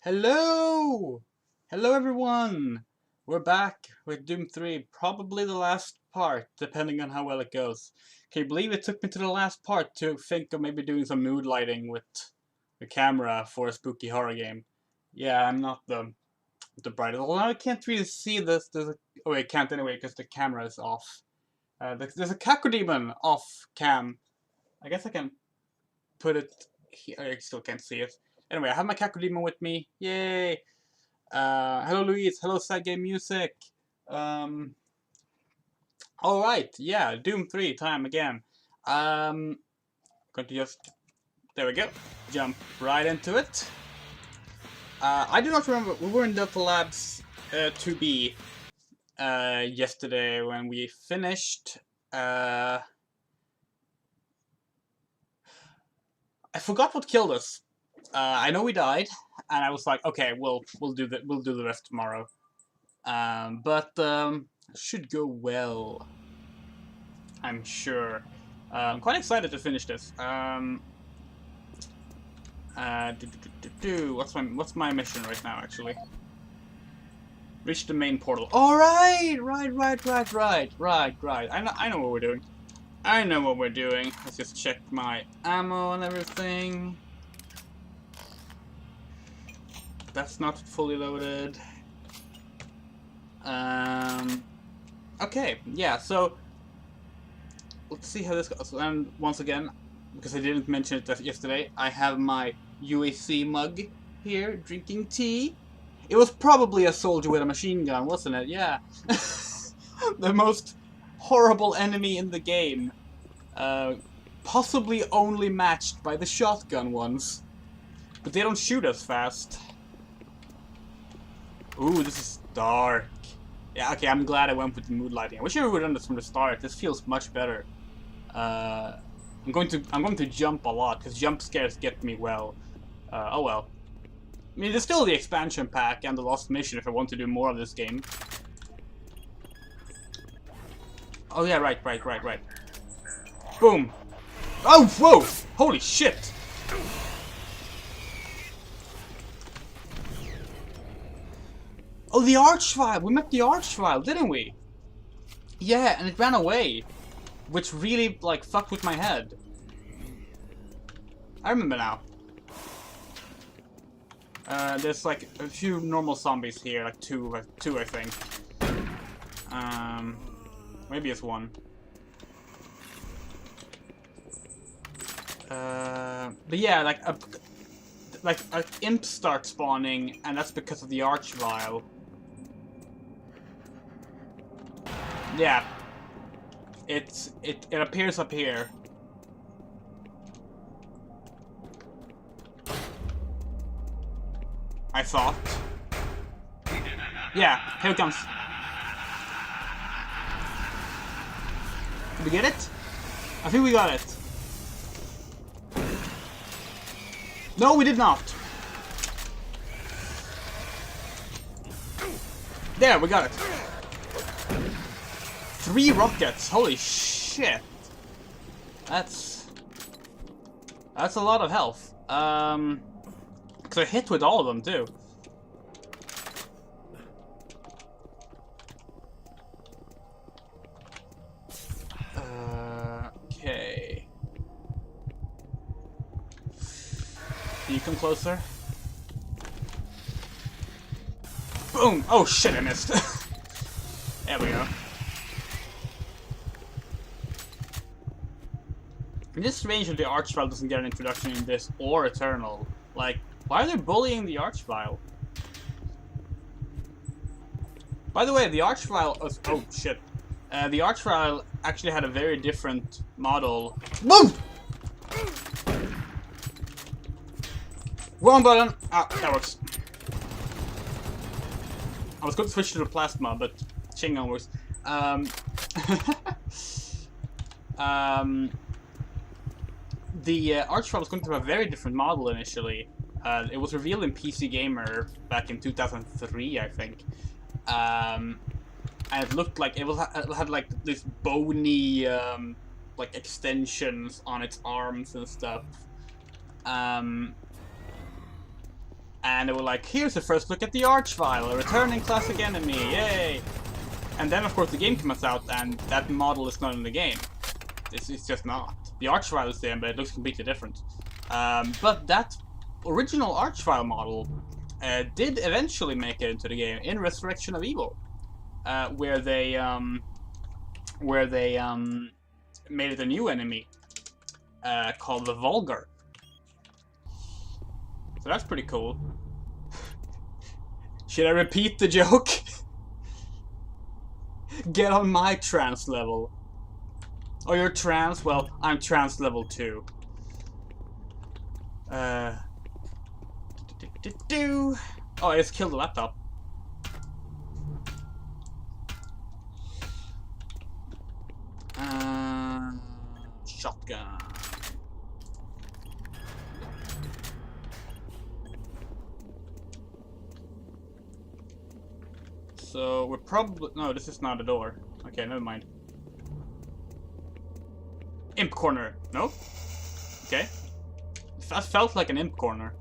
Hello! Hello everyone! We're back with Doom 3, probably the last part, depending on how well it goes. Can you believe it took me to the last part to think of maybe doing some mood lighting with the camera for a spooky horror game? Yeah, I'm not the brightest. Well, I can't really see this. Oh wait, I can't anyway because the camera is off. There's a Cacodemon off cam. I guess I can put it here. I still can't see it. Anyway, I have my Cacodemon with me. Yay! Hello Louise, hello Sad Game Music. Um, Alright, yeah, Doom 3 time again. Going to just, there we go, jump right into it. I do not remember, we were in Delta Labs 2B yesterday when we finished. I forgot what killed us. I know we died, and I was like, okay, we'll do the rest tomorrow. But should go well, I'm sure. I'm quite excited to finish this. What's my mission right now? Actually, reach the main portal. All right. I know what we're doing. I know what we're doing. Let's just check my ammo and everything. That's not fully loaded. Okay, yeah, so let's see how this goes. And once again, because I didn't mention it yesterday, I have my UAC mug here, drinking tea. It was probably a soldier with a machine gun, wasn't it? Yeah. The most horrible enemy in the game. Possibly only matched by the shotgun ones. But they don't shoot as fast. Ooh, this is dark. Yeah, okay, I'm glad I went with the mood lighting. I wish I would have done this from the start. This feels much better. I'm going to jump a lot because jump scares get me well. Oh well. I mean, there's still the expansion pack and the lost mission if I want to do more of this game. Oh yeah, right. Boom. Oh, whoa! Holy shit! Oh, the Archvile! We met the Archvile, didn't we? Yeah, and it ran away. Which really, like, fucked with my head. I remember now. There's, like, a few normal zombies here. Like, two I think. Maybe it's one. But yeah, like imps start spawning, and that's because of the Archvile. Yeah. It appears up here. I thought. Yeah, here it comes. Did we get it? I think we got it. No, we did not. There, we got it. 3 rockets. Holy shit. That's a lot of health. Cause I hit with all of them too. Okay. Can you come closer? Boom! Oh shit, I missed. There we go. It's just strange that the Archvile doesn't get an introduction in this or Eternal. Like, why are they bullying the Archvile? By the way, the Archvile... Oh, shit. The Archvile actually had a very different model. Boom! Wrong button! Ah, that works. I was going to switch to the plasma, but Shingon works. The Archvile was going to have a very different model initially. It was revealed in PC Gamer back in 2003, I think. And it looked like it had like this bony like extensions on its arms and stuff. And they were like, here's the first look at the Archvile, a returning classic enemy, yay! And then of course the game comes out and that model is not in the game. It's just not. The Archvile is there, but it looks completely different. But that original Archvile model did eventually make it into the game in Resurrection of Evil, where they made it a new enemy called the Vulgar. So that's pretty cool. Should I repeat the joke? Get on my trans level. Oh, you're trans? Well, I'm trans level 2. Oh, I just killed the laptop. Shotgun. So we're probably... No, this is not a door. Okay, never mind. Imp corner. No? Okay. That felt like an imp corner.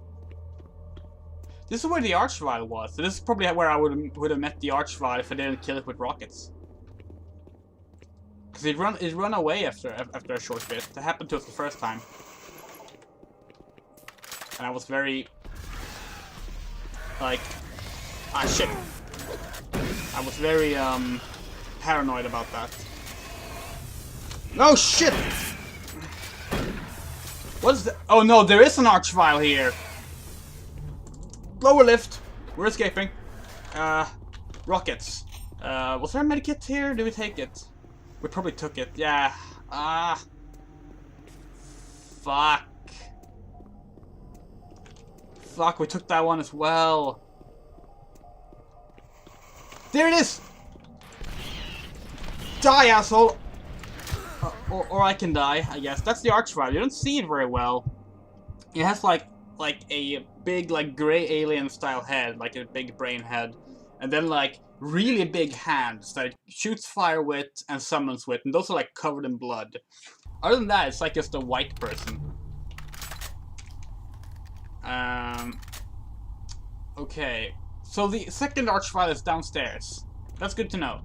This is where the Archvile was. So this is probably where I would have met the Archvile if I didn't kill it with rockets. Because he'd run away after a short bit. That happened to us the first time. And I was very... like... Ah, shit. I was very, paranoid about that. No, shit! What is that? Oh no, there is an Archvile here! Lower lift! We're escaping. Rockets. Was there a medikit here? Did we take it? We probably took it, yeah. Fuck. Fuck, we took that one as well. There it is! Die, asshole! Or I can die, I guess. That's the Archvile. You don't see it very well. It has like a big like gray alien style head, like a big brain head, and then like really big hands that it shoots fire with and summons with, and those are like covered in blood. Other than that, it's like just a white person. Okay. So the second Archvile is downstairs. That's good to know.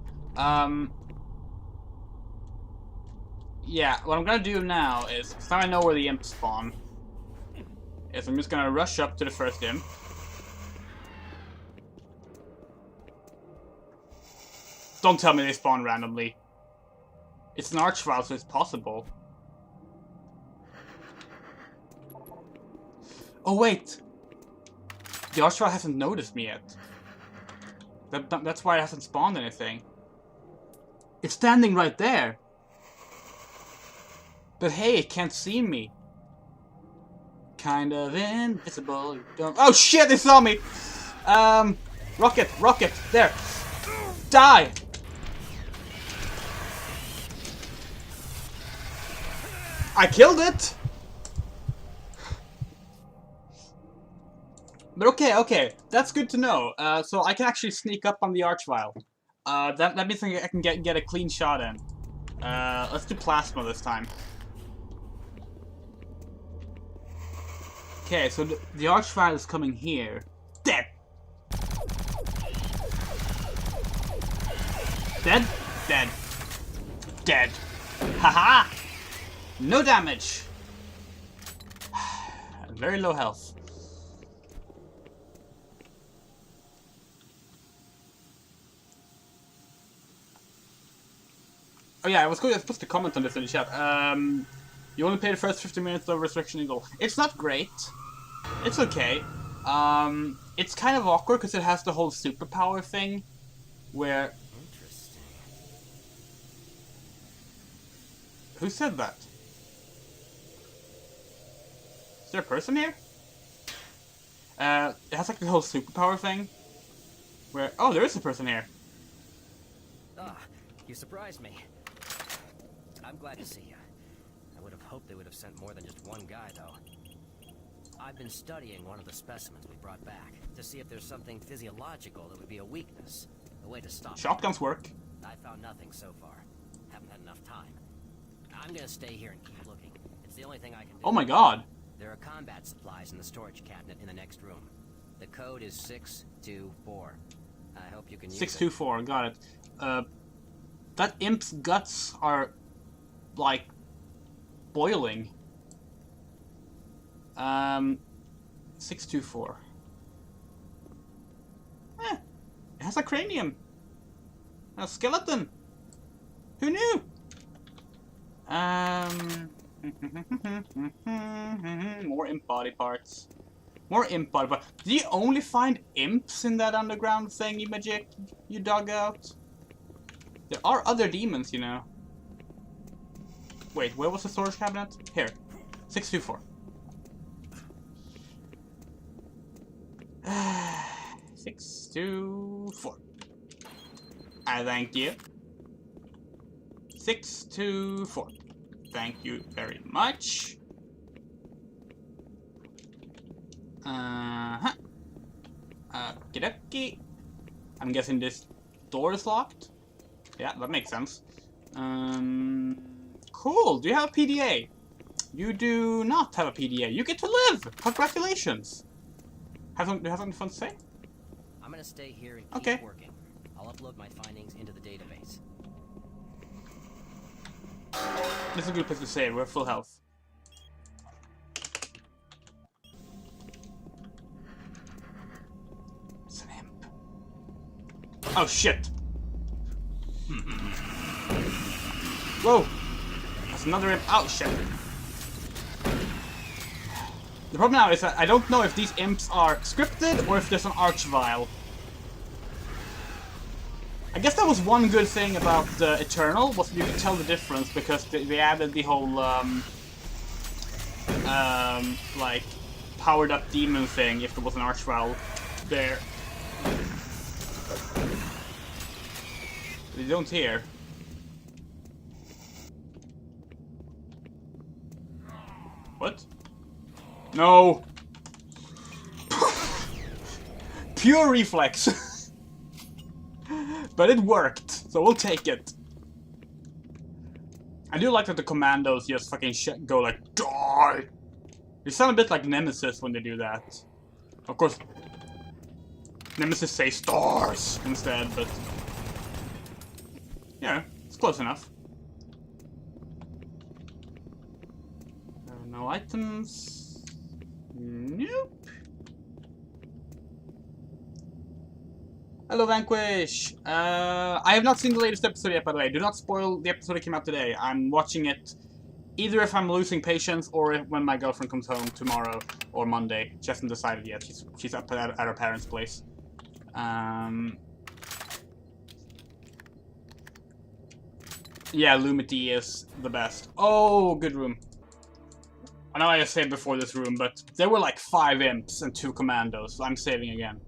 Yeah, what I'm gonna do now is, because now I know where the imps spawn, is I'm just gonna rush up to the first imp. Don't tell me they spawn randomly. It's an Archvile, so it's possible. Oh wait! The Archvile hasn't noticed me yet. That's why it hasn't spawned anything. It's standing right there. But hey, it can't see me. Kind of invisible. Oh shit, they saw me! Rocket, there. Die! I killed it! But okay, that's good to know. So I can actually sneak up on the Archvile. That means I can get a clean shot in. Let's do plasma this time. Okay, so the Archvile is coming here. Dead! Dead? Dead. Dead. Haha! No damage! Very low health. Oh yeah, I was supposed to comment on this in the chat. You only play the first 50 minutes of Resurrection Eagle. It's not great. It's okay. It's kind of awkward because it has the whole superpower thing, where... Interesting. Who said that? Is there a person here? It has like the whole superpower thing, where... Oh, there is a person here. Ah, you surprised me. I'm glad to see you. I would have hoped they would have sent more than just one guy, though. I've been studying one of the specimens we brought back to see if there's something physiological that would be a weakness, a way to stop. Shotguns work. I found nothing so far. Haven't had enough time. I'm gonna stay here and keep looking. It's the only thing I can do. Oh my god. There are combat supplies in the storage cabinet in the next room. The code is 624. I hope you can use 624, got it. That imp's guts are, like, boiling. 624. It has a cranium. A skeleton. Who knew? More imp body parts. More imp body parts. Do you only find imps in that underground thingy magic you dug out? There are other demons, you know. Wait, where was the storage cabinet? Here. 624. 624. I thank you. 624. Thank you very much. Okie-dokie. I'm guessing this door is locked. Yeah, that makes sense. Cool. Do you have a PDA? You do not have a PDA. You get to live! Congratulations! Do you have something fun to say? I'm gonna stay here and keep working. I'll upload my findings into the database. This is a good place to save. We're full health. It's an imp. Oh shit! Whoa! That's another imp. Oh shit! The problem now is that I don't know if these imps are scripted or if there's an archvile. I guess that was one good thing about Eternal, was you could tell the difference because they added the whole like powered up demon thing if there was an archvile there. They don't hear. What? No! Pure reflex! But it worked, so we'll take it. I do like that the commandos just fucking go like, DIE! They sound a bit like Nemesis when they do that. Of course, Nemesis say stars instead, but... yeah, it's close enough. No items... Nope. Hello, Vanquish. I have not seen the latest episode yet, by the way. Do not spoil the episode that came out today. I'm watching it either if I'm losing patience or if, when my girlfriend comes home tomorrow or Monday. She hasn't decided yet. She's up at her parents' place. Yeah, Lumity is the best. Oh, good room. I know I just saved before this room, but there were like 5 imps and 2 commandos, so I'm saving again.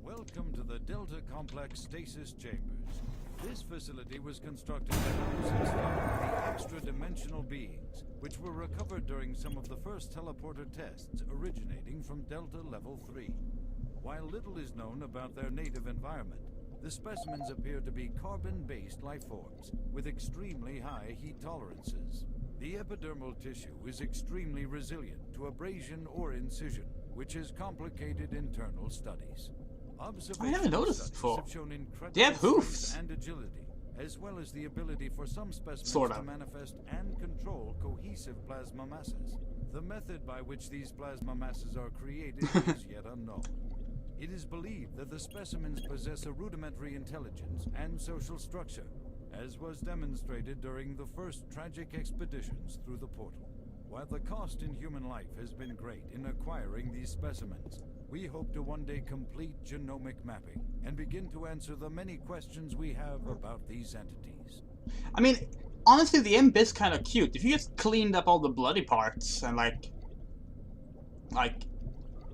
Welcome to the Delta Complex Stasis Chambers. This facility was constructed to house and store the extra-dimensional beings, which were recovered during some of the first teleporter tests originating from Delta Level 3. While little is known about their native environment, the specimens appear to be carbon-based life forms with extremely high heat tolerances. The epidermal tissue is extremely resilient to abrasion or incision, which has complicated internal studies. I never noticed this before. Have shown They have hoofs. and agility, as well as the ability for some specimens Sorta. to manifest and control cohesive plasma masses. The method by which these plasma masses are created is yet unknown. It is believed that the specimens possess a rudimentary intelligence and social structure, as was demonstrated during the first tragic expeditions through the portal. While the cost in human life has been great in acquiring these specimens, we hope to one day complete genomic mapping and begin to answer the many questions we have about these entities. I mean, honestly, the imp is kind of cute. If you just cleaned up all the bloody parts and like, I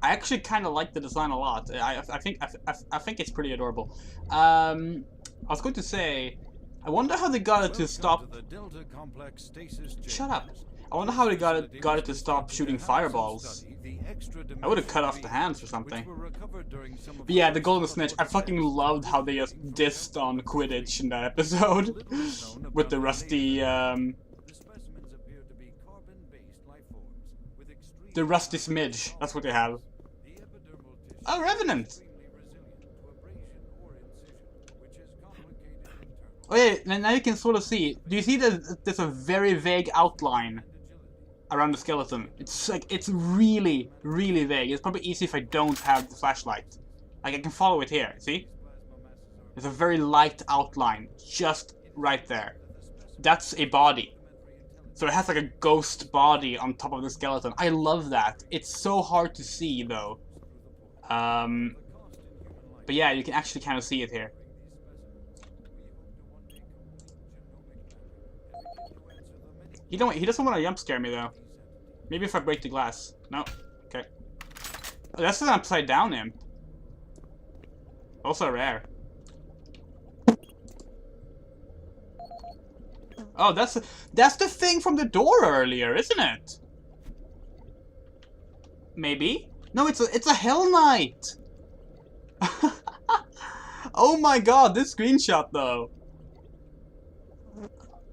actually kind of like the design a lot. I think it's pretty adorable. I was going to say, I wonder how they got it to stop. To the Delta Complex Stasis Shut up. Chambers. I wonder how they got it to stop shooting fireballs. I would have cut off the hands or something. But yeah, the Golden Snitch. I fucking loved how they just dissed on Quidditch in that episode with the rusty, the rusty smidge. That's what they have. Oh, Revenant! Oh yeah, now you can sort of see. Do you see that there's a very vague outline around the skeleton? It's like, it's really, really vague. It's probably easy if I don't have the flashlight. Like, I can follow it here, see? There's a very light outline, just right there. That's a body. So it has like a ghost body on top of the skeleton. I love that. It's so hard to see, though. But yeah, you can actually kind of see it here. He doesn't want to jump scare me, though. Maybe if I break the glass. No. Okay. Oh, that's an upside down imp. Also rare. Oh, that's the thing from the door earlier, isn't it? Maybe? No, it's a Hell Knight. Oh my god, this screenshot though.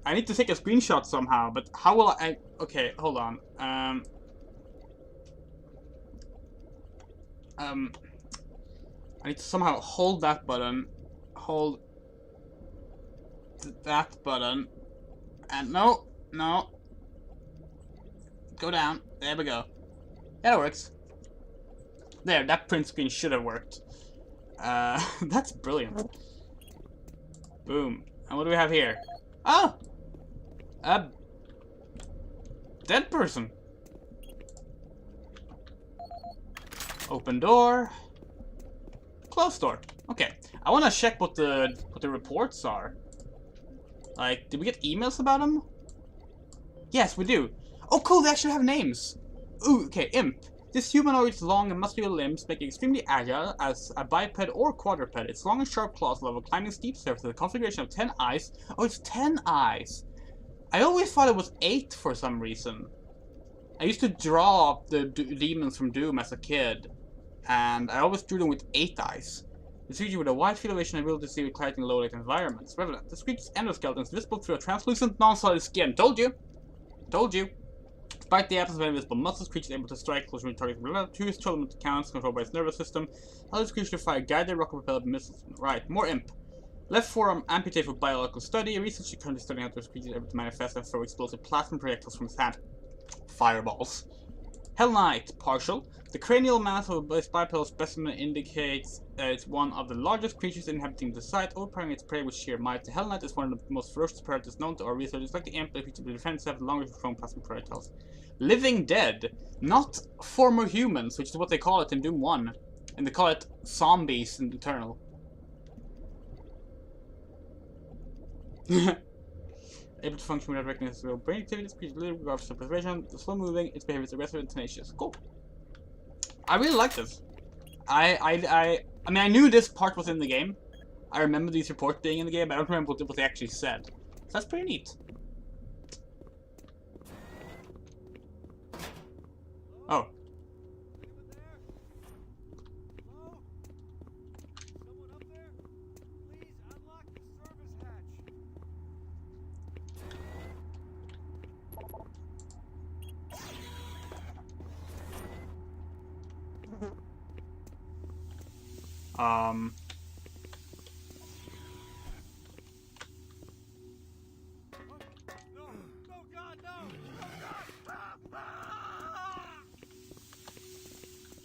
I need to take a screenshot somehow, but how will I... Okay, hold on. I need to somehow hold that button, hold that button, and no, go down. There we go. Yeah, that works. There, that print screen should have worked. That's brilliant. Boom. And what do we have here? Oh! A dead person. Open door. Closed door. Okay. I want to check what the reports are. Like, did we get emails about them? Yes, we do. Oh, cool. They actually have names. Ooh, okay. Imp. This humanoid's long and muscular limbs make it extremely agile as a biped or quadruped. Its long and sharp claws allow climbing steep surfaces. A configuration of 10 eyes. Oh, it's 10 eyes. I always thought it was 8 for some reason. I used to draw the demons from Doom as a kid, and I always drew them with 8 eyes. This creature with a wide field of vision and ability to see with clarity in low-light environments. Revenant. This creature's endoskeleton is visible through a translucent, non-solid skin. Told you! Told you! Despite the absence of any visible muscles, creature is able to strike close range targets with two tournament accounts controlled by its nervous system. Allows this creature to fire guided rocket-propelled missiles. Right, more imp. Left forearm amputated for biological study. Researchers currently studying how this creature is able to manifest and throw explosive plasma projectiles from its hand. Fireballs. Hell Knight, partial. The cranial mass of this bipedal specimen indicates it's one of the largest creatures inhabiting the site, overpowering its prey with sheer might. The Hell Knight is one of the most ferocious predators known to our researchers, like the imp, the creature to defend itself with longer thrown plasma projectiles. Living dead, not former humans, which is what they call it in Doom 1. And they call it zombies in Eternal. Able to function without recognition of brain activity, this creature literally regardless of preservation, slow moving, its behavior is aggressive and tenacious. Cool. I really like this. I mean, I knew this part was in the game. I remember these reports being in the game, but I don't remember what they actually said. So that's pretty neat. Oh.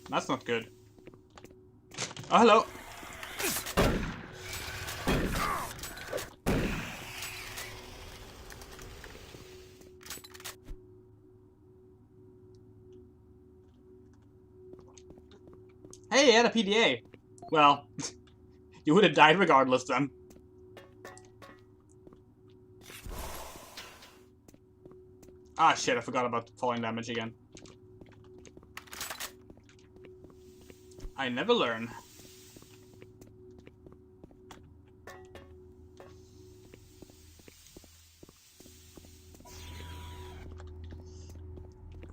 That's not good. Oh, hello. Hey, I had a PDA. Well, you would have died regardless then. Ah, shit, I forgot about falling damage again. I never learn.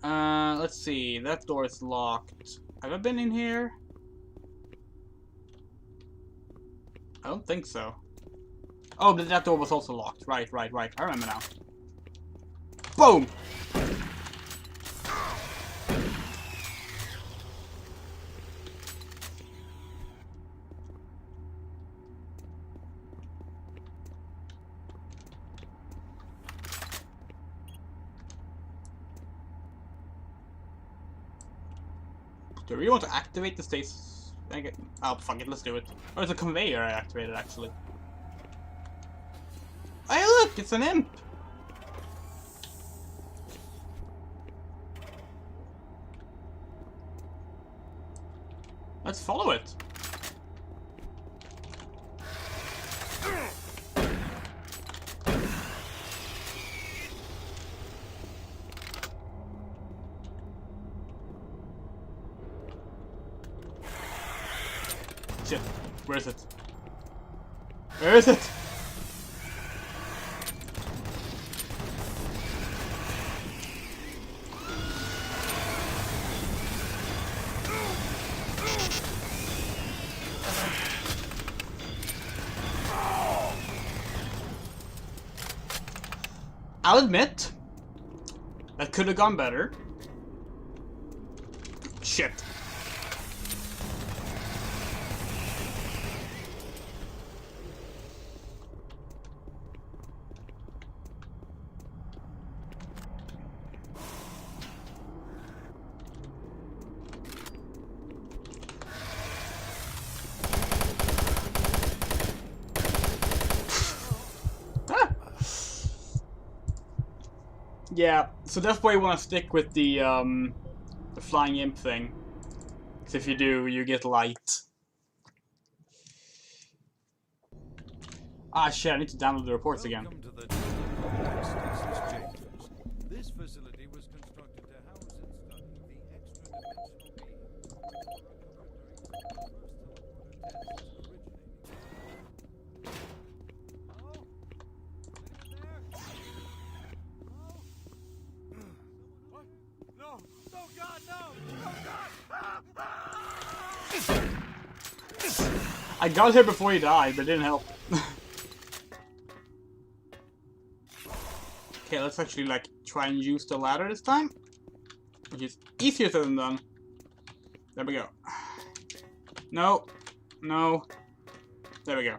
Let's see. That door is locked. Have I been in here? I don't think so. Oh, but that door was also locked. Right. I remember now. Boom! Do I really want to activate the stasis? Oh, fuck it, let's do it. Oh, it's a conveyor I activated, actually. Hey, look! It's an imp! Let's follow it. Shit. Where is it? Where is it? I'll admit, that could have gone better. Shit. Yeah, so that's why you want to stick with the flying imp thing. Because if you do, you get light. Ah shit, I need to download the reports again. Welcome to the Delta Complex Stasis Chambers. This facility was constructed to house and study the extra-dimensional beings I got here before he died, but it didn't help. Okay, let's actually like try and use the ladder this time, which is easier said than done. There we go. No, no. There we go.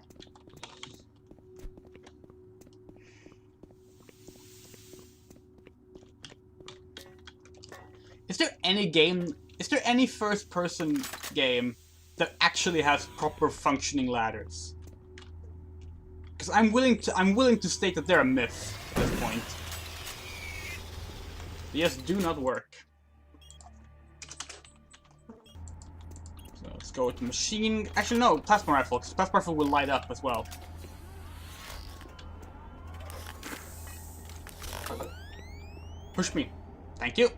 Is there any first-person game that actually has proper functioning ladders? Because I'm willing to state that they're a myth at this point. They just do not work. So let's go with the machine. Actually, no, plasma rifle. Because plasma rifle will light up as well. Push me. Thank you.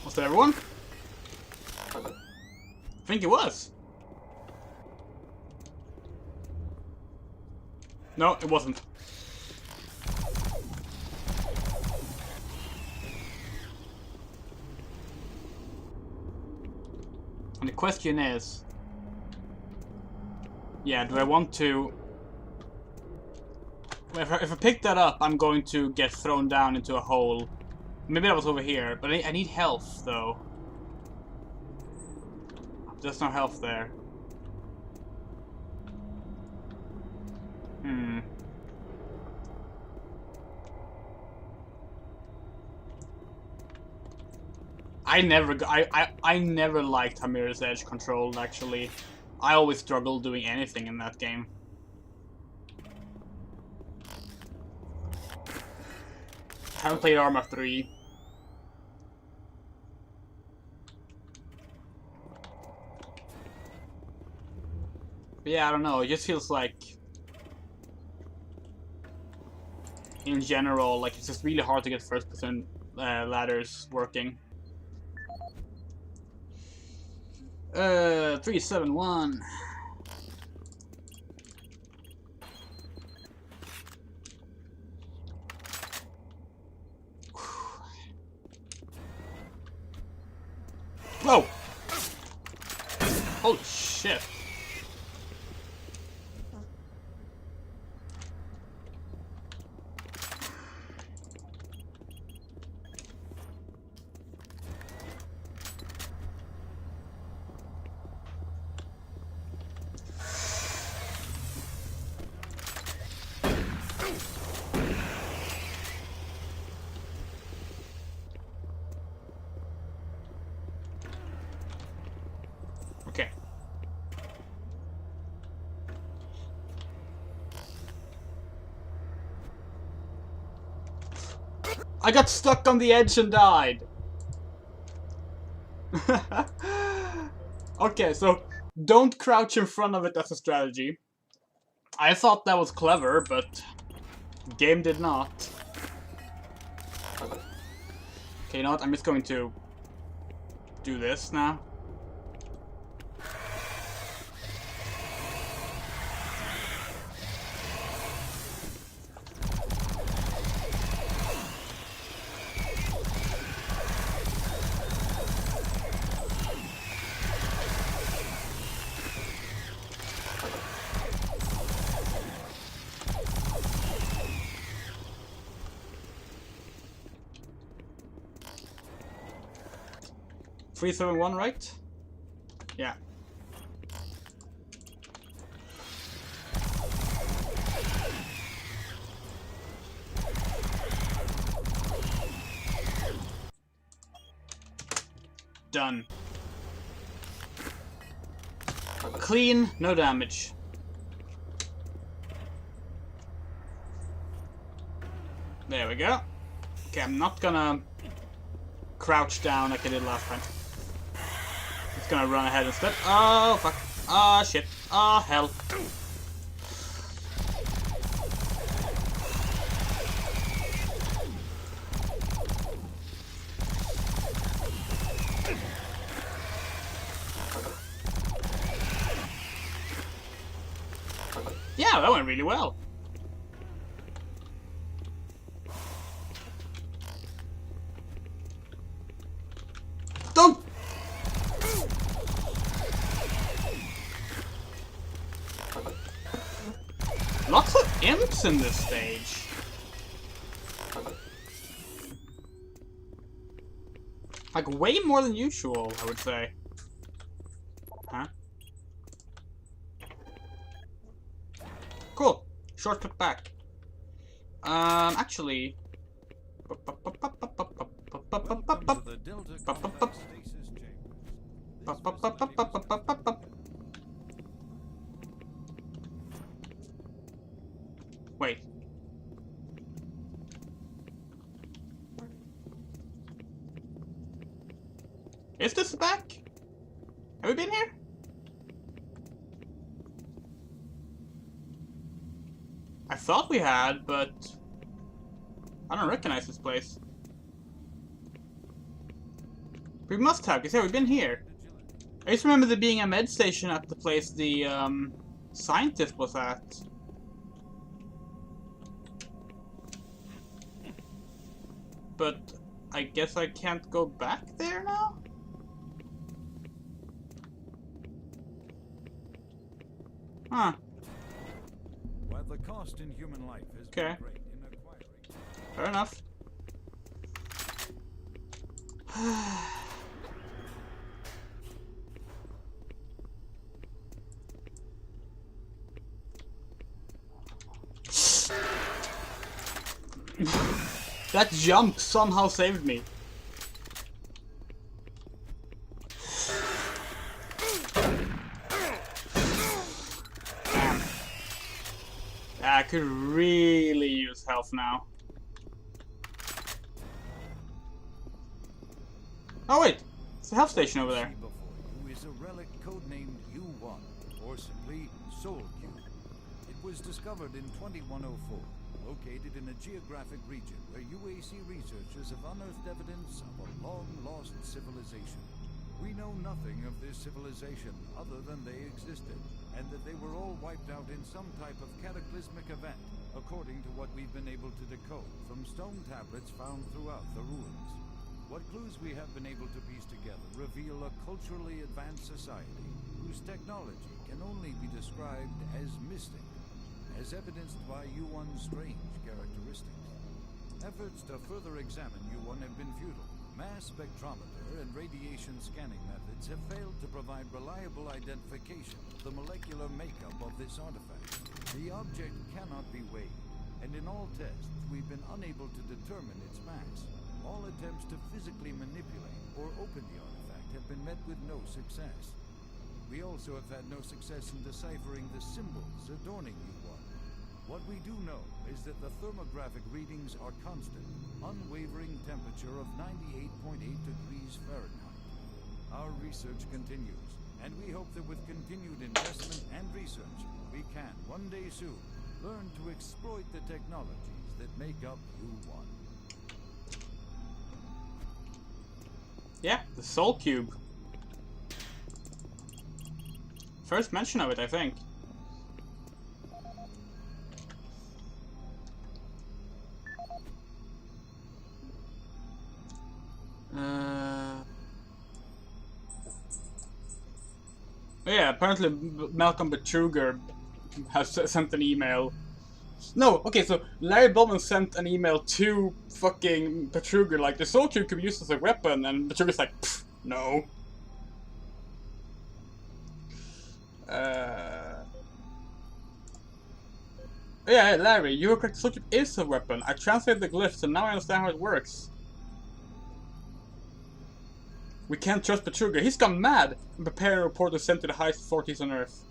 Was that everyone? I think it was. No, it wasn't. And the question is... Yeah, do I want to... If I pick that up, I'm going to get thrown down into a hole. Maybe that was over here, but I need health, though. There's no health there. I never liked Mirror's Edge control, actually. I always struggled doing anything in that game. Haven't played Arma 3. But yeah, I don't know, it just feels like... In general, like, it's just really hard to get first-person ladders working. 371. Whoa! Holy shit. Okay. I got stuck on the edge and died. Okay, so don't crouch in front of it as a strategy. I thought that was clever, but game did not. Okay, you know what? I'm just going to do this now. Three, seven, one, right? Yeah. Done. Clean, no damage. There we go. Okay, I'm not gonna crouch down like I did last time. It's gonna run ahead instead. Oh, fuck. Oh, shit. Oh, hell. Yeah, that went really well. Don't! Lots of imps in this stage. Like, way more than usual, I would say. Huh? Cool. Shortcut back. Actually... Welcome to the Delta Complex Stasis Chambers. Wait. Is this back? Have we been here? I thought we had, but I don't recognize this place. We must have, because yeah, we've been here. I just remember there being a med station at the place the scientist was at. But I guess I can't go back there now? Huh. While the cost in human life has Okay. been great in acquiring. Fair enough. That jump somehow saved me. Damn. Yeah, I could really use health now. Oh wait, it's a health station over there. See before you is a relic codenamed U1, or simply Soul Cube. It was discovered in 2104, located in a geographic region where UAC researchers have unearthed evidence of a long-lost civilization. We know nothing of this civilization other than they existed, and that they were all wiped out in some type of cataclysmic event, according to what we've been able to decode from stone tablets found throughout the ruins. What clues we have been able to piece together reveal a culturally advanced society whose technology can only be described as mystic, as evidenced by U1's strange characteristics. Efforts to further examine U1 have been futile. Mass spectrometer and radiation scanning methods have failed to provide reliable identification of the molecular makeup of this artifact. The object cannot be weighed, and in all tests, we've been unable to determine its mass. All attempts to physically manipulate or open the artifact have been met with no success. We also have had no success in deciphering the symbols adorning U1. What we do know is that the thermographic readings are constant, unwavering temperature of 98.8 degrees Fahrenheit. Our research continues, and we hope that with continued investment and research, we can, one day soon, learn to exploit the technologies that make up U1. Yeah, the Soul Cube. First mention of it, I think. Yeah, apparently Malcolm Betruger has sent an email. No, okay, so Larry Bowman sent an email to fucking Betruger, like, the Soul Cube could be used as a weapon, and Betruger's like, no. Yeah, Larry, you were correct, the Soul Cube is a weapon. I translated the glyphs, and now I understand how it works. We can't trust Betruger. He's gone mad and preparing a report to send to the highest authorities on Earth.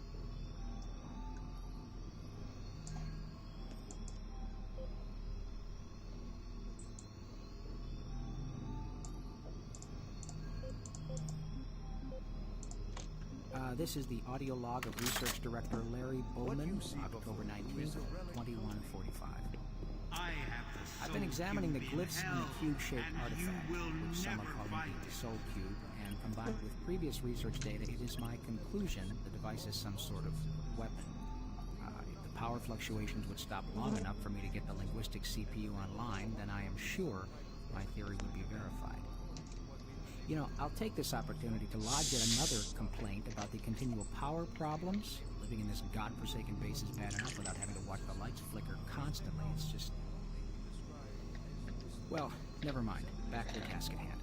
This is the audio log of Research Director Larry Bowman, October 19th, 2145. I've been examining the glyphs in the cube-shaped artifact, which some are calling the Soul Cube, and combined with previous research data, it is my conclusion the device is some sort of weapon. If the power fluctuations would stop long enough for me to get the linguistic CPU online, then I am sure my theory would be verified. You know, I'll take this opportunity to lodge yet another complaint about the continual power problems. Living in this godforsaken base is bad enough without having to watch the lights flicker constantly. It's just... Well, never mind. Back to the task at hand.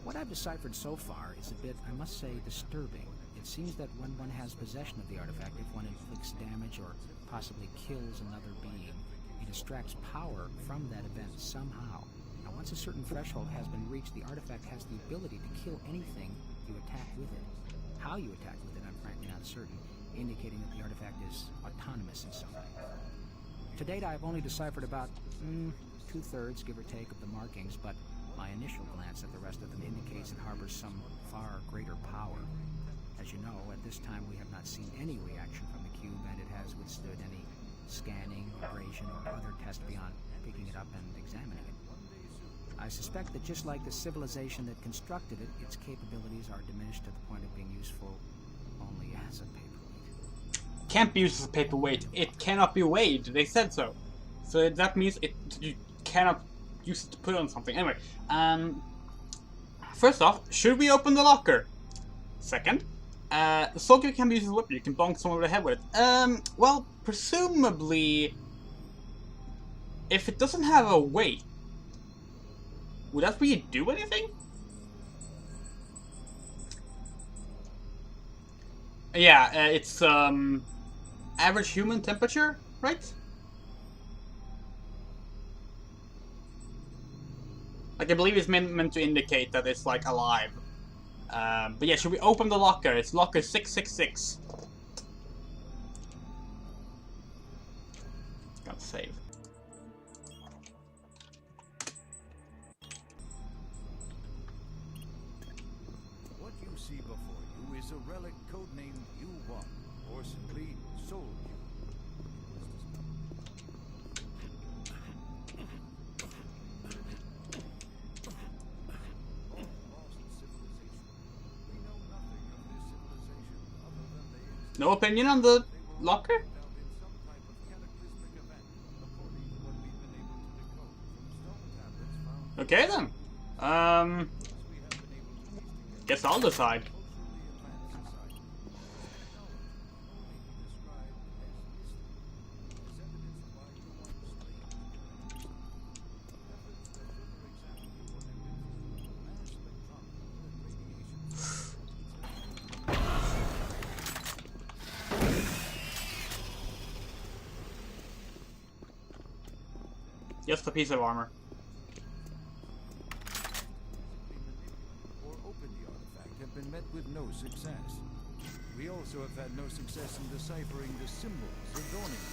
What I've deciphered so far is a bit, I must say, disturbing. It seems that when one has possession of the artifact, if one inflicts damage or possibly kills another being, it extracts power from that event somehow. Now, once a certain threshold has been reached, the artifact has the ability to kill anything you attack with it. How you attack with it, I'm frankly not certain, indicating that the artifact is autonomous in some way. To date, I've only deciphered about 2/3, give or take, of the markings, but my initial glance at the rest of them indicates it harbors some far greater power. As you know, at this time we have not seen any reaction from the cube, and it has withstood any scanning, abrasion, or other test beyond picking it up and examining it. I suspect that just like the civilization that constructed it, its capabilities are diminished to the point of being useful only as a paperweight. Can't be used as a paperweight. It cannot be weighed. They said so. So that means you cannot use it to put on something. Anyway, first off, should we open the locker? Second, the Soul Cube can be used as a weapon. You can bonk someone over the head with it. Well, presumably, if it doesn't have a weight, would that really do anything? Yeah, it's average human temperature, right? Like, I believe it's meant to indicate that it's like alive. But yeah, should we open the locker? It's locker 666. Gotta save. What you see before you is a relic codenamed U1, or simply Soul Cube. No opinion on the locker? Okay then. Um, guess I'll decide. Just a piece of armor. Or open the artifact have been met with no success. We also have had no success in deciphering the symbols adorning the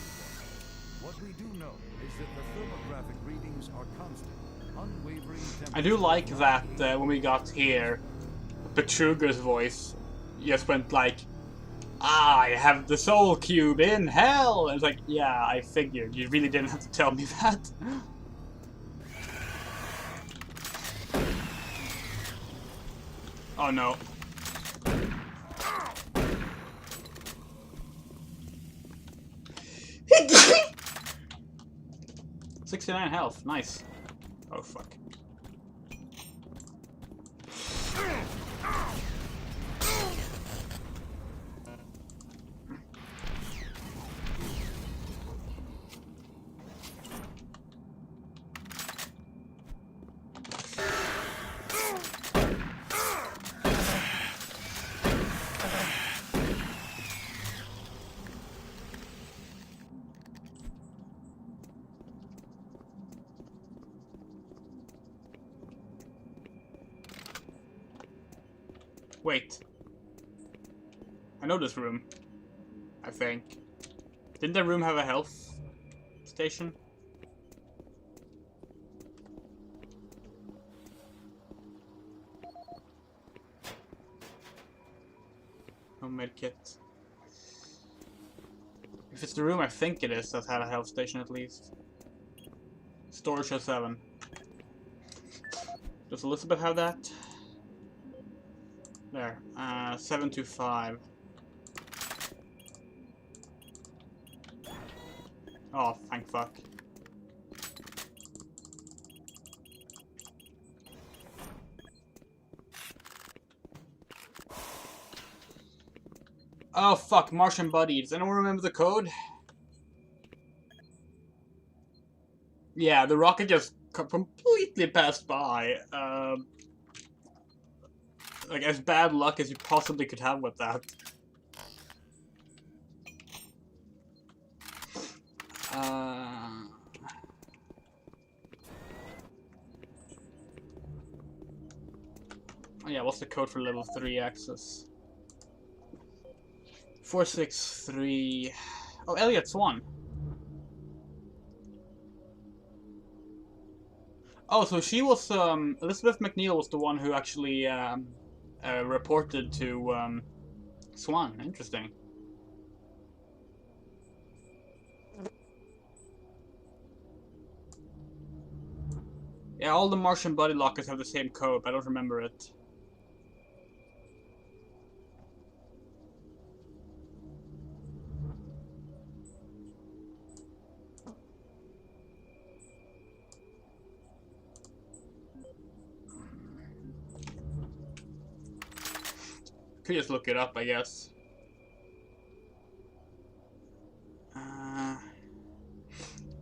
wall. What we do know is that the thermographic readings are constant, unwavering temperature. I do like that when we got here, Betruger's voice just went like, I have the soul cube in hell! And it's like, yeah, I figured. You really didn't have to tell me that. Oh no. 69 health, nice. Oh fuck. Wait. I know this room. I think. Didn't that room have a health station? No medkit. If it's the room I think it is that had a health station at least. Storage of 7. Does Elizabeth have that? There. 725. Oh, thank fuck. Oh fuck, Martian Buddy. Does anyone remember the code? Yeah, the rocket just completely passed by. Like, as bad luck as you possibly could have with that. Oh yeah, what's the code for level 3 access? 463. Oh, Elliot's one. Oh, so she was, Elizabeth McNeil was the one who actually, reported to, Swan. Interesting. Yeah, all the Martian Buddy lockers have the same code, but I don't remember it. Could just look it up, I guess.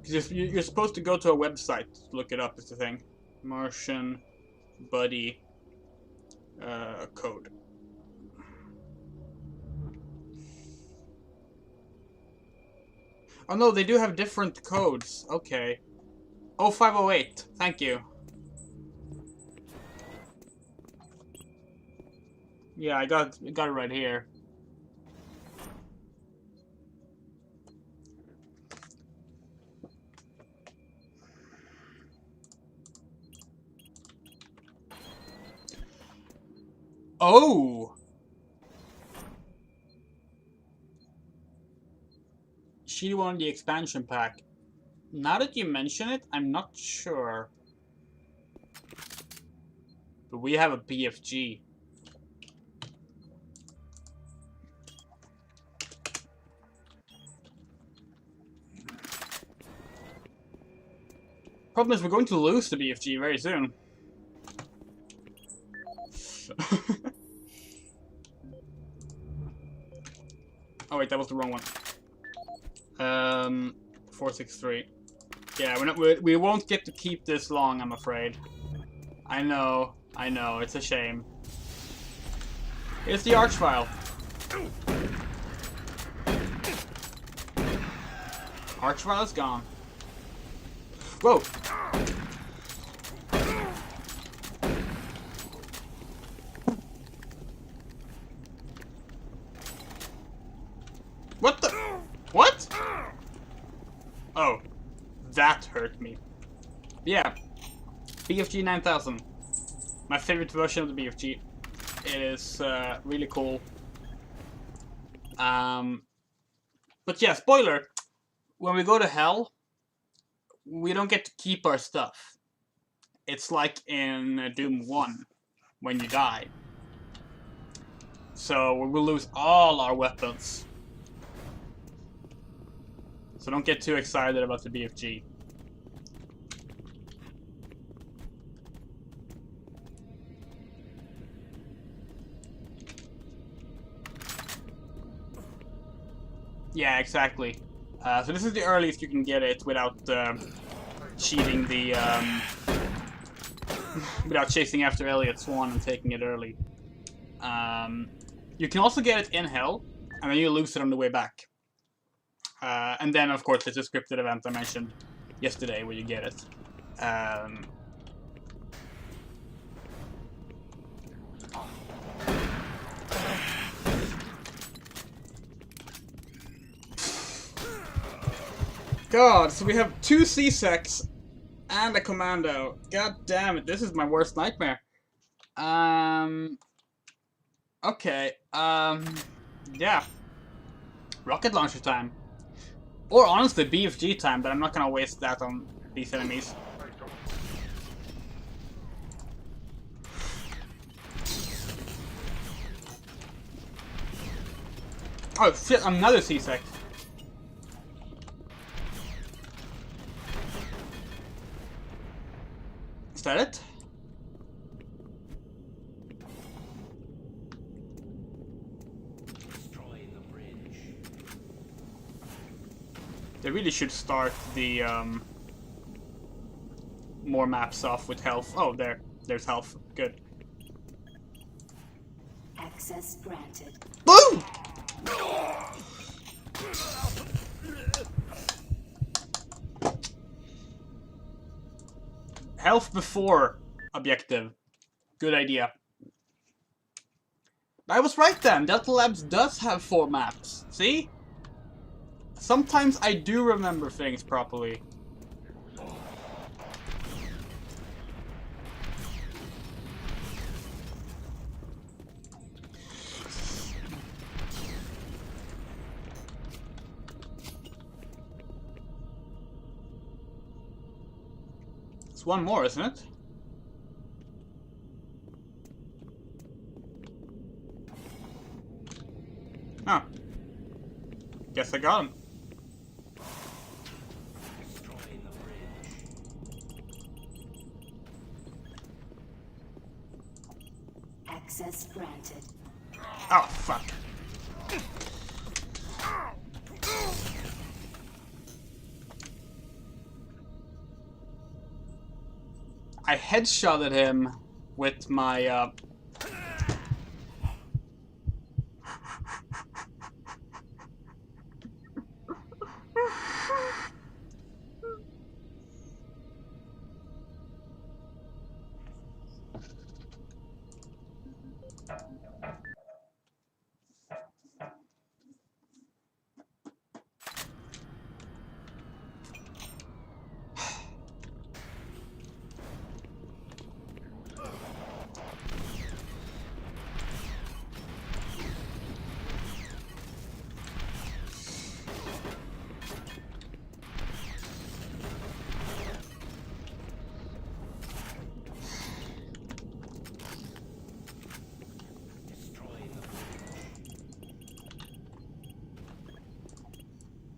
You're supposed to go to a website to look it up, is the thing. Martian Buddy code. Oh no, they do have different codes. Okay. 0508. Thank you. Yeah, I got it right here. Oh! She won the expansion pack. Now that you mention it, I'm not sure. But we have a BFG. Problem is, we're going to lose the BFG very soon. Oh wait, that was the wrong one. 463. Yeah, we won't get to keep this long, I'm afraid. I know, it's a shame. Here's the arch file. Arch file is gone. Whoa! What the? What? Oh, that hurt me. Yeah, BFG 9000. My favorite version of the BFG. It is really cool. But yeah, spoiler. When we go to hell, we don't get to keep our stuff. It's like in Doom 1, when you die. So we will lose all our weapons. So don't get too excited about the BFG. Yeah, exactly. So this is the earliest you can get it without cheating the without chasing after Elliot Swan and taking it early. You can also get it in Hell, and then you lose it on the way back. And then, of course, there's a scripted event I mentioned yesterday where you get it. God, so we have 2 C-Secs and a Commando. God damn it, this is my worst nightmare. Okay, yeah. Rocket launcher time. Or honestly, BFG time, but I'm not gonna waste that on these enemies. Oh shit, another C-Sec. Is that it? They really should start the more maps off with health. Oh, there's health. Good. Access granted. Boom! Health before objective. Good idea. I was right then. Delta Labs does have 4 maps. See? Sometimes I do remember things properly. It's one more, isn't it? Oh. Guess I got him. Access granted. Oh, fuck. I headshotted him with my,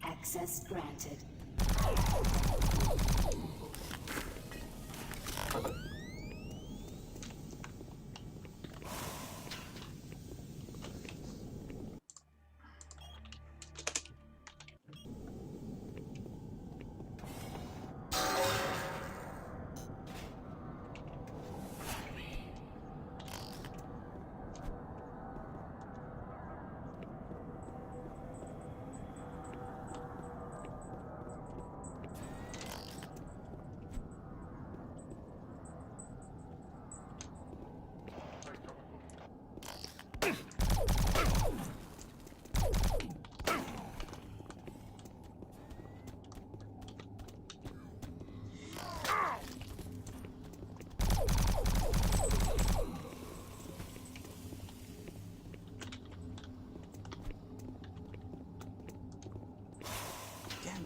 Access granted.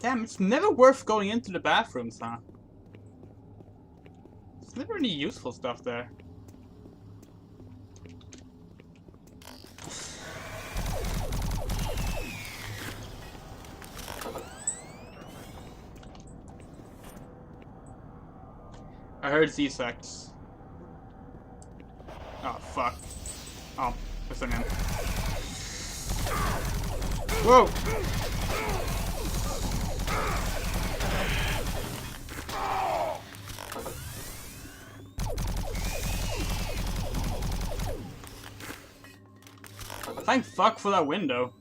Damn, it's never worth going into the bathrooms, huh? There's never any useful stuff there. I heard Z-Sex. Oh, fuck. Oh, there's an imp. Whoa! Thank fuck for that window.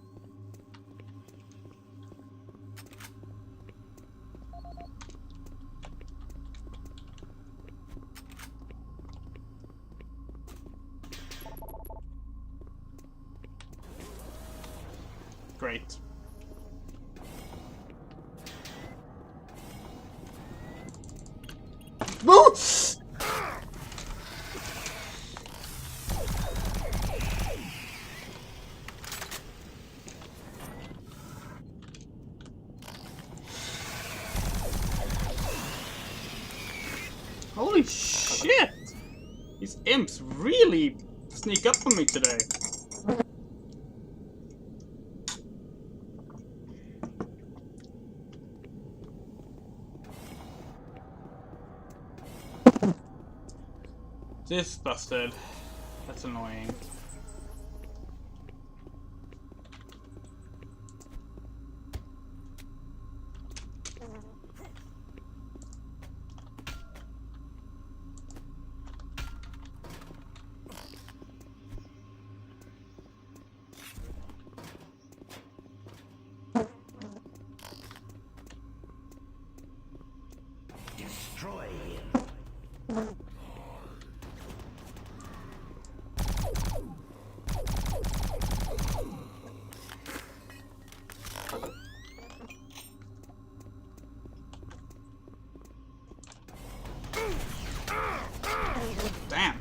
Great. Woo! Holy shit! These imps really sneak up on me today. This busted. That's annoying. Destroy him. Damn.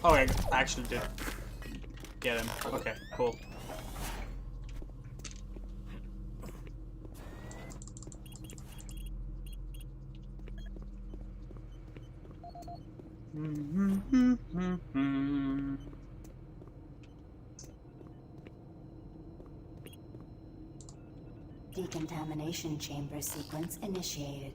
Oh, I actually did get him. Okay, cool. Decontamination chamber sequence initiated.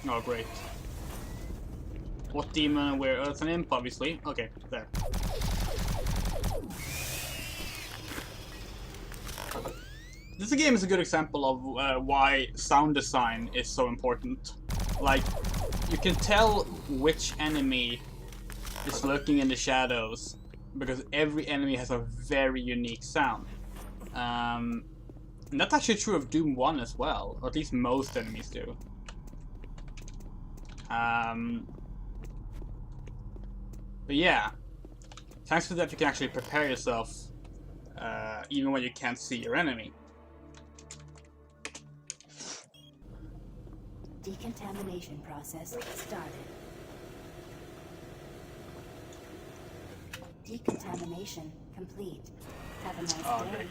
Oh, great. What demon? Where? Oh, it's an imp, obviously. Okay, there. This game is a good example of why sound design is so important. Like, you can tell which enemy is lurking in the shadows because every enemy has a very unique sound. And that's actually true of Doom 1 as well, or at least most enemies do. But yeah, thanks to that you can actually prepare yourself even when you can't see your enemy. Decontamination process started. Decontamination complete. Have a nice day. Great.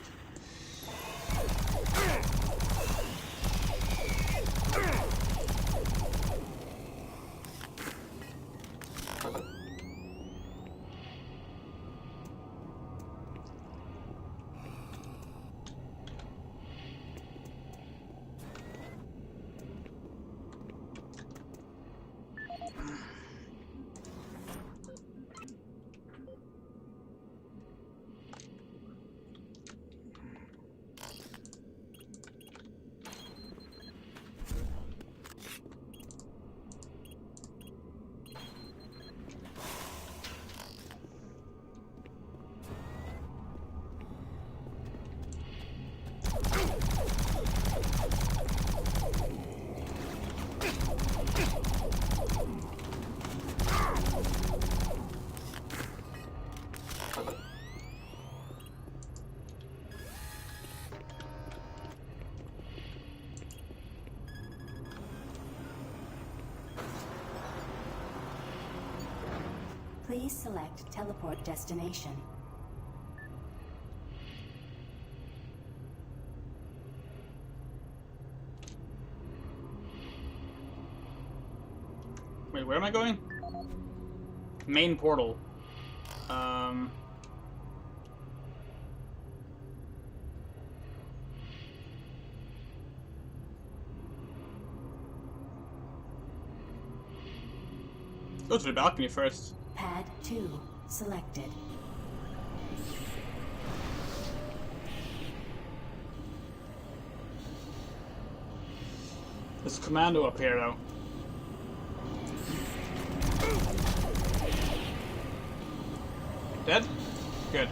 Please select teleport destination. Wait, where am I going? Main portal. Go to the balcony first. Pad 2 selected. There's a commando up here, though. Dead? Good.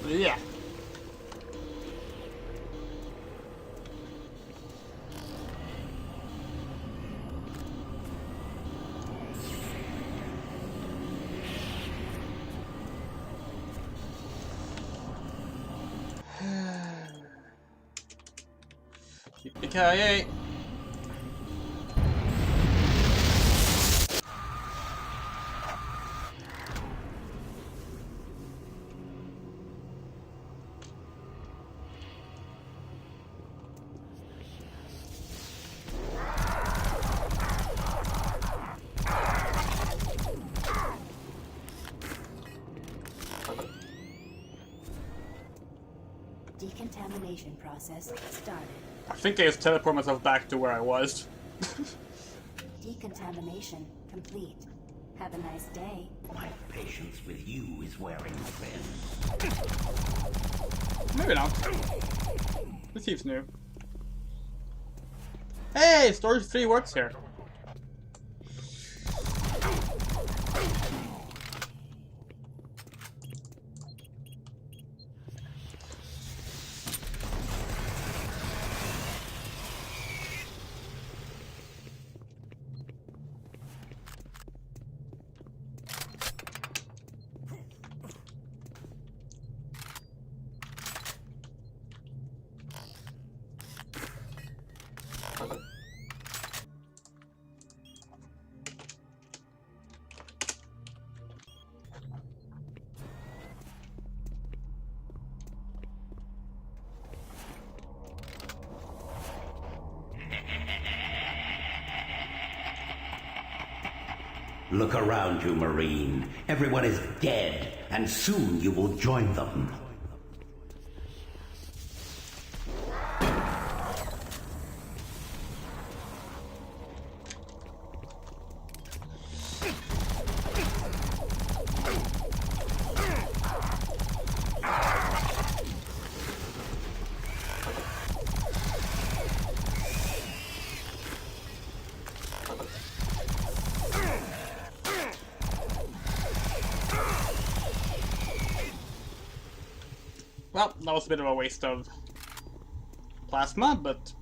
Yeah. Yippee-ki-yay! Decontamination process started. I think I just teleport myself back to where I was. Decontamination complete. Have a nice day. My patience with you is wearing thin. Maybe not. The thief's new. Hey! Storage 3 works here. Look around you, Marine. Everyone is dead, and soon you will join them. Well, that was a bit of a waste of plasma, but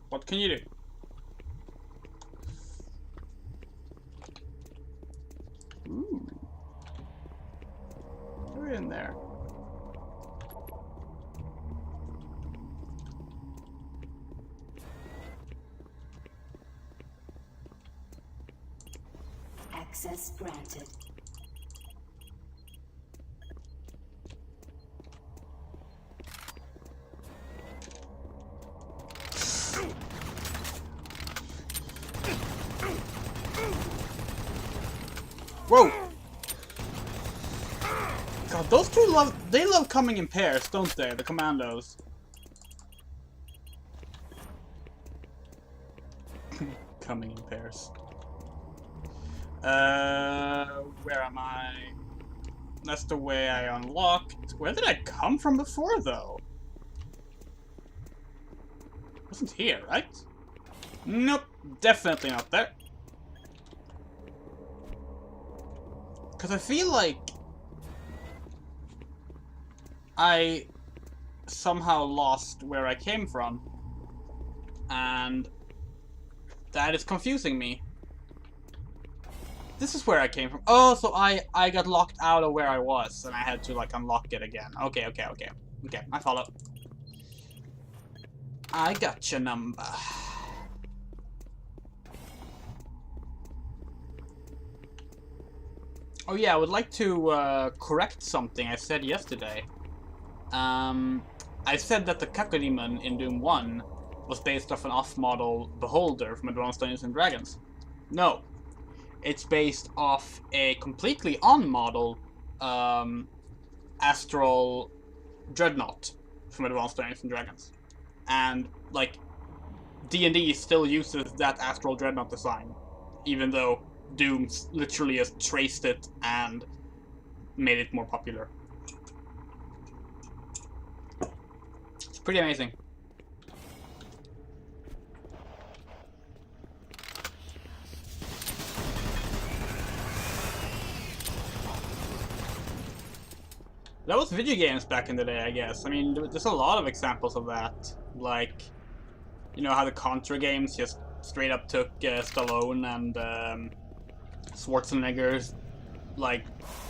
what can you do? Ooh. We're in there. Access granted. Whoa! God, those two love coming in pairs, don't they? The commandos. Coming in pairs. Where am I? That's the way I unlocked. Where did I come from before, though? Wasn't here, right? Nope, definitely not there. Because I feel like I somehow lost where I came from, and that is confusing me. This is where I came from. Oh, so I got locked out of where I was, and I had to, like, unlock it again. Okay, okay, okay. Okay, I follow. I got your number. Oh yeah, I would like to correct something I said yesterday. I said that the Cacodemon in Doom 1 was based off an off-model Beholder from Advanced Dungeons & Dragons. No. It's based off a completely on-model Astral Dreadnought from Advanced Dungeons & Dragons. And, like, D&D still uses that Astral Dreadnought design, even though Doom literally has traced it and made it more popular. It's pretty amazing. That was video games back in the day, I guess. I mean, there's a lot of examples of that. Like, you know how the Contra games just straight up took Stallone and Schwarzenegger's, like,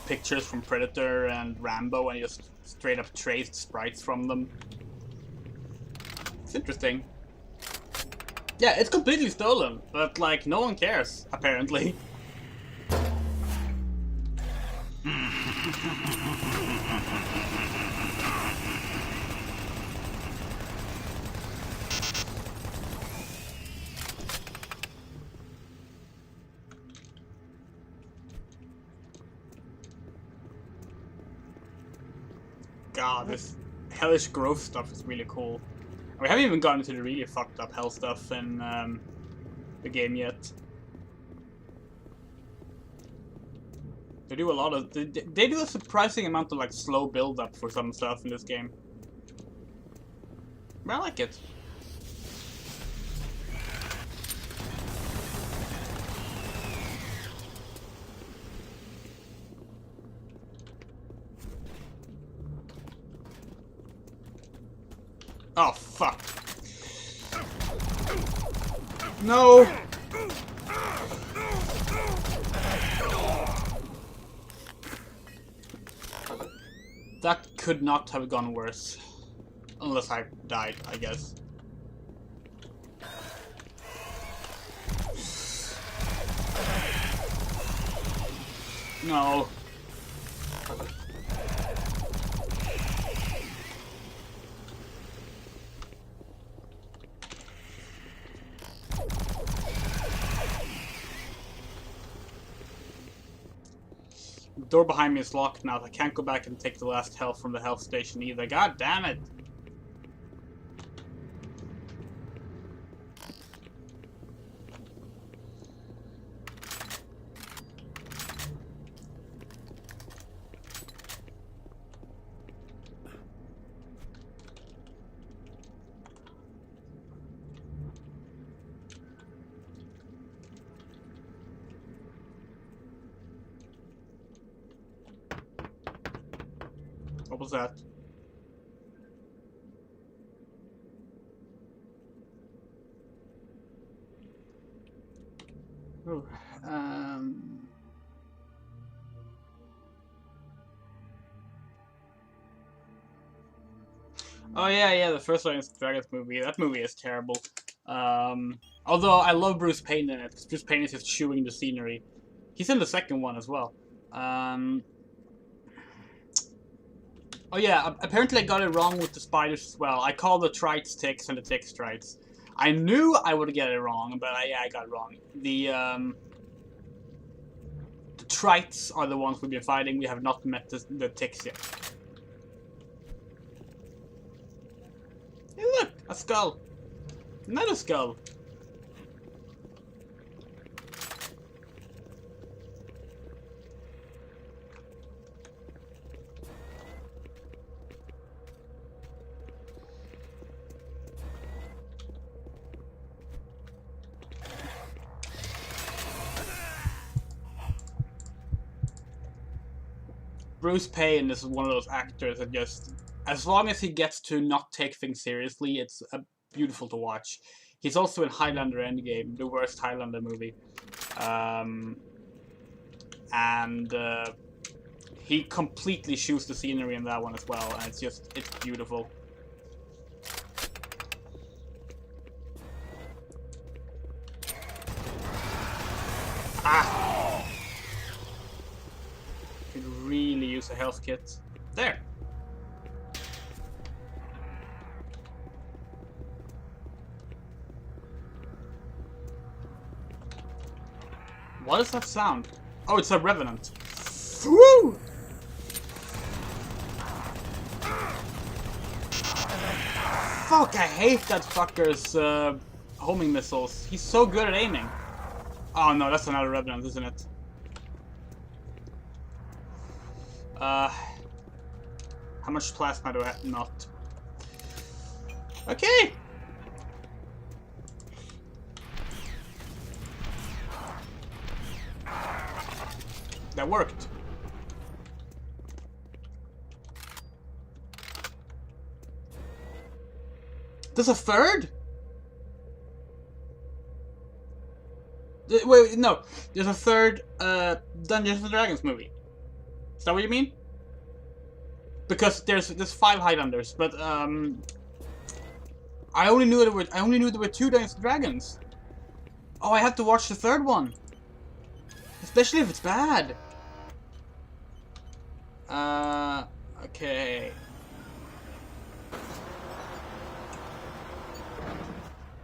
pictures from Predator and Rambo and just straight up traced sprites from them. It's interesting. Yeah, it's completely stolen, but, like, no one cares, apparently. God, this Hellish Grove stuff is really cool. We haven't even gotten to the really fucked up hell stuff in the game yet. They do a lot of... They do a surprising amount of, like, slow build-up for some stuff in this game. But I like it. Oh, fuck. No! That could not have gone worse. Unless I died, I guess. No. The door behind me is locked now. I can't go back and take the last health from the health station either. God damn it! What was that? Oh, oh yeah, the first Dungeons & Dragons movie. That movie is terrible. Although I love Bruce Payne in it, because Bruce Payne is just chewing the scenery. He's in the second one as well. Oh yeah, apparently I got it wrong with the spiders as well. I call the trites ticks and the ticks trites. I knew I would get it wrong, but yeah, I got it wrong. The trites are the ones we've been fighting. We have not met the ticks yet. Hey look! A skull! Another skull! Bruce Payne is one of those actors that just, as long as he gets to not take things seriously, it's beautiful to watch. He's also in Highlander Endgame, the worst Highlander movie. and he completely shoots the scenery in that one as well, and it's beautiful. Ah! Could really use a health kit. There. What is that sound? Oh, it's a revenant. Woo! Fuck, I hate that fucker's homing missiles. He's so good at aiming. Oh no, that's another revenant, isn't it? How much plasma do I have? Not. Okay! That worked. There's a third? Wait, no. There's a third Dungeons and Dragons movie. Is that what you mean? Because there's 5 Highlanders, but I only knew there were 2 Dungeons and Dragons. Oh, I have to watch the third one. Especially if it's bad. Okay.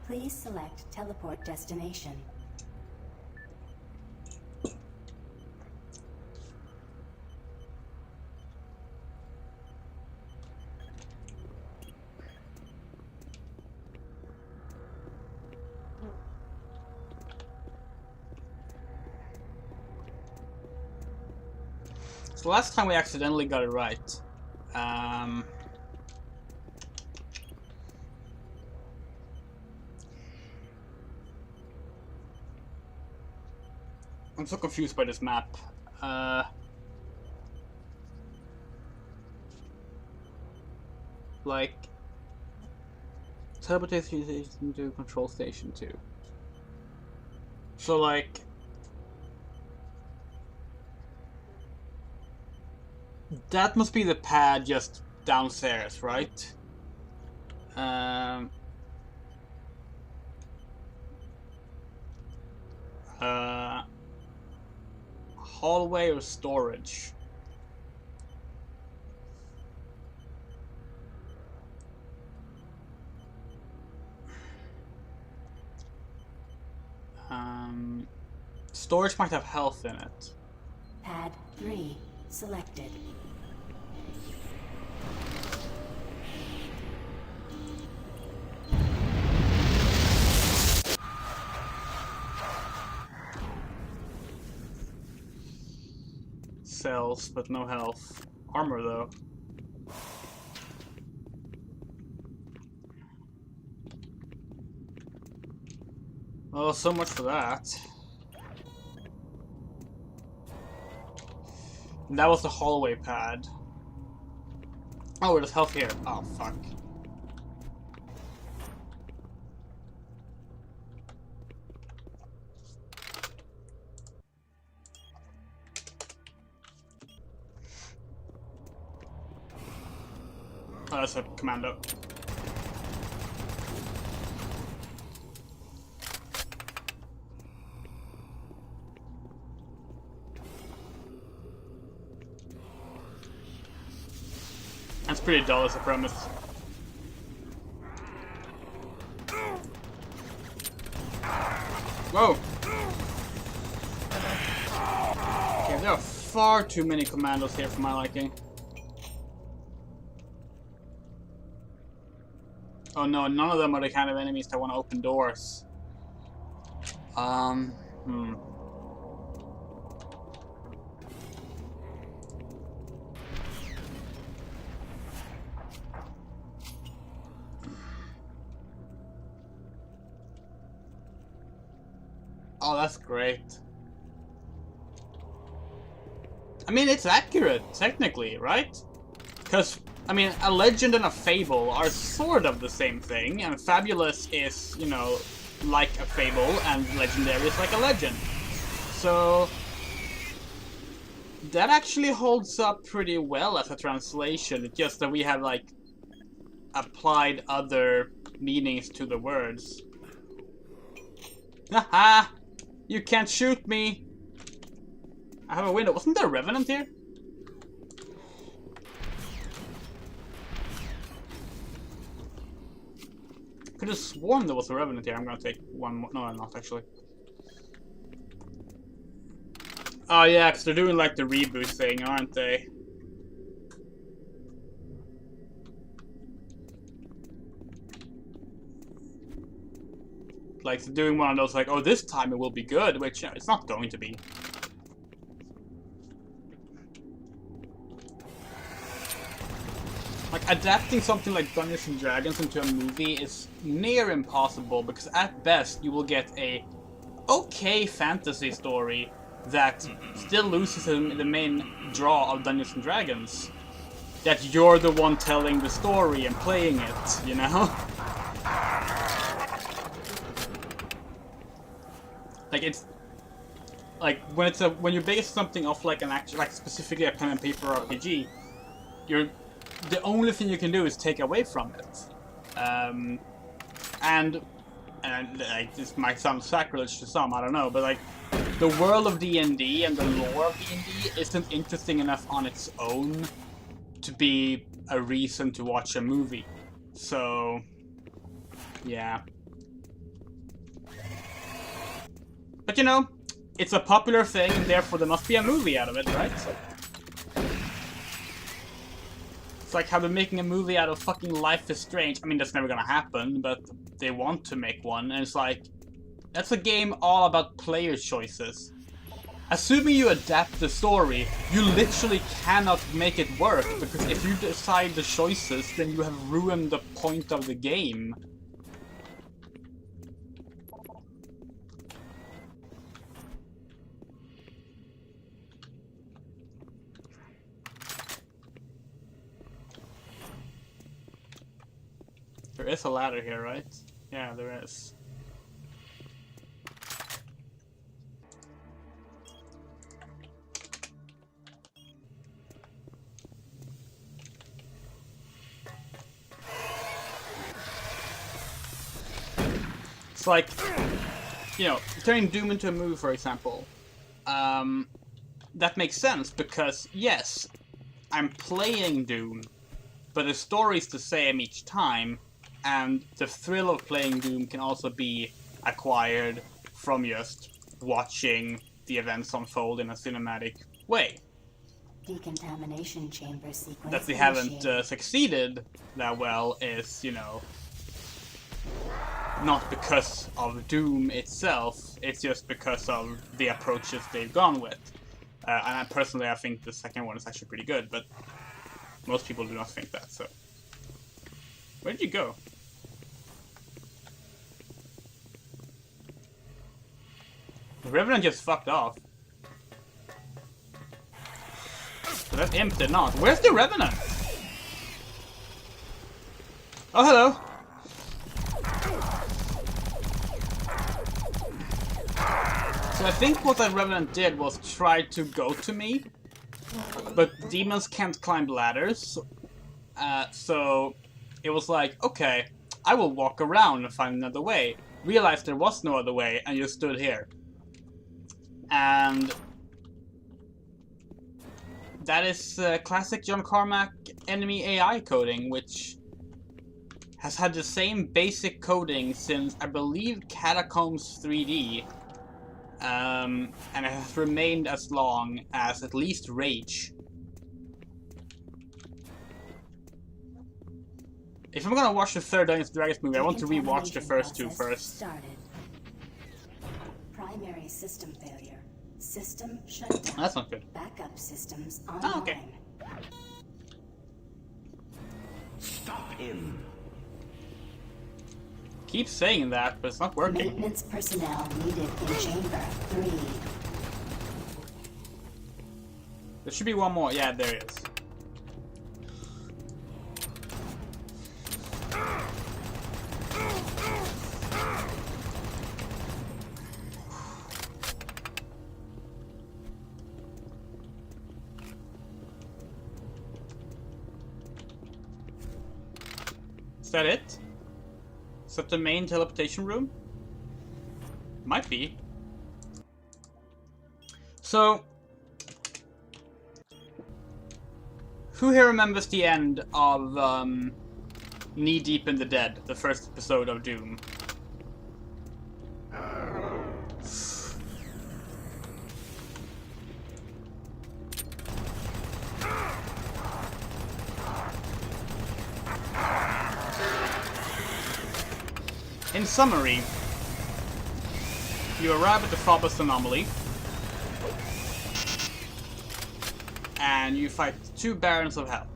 Please select teleport destination. So last time we accidentally got it right. I'm so confused by this map. Like, teleportation to control station 2. So like, that must be the pad just downstairs, right? Hallway or storage? Storage might have health in it. Pad 3 selected. Cells, but no health. Armor, though. Well, so much for that. And that was the hallway pad. Oh, there's health here. Oh, fuck. Oh, that's a commando. That's pretty dull as a premise. Whoa! Okay, there are far too many commandos here for my liking. Oh no, none of them are the kind of enemies that want to open doors. Oh, that's great. I mean, it's accurate, technically, right? Because, I mean, a legend and a fable are sort of the same thing, and fabulous is, you know, like a fable, and legendary is like a legend. So, That actually holds up pretty well as a translation. It's just that we have, like, applied other meanings to the words. Haha! You can't shoot me! I have a window. Wasn't there a revenant here? Could have sworn there was a revenant here. I'm gonna take one more. No, I'm not actually. Oh yeah, because they're doing like the reboot thing, aren't they? Like doing one of those like, oh, this time it will be good, which you know, it's not going to be. Like adapting something like Dungeons and Dragons into a movie is near impossible because at best you will get a okay fantasy story that still loses in the main draw of Dungeons and Dragons. That you're the one telling the story and playing it, you know? Like it's like when you base something off like an actual, like specifically a pen and paper RPG, the only thing you can do is take away from it. And like this might sound sacrilege to some, I don't know, but like the world of D&D and the lore of D&D isn't interesting enough on its own to be a reason to watch a movie. So yeah. But you know, it's a popular thing, and therefore there must be a movie out of it, right? It's like how they're making a movie out of fucking Life is Strange. I mean, that's never gonna happen, but they want to make one, and it's like, that's a game all about player choices. Assuming you adapt the story, you literally cannot make it work, because if you decide the choices, then you have ruined the point of the game. There is a ladder here, right? Yeah, there is. It's like, you know, turning Doom into a movie, for example. That makes sense because, yes, I'm playing Doom, but the story's the same each time. And the thrill of playing Doom can also be acquired from just watching the events unfold in a cinematic way. Decontamination chamber sequence. That they haven't succeeded that well is, you know, not because of Doom itself, it's just because of the approaches they've gone with. And personally, I think the second one is actually pretty good, but most people do not think that, so. Where did you go? The Revenant just fucked off. So that imp did not. Where's the Revenant? Oh, hello. So I think what that Revenant did was try to go to me. But demons can't climb ladders. So it was like, okay, I will walk around and find another way. Realized there was no other way and just stood here. And that is classic John Carmack enemy AI coding, which has had the same basic coding since, I believe, Catacombs 3D. And it has remained as long as at least Rage. If I'm gonna watch the third Dungeons & Dragons movie, I want to rewatch the first two first. Started. Primary system failure. System shutdown. That's not good. Backup systems online. Oh, okay. Stop him. Keep saying that, but it's not working. Maintenance personnel needed in chamber 3. There should be one more. Yeah, there is. that it? Is that the main teleportation room? Might be. So, who here remembers the end of Knee Deep in the Dead, the first episode of Doom? In summary, you arrive at the Phobos anomaly, and you fight 2 Barons of Hell.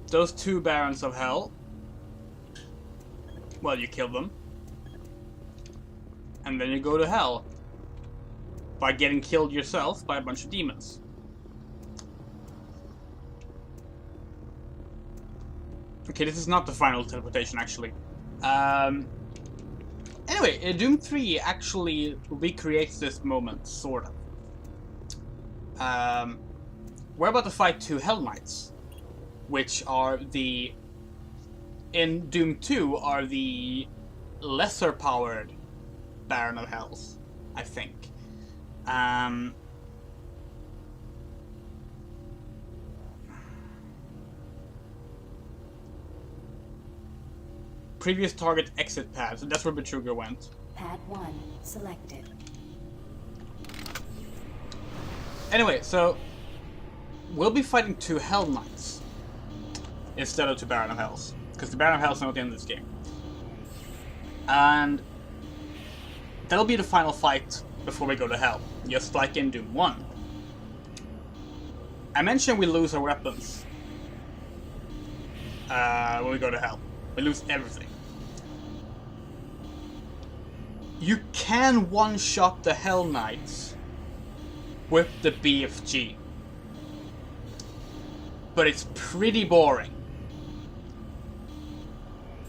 Those 2 Barons of Hell, well, you kill them, and then you go to Hell by getting killed yourself by a bunch of demons. Okay, this is not the final teleportation, actually. Anyway, Doom 3 actually recreates this moment, sort of. We're about to fight 2 Hell Knights, which are the... in Doom 2 are the lesser powered Baron of Hells, I think. Previous target exit pad, so that's where Betruger went. Pad 1 selected. Anyway, so we'll be fighting 2 Hell Knights instead of 2 Baron of Hells, because the Baron of Hells are not in this game. And that'll be the final fight before we go to Hell, just like in Doom 1. I mentioned we lose our weapons when we go to Hell. We lose everything. You can one-shot the Hell Knights with the BFG, but it's pretty boring.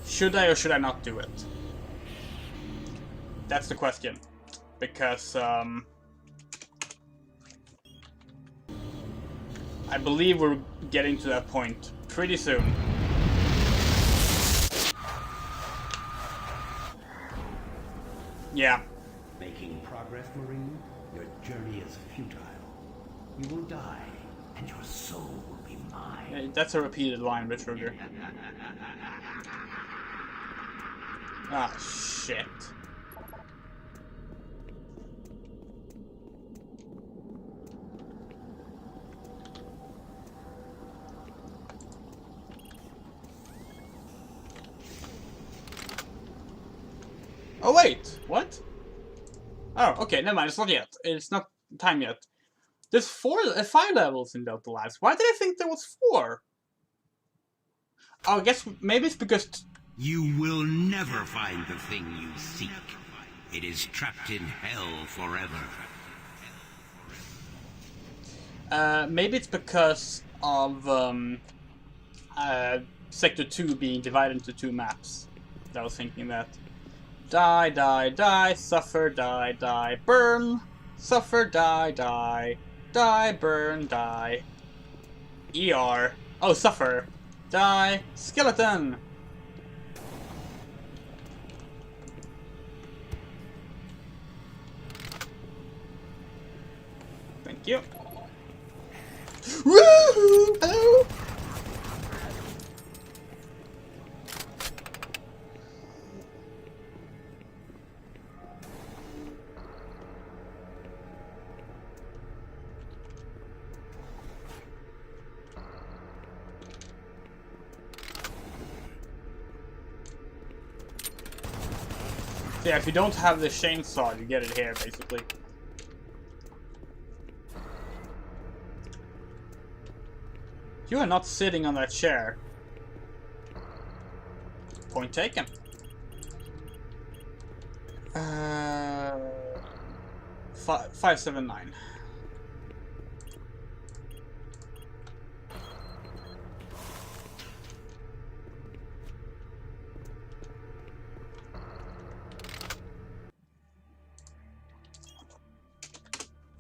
Should I or should I not do it? That's the question, because I believe we're getting to that point pretty soon. Yeah. Making progress, Marine? Your journey is futile. You will die, and your soul will be mine. That's a repeated line, Betruger. Ah, shit. Oh wait, what? Oh, okay, never mind, it's not yet. It's not time yet. There's 5 levels in Delta Labs. Why did I think there was 4? Oh, I guess maybe it's because... You will never find the thing you seek. It is trapped in hell forever. Maybe it's because of Sector 2 being divided into 2 maps. I was thinking that. Die, die, die, suffer, die, die, burn. Suffer, die, die, die, burn, die. ER. Oh, suffer. Die, skeleton. Thank you. Woohoo! Oh! So yeah, if you don't have the chainsaw, you get it here, basically. You are not sitting on that chair. Point taken. 579.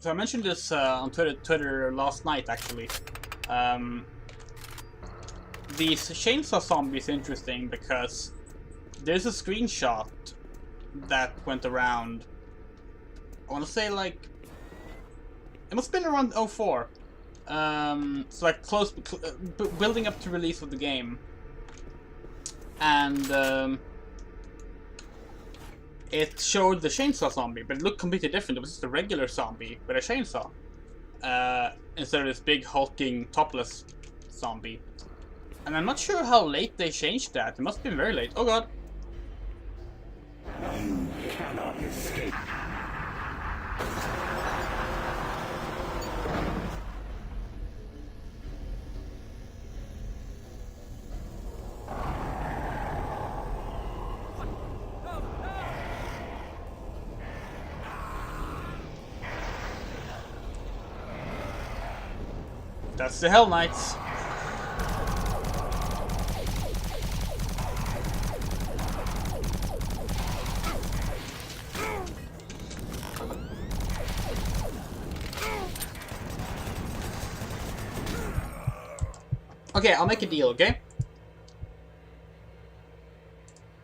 So I mentioned this on Twitter last night, actually. the chainsaw zombie is interesting because there's a screenshot that went around. I want to say like it must have been around 04. So like building up to release of the game, and it showed the chainsaw zombie, but it looked completely different. It was just a regular zombie with a chainsaw, instead of this big hulking topless zombie. And I'm not sure how late they changed that. It must have been very late. Oh god. You cannot escape. That's the Hell Knights. Okay, I'll make a deal, okay?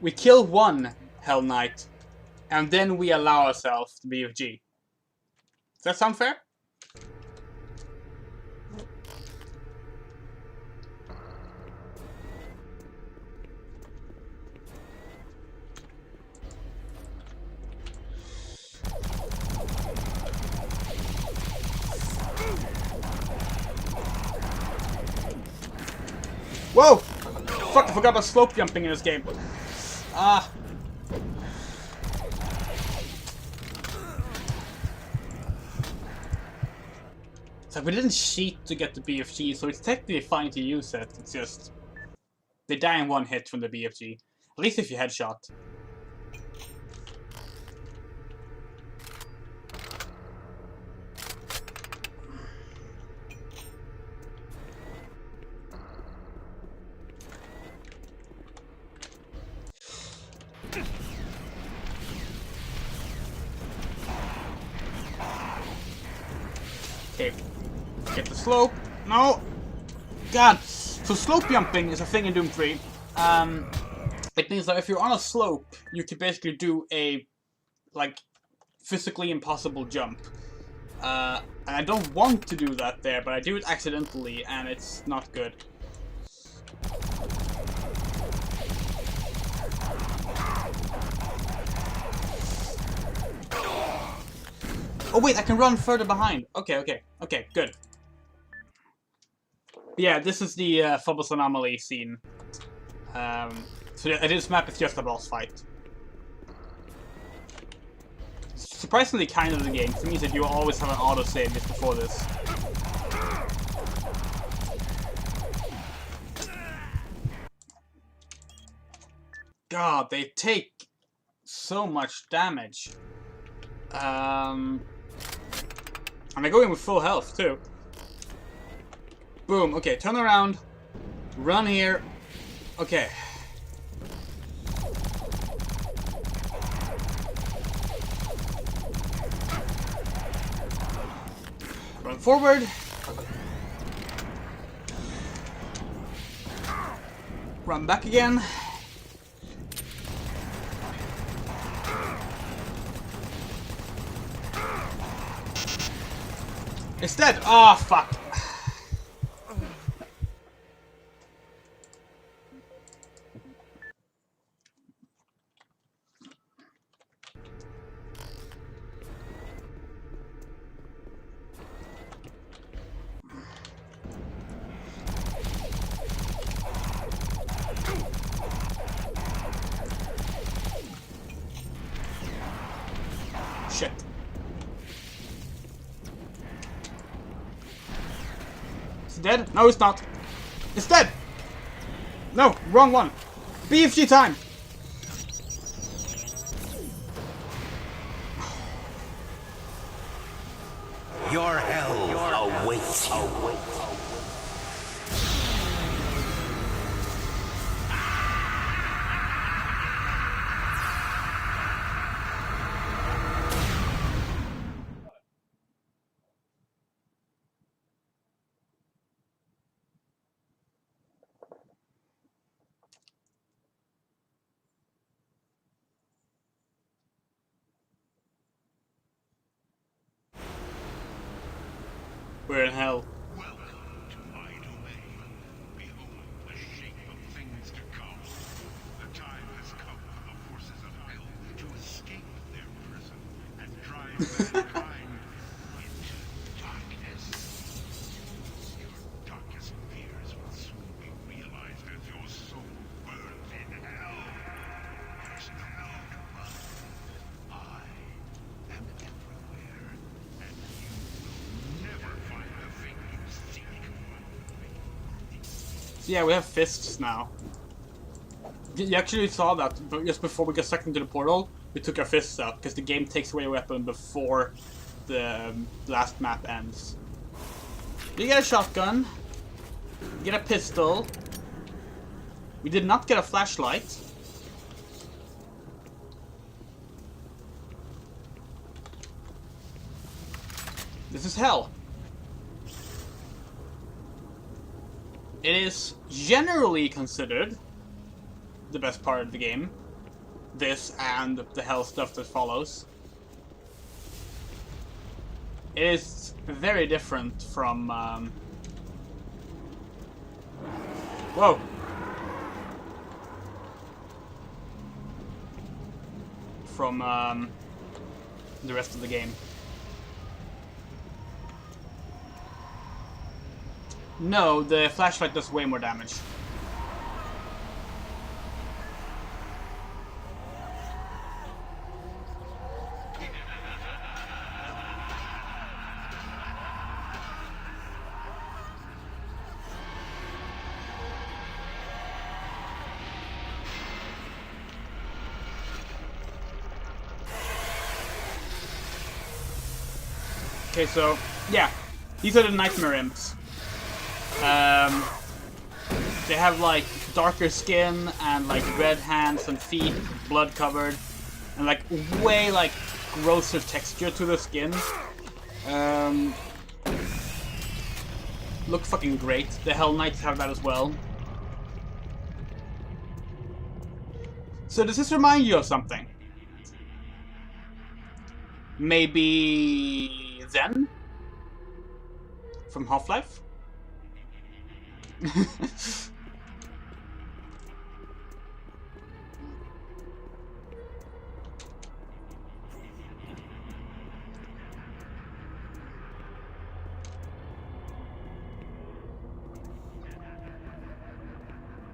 We kill one Hell Knight, and then we allow ourselves the BFG. Does that sound fair? Whoa! Fuck, I forgot about slope jumping in this game. Ah. So we didn't cheat to get the BFG, so it's technically fine to use it. It's just they die in one hit from the BFG. At least if you headshot. Okay, get the slope. No! God! So slope jumping is a thing in Doom 3. It means that if you're on a slope, you can basically do a, like, physically impossible jump. And I don't want to do that there, but I do it accidentally, and it's not good. Oh wait, I can run further behind. Okay, good. Yeah, this is the Phobos Anomaly scene. So this map is just a boss fight. Surprisingly kind of the game, because it means that you always have an autosave just before this. God, they take so much damage. And I go in with full health, too. Boom, okay, turn around. Run here. Okay. Run forward. Run back again. It's dead! Ah, oh, fuck. Shit. Is it dead? No, it's not. It's dead! No, wrong one. BFG time! Your hell awaits you. We're in hell. Welcome to my domain. Behold the shape of things to come. The time has come for the forces of hell to escape their prison and drive mankind into darkness. Your darkest fears will soon be realized as your soul burns in hell. There's no need to run. I am everywhere, and you will never find the thing you seek. So yeah, we have fists now. You actually saw that, but just before we got sucked into the portal, we took our fists out, because the game takes away a weapon before the last map ends. You get a shotgun, you get a pistol. We did not get a flashlight. This is hell. It is generally considered the best part of the game. This and the hell stuff that follows. It is very different from whoa. From the rest of the game. No, the flashlight does way more damage. Okay, so, yeah. These are the nightmare imps. They have, like, darker skin and, like, red hands and feet, blood covered. And, like, way, like, grosser texture to the skin. Look fucking great. The Hell Knights have that as well. So does this remind you of something? Maybe Zen? From Half-Life?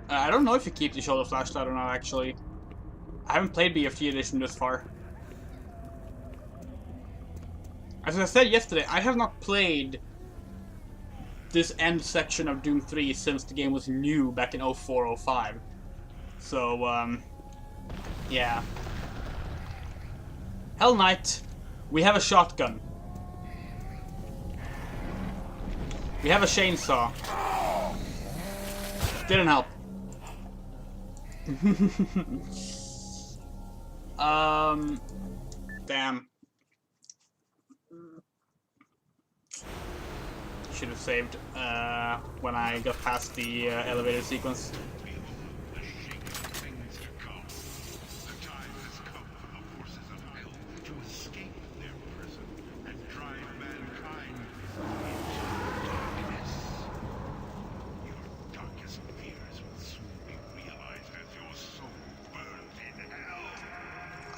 I don't know if you keep the shoulder flashlight or not, actually. I haven't played BFG Edition this far. As I said yesterday, I have not played this end section of Doom 3 since the game was new back in 04-05. So, yeah. Hell Knight, we have a shotgun. We have a chainsaw. Didn't help. Damn. Should have saved when I got past the elevator sequence.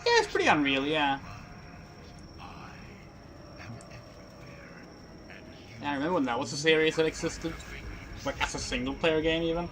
Yeah, it's pretty unreal, yeah. Yeah, I remember when that was a series that existed. Like, as a single-player game, even.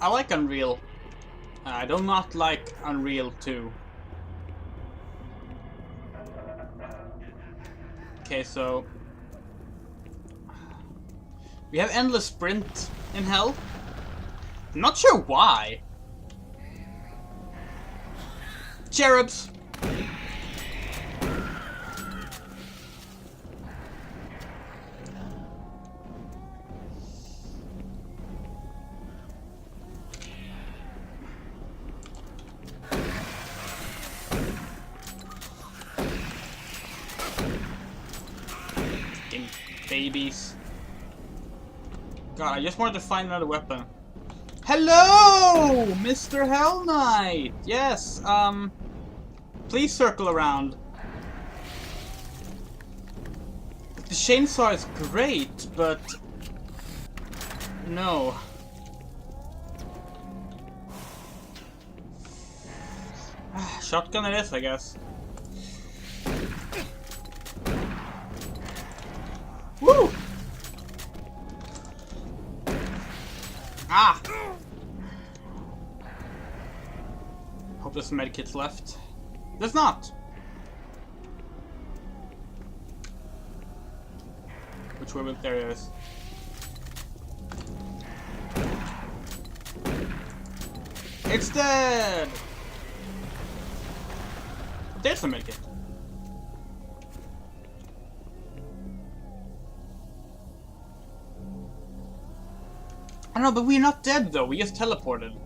I like Unreal. I do not like Unreal 2. Okay, so We have endless sprint in hell. I'm not sure why. Cherubs! Fucking babies. God, I just wanted to find another weapon. Hello, Mr. Hell Knight! Yes, please circle around. The chainsaw is great, but... no. Shotgun it is, I guess. Woo! Ah! Hope there's some medkits left. There's not! Which way there it is? It's dead! There's a medkit. I don't know, but we're not dead though, we just teleported.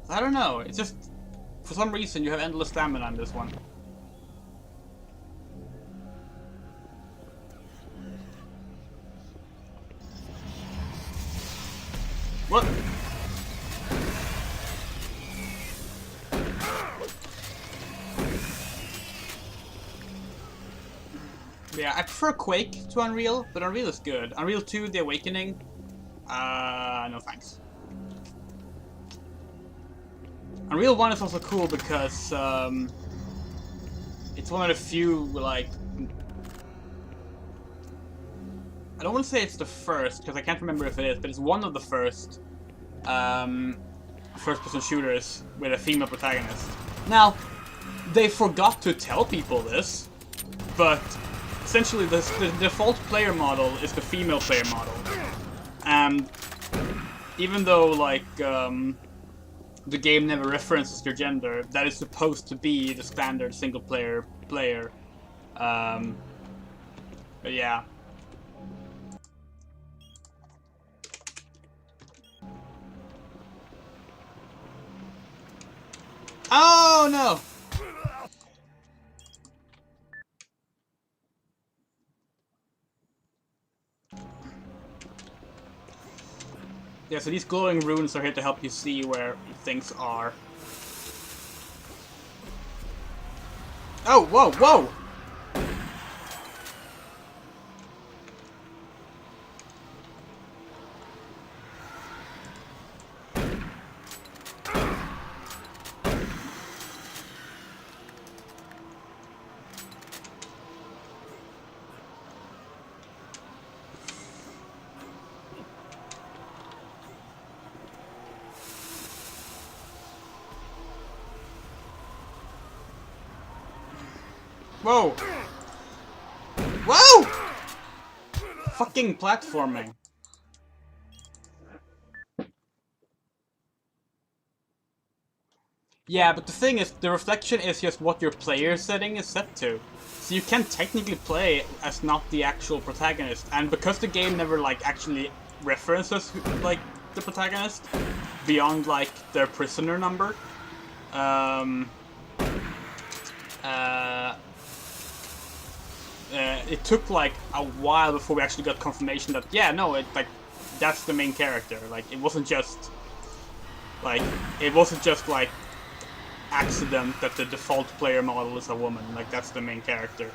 I don't know, it's just... for some reason you have endless stamina on this one. What? Yeah, I prefer Quake to Unreal, but Unreal is good. Unreal 2, The Awakening, no thanks. Unreal 1 is also cool because, it's one of the few, like... I don't want to say it's the first, because I can't remember if it is, but it's one of the first, first-person shooters with a female protagonist. Now, they forgot to tell people this, but essentially the default player model is the female player model. And even though, like, the game never references their gender, that is supposed to be the standard single-player player. But yeah. Oh no! Yeah, so these glowing runes are here to help you see where things are. Oh, whoa, whoa! Whoa! Whoa! Fucking platforming. Yeah, but the thing is, the reflection is just what your player setting is set to. So you can technically play as not the actual protagonist. And because the game never, like, actually references, like, the protagonist, beyond, like, their prisoner number, it took like a while before we actually got confirmation that that's the main character. Like it wasn't just like accident that the default player model is a woman. Like that's the main character.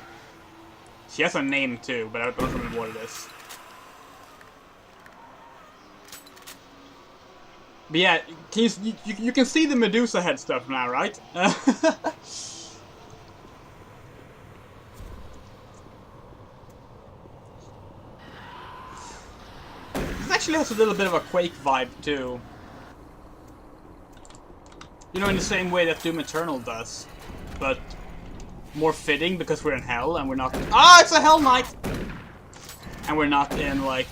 She has a name too, but I don't remember what it is. But yeah, you can see the Medusa head stuff now, right? Actually has a little bit of a Quake vibe too. You know, in the same way that Doom Eternal does, but more fitting because we're in hell and we're not. Ah, it's a Hell Knight, and we're not in like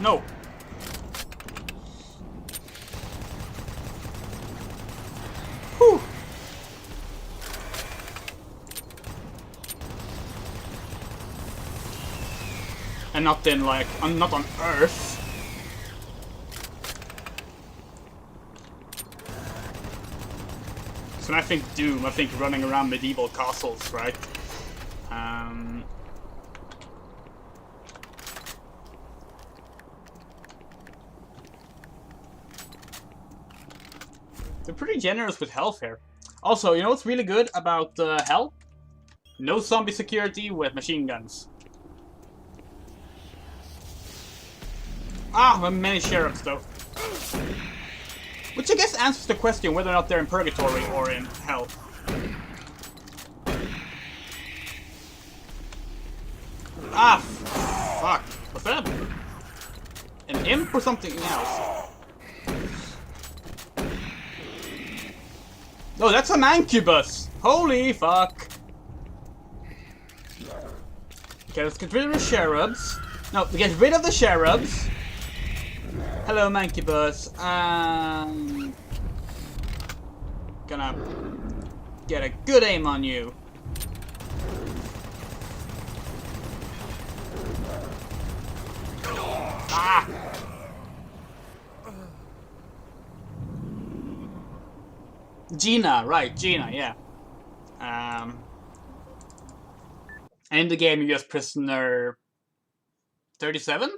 No. Whew. And not in like, I'm not on Earth. So when I think Doom, I think running around medieval castles, right? They're pretty generous with health here. Also, you know what's really good about Hell? No zombie security with machine guns. Ah, many sheriffs though. Which I guess answers the question whether or not they're in Purgatory or in Hell. Ah, fuck. What's that? An imp or something else? No, that's a mancubus! Holy fuck! Okay, let's get rid of the cherubs. No, get rid of the cherubs. Hello, mancubus. Gonna get a good aim on you. Ah! Gina, right, Gina, yeah. And in the game, you just prisoner 37?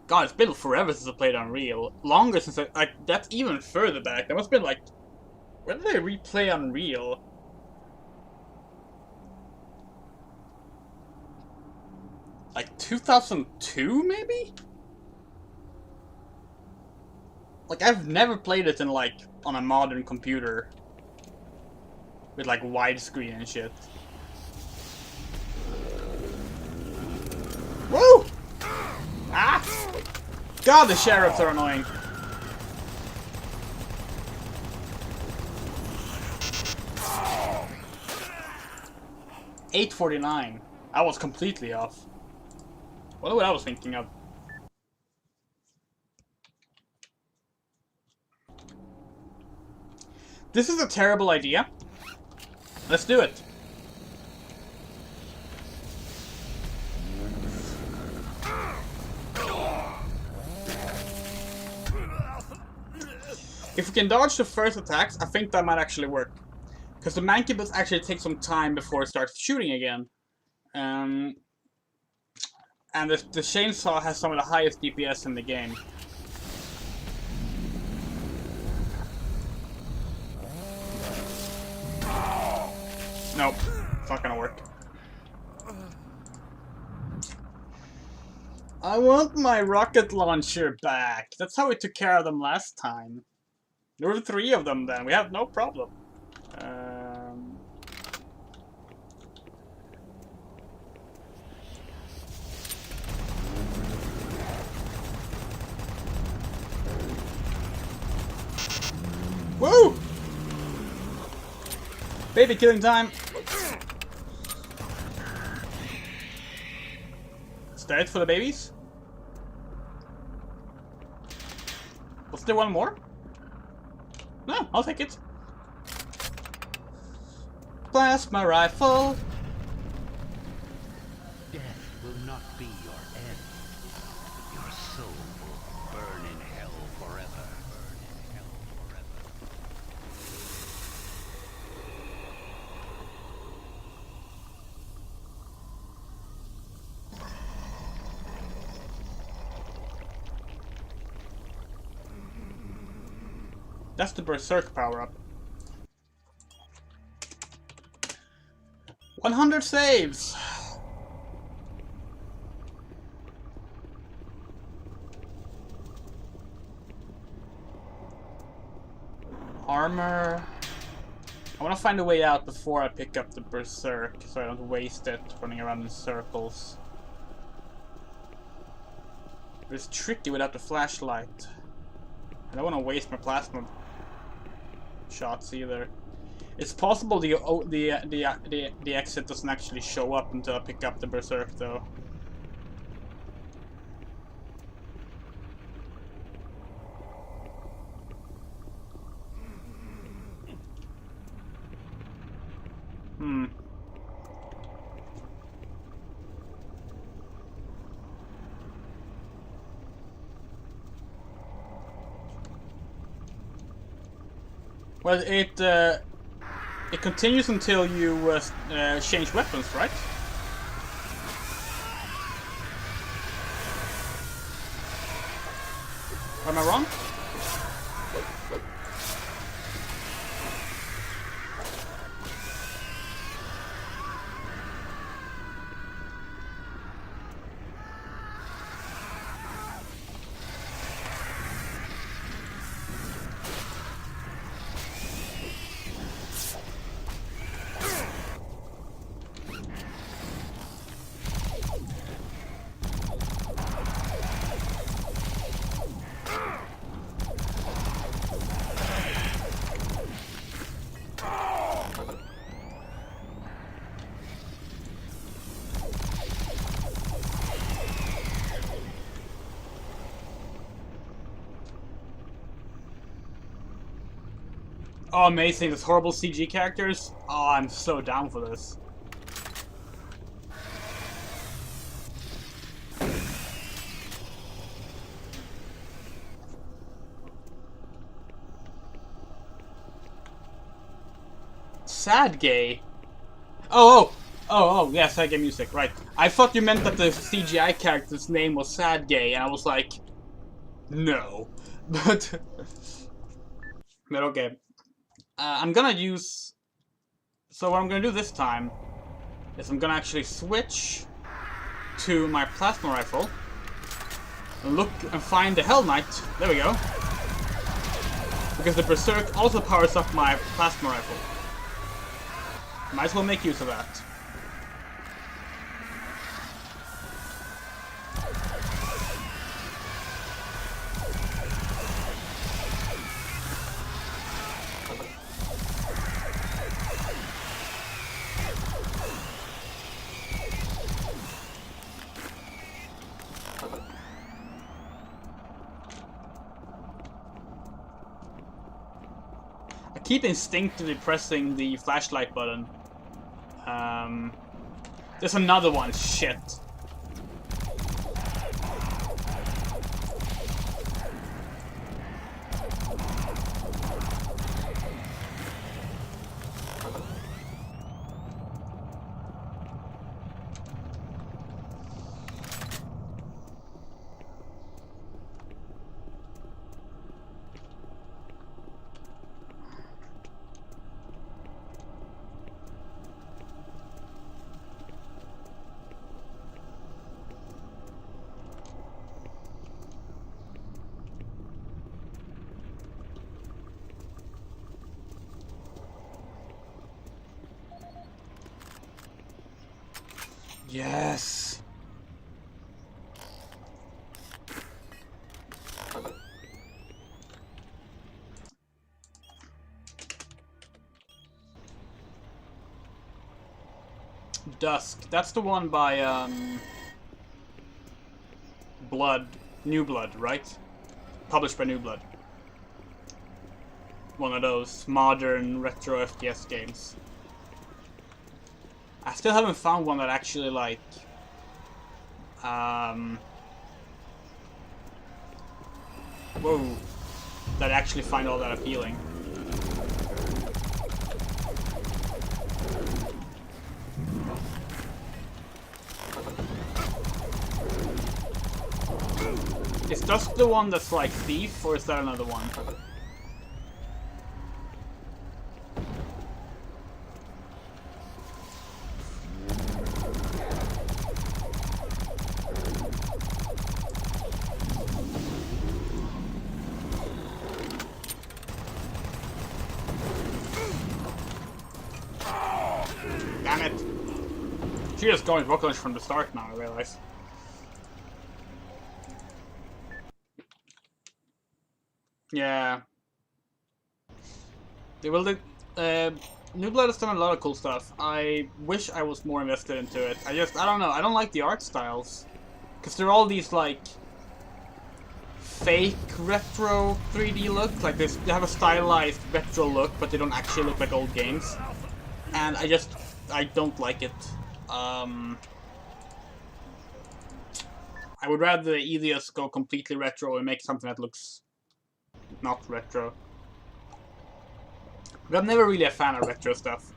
God, it's been forever since I played Unreal. Longer since that's even further back. That must have been like, when did I replay Unreal? Like 2002, maybe? Like, I've never played it in like, on a modern computer. With like widescreen and shit. Woo! Ah! God, the sheriffs are annoying. $8.49. I was completely off. What I was thinking of. This is a terrible idea. Let's do it. If we can dodge the first attacks, I think that might actually work. Because the mancubus actually takes some time before it starts shooting again. And the chainsaw has some of the highest DPS in the game. Nope, it's not gonna work. I want my rocket launcher back. That's how we took care of them last time. There were 3 of them then. We have no problem. Woo! Baby killing time. Is that it for the babies? Was there one more? No, I'll take it. Plasma rifle. Death will not be your end. Your soul will burn in hell forever. That's the Berserk power-up. 100 saves! Armor... I want to find a way out before I pick up the Berserk, so I don't waste it running around in circles. But it's tricky without the flashlight. I don't want to waste my plasma shots either. It's possible the exit doesn't actually show up until I pick up the Berserk though. Hmm. Well, it continues until you change weapons, right? Am I wrong? Oh, amazing! Those horrible CG characters. Oh, I'm so down for this. Sad gay. Oh, yeah, sad gay music, right. I thought you meant that the CGI character's name was Sad Gay, and I was like, no. But okay. I'm gonna use... So what I'm gonna do this time is I'm gonna actually switch to my plasma rifle. And look and find the Hell Knight. There we go. Because the Berserk also powers up my plasma rifle. Might as well make use of that. I keep instinctively pressing the flashlight button. There's another one. Shit. Yes. Dusk. That's the one by New Blood, right? Published by New Blood. One of those modern retro FPS games. I still haven't found one that actually, like, whoa, that I actually find all that appealing. Is Dusk the one that's like Thief, or is that another one? Damn it. She just going rock launch from the start now, I realize. Yeah. They will do... New Blood has done a lot of cool stuff. I wish I was more invested into it. I don't know. I don't like the art styles. Because they're all these, like, fake retro 3D look. Like, they have a stylized retro look, but they don't actually look like old games. and I don't like it. I would rather either just go completely retro and make something that looks not retro. But I'm never really a fan of retro stuff.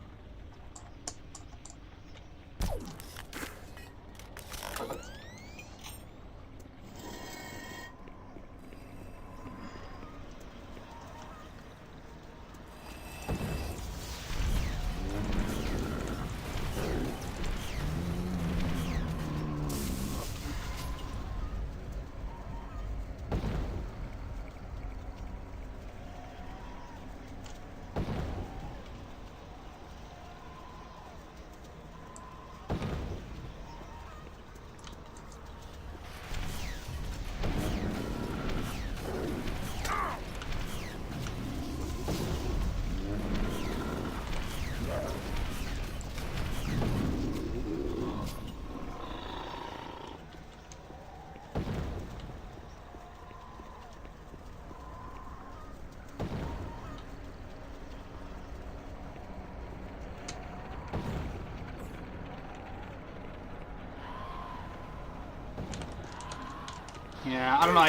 Yeah, I don't know.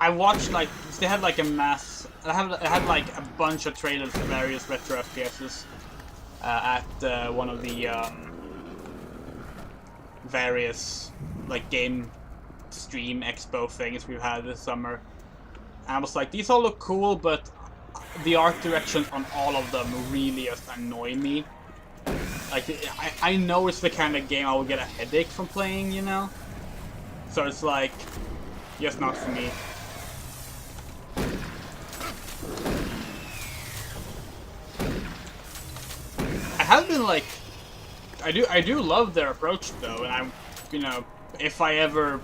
I watched like they had like a mass. I had like a bunch of trailers for various retro FPSs at one of the various like game stream expo things we've had this summer. And I was like, these all look cool, but the art direction on all of them really just annoy me. Like I know it's the kind of game I will get a headache from playing, you know. So it's like, just not for me. I have been like, I do love their approach though, and I'm, you know, if I ever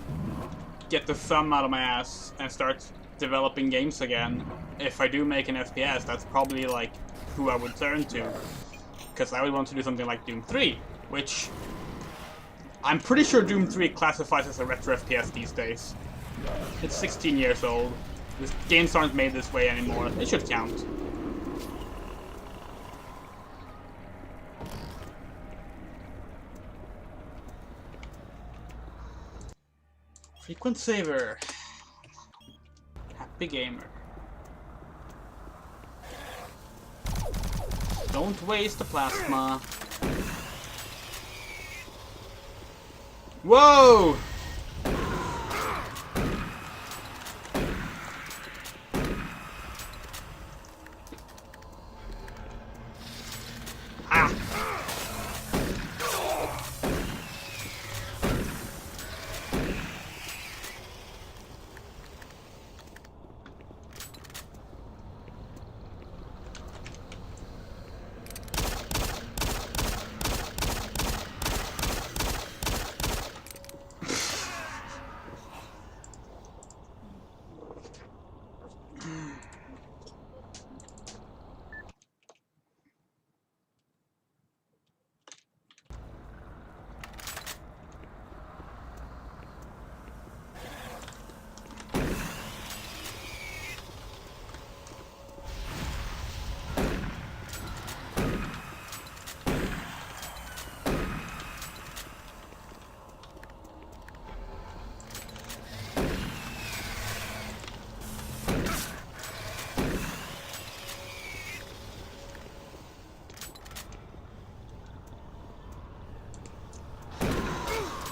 get the thumb out of my ass and start developing games again, if I do make an FPS, that's probably like who I would turn to, because I would want to do something like Doom 3, which I'm pretty sure Doom 3 classifies as a retro FPS these days. It's 16 years old. These games aren't made this way anymore. It should count. Frequent saver. Happy gamer. Don't waste the plasma. Whoa! Ah!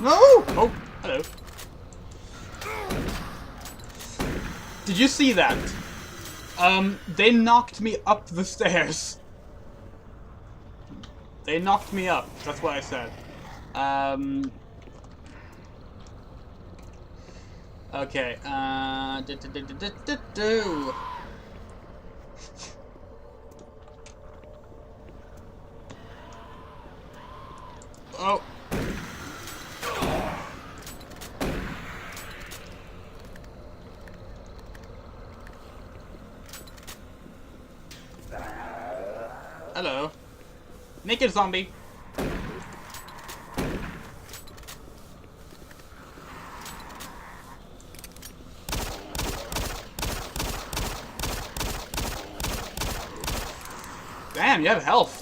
No! Oh, hello. Did you see that? They knocked me up the stairs. They knocked me up. That's what I said. Okay. Oh. Hello. Naked zombie. Damn, you have health.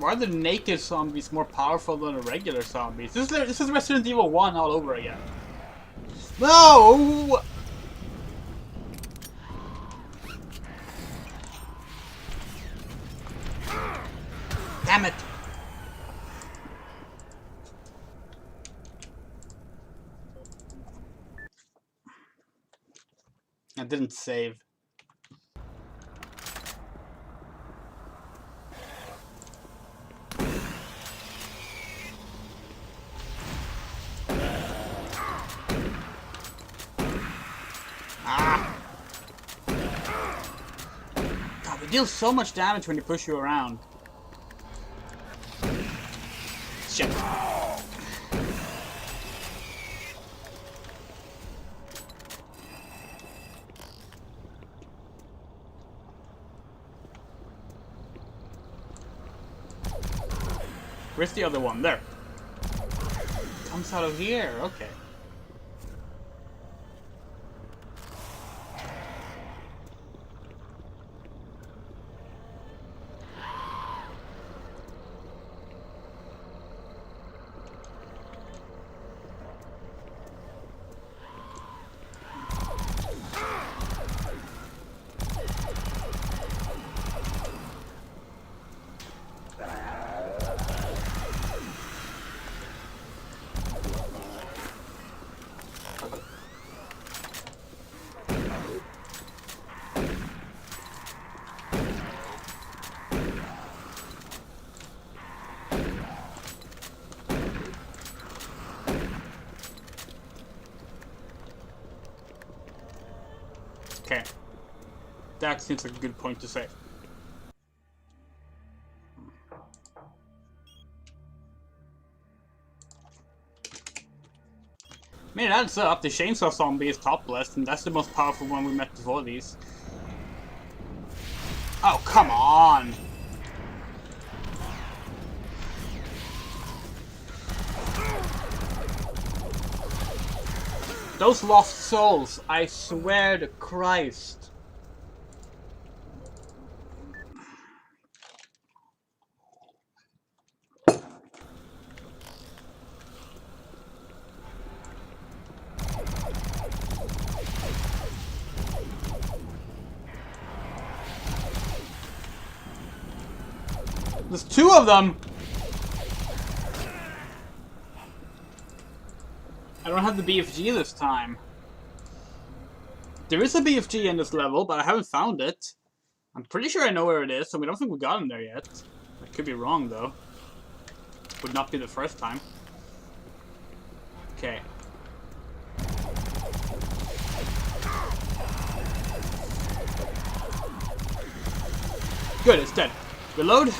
Why are the naked zombies more powerful than the regular zombies? This is Resident Evil 1 all over again. No! Damn it! I didn't save. Ah! God, they deal so much damage when they push you around. Shit. Where's the other one? There. Comes out of here. Okay. Okay. That seems like a good point to save. I mean, it adds up. The chainsaw zombie is topless, and that's the most powerful one we met before these. Oh, come on! Those lost souls, I swear to Christ. There's two of them! I don't have the BFG this time. There is a BFG in this level, but I haven't found it. I'm pretty sure I know where it is, so we don't think we got him there yet. I could be wrong, though. Would not be the first time. Okay. Good, it's dead. Reload.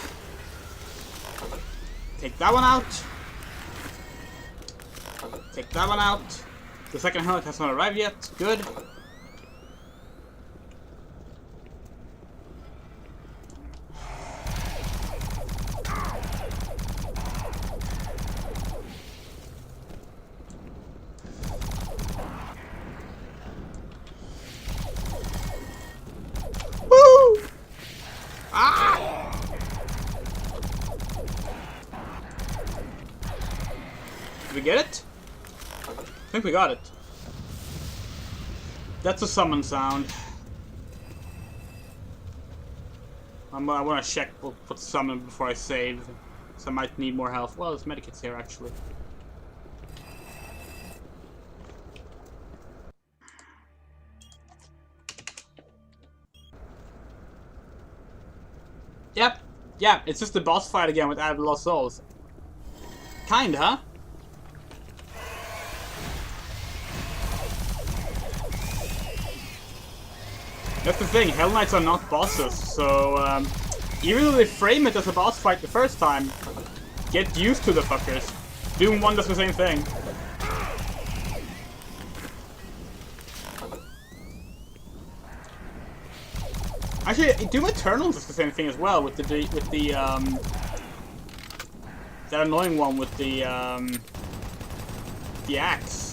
Take that one out. Take that one out. The second helmet has not arrived yet. Good. Woo! Ah! Did we get it? I think we got it. That's a summon sound. I want to check what summon before I save. So I might need more health. Well, there's medikits here, actually. Yep. Yeah, it's just the boss fight again with added lost souls. Kinda, huh? That's the thing, Hell Knights are not bosses, so even though they frame it as a boss fight the first time, get used to the fuckers. Doom 1 does the same thing. Actually, Doom Eternal does the same thing as well with that annoying one with the axe.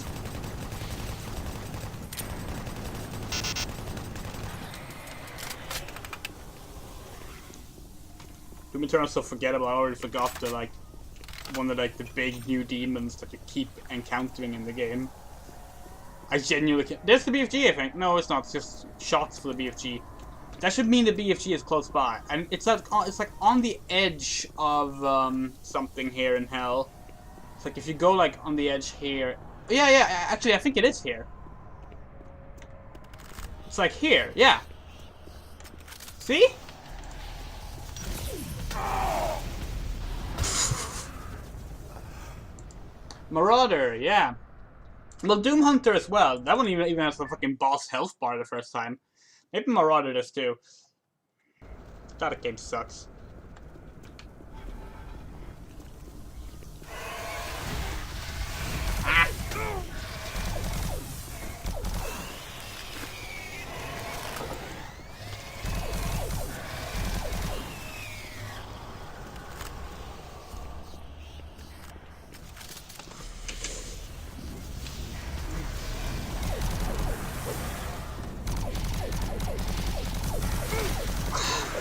Doom Eternal's so forgettable. I already forgot the like one of like the big new demons that you keep encountering in the game. I genuinely can't. There's the BFG, I think. No, it's not. It's just shots for the BFG. That should mean the BFG is close by, and it's like on the edge of something here in hell. It's like if you go like on the edge here. Yeah, yeah. Actually, I think it is here. It's like here. Yeah. See? Marauder. Yeah. Well, Doom Hunter as well. That one even has a fucking boss health bar the first time. Maybe Marauder does too. That game sucks. Ah.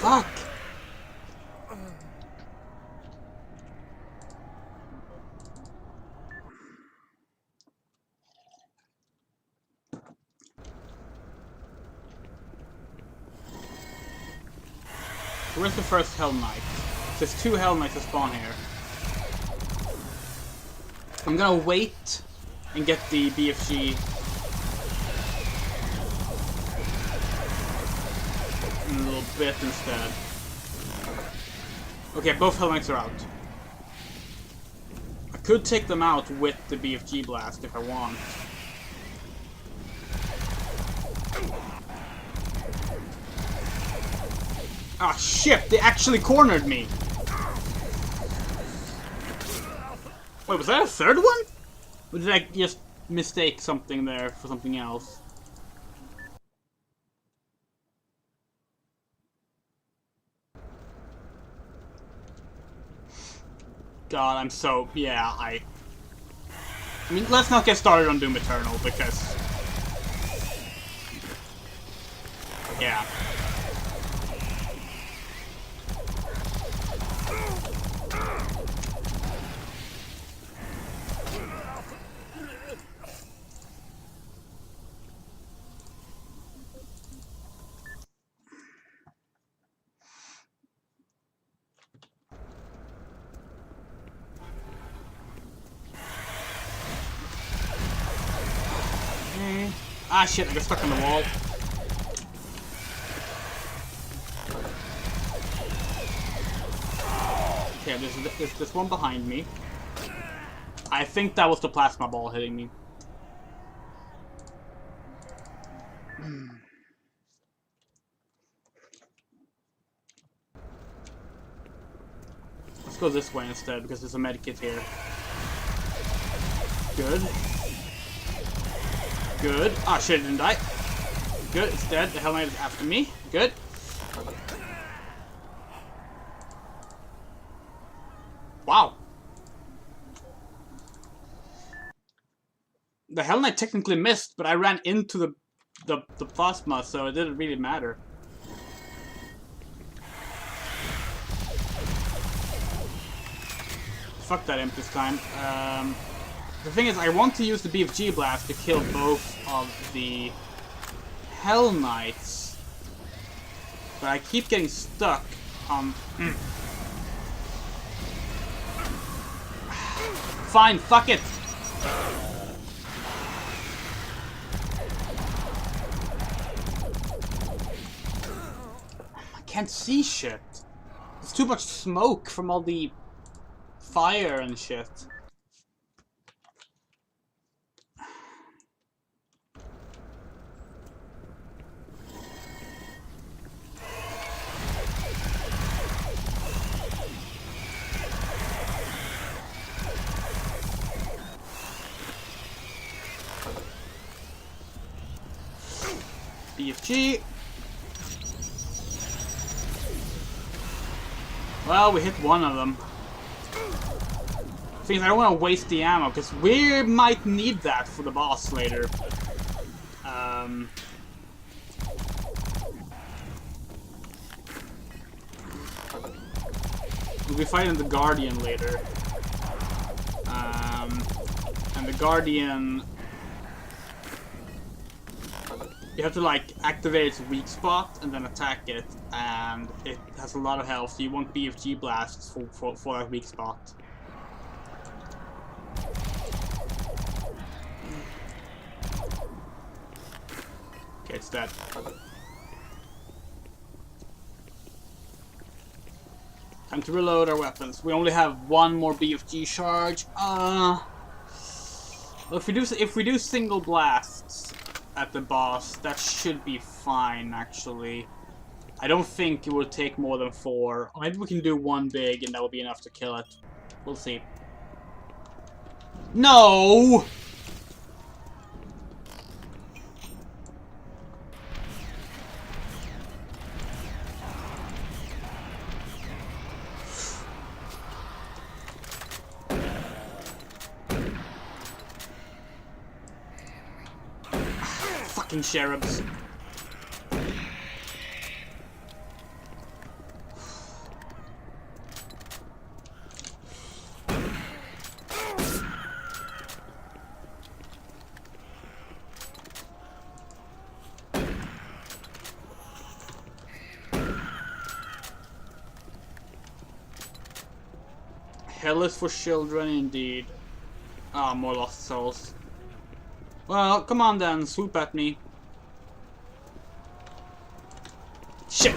Fuck! Where's the first Hell Knight? There's 2 Hell Knights that spawn here. I'm gonna wait and get the BFG in a little bit instead. Okay, both Hell Knights are out. I could take them out with the BFG blast if I want. Ah, shit! They actually cornered me! Wait, was that a third one? Or did I just mistake something there for something else? God, I'm so... yeah, I mean, let's not get started on Doom Eternal, because... yeah. Ah, shit, I got stuck on the wall. Okay, there's this one behind me. I think that was the plasma ball hitting me. Let's go this way instead, because there's a medkit here. Good. Good. Ah, shit, it didn't die. Good, it's dead. The Hell Knight is after me. Good. Wow. The Hell Knight technically missed, but I ran into the plasma, so it didn't really matter. Fuck that imp this time. The thing is, I want to use the BFG blast to kill both of the Hell Knights, but I keep getting stuck on... Fine, fuck it! I can't see shit. There's too much smoke from all the fire and shit. BFG. Well, we hit one of them. Things I don't want to waste the ammo, because we might need that for the boss later. We'll be fighting the Guardian later. And the Guardian... You have to, like, activate its weak spot and then attack it. And it has a lot of health, so you want BFG blasts for that weak spot. Okay, it's dead. Time to reload our weapons. We only have one more BFG charge. Well, if we do single blasts at the boss, that should be fine. Actually, I don't think it will take more than 4. Maybe we can do one big, and that will be enough to kill it. We'll see. No. Fucking cherubs. Hell is for children indeed. Ah, more lost souls. Well, come on then, swoop at me. Shit!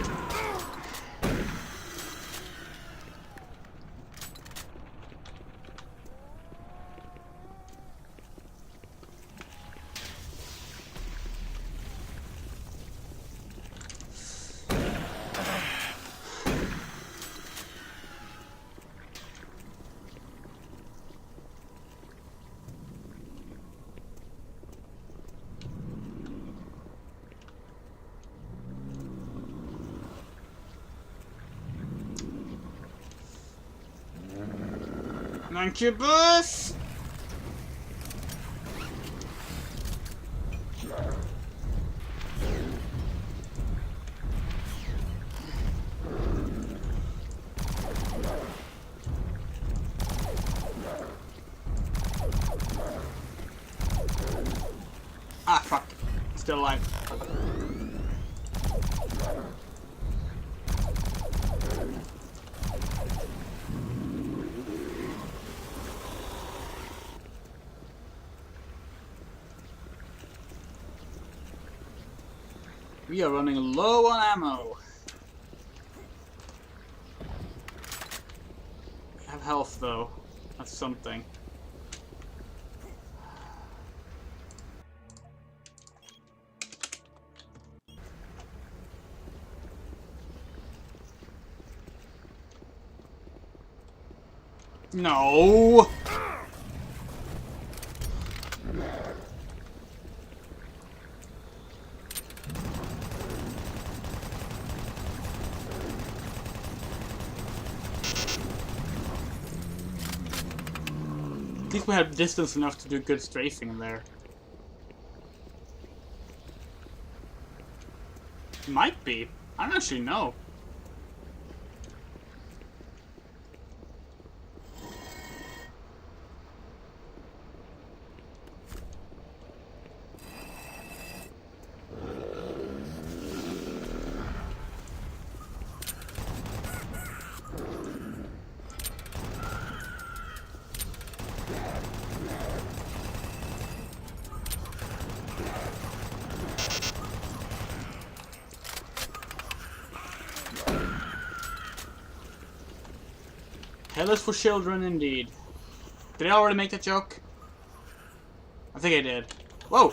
Thank you, boss! Ah, fuck. Still alive. We are running low on ammo. We have health though. That's something. No! At least we have distance enough to do good strafing in there. Might be. I don't actually know. Hell is for children indeed. Did I already make that joke? I think I did. Whoa!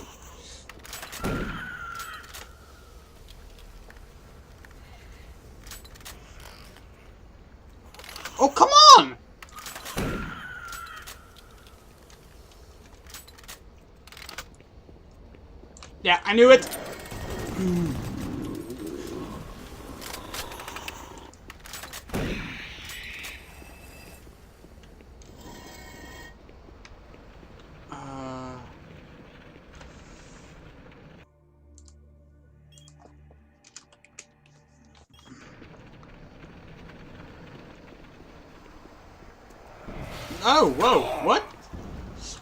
Oh, come on! Yeah, I knew it! Oh, whoa, what?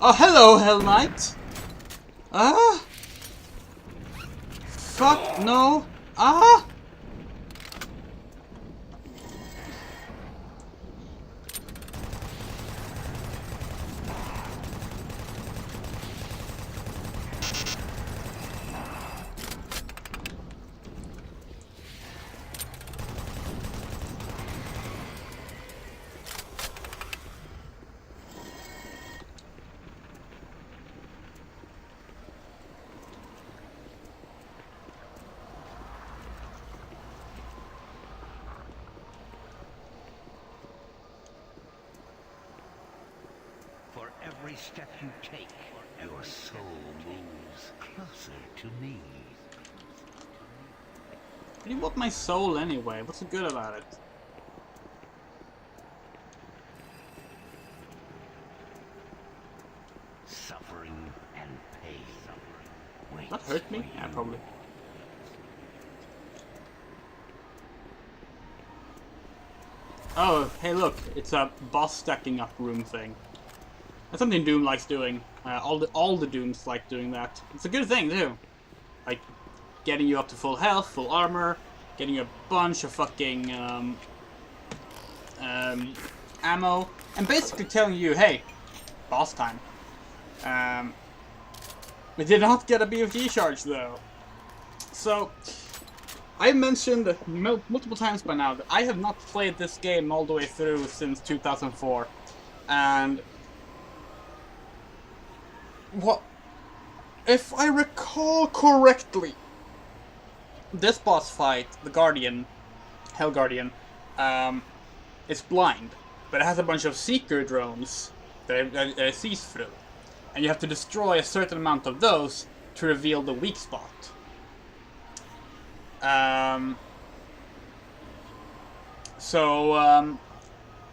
Oh, hello, Hell Knight. Ah! Fuck, no. Ah! For every step you take, your soul moves closer to me. What do you want my soul anyway? What's so good about it? Suffering and pain. Wait. That hurt me? Yeah, probably. Oh, hey look, it's a boss stacking up room thing. That's something Doom likes doing. All the Dooms like doing that. It's a good thing too. Like getting you up to full health, full armor, getting you a bunch of fucking ammo, and basically telling you, hey, boss time. We did not get a BFG charge though. So, I mentioned multiple times by now that I have not played this game all the way through since 2004. And what, if I recall correctly, this boss fight, the Guardian, Hell Guardian, is blind, but it has a bunch of seeker drones that it sees through. And you have to destroy a certain amount of those to reveal the weak spot.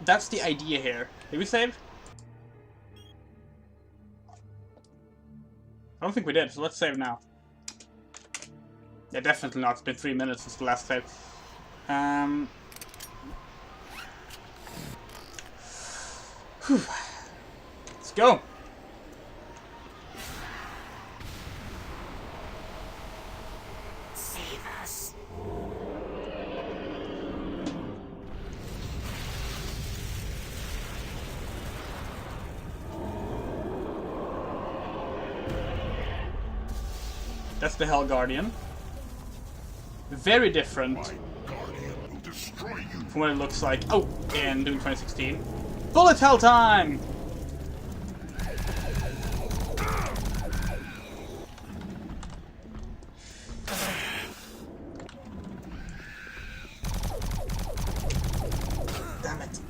That's the idea here. Did we save? I don't think we did, so let's save now. Yeah, definitely not. It's been 3 minutes since the last save. Let's go. Save us. That's the Hell Guardian. Very different My guardian will destroy you. from what it looks like. Oh, in Doom 2016. Bullet hell time! Damn it.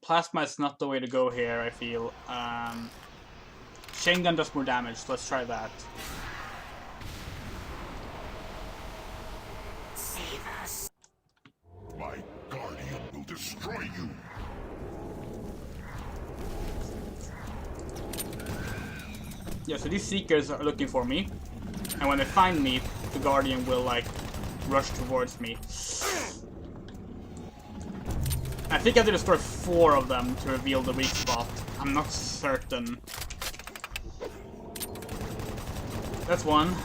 Plasma is not the way to go here, I feel. Chain gun does more damage, so let's try that. Save us. My guardian will destroy you. Yeah, so these Seekers are looking for me. And when they find me, the Guardian will, like, rush towards me. I think I have to destroy 4 of them to reveal the weak spot. I'm not certain. That's one.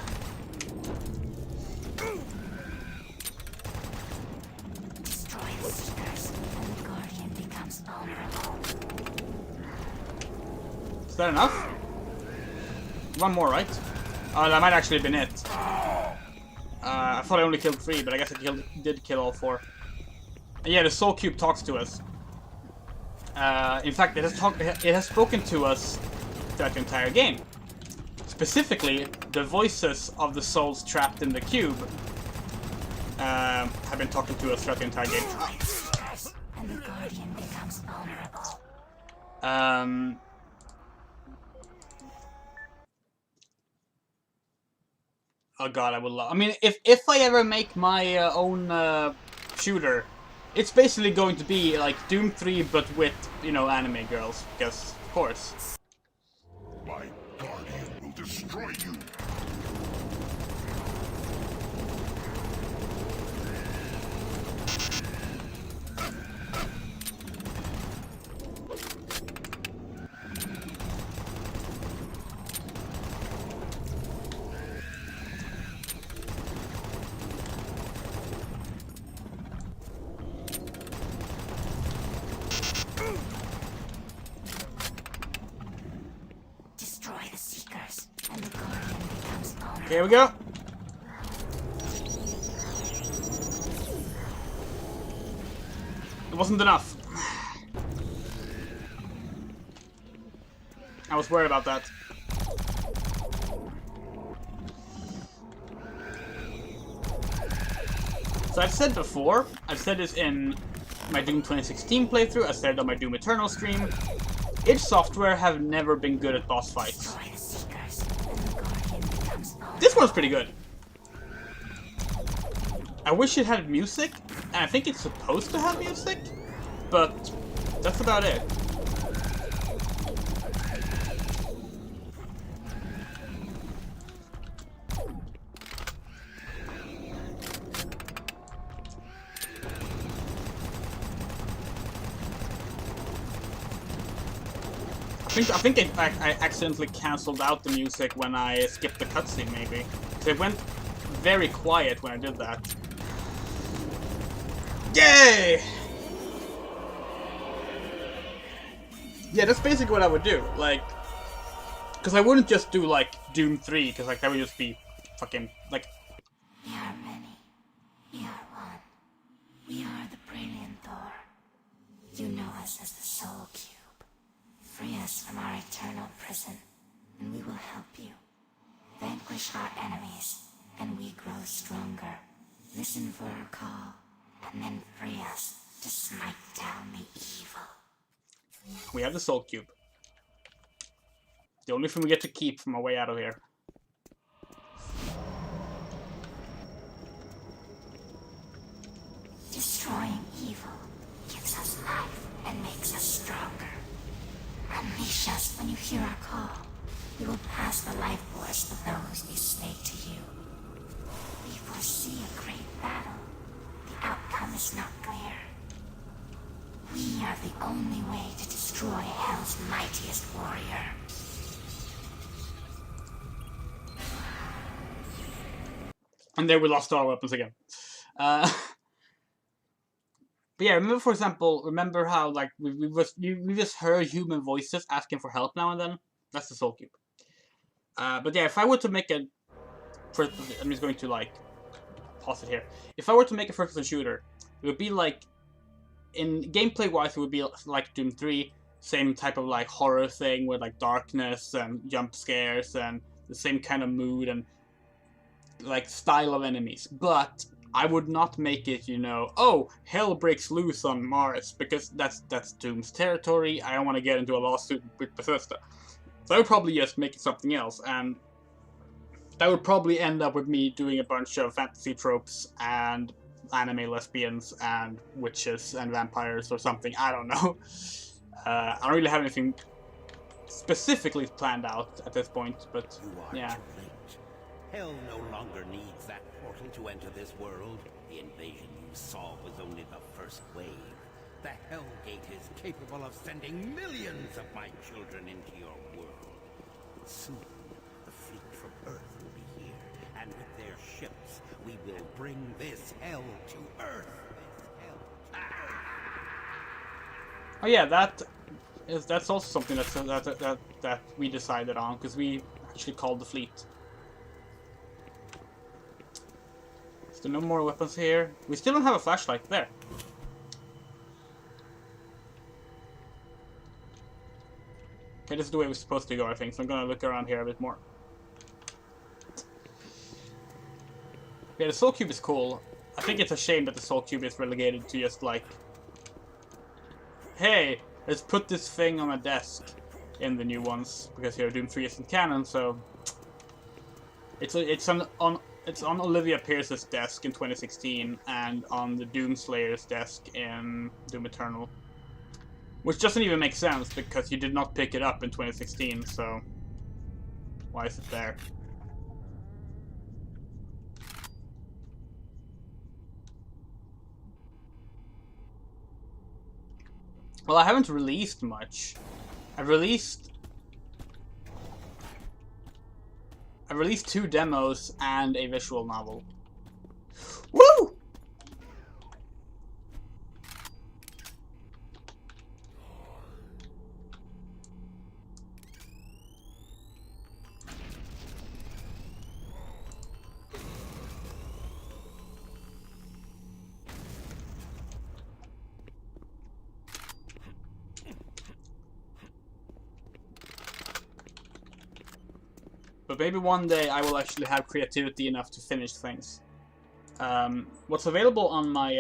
Destroy the Seekers, and the Guardian becomes vulnerable. Is that enough? One more, right? Oh, that might actually have been it. I thought I only killed 3, but I guess I did kill all 4. And yeah, the Soul Cube talks to us. In fact, it has spoken to us throughout the entire game. Specifically, the voices of the souls trapped in the cube have been talking to us throughout the entire game. Destroy the Seekers, and the Guardian becomes vulnerable. Oh god, I would love. I mean, if I ever make my own shooter, it's basically going to be like Doom 3, but with, you know, anime girls, because of course. My guardian will destroy you. Here we go. It wasn't enough. I was worried about that. So I've said before, I've said this in my Doom 2016 playthrough, I said it on my Doom Eternal stream, id Software have never been good at boss fights. Destroy the Seekers, and the Guardian becomes owned. This one's pretty good. I wish it had music, and I think it's supposed to have music, but that's about it. I think I accidentally cancelled out the music when I skipped the cutscene, maybe. Because it went very quiet when I did that. Yay! Yeah, that's basically what I would do. Like, because I wouldn't just do, like, Doom 3, because, like, that would just be fucking, like... We are many. We are one. We are the Brilliant Thor. You know us as the Soul Cube. Free us from our eternal prison, and we will help you. Vanquish our enemies, and we grow stronger. Listen for our call, and then free us to smite down the evil. We have the Soul Cube. The only thing we get to keep from our way out of here. Destroying evil gives us life and makes us stronger. Unleash us when you hear our call. We will pass the life force of those we stake to you. We foresee a great battle. The outcome is not clear. We are the only way to destroy Hell's mightiest warrior. And there we lost all our weapons again. But yeah, remember, for example, remember how, like, we just heard human voices asking for help now and then? That's the Soul Cube. But yeah, if I were to make a... I'm just going to, like, pause it here. If I were to make a first-person shooter, it would be, like, in gameplay-wise, it would be like Doom 3, same type of, like, horror thing with, like, darkness and jump scares and the same kind of mood and, like, style of enemies. But I would not make it, you know, oh, hell breaks loose on Mars, because that's Doom's territory. I don't want to get into a lawsuit with Bethesda. So I would probably just make it something else, and that would probably end up with me doing a bunch of fantasy tropes and anime lesbians and witches and vampires or something. I don't know. I don't really have anything specifically planned out at this point, but You are yeah. too late. Hell no longer needs that portal to enter this world. The invasion you saw was only the first wave. The Hell Gate is capable of sending millions of my children into your world. Soon, the fleet from Earth will be here, and with their ships, we will bring this hell to Earth. Oh yeah, that's also something that we decided on, because we actually called the fleet. Is there no more weapons here? We still don't have a flashlight. There. Okay, this is the way we're supposed to go, I think, so I'm gonna look around here a bit more. Yeah, the Soul Cube is cool. I think it's a shame that the Soul Cube is relegated to just like, hey, let's put this thing on a desk in the new ones, because here Doom 3 isn't canon, so it's on Olivia Pierce's desk in 2016 and on the Doomslayer's desk in Doom Eternal. Which doesn't even make sense, because you did not pick it up in 2016, so why is it there? Well, I haven't released much. I've released 2 demos and a visual novel. Woo! but maybe one day I will actually have creativity enough to finish things. What's available on my,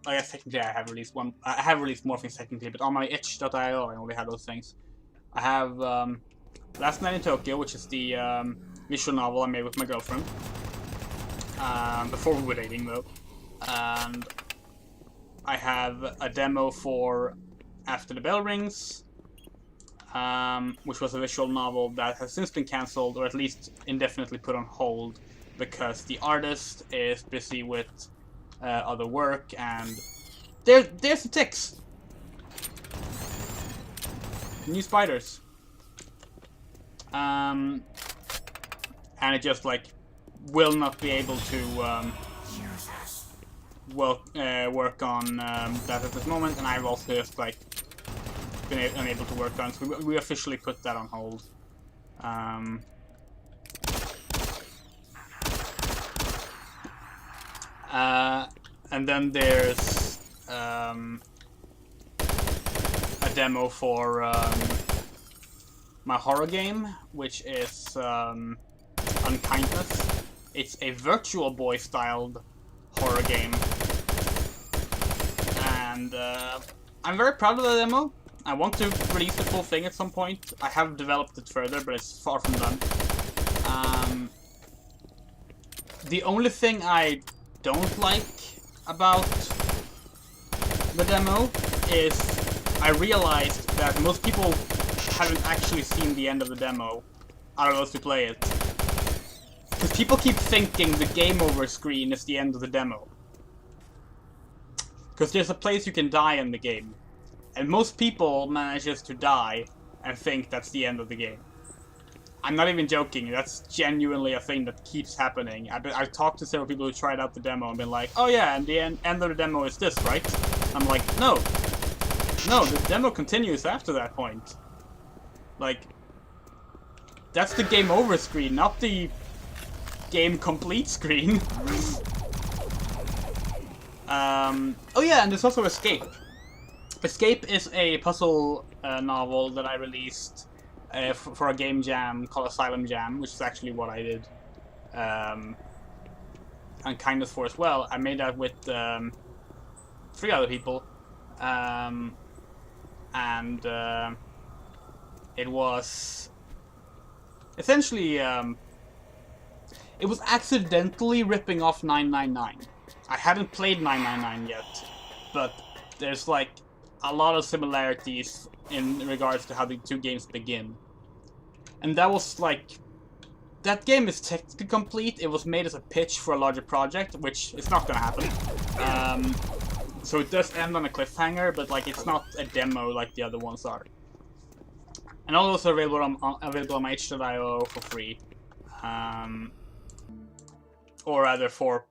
I guess technically I have released one, I have released more things technically, but on my itch.io I only have those things. I have, Last Night in Tokyo, which is the, visual novel I made with my girlfriend. Before we were dating though. And I have a demo for After the Bell Rings, which was a visual novel that has since been cancelled, or at least indefinitely put on hold, because the artist is busy with other work, and there's the ticks! New spiders. And it just, like, will not be able to work on that at this moment, and I've also just, like, been unable to work on, so we officially put that on hold. And then there's a demo for my horror game, which is Unkindness. It's a Virtual Boy styled horror game, and I'm very proud of the demo. I want to release the full thing at some point. I have developed it further, but it's far from done. The only thing I don't like about the demo is I realized that most people haven't actually seen the end of the demo out of those who play it. Because people keep thinking the game over screen is the end of the demo. Because there's a place you can die in the game. And most people manages to die and think that's the end of the game. I'm not even joking, that's genuinely a thing that keeps happening. I've talked to several people who tried out the demo and been like, oh yeah, and the end of the demo is this, right? I'm like, no. No, the demo continues after that point. Like, that's the game over screen, not the game complete screen. Oh yeah, and there's also Escape. Escape is a puzzle novel that I released for a game jam called Asylum Jam, which is actually what I did Unkindness for as well. I made that with 3 other people, and it was essentially it was accidentally ripping off 999. I hadn't played 999 yet, but there's like a lot of similarities in regards to how the 2 games begin. And that was like, that game is technically complete. It was made as a pitch for a larger project, which is not gonna happen. So it does end on a cliffhanger, but like it's not a demo like the other ones are. And all those are available on my itch.io for free. Or rather for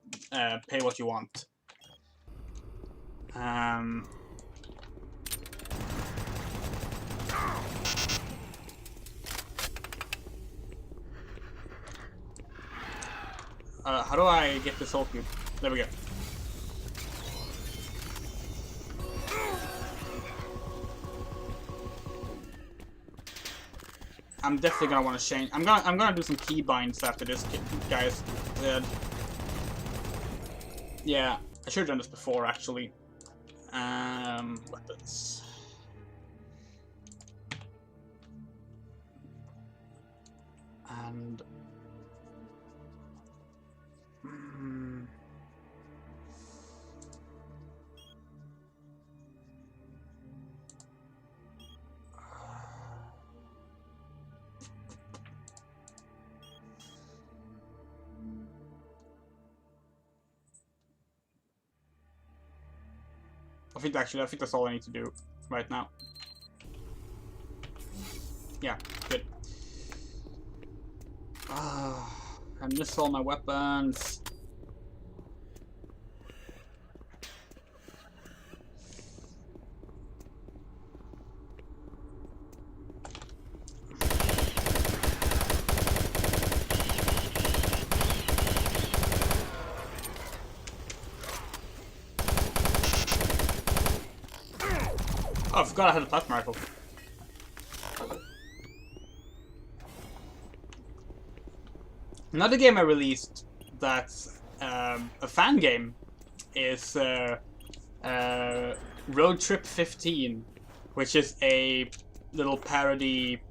pay what you want. How do I get this soul cube? There we go. I'm definitely gonna want to change. I'm gonna do some key binds after this, guys. Yeah, I should have done this before actually. Weapons. And I think that's all I need to do right now. Yeah, good. I missed all my weapons. Oh, I forgot I had a plasma rifle. Another game I released that's a fan game is Road Trip 15, which is a little parody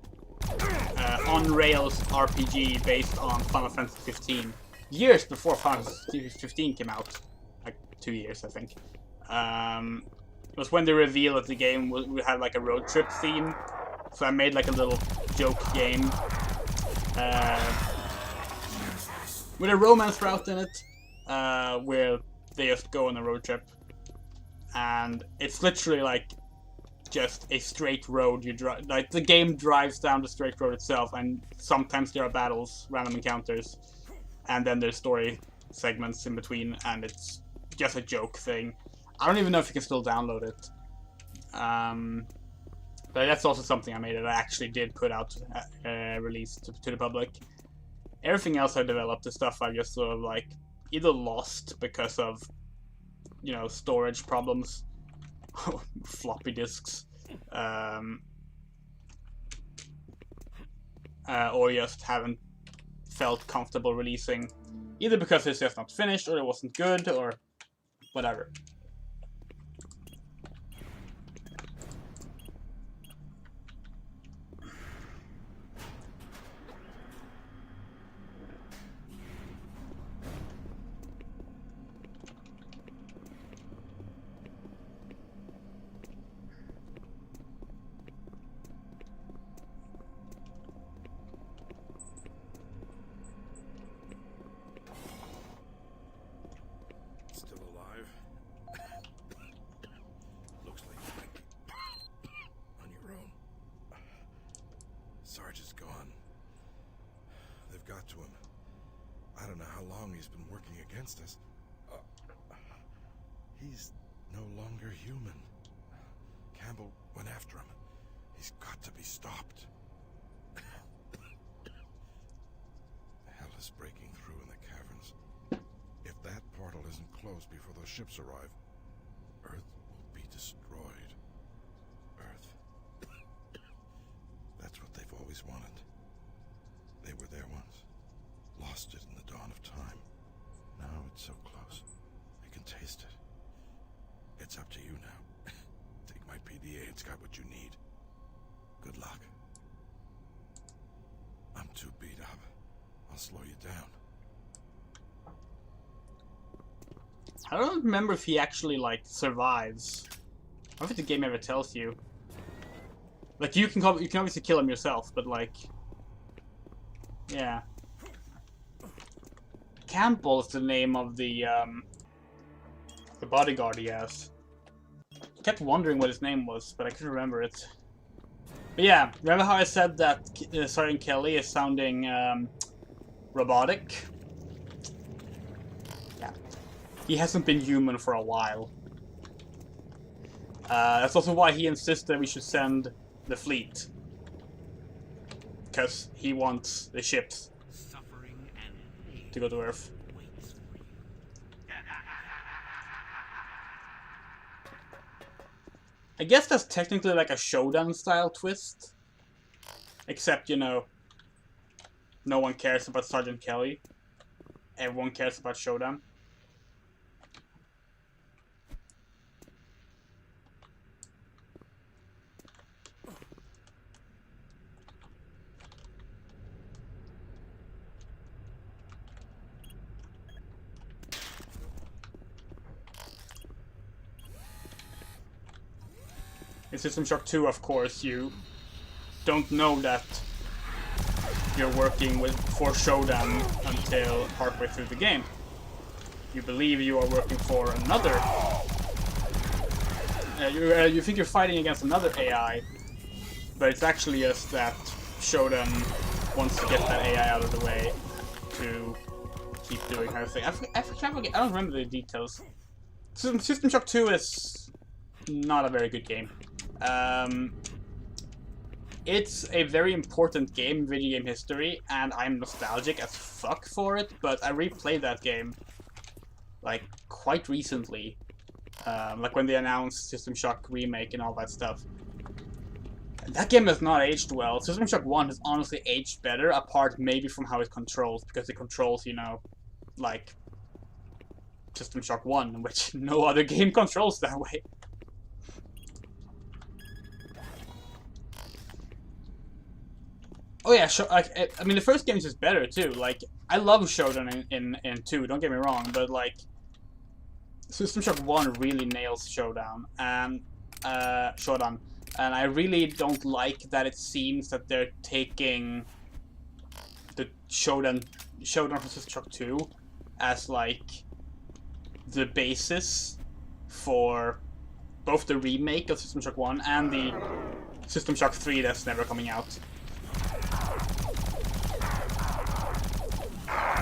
on-rails RPG based on Final Fantasy 15. Years before Final Fantasy 15 came out. Like 2 years, I think. It was when they revealed that the game would have like a road trip theme. So I made like a little joke game with a romance route in it, where they just go on a road trip. And it's literally like just a straight road you drive. Like the game drives down the straight road itself, and sometimes there are battles, random encounters, and then there's story segments in between, and it's just a joke thing. I don't even know if you can still download it. But that's also something I made that I actually did put out, released to the public. Everything else I developed is stuff I just sort of like either lost because of, you know, storage problems, floppy disks, or just haven't felt comfortable releasing, either because it's just not finished, or it wasn't good, or whatever. Still alive? Looks like you might be on your own. Sarge is gone. They've got to him. I don't know how long he's been working against us. He's no longer human. Campbell went after him. He's got to be stopped. Hell is breaking through in the caverns. If that portal isn't closed before those ships arrive, Earth will be destroyed. Earth. That's what they've always wanted. They were there once. Lost it in the dawn of time. Now it's so close. They can taste it. It's up to you now. Take my PDA. It's got what you need. Good luck. I'm too beat up. I'll slow you down. I don't remember if he actually, like, survives. I don't think the game ever tells you. Like, you can obviously kill him yourself, but, like... Yeah. Campbell is the name of the bodyguard he has. I kept wondering what his name was, but I couldn't remember it. But yeah, remember how I said that Sergeant Kelly is sounding robotic? Yeah. He hasn't been human for a while. That's also why he insisted we should send the fleet. Because he wants the ships to go to Earth. I guess that's technically like a Shodan style twist. Except, you know, no one cares about Sergeant Kelly. Everyone cares about Shodan. In System Shock 2, of course, you don't know that you're working for Shodan until partway through the game. You believe you are working for another... you think you're fighting against another AI, but it's actually just that Shodan wants to get that AI out of the way to keep doing her thing. I don't remember the details. System Shock 2 is not a very good game. It's a very important game in video game history, and I'm nostalgic as fuck for it, but I replayed that game, like, quite recently. Like when they announced System Shock Remake and all that stuff. That game has not aged well. System Shock 1 has honestly aged better, apart maybe from how it controls, because it controls, you know, like System Shock 1, which no other game controls that way. Oh yeah, I mean the first game is just better too. Like I love Showdown in 2. Don't get me wrong, but like System Shock 1 really nails Showdown and Showdown, and I really don't like that it seems that they're taking the Showdown from System Shock 2 as like the basis for both the remake of System Shock 1 and the System Shock 3 that's never coming out.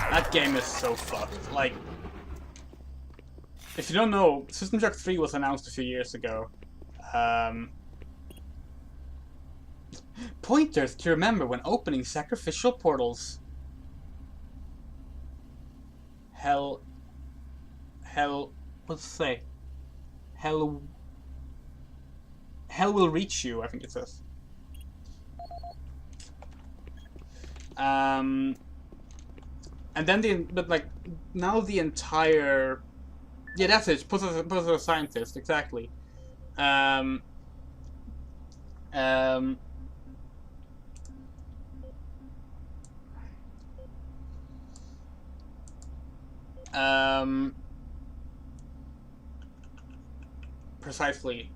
That game is so fucked. Like, if you don't know, System Shock 3 was announced a few years ago. Pointers to remember when opening sacrificial portals. Hell, what's it say? Hell will reach you, I think it says. And then but like, now the entire... Yeah, that's it, puts us a scientist, exactly. Precisely.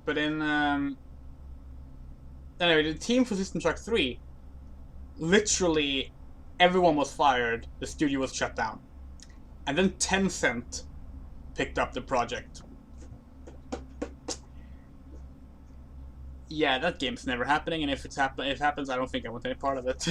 But in, anyway, the team for System Shock 3, literally everyone was fired, the studio was shut down. And then Tencent picked up the project. Yeah, that game's never happening, and if it happens, I don't think I want any part of it.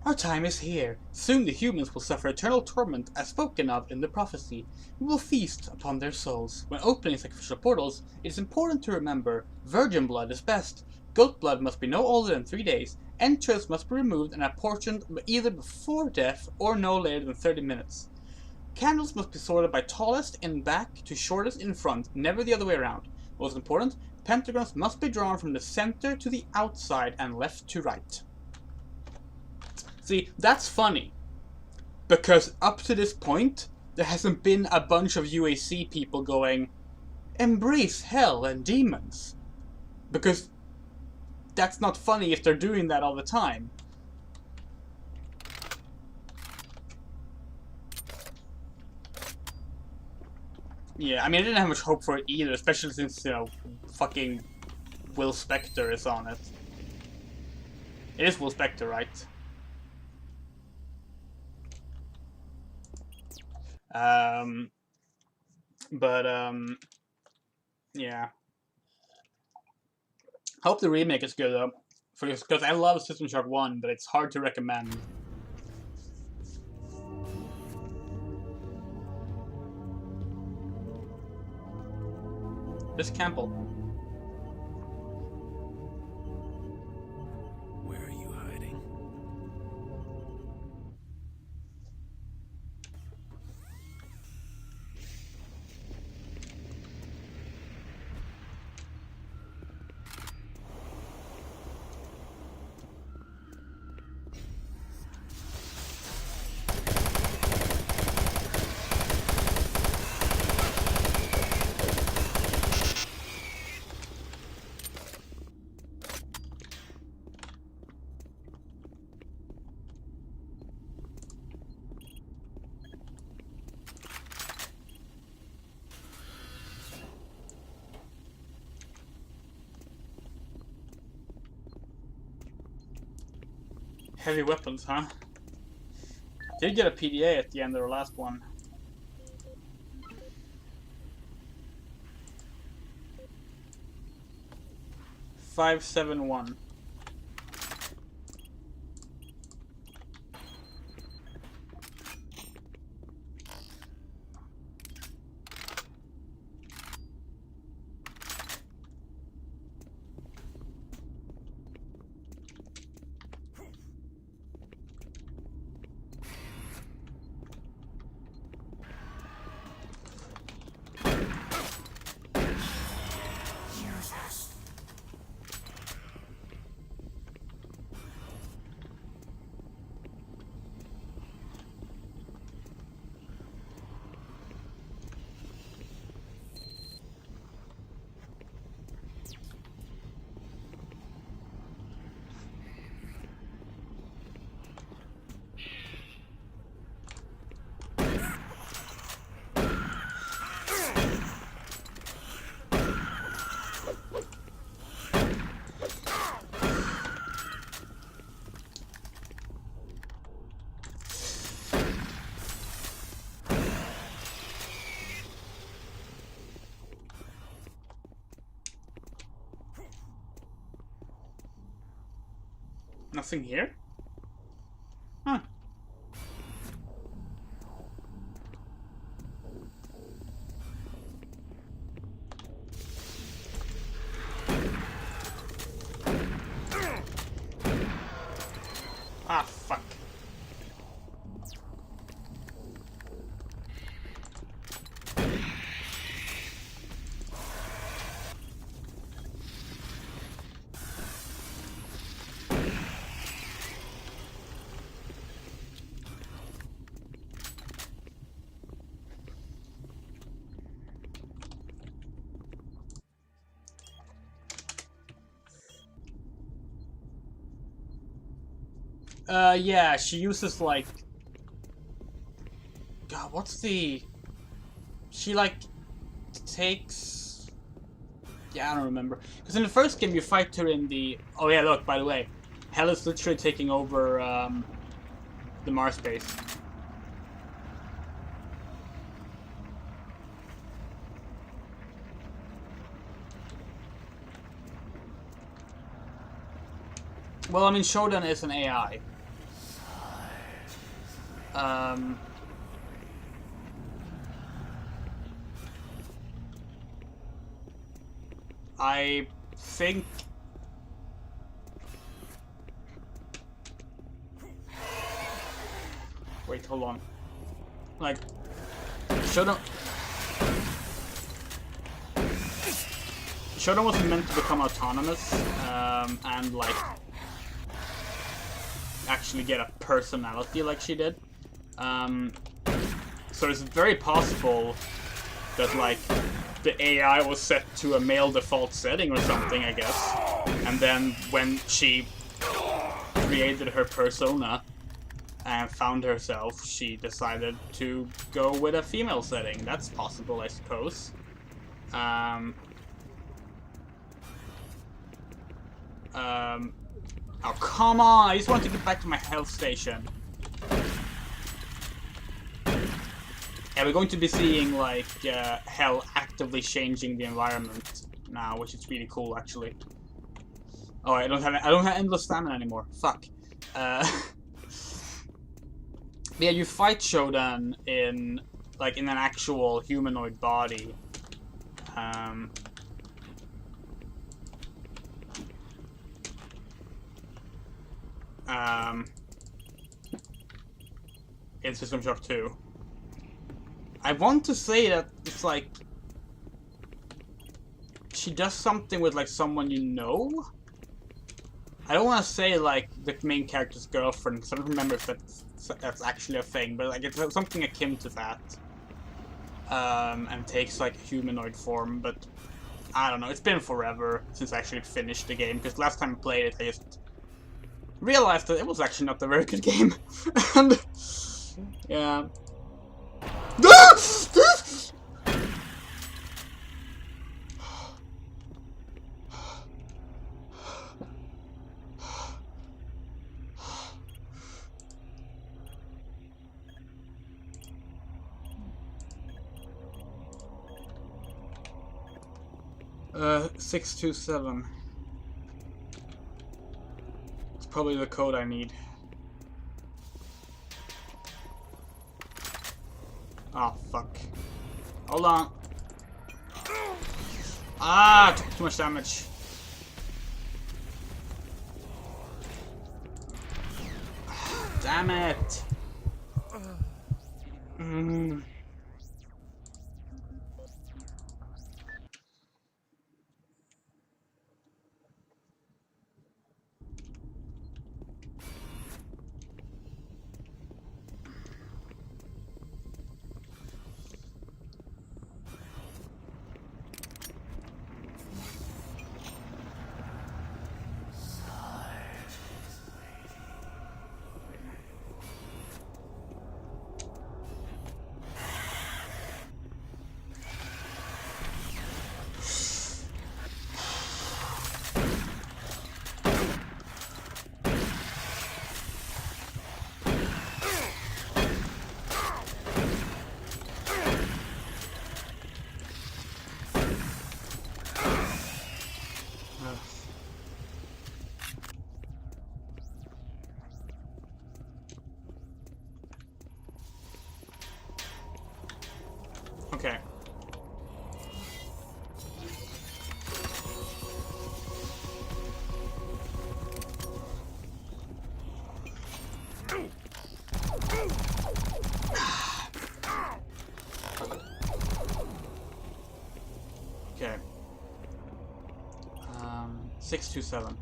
Our time is here. Soon the humans will suffer eternal torment as spoken of in the prophecy. We will feast upon their souls. When opening sacrificial portals, it is important to remember virgin blood is best. Goat blood must be no older than 3 days. Entrails must be removed and apportioned either before death or no later than 30 minutes. Candles must be sorted by tallest in back to shortest in front, never the other way around. Most important, pentagrams must be drawn from the center to the outside and left to right. See, that's funny, because up to this point, there hasn't been a bunch of UAC people going, embrace hell and demons. Because that's not funny if they're doing that all the time. Yeah, I mean, I didn't have much hope for it either, especially since, you know, fucking Will Spector is on it. It is Will Spector, right? Yeah. Hope the remake is good though, because I love System Shock 1, but it's hard to recommend. This Campbell. Where are you hiding? Heavy weapons, huh? Did get a PDA at the end of the last one. $571. Nothing here? Huh. Ah, fuck. Yeah, she uses like... God, what's the... She like takes... Yeah, I don't remember. Because in the first game you fight her in the... Oh yeah, look, by the way. Hell is literally taking over the Mars base. Well, I mean, Shodan is an AI. I think... Wait, hold on. Like, Shodan wasn't meant to become autonomous, and like actually get a personality like she did. So it's very possible that like the AI was set to a male default setting or something, I guess. And then when she created her persona and found herself, she decided to go with a female setting. That's possible, I suppose. Oh, come on! I just want to get back to my health station. Yeah, we're going to be seeing, like, Hell actively changing the environment now, which is really cool, actually. Oh, I don't have endless stamina anymore. Fuck. Yeah, you fight Shodan in, like, in an actual humanoid body. In System Shock 2. I want to say that it's like she does something with like someone you know. I don't want to say like the main character's girlfriend because I don't remember if that's actually a thing, but like it's something akin to that. And takes like humanoid form, but I don't know. It's been forever since I actually finished the game because last time I played it, I just realized that it was actually not a very good game. And yeah. Uh, 627. It's probably the code I need. Oh, fuck. Hold on. Ah, took too much damage. Damn it. 627.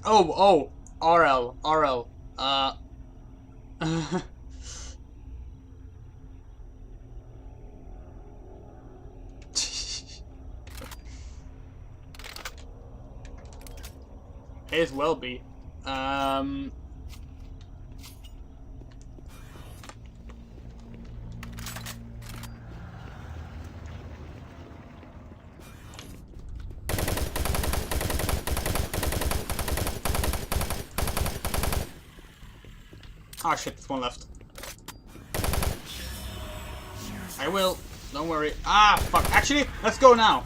Oh, RL. May as well be. Ah, shit, there's one left. I will. Don't worry. Ah, fuck. Actually, let's go now.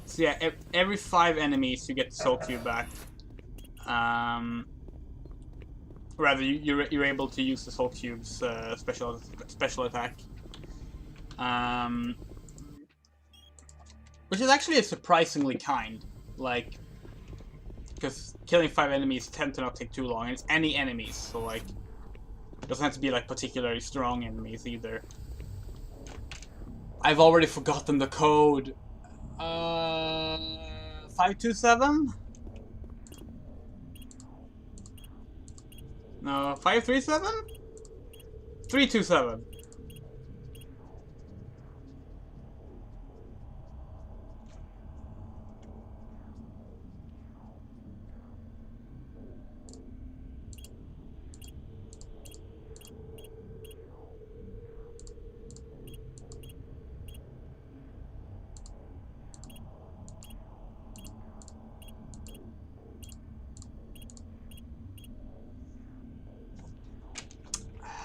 So yeah, every 5 enemies you get the soul cube back. Rather, you're able to use the soul cube's special attack. Which is actually surprisingly kind. Like, because killing 5 enemies tend to not take too long, and it's any enemies, so like, it doesn't have to be like particularly strong enemies either. I've already forgotten the code. 527? No, 537? 327.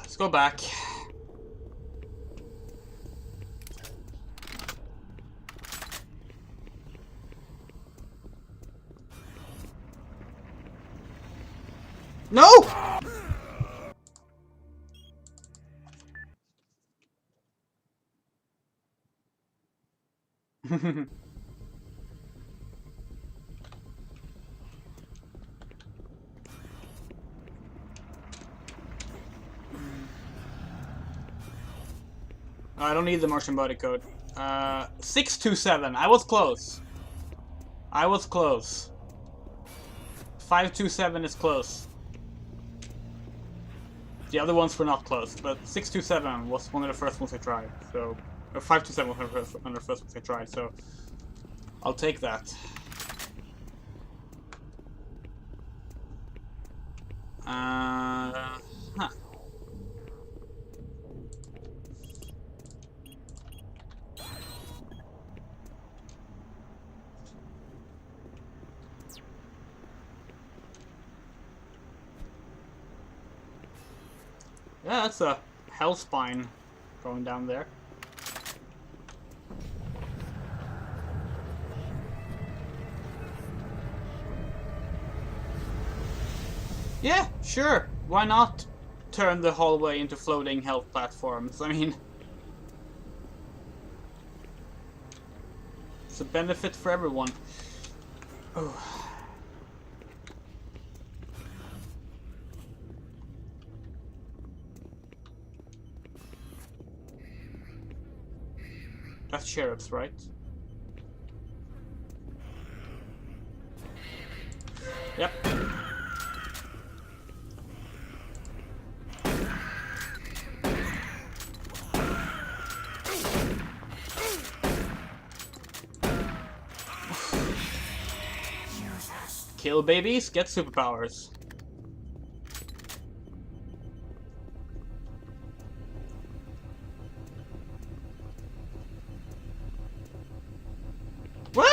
Let's go back. No! I don't need the Martian body code. 627. I was close. I was close. 527 is close. The other ones were not close, but 627 was one of the first ones I tried. So, or 527 was one of the first ones I tried. So, I'll take that. Huh. Yeah, that's a hell spine going down there. Yeah, sure. Why not turn the hallway into floating health platforms? I mean, it's a benefit for everyone. Oh. That's sheriffs, right? Yep. Kill babies, get superpowers. Woo!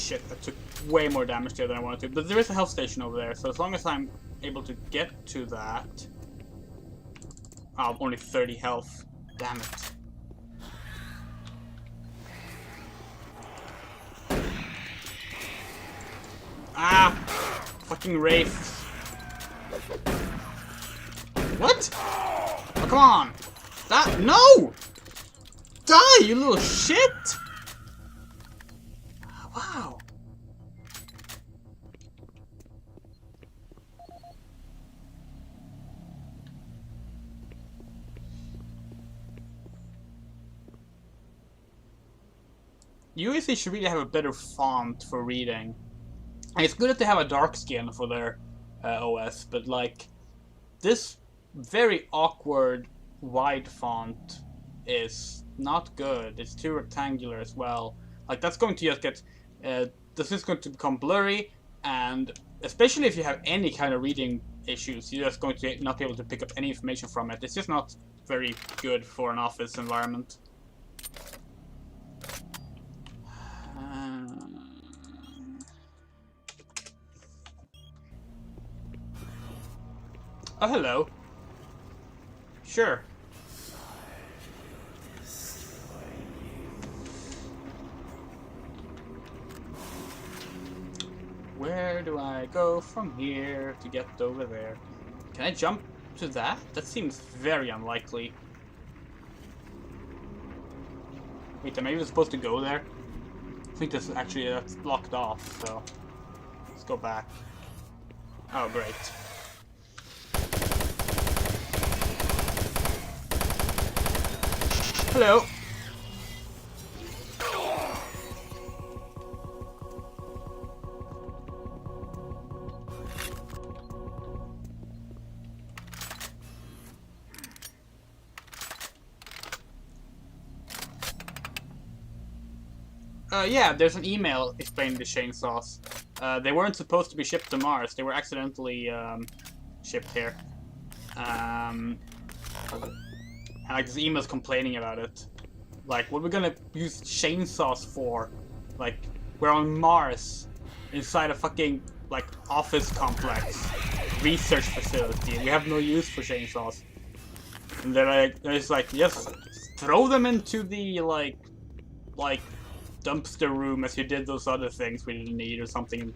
shit, that took way more damage there than I wanted to. But there is a health station over there, so as long as I'm able to get to that... Oh, only 30 health. Damn it. Ah! Fucking wraiths. What? Oh, come on! That- No! Die, you little shit! Wow. UAC should really have a better font for reading. And it's good that they have a dark skin for their OS, but like this very awkward wide font is not good. It's too rectangular as well. Like that's going to just get this is going to become blurry, and especially if you have any kind of reading issues, you're just going to not be able to pick up any information from it. It's just not very good for an office environment. Oh, hello. Sure. Where do I go from here to get over there? Can I jump to that? That seems very unlikely. Wait, am I even supposed to go there? I think this actually that's blocked off, so let's go back. Oh, great. Hello. Yeah, there's an email explaining the chainsaws. They weren't supposed to be shipped to Mars. They were accidentally shipped here. And like this email's complaining about it. Like, what are we gonna use chainsaws for? Like, we're on Mars, inside a fucking like office complex, research facility. We have no use for chainsaws. And they're just like, yes, throw them into the like dumpster room as you did those other things we didn't need or something.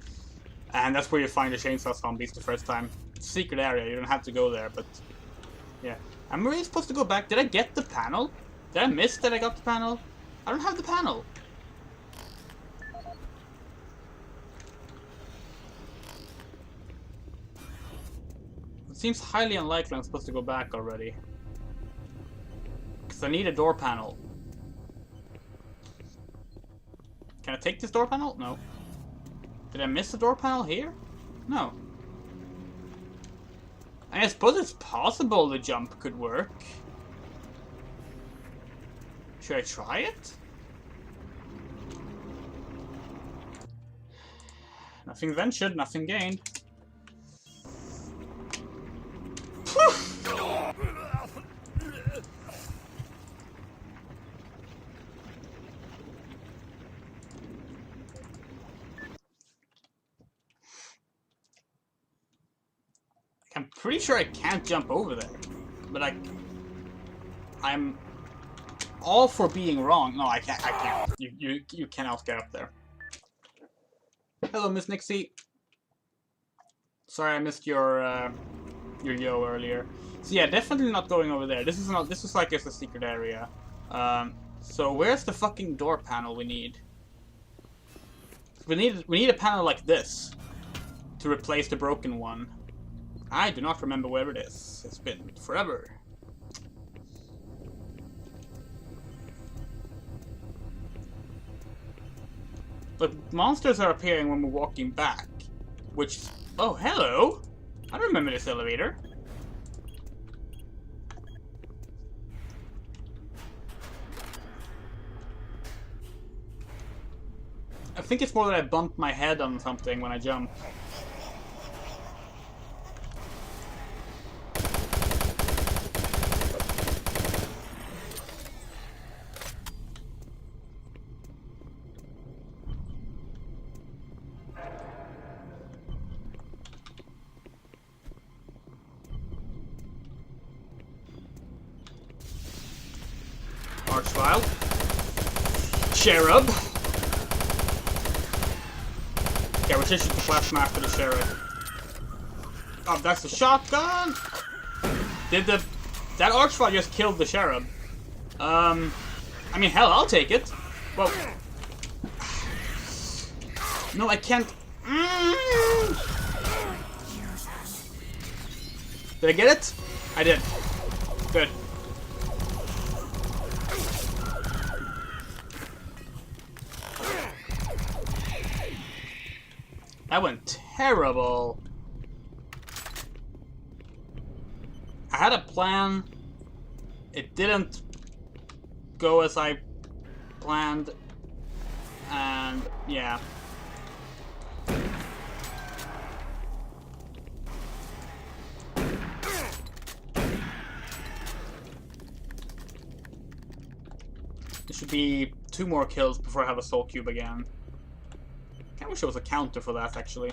And that's where you find the chainsaw zombies the first time. It's a secret area, you don't have to go there, but yeah. Am I really supposed to go back? Did I get the panel? Did I miss that I got the panel? I don't have the panel. It seems highly unlikely I'm supposed to go back already. Because I need a door panel. Can I take this door panel? No. Did I miss the door panel here? No. I suppose it's possible the jump could work. Should I try it? Nothing ventured, nothing gained. I'm pretty sure I can't jump over there, but I'm all for being wrong. No, I can't. I can't. You cannot get up there. Hello, Miss Nixie. Sorry, I missed your yo earlier. So yeah, definitely not going over there. This is not. This is like it's a secret area. So where's the fucking door panel we need? We need a panel like this to replace the broken one. I do not remember where it is. It's been forever. But monsters are appearing when we're walking back. Which... Oh, hello! I don't remember this elevator. I think it's more that I bumped my head on something when I jumped. Archvile. Cherub. Okay, we're changing the plasma after the Cherub. Oh, that's the shotgun! That Archvile just killed the Cherub. I mean, hell, I'll take it. Whoa. No, I can't. Did I get it? I did. Good. That went terrible. I had a plan. It didn't go as I planned. And yeah. There should be 2 more kills before I have a soul cube again. I wish there was a counter for that, actually.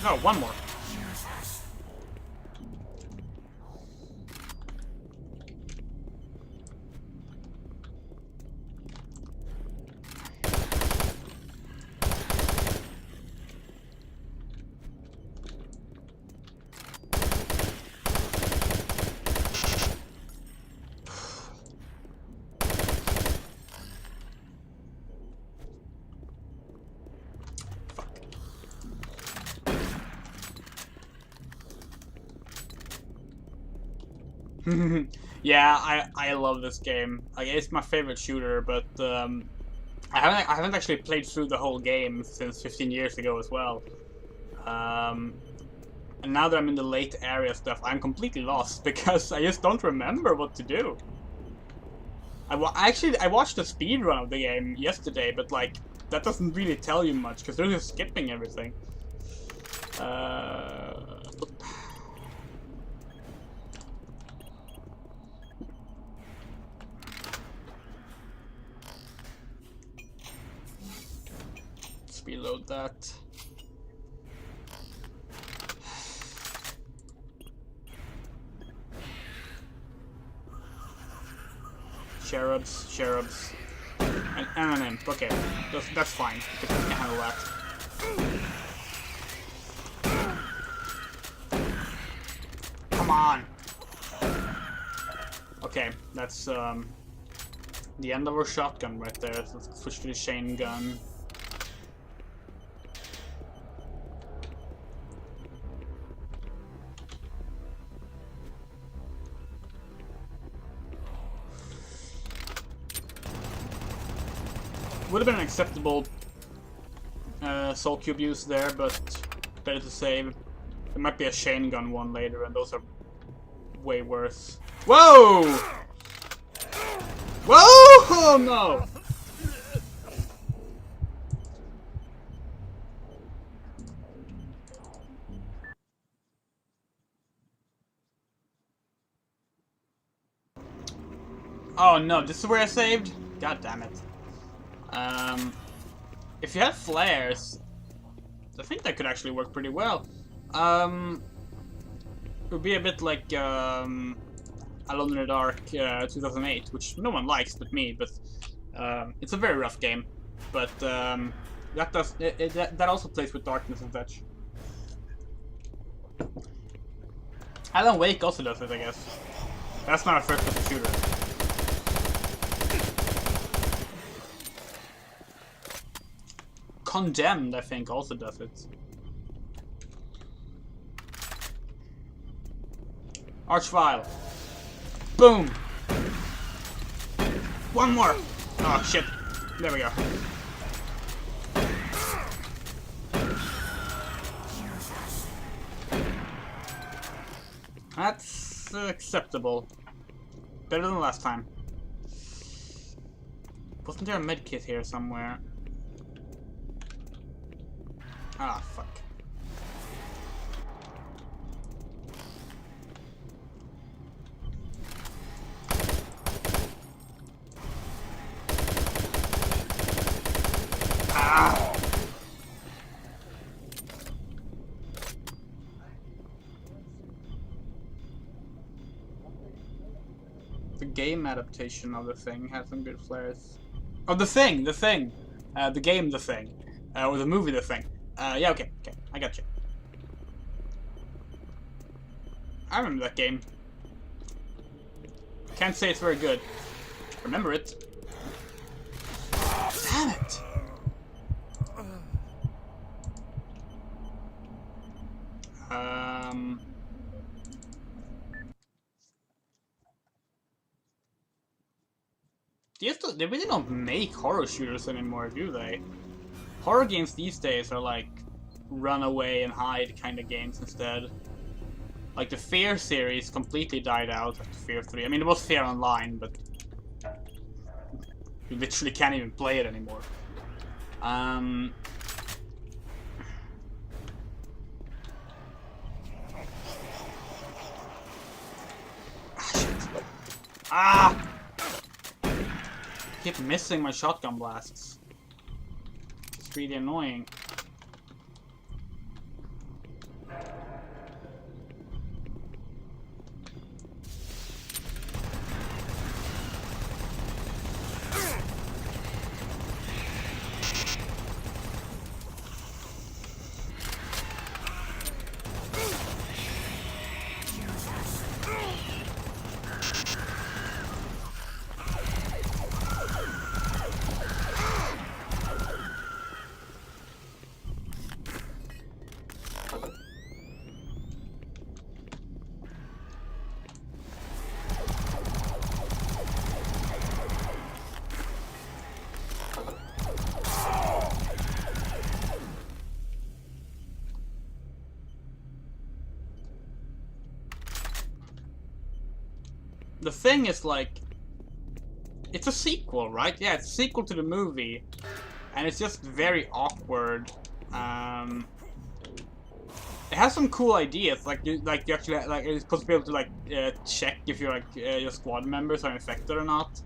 No, 1 more. Yeah, I love this game. Like, it's my favorite shooter, but I haven't actually played through the whole game since 15 years ago as well. And now that I'm in the late area stuff, I'm completely lost because I just don't remember what to do. I watched the speed run of the game yesterday, but like that doesn't really tell you much because they're just skipping everything. Reload that. Cherubs. And an imp. Okay, that's fine. I can handle that. Come on. Okay, that's the end of our shotgun right there. So let's switch to the chain gun. Would have been an acceptable soul cube use there, but better to save. There might be a chain gun one later, and those are way worse. Whoa! Whoa! Oh no! Oh no, this is where I saved? God damn it. If you had flares, I think that could actually work pretty well. It would be a bit like Alone in the Dark 2008, which no one likes but me, but it's a very rough game. But that also plays with darkness and such. Alan Wake also does it, I guess. That's not a first-person shooter. Condemned, I think, also does it. Archvile. Boom! 1 more! Oh, shit. There we go. That's acceptable. Better than last time. Wasn't there a medkit here somewhere? Ah, fuck. Ah! The game adaptation of The Thing has some good flares. Oh, The Thing! The Thing! The game The Thing. Or the movie The Thing. Yeah, okay, I got you. I remember that game. Can't say it's very good. Remember it. Damn it! They really don't make horror shooters anymore, do they? Horror games these days are like run away and hide kind of games instead. Like the Fear series completely died out after Fear 3. I mean, it was Fear Online, but you literally can't even play it anymore. Ah! I keep missing my shotgun blasts. It's really annoying. The Thing is like, it's a sequel, right? Yeah, it's a sequel to the movie, and it's just very awkward. It has some cool ideas, like you actually you're supposed to be able to like check if you're like your squad members are infected or not.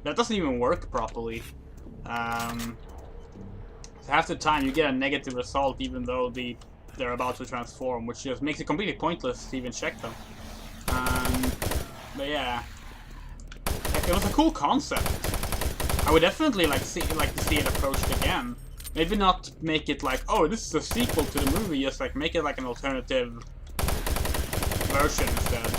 That doesn't even work properly. So half the time you get a negative result, even though they're about to transform, which just makes it completely pointless to even check them. But yeah, it was a cool concept. I would definitely like to see it approached again. Maybe not make it like, oh, this is a sequel to the movie. Just like make it like an alternative version instead.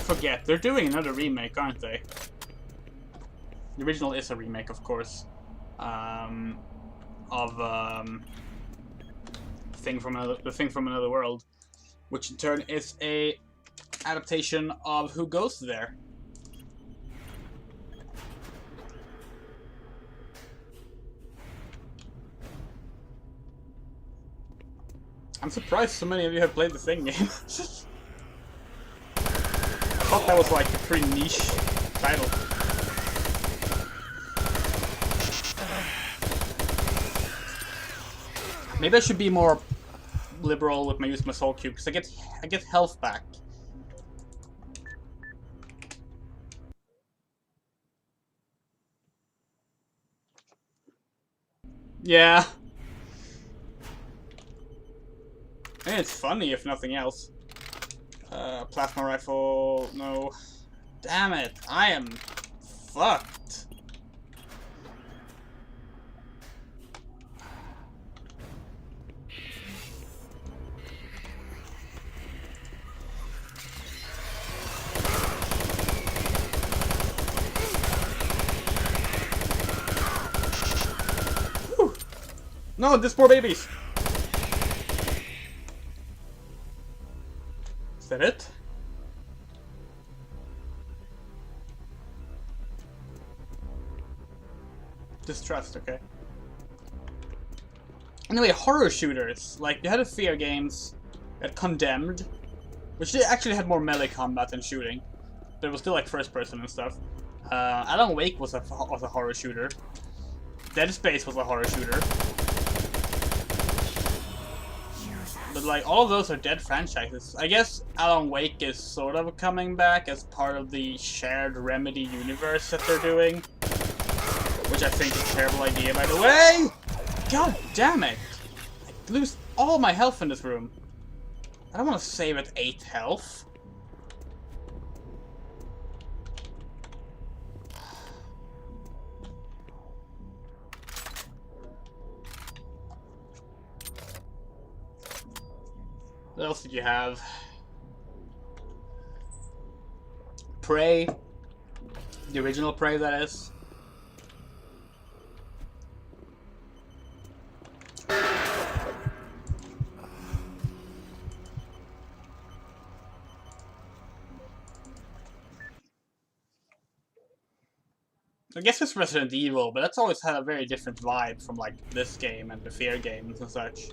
Forget, they're doing another remake, aren't they? The original is a remake, of course. Of the Thing from Another World, which in turn is a adaptation of Who Goes There. I'm surprised so many of you have played the Thing game. I thought that was like a pretty niche title. Maybe I should be more liberal with my use of my soul cube, because I get health back. Yeah. I mean, it's funny if nothing else. Plasma rifle, no. Damn it, I am fucked. No, this poor babies. Is that it? Distrust, okay. Anyway, horror shooters. Like, you had the Fear games, you had Condemned, which actually had more melee combat than shooting, but it was still like first person and stuff. Alan Wake was a horror shooter. Dead Space was a horror shooter. But like, all of those are dead franchises. I guess Alan Wake is sort of coming back as part of the shared Remedy universe that they're doing. Which I think is a terrible idea, by the way! God damn it! lose all my health in this room. I don't want to save at 8 health. What else did you have? Prey. The original Prey, that is. I guess it's Resident Evil, but that's always had a very different vibe from like this game and the Fear games and such.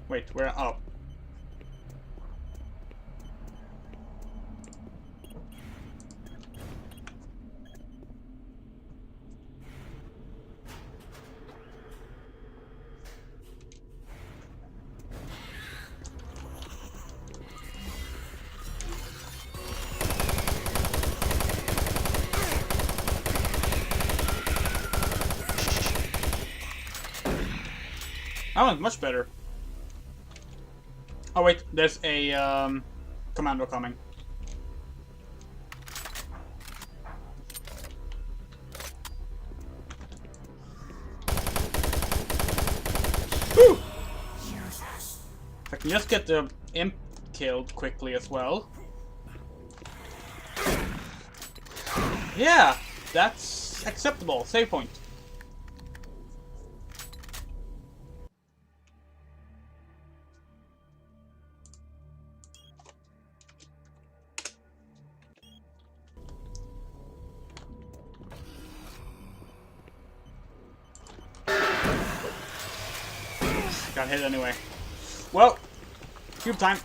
Wait, where? Oh. That one's much better. Oh wait, there's a commando coming. Woo! If I can just get the imp killed quickly as well. Yeah, that's acceptable. Save point. Got hit anyway. Well, cube time.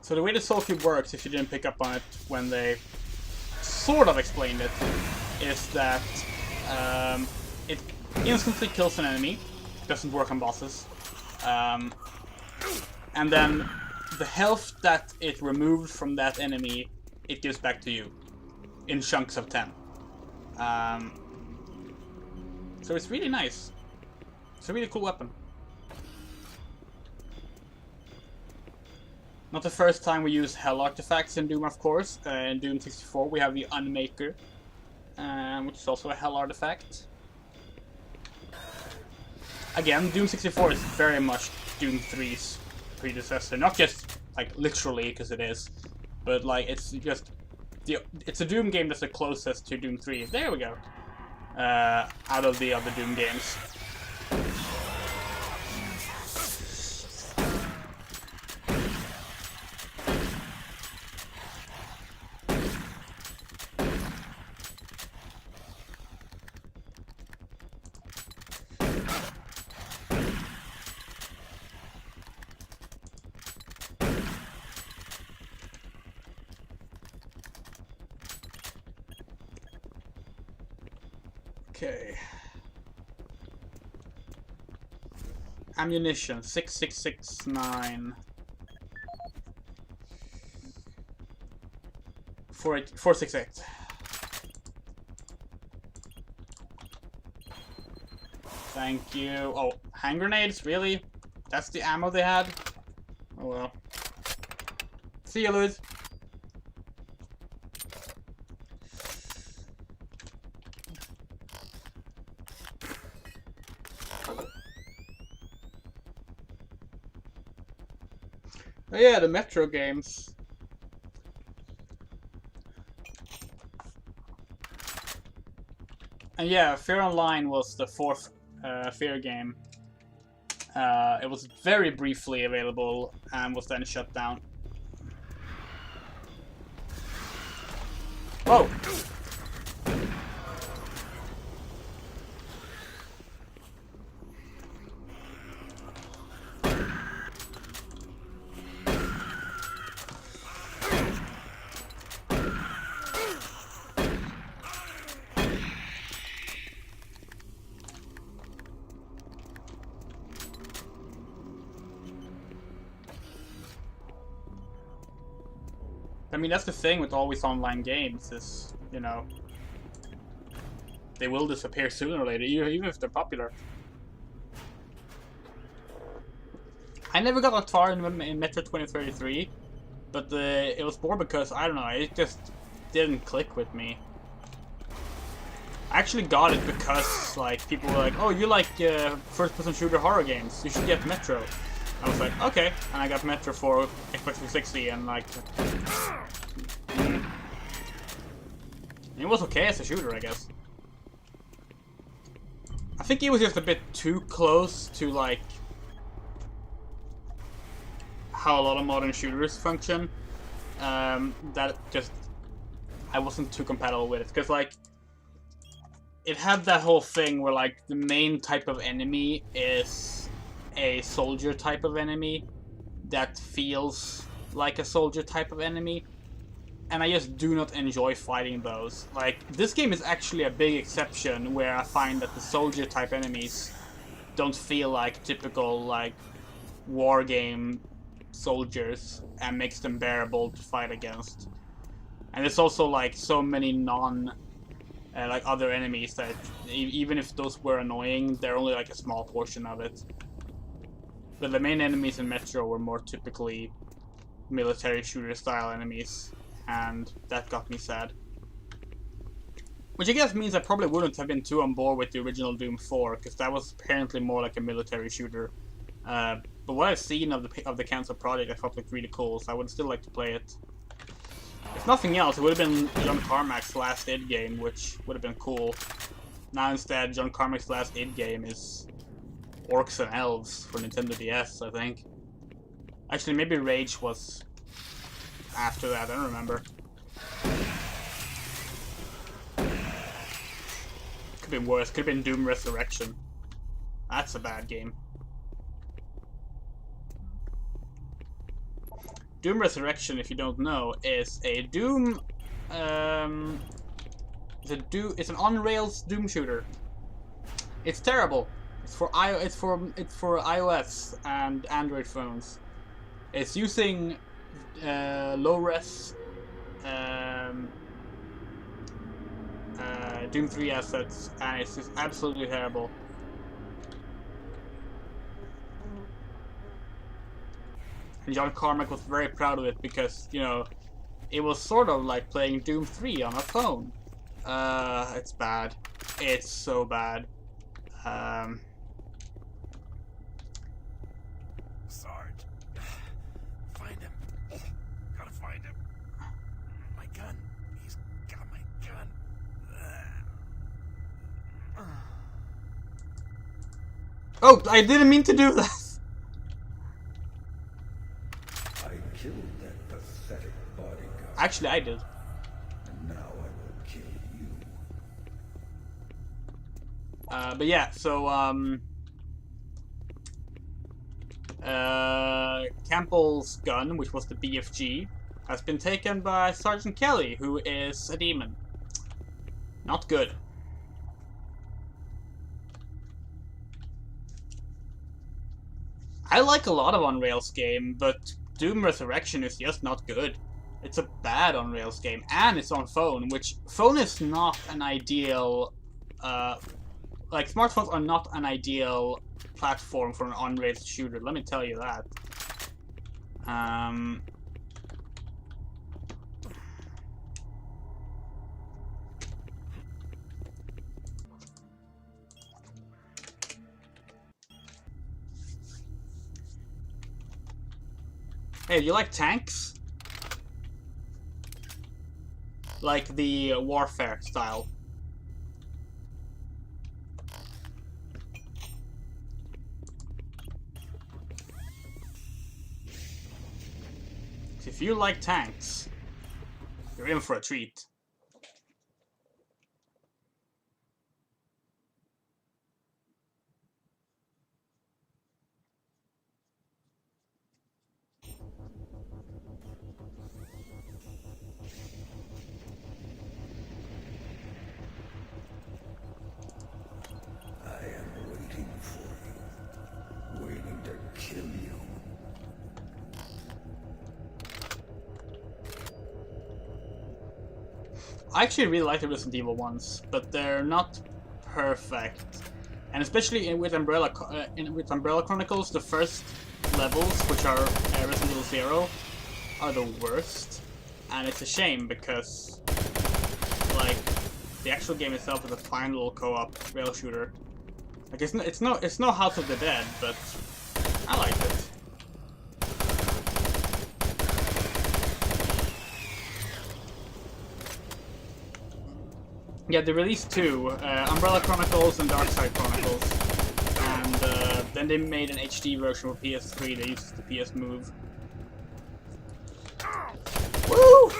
So the way the soul cube works, if you didn't pick up on it when they sort of explained it, is that it instantly kills an enemy. Doesn't work on bosses. And then the health that it removed from that enemy, it gives back to you in chunks of 10. So it's really nice. It's a really cool weapon. Not the first time we use hell artifacts in Doom, of course. In Doom 64 we have the Unmaker, which is also a hell artifact. Again, Doom 64 is very much Doom 3's predecessor. Not just, like, literally, because it is. But, like, it's just... it's a Doom game that's the closest to Doom 3. There we go. Out of the other Doom games. Okay. Ammunition, 6669. 468. Thank you. Oh, hand grenades? Really? That's the ammo they had? Oh well. See you, Louis. Oh yeah, the Metro games. And yeah, Fear Online was the fourth Fear game. It was very briefly available and was then shut down. Whoa! I mean, that's the thing with always online games is, you know, they will disappear sooner or later, even if they're popular. I never got that far in Metro 2033, but it was more because, I don't know, it just didn't click with me. I actually got it because, like, people were like, oh, you like first-person shooter horror games, you should get Metro. I was like, okay, and I got Metro for Xbox 360, and like, it was okay as a shooter, I guess. I think it was just a bit too close to, like, how a lot of modern shooters function. That just, I wasn't too compatible with it, because, like, it had that whole thing where, like, the main type of enemy is a soldier type of enemy that feels like a soldier type of enemy, and I just do not enjoy fighting those. Like, this game is actually a big exception where I find that the soldier type enemies don't feel like typical, like, war game soldiers and makes them bearable to fight against. And there's also, like, so many like other enemies that even if those were annoying, they're only like a small portion of it. But the main enemies in Metro were more typically military shooter style enemies, and that got me sad. Which I guess means I probably wouldn't have been too on board with the original Doom 4, because that was apparently more like a military shooter. But what I've seen of the Council project, I thought looked really cool, so I would still like to play it. If nothing else, it would have been John Carmack's last id game, which would have been cool. Now instead, John Carmack's last id game is Orcs and Elves for Nintendo DS, I think. Actually, maybe Rage was after that, I don't remember. Could have been worse, could have been Doom Resurrection. That's a bad game. Doom Resurrection, if you don't know, is a Doom. It's an on-rails Doom shooter. It's terrible. It's for iOS and Android phones. It's using low-res Doom 3 assets, and it's just absolutely terrible. And John Carmack was very proud of it because, you know, it was sort of like playing Doom 3 on a phone. It's bad. It's so bad. Sarge, find him. Gotta find him. My gun. He's got my gun. Oh, I didn't mean to do that. I killed that pathetic bodyguard. Actually, I did. And now I will kill you. But yeah, so, Campbell's gun, which was the BFG, has been taken by Sergeant Kelly, who is a demon. Not good. I like a lot of on-rails game, but Doom Resurrection is just not good. It's a bad on-rails game, and it's on phone, which phone is not an ideal, like, smartphones are not an ideal platform for an on-rails shooter, let me tell you that. Hey, do you like tanks? Like the warfare style. If you like tanks, you're in for a treat. I am waiting for you. Waiting to kill you. I actually really like the Resident Evil ones, but they're not perfect. And especially with Umbrella Chronicles, the first levels, which are Resident Evil 0, are the worst. And it's a shame because, like, the actual game itself is a fine little co-op rail shooter. Like, it's no House of the Dead, but I like it. Yeah, they released two, Umbrella Chronicles and Darkside Chronicles, and then they made an HD version for PS3 that uses the PS Move. Woo!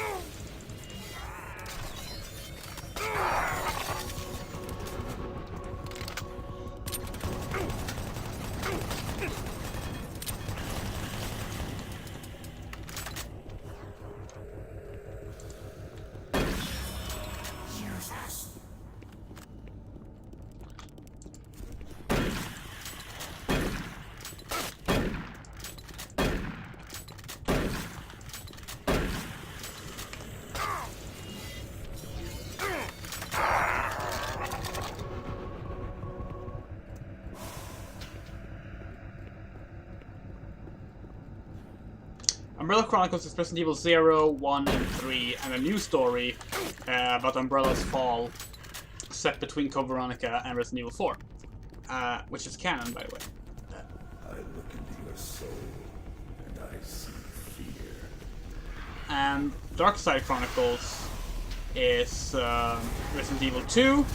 Umbrella Chronicles is Resident Evil 0, 1, and 3, and a new story about Umbrella's fall, set between Code Veronica and Resident Evil 4, which is canon, by the way. I look into your soul, and I see fear. And Darkside Chronicles is Resident Evil 2,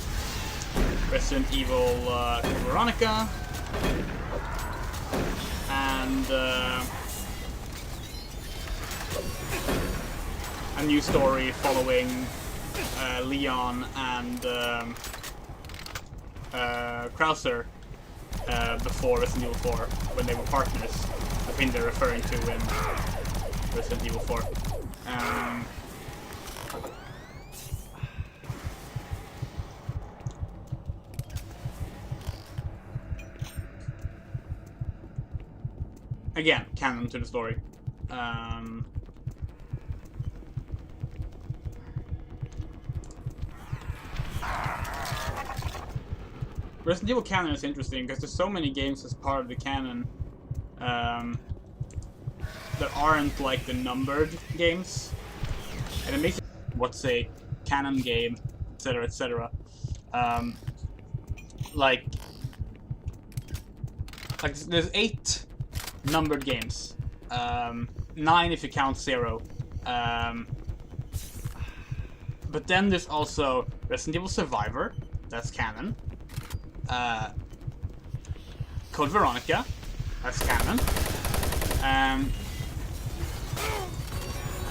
Resident Evil Code Veronica, and a new story following Leon and Krauser before Resident Evil 4, when they were partners. I think they're referring to in Resident Evil 4. Again, canon to the story. Resident Evil canon is interesting because there's so many games as part of the canon that aren't like the numbered games, and it makes it what's a canon game, etc., etc. Like there's 8 numbered games, 9 if you count 0. But then there's also Resident Evil Survivor, that's canon. Code Veronica, that's canon.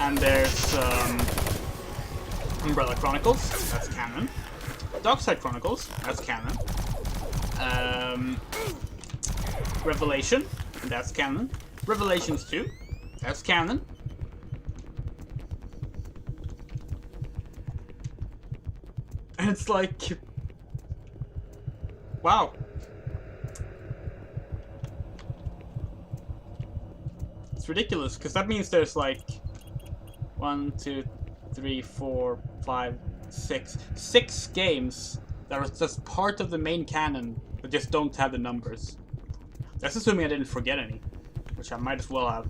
And there's Umbrella Chronicles, that's canon. Darkside Chronicles, that's canon. Revelation, that's canon. Revelations 2, that's canon. And it's like, wow. It's ridiculous, because that means there's like 1, 2, 3, 4, 5, 6 games that are just part of the main canon, but just don't have the numbers. That's assuming I didn't forget any, which I might as well have.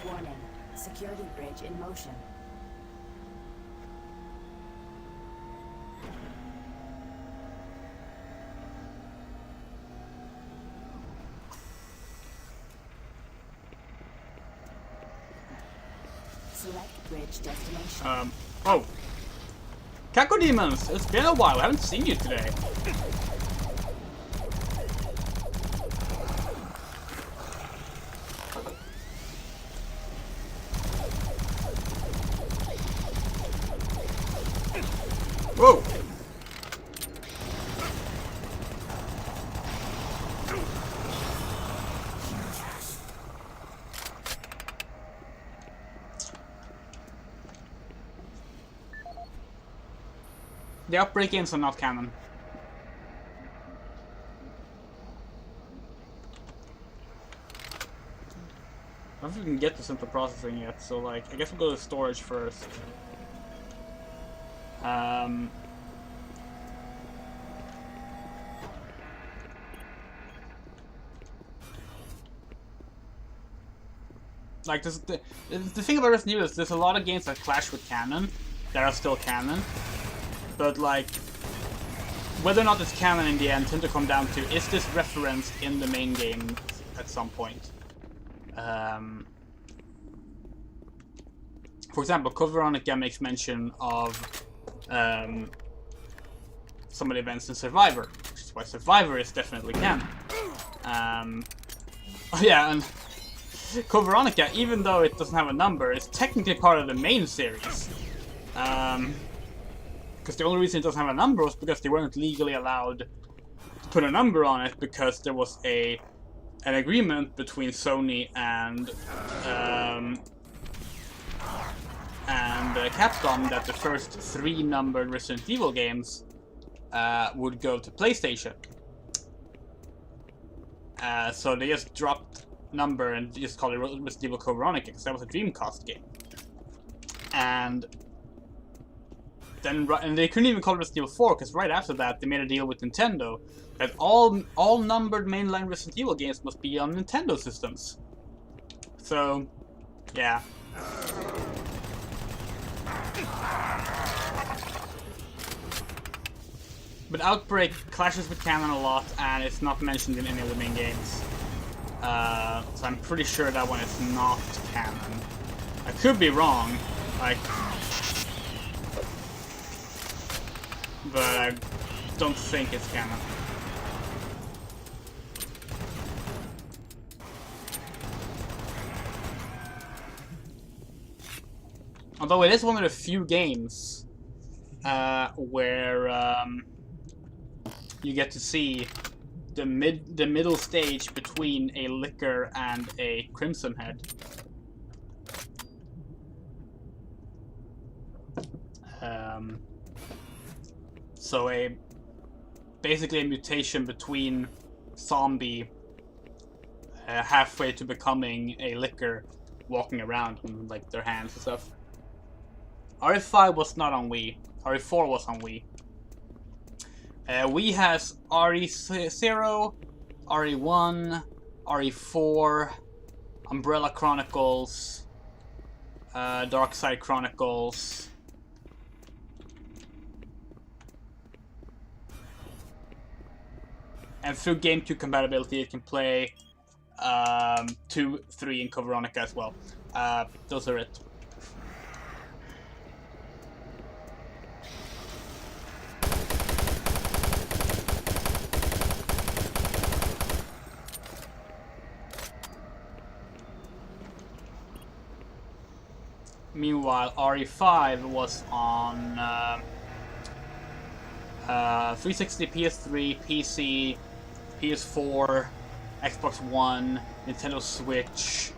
Warning. Security bridge in motion. Select bridge destination. Oh. Kako Demons, it's been a while, I haven't seen you today. Whoa! The Outbreak games are not canon. I don't know if we can get to central processing yet, so like, I guess we'll go to storage first. Like, the thing about Resident Evil is there's a lot of games that clash with canon, that are still canon, but like, whether or not it's canon in the end tend to come down to, is this referenced in the main game at some point? For example, Code Veronica makes mention of some of the events in Survivor, which is why Survivor is definitely canon. Yeah, and Code Veronica, even though it doesn't have a number, is technically part of the main series. Because the only reason it doesn't have a number was because they weren't legally allowed to put a number on it, because there was an agreement between Sony and Capcom that the first 3 numbered Resident Evil games would go to PlayStation. So they just dropped number and just called it Resident Evil Code Veronica because that was a Dreamcast game. And they couldn't even call it Resident Evil 4 because right after that they made a deal with Nintendo that all numbered mainline Resident Evil games must be on Nintendo systems. So, yeah. But Outbreak clashes with canon a lot, and it's not mentioned in any of the main games. So I'm pretty sure that one is not canon. I could be wrong, like, but I don't think it's canon. Although it is one of the few games where you get to see the middle stage between a Licker and a Crimson Head. So basically a mutation between zombie halfway to becoming a Licker, walking around in like their hands and stuff. RE5 was not on Wii. RE4 was on Wii. Wii has RE0, RE1, RE4, Umbrella Chronicles, Dark Side Chronicles. And through GameCube compatibility, it can play 2, 3, and Code Veronica as well. Those are it. Meanwhile, RE5 was on 360, PS3, PC, PS4, Xbox One, Nintendo Switch.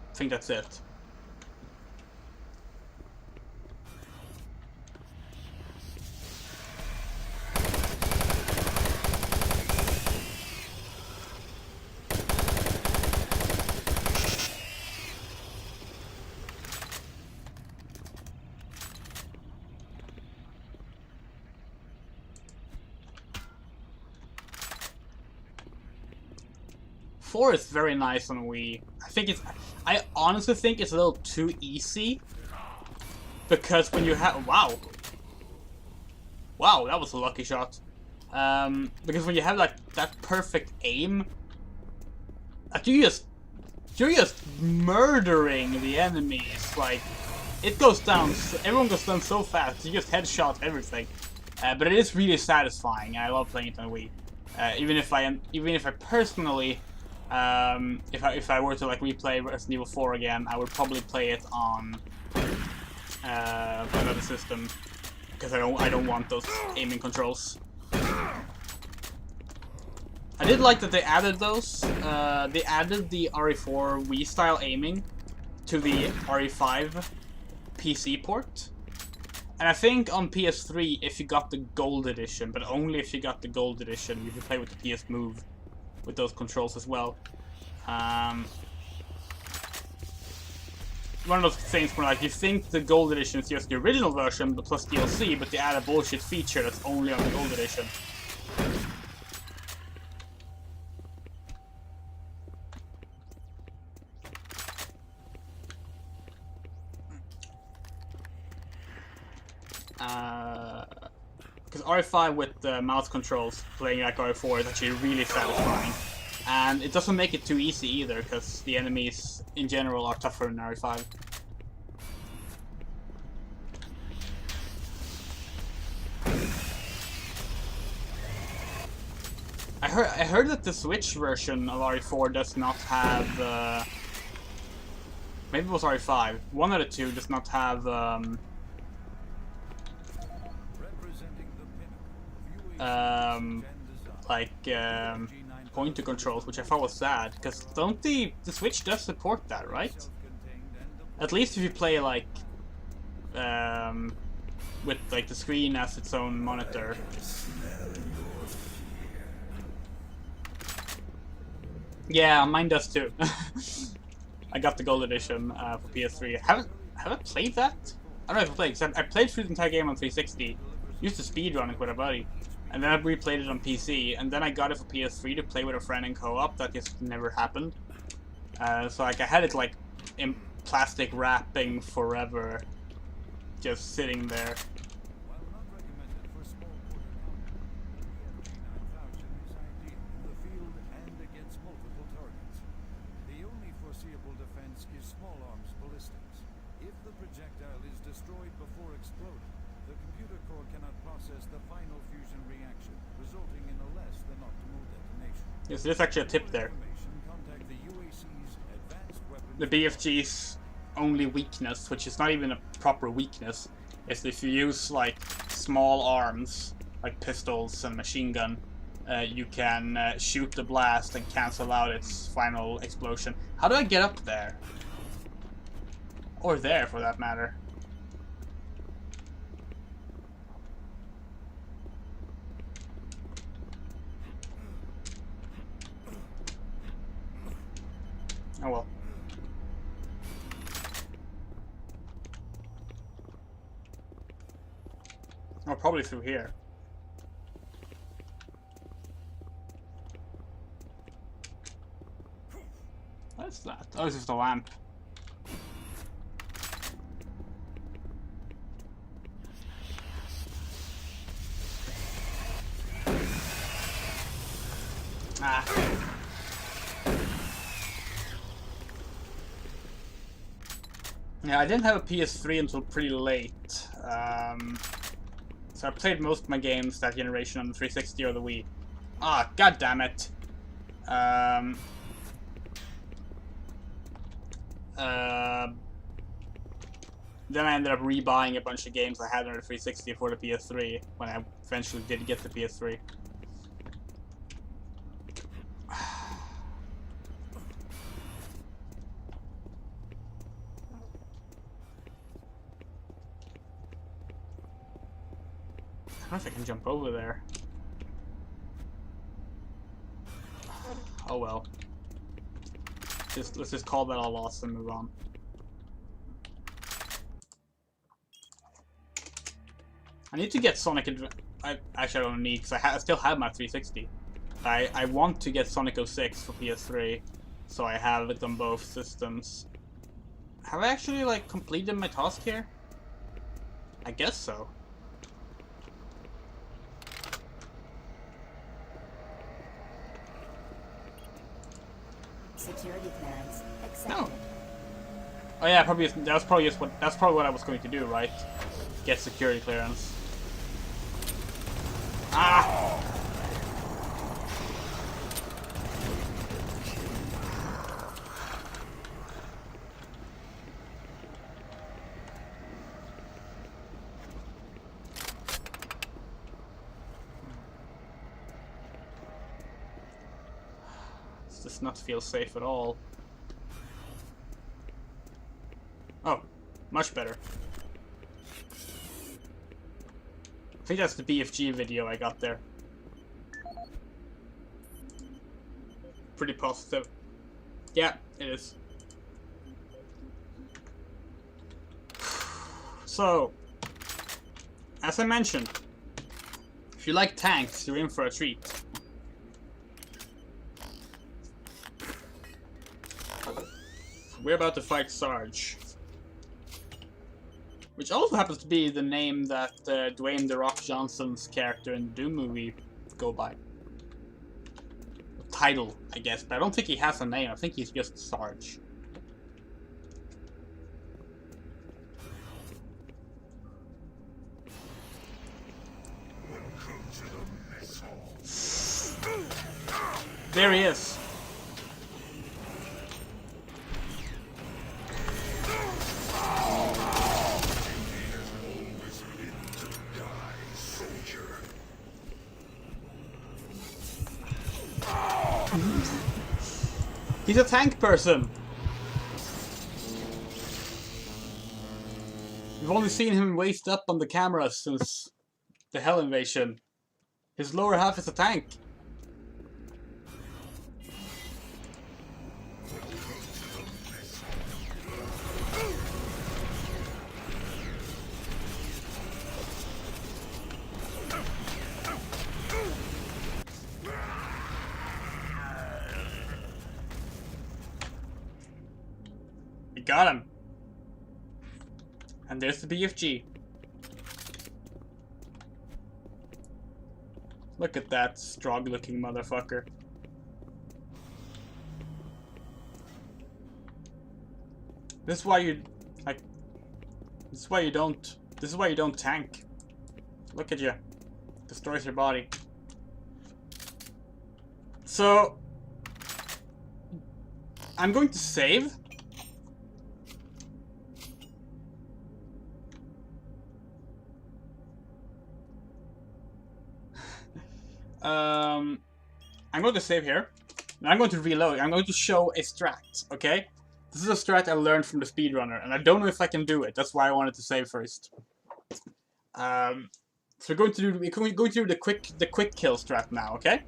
I think that's it. Four is very nice on Wii. I honestly think it's a little too easy. Because when you have... Wow, that was a lucky shot. Because when you have like that perfect aim, like you're just murdering the enemies. Like, it goes down, everyone goes down so fast, you just headshot everything. But it is really satisfying, and I love playing it on Wii. Even if I personally, if I were to like replay Resident Evil 4 again, I would probably play it on another system because I don't want those aiming controls. I did like that they added those. They added the RE4 Wii style aiming to the RE5 PC port, And I think on PS3, if you got the gold edition, but only if you got the gold edition, you could play with the PS Move with those controls as well. One of those things where like you think the gold edition is just the original version but plus DLC, but they add a bullshit feature that's only on the gold edition. Because RE5 with the mouse controls playing like RE4 is actually really satisfying. And it doesn't make it too easy either, because the enemies in general are tougher in RE5. I heard that the Switch version of RE4 does not have maybe it was RE5. One of the two does not have pointer controls, which I thought was sad, because don't the Switch does support that, right? At least if you play like with like the screen as its own monitor. Yeah, mine does too. I got the gold edition for PS3. Have I played that? I don't know if I played, because I played through the entire game on 360. Used to speedrun it with a buddy. And then I replayed it on PC, and then I got it for PS3 to play with a friend in co-op. That just never happened. So like I had it like in plastic wrapping forever, just sitting there. Yes, there's actually a tip there. The BFG's only weakness, which is not even a proper weakness, is if you use like small arms, like pistols and machine gun, you can shoot the blast and cancel out its final explosion. How do I get up there? Or there, for that matter. Oh well. Oh, probably through here. What's that? Oh, this is the lamp. Ah. Yeah, I didn't have a PS3 until pretty late, so I played most of my games that generation on the 360 or the Wii. Ah, god damn it! Then I ended up rebuying a bunch of games I had on the 360 for the PS3 when I eventually did get the PS3. I don't know if I can jump over there. Oh well. Let's just call that a loss and move on. I need to get Sonic actually I don't need, because I still have my 360. I want to get Sonic 06 for PS3, so I have it on both systems. Have I actually like completed my task here? I guess so. Security clearance accepted. No. Oh yeah, probably that's probably what I was going to do, right? Get security clearance. Ah! This does not feel safe at all. Oh, much better. I think that's the BFG video I got there. Pretty positive. Yeah, it is. So, as I mentioned, if you like tanks, you're in for a treat. We're about to fight Sarge. Which also happens to be the name that Dwayne "The Rock" Johnson's character in the Doom movie go by. Title, I guess, but I don't think he has a name. I think he's just Sarge. There he is. He's a tank person. We've only seen him waist up on the camera since the Hell Invasion. His lower half is a tank. We got him. And there's the BFG. Look at that strong-looking motherfucker. This is why you like. This is why you don't. This is why you don't tank. Look at you. Destroys your body. So I'm going to save. I'm going to save here. And I'm going to reload. I'm going to show a strat, okay? This is a strat I learned from the speedrunner, and I don't know if I can do it. That's why I wanted to save first. So we're going to do the quick kill strat now, okay?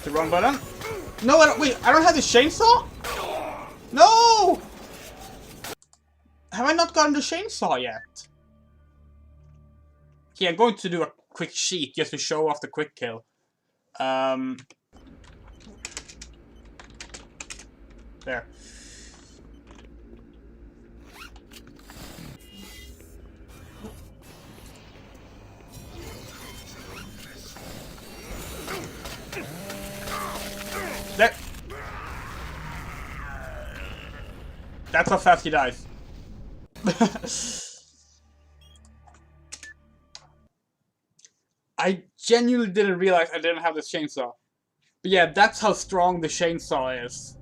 The wrong button. No, I don't. Wait, I don't have the chainsaw. No. Have I not gotten the chainsaw yet? Okay, I'm going to do a quick sheet just to show off the quick kill. There. There. That's how fast he dies. I genuinely didn't realize I didn't have this chainsaw. But yeah, that's how strong the chainsaw is.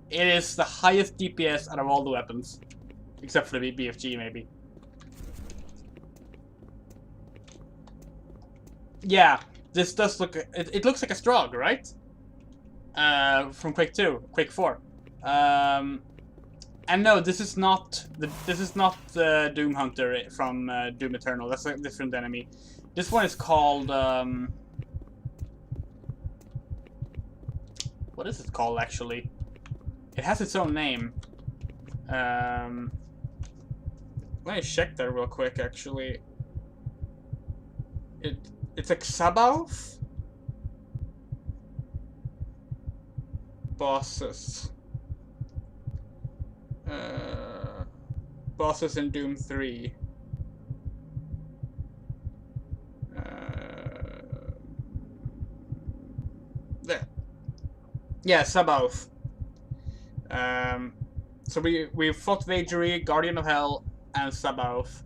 It is the highest DPS out of all the weapons. Except for the BFG, maybe. Yeah, this does look... It looks like a Strog, right? From Quake 2, Quake 4. And no, this is not the Doom Hunter from Doom Eternal. That's a different enemy. This one is called what is it called actually? It has its own name. Let me check that real quick. Actually, it's like Sabaoth bosses. Bosses in Doom 3. There. Yeah, Sabaoth. So we fought Vagary, Guardian of Hell, and Sabaoth.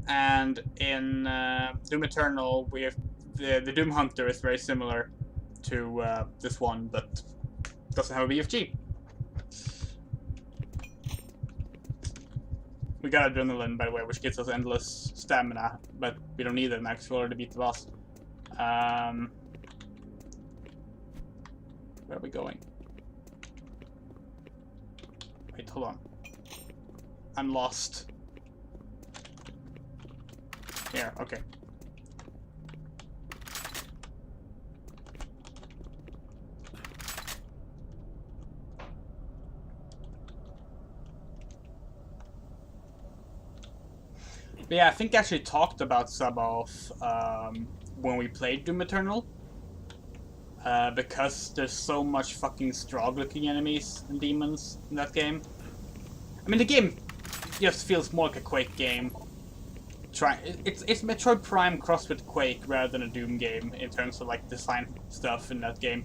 And in Doom Eternal, we have the Doom Hunter is very similar to this one, but doesn't have a BFG. We got Adrenaline, by the way, which gives us endless stamina, but we don't need it now because we already beat the boss. Where are we going? Wait, hold on. I'm lost. Here, okay. But yeah, I think I actually talked about Suboff when we played Doom Eternal. Because there's so much fucking strong-looking enemies and demons in that game. I mean, the game just feels more like a Quake game. It's Metroid Prime crossed with Quake rather than a Doom game in terms of like design stuff in that game,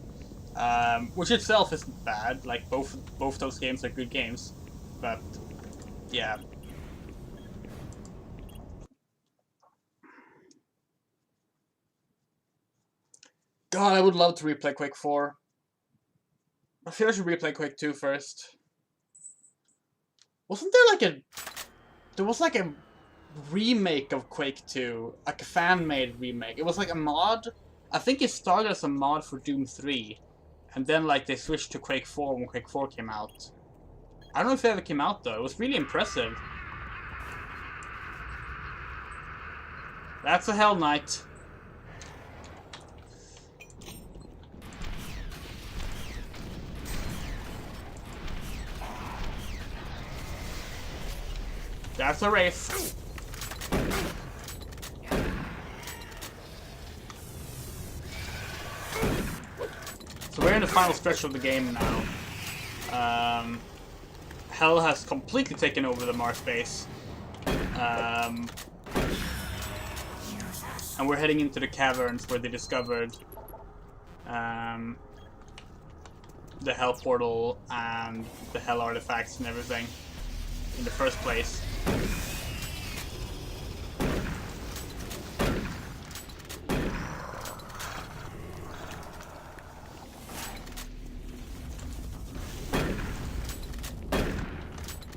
which itself isn't bad. Like both those games are good games, but yeah. God, I would love to replay Quake 4. I feel I should replay Quake 2 first. Wasn't there like a... There was like a remake of Quake 2. Like a fan-made remake. It was like a mod. I think it started as a mod for Doom 3. And then like they switched to Quake 4 when Quake 4 came out. I don't know if it ever came out though. It was really impressive. That's a Hell Knight. That's a Wraith. So we're in the final stretch of the game now. Hell has completely taken over the Mars base. And we're heading into the caverns where they discovered the Hell portal and the Hell artifacts and everything in the first place.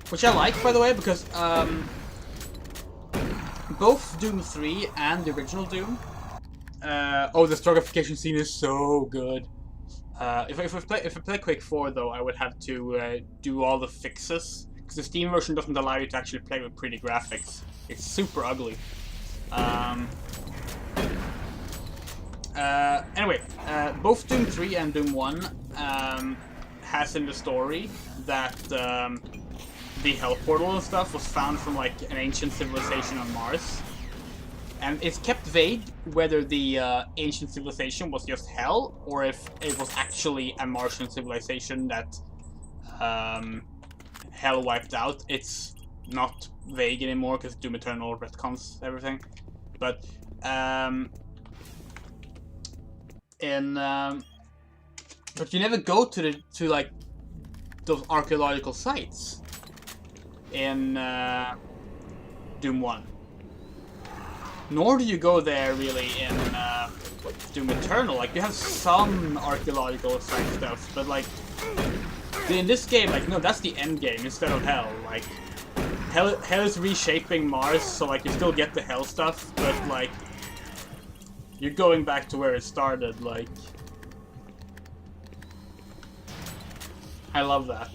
Which I like, by the way, because both Doom 3 and the original Doom, oh, the stratification scene is so good. If I play Quake 4 though, I would have to do all the fixes, because the Steam version doesn't allow you to actually play with pretty graphics. It's super ugly. Anyway, both Doom 3 and Doom 1 has in the story that the Hell portal and stuff was found from like an ancient civilization on Mars. And it's kept vague whether the ancient civilization was just Hell, or if it was actually a Martian civilization that Hell wiped out. It's not vague anymore because Doom Eternal retcons everything. But but you never go to like those archaeological sites in Doom 1. Nor do you go there really in Doom Eternal. Like, you have some archaeological site stuff, but like in this game, like, no, that's the end game instead of Hell. Like, Hell is reshaping Mars, so like you still get the Hell stuff, but like you're going back to where it started. Like, I love that.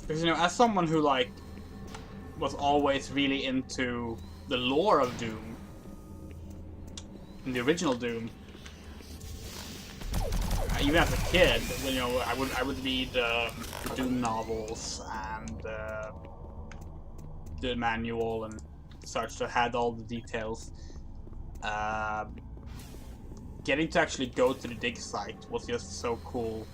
Because, you know, as someone who, like, was always really into the lore of Doom, in the original Doom, even as a kid, you know, I would read the Doom novels and the manual and such that had all the details. Getting to actually go to the dig site was just so cool.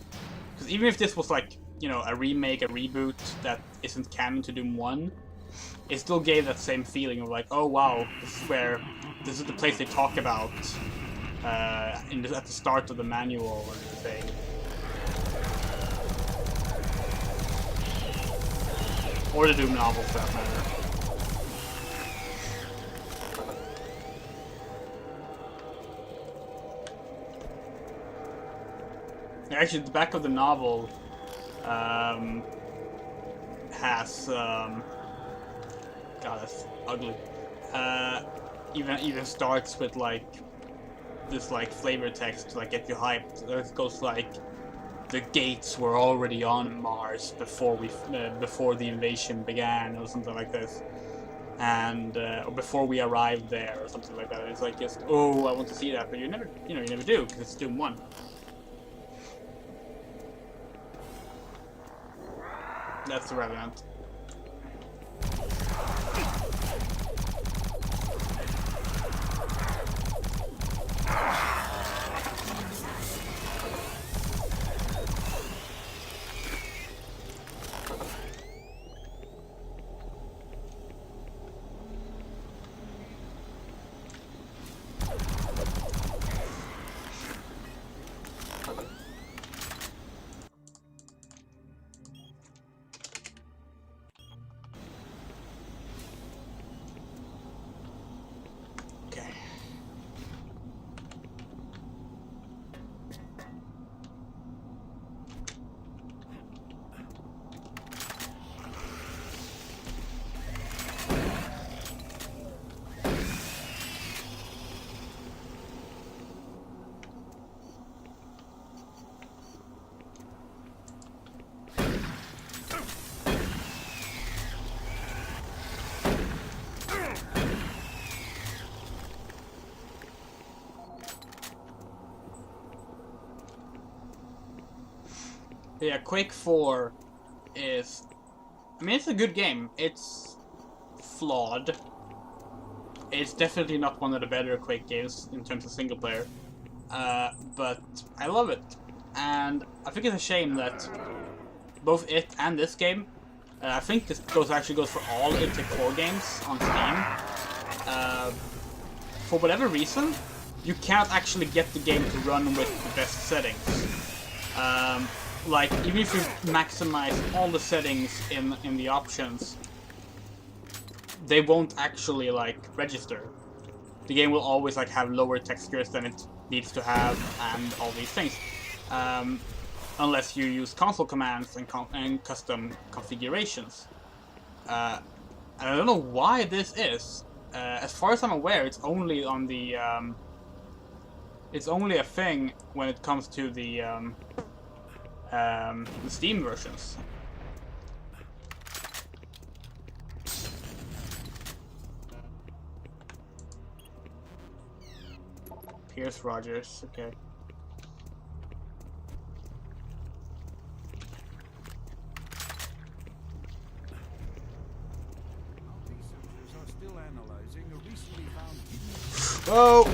Because even if this was like, you know, a remake, a reboot that isn't canon to Doom 1, it still gave that same feeling of like, oh wow, this is the place they talk about at the start of the manual and everything. Or the Doom novels, for that matter. has God, that's ugly. Even starts with like this like flavor text to like get you hyped. It goes like, the gates were already on Mars before before the invasion began, or something like this, and or before we arrived there, or something like that. And it's like, just, oh, I want to see that, but you never do, because it's Doom 1. That's the Revenant. Yeah, Quake 4 is... I mean, it's a good game. It's flawed. It's definitely not one of the better Quake games in terms of single player. But I love it. And I think it's a shame that both it and this game, I think this actually goes for all It Take 4 games on Steam. For whatever reason, you can't actually get the game to run with the best settings. Like, even if you maximize all the settings in the options, they won't actually, like, register. The game will always, like, have lower textures than it needs to have, and all these things. Unless you use console commands and custom configurations. And I don't know why this is. As far as I'm aware, it's only on the... it's only a thing when it comes to the Steam versions. Pierce Rogers, okay. Researchers are still analyzing a recently found... Whoa!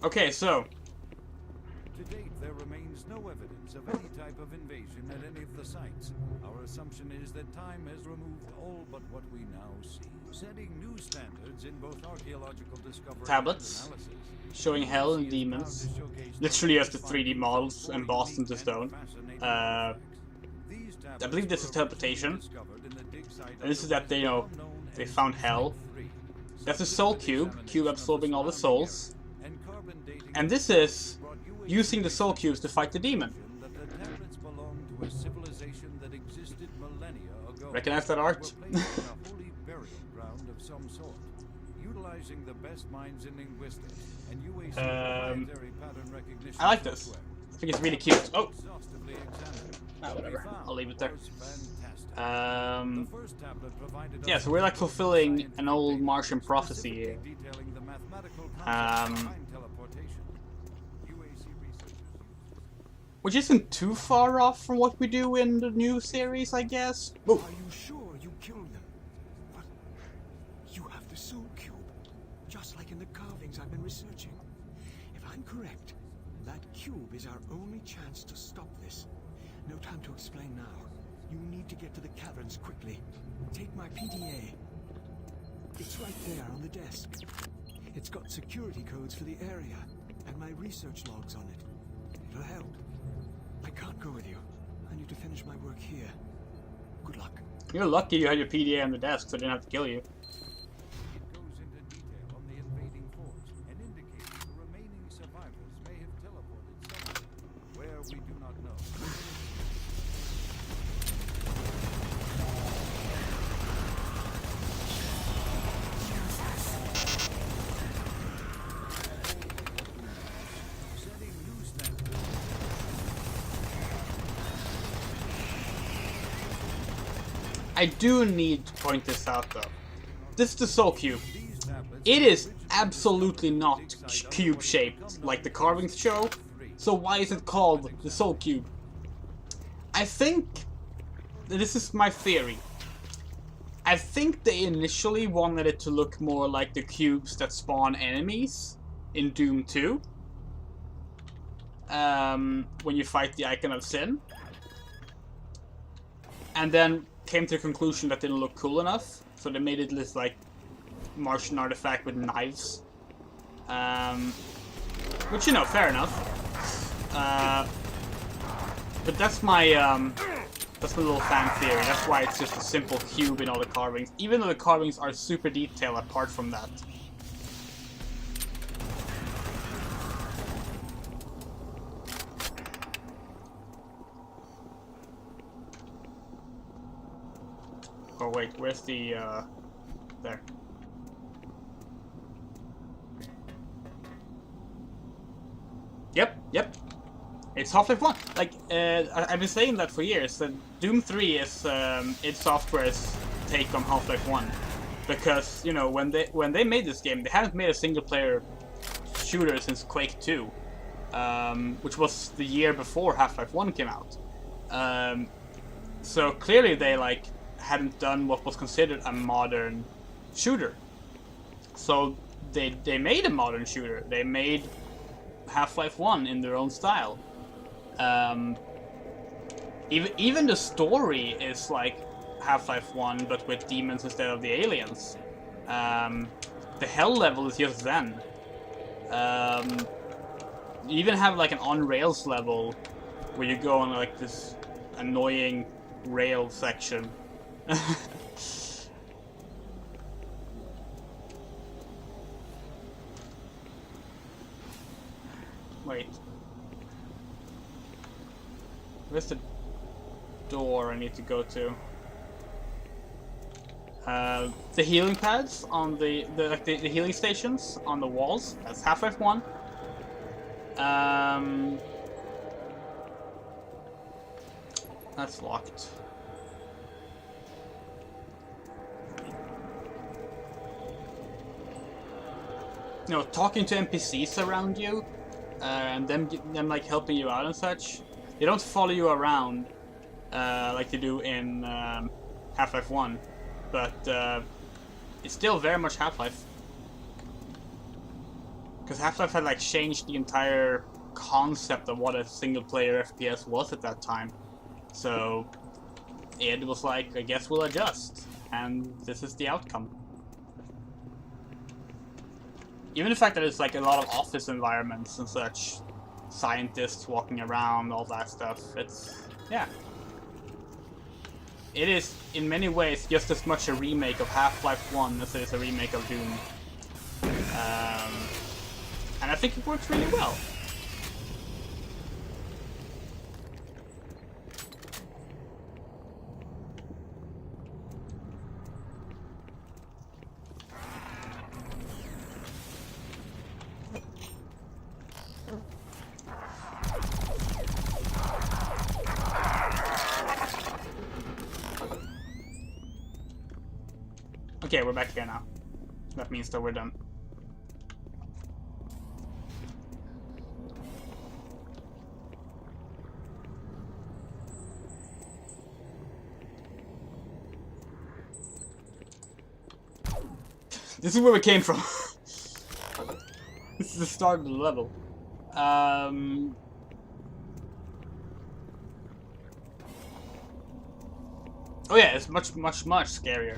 Okay, so To date, there remains no evidence of any type of invasion at any of the sites. Our assumption is that time has removed all but what we now see, setting new standards in both archaeological discovery tablets and analysis. showing hell and demons, literally as the 3D models embossed into stone. I believe this is teleportation, and this is that they, they found hell. That's a soul cube absorbing all the souls. And this is using the soul cubes to fight the demon. Recognize that art? I like this. I think it's really cute. Oh! Whatever. I'll leave it there. Yeah, so we're like fulfilling an old Martian prophecy here. Which isn't too far off from what we do in the new series, I guess. Are you sure you killed them? But you have the soul cube, just like in the carvings I've been researching. If I'm correct, that cube is our only chance to stop this. No time to explain now. You need to get to the caverns quickly. Take my PDA. It's right there on the desk. It's got security codes for the area, and my research logs on it. It'll help. I can't go with you. I need to finish my work here. Good luck. You're lucky you had your PDA on the desk, so I didn't have to kill you. we do not know. Setting new standards. I do need to point this out though. This is the Soul Cube. It is absolutely not cube shaped like the carvings show. So why is it called the Soul Cube? I think, this is my theory. I think they initially wanted it to look more like the cubes that spawn enemies in Doom 2. When you fight the Icon of Sin. And then came to the conclusion that didn't look cool enough. So they made it this like Martian artifact with knives. Which, you know, fair enough. But that's my little fan theory. That's why it's just a simple cube in all the carvings. Even though the carvings are super detailed apart from that. Oh wait, where's the, there. Yep. It's Half-Life 1. Like, I've been saying that for years, that Doom 3 is, id Software's take on Half-Life 1. Because, you know, when they made this game, they hadn't made a single-player shooter since Quake 2. Which was the year before Half-Life 1 came out. So clearly they, like, hadn't done what was considered a modern shooter. So they made a modern shooter. They made Half-Life 1 in their own style. Even the story is like Half-Life 1, but with demons instead of the aliens. The hell level is just Zen. You even have like an on-rails level where you go on like this annoying rail section. Wait. Where's the door I need to go to? The healing pads on the healing stations on the walls. That's Half-Life 1. That's locked. You know, talking to NPCs around you, and them like helping you out and such. They don't follow you around like they do in Half-Life 1, but it's still very much Half-Life. Because Half-Life had like changed the entire concept of what a single-player FPS was at that time. So it was like, I guess we'll adjust, and this is the outcome. Even the fact that it's like a lot of office environments and such, scientists walking around, all that stuff, it's, yeah. It is, in many ways, just as much a remake of Half-Life 1 as it is a remake of Doom. And I think it works really well. Okay, we're back here now. That means that we're done. This is where we came from. This is the start of the level. Oh yeah, it's much scarier.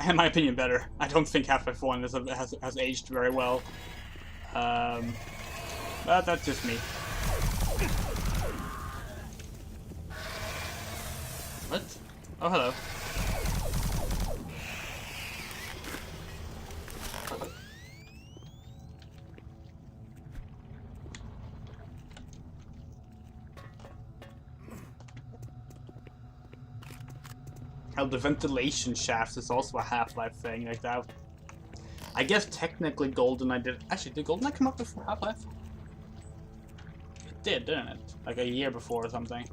In my opinion, better. I don't think Half-Life 1 has aged very well. But that's just me. What? Oh, hello. Oh, the ventilation shafts is also a Half-Life thing, like that. I guess technically GoldenEye did... Actually, did GoldenEye come out before Half-Life? It did, didn't it? Like a year before or something.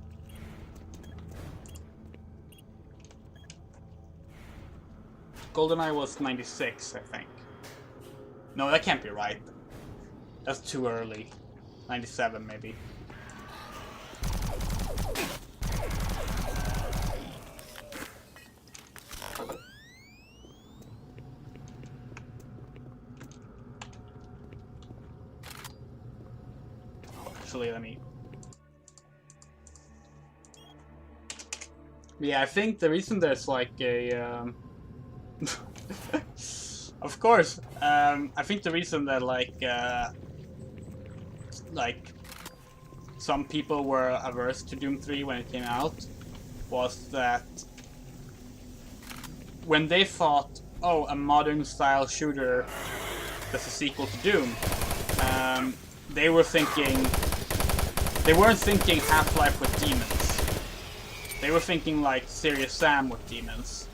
GoldenEye was 96, I think. No, that can't be right. That's too early. 97, maybe. Actually, let me... Yeah, I think the reason there's like a... Of course. I think the reason that like some people were averse to Doom 3 when it came out was that when they thought, oh, a modern style shooter that's a sequel to Doom, they weren't thinking Half-Life with demons. They were thinking like Serious Sam with demons.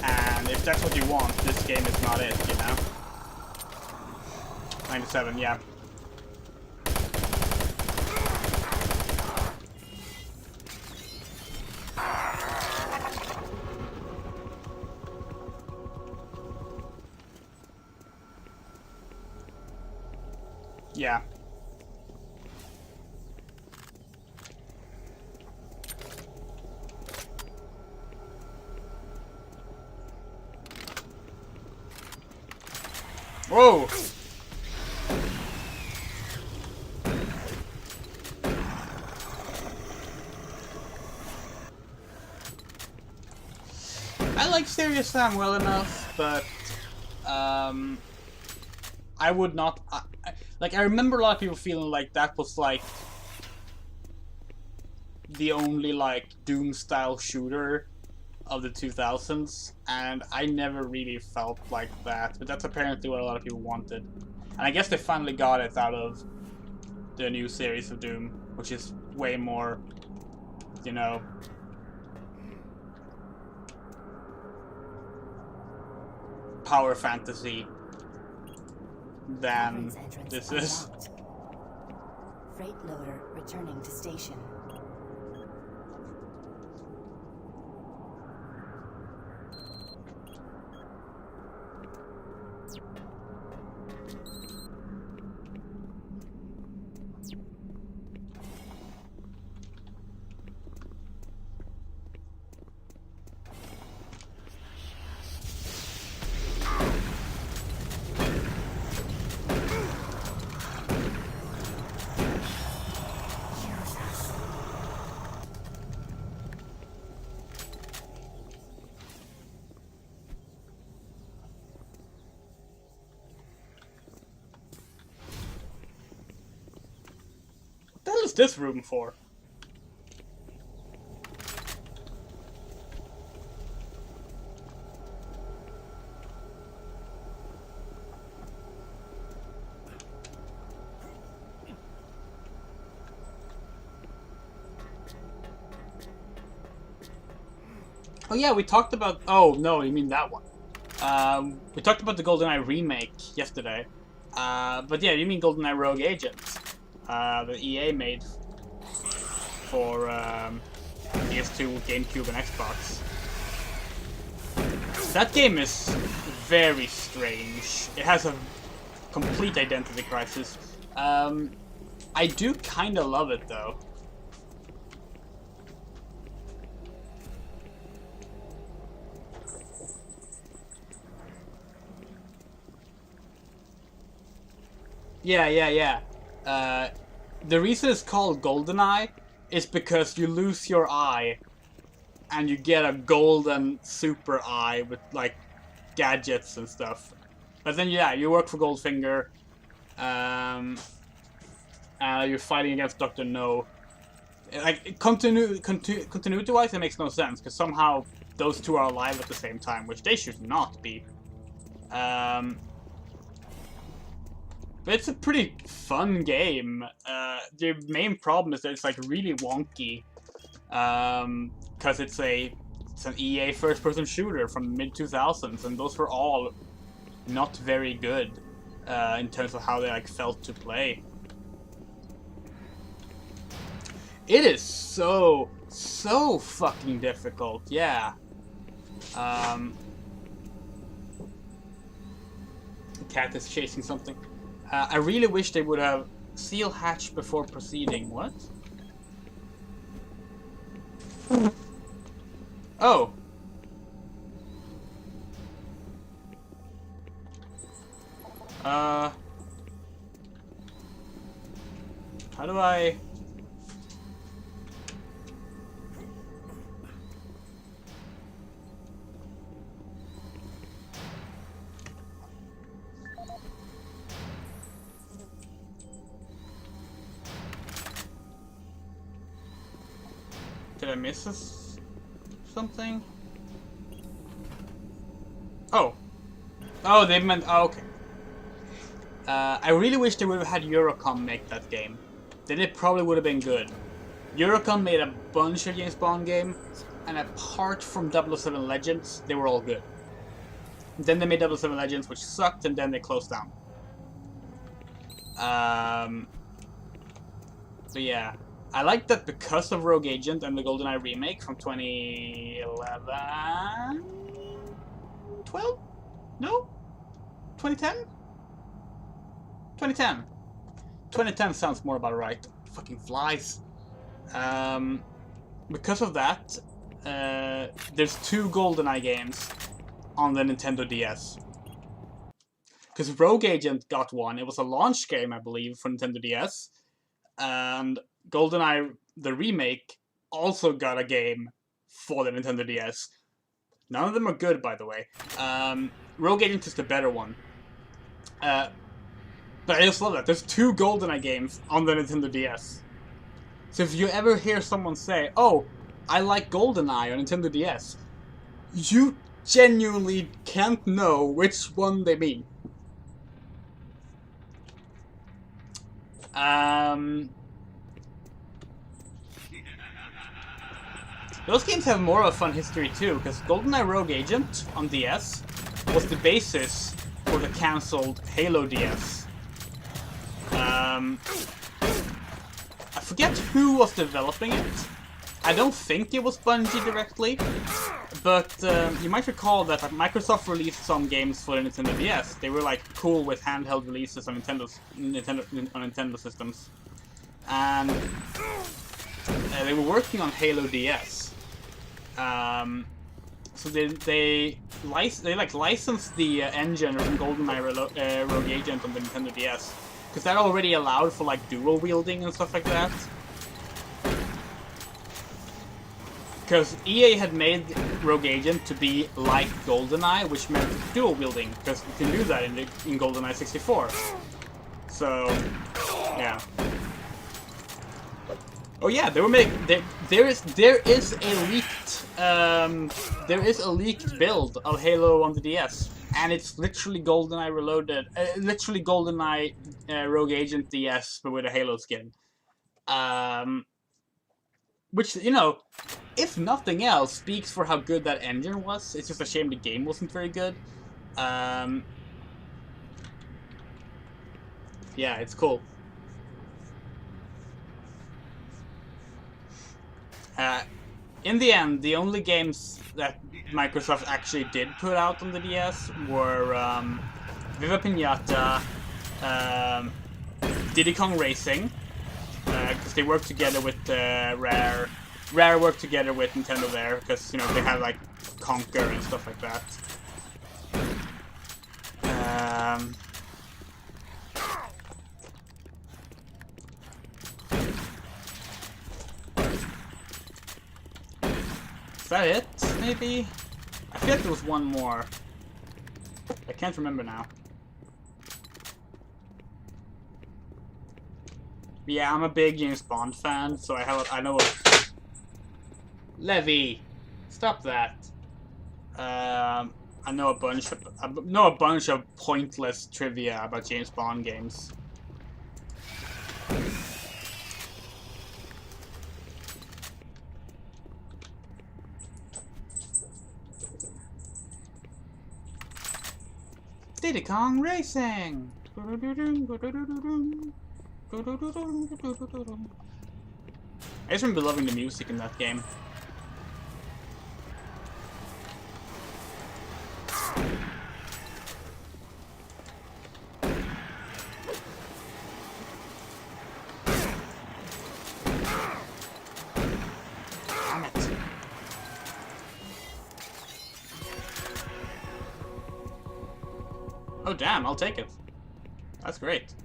And if that's what you want, this game is not it, you know? 97, yeah. Yeah. Whoa! I like Serious Sam well enough, but I would not. I remember a lot of people feeling like that was like the only like Doom style shooter of the 2000s, and I never really felt like that, but that's apparently what a lot of people wanted. And I guess they finally got it out of the new series of Doom, which is way more, you know, power fantasy than this is. Freight loader returning to station. What the hell is this room for? Oh yeah, we talked about... Oh, no, you mean that one. We talked about the GoldenEye remake yesterday. But yeah, you mean GoldenEye Rogue Agent. The EA made for PS2, GameCube, and Xbox. That game is very strange. It has a complete identity crisis. I do kind of love it, though. Yeah. The reason it's called GoldenEye is because you lose your eye and you get a golden super eye with like gadgets and stuff. But then yeah, you work for Goldfinger, you're fighting against Dr. No. Like continuity-wise, it makes no sense because somehow those two are alive at the same time, which they should not be. But it's a pretty fun game. The main problem is that it's like really wonky. because it's an EA first-person shooter from the mid-2000s, and those were all not very good in terms of how they like felt to play. It is so fucking difficult, yeah. Cat is chasing something. I really wish they would have seal hatch before proceeding. What? Oh. How do I... Did I miss something? Oh. Oh, they meant... Oh, okay. I really wish they would have had Eurocom make that game. Then it probably would have been good. Eurocom made a bunch of James Bond games, and apart from 007 Legends, they were all good. Then they made 007 Legends, which sucked, and then they closed down. But yeah. I like that because of Rogue Agent and the GoldenEye remake from 2011... 12? No? 2010? 2010. 2010 sounds more about right. Fucking flies. Because of that, there's 2 GoldenEye games on the Nintendo DS. Because Rogue Agent got one. It was a launch game, I believe, for Nintendo DS. And GoldenEye, the remake, also got a game for the Nintendo DS. None of them are good, by the way. Rogue Agent is the better one. But I just love that. There's 2 GoldenEye games on the Nintendo DS. So if you ever hear someone say, oh, I like GoldenEye on Nintendo DS, you genuinely can't know which one they mean. Those games have more of a fun history too, because GoldenEye Rogue Agent on DS was the basis for the cancelled Halo DS. I forget who was developing it. I don't think it was Bungie directly, but you might recall that Microsoft released some games for the Nintendo DS. They were like cool with handheld releases on Nintendo systems, and they were working on Halo DS. So they licensed the engine from GoldenEye Rogue Agent on the Nintendo DS, because that already allowed for like dual wielding and stuff like that. Because EA had made Rogue Agent to be like GoldenEye, which meant dual wielding, because you can do that in GoldenEye 64. So, yeah. Oh yeah, they were making. There is a leaked build of Halo on the DS, and it's literally GoldenEye Reloaded, literally GoldenEye Rogue Agent DS, but with a Halo skin. Which, you know, if nothing else, speaks for how good that engine was. It's just a shame the game wasn't very good. Yeah, it's cool. In the end, the only games that Microsoft actually did put out on the DS were Viva Pinata, Diddy Kong Racing, because they worked together with Rare. Rare worked together with Nintendo there, because, you know, they had like Conquer and stuff like that. Is that it? Maybe? I feel like there was one more. I can't remember now. Yeah, I'm a big James Bond fan, so I know a... Levy! Stop that. I know a bunch of pointless trivia about James Bond games. Diddy Kong Racing! I just remember loving the music in that game. Damn it. Oh damn, I'll take it. That's great.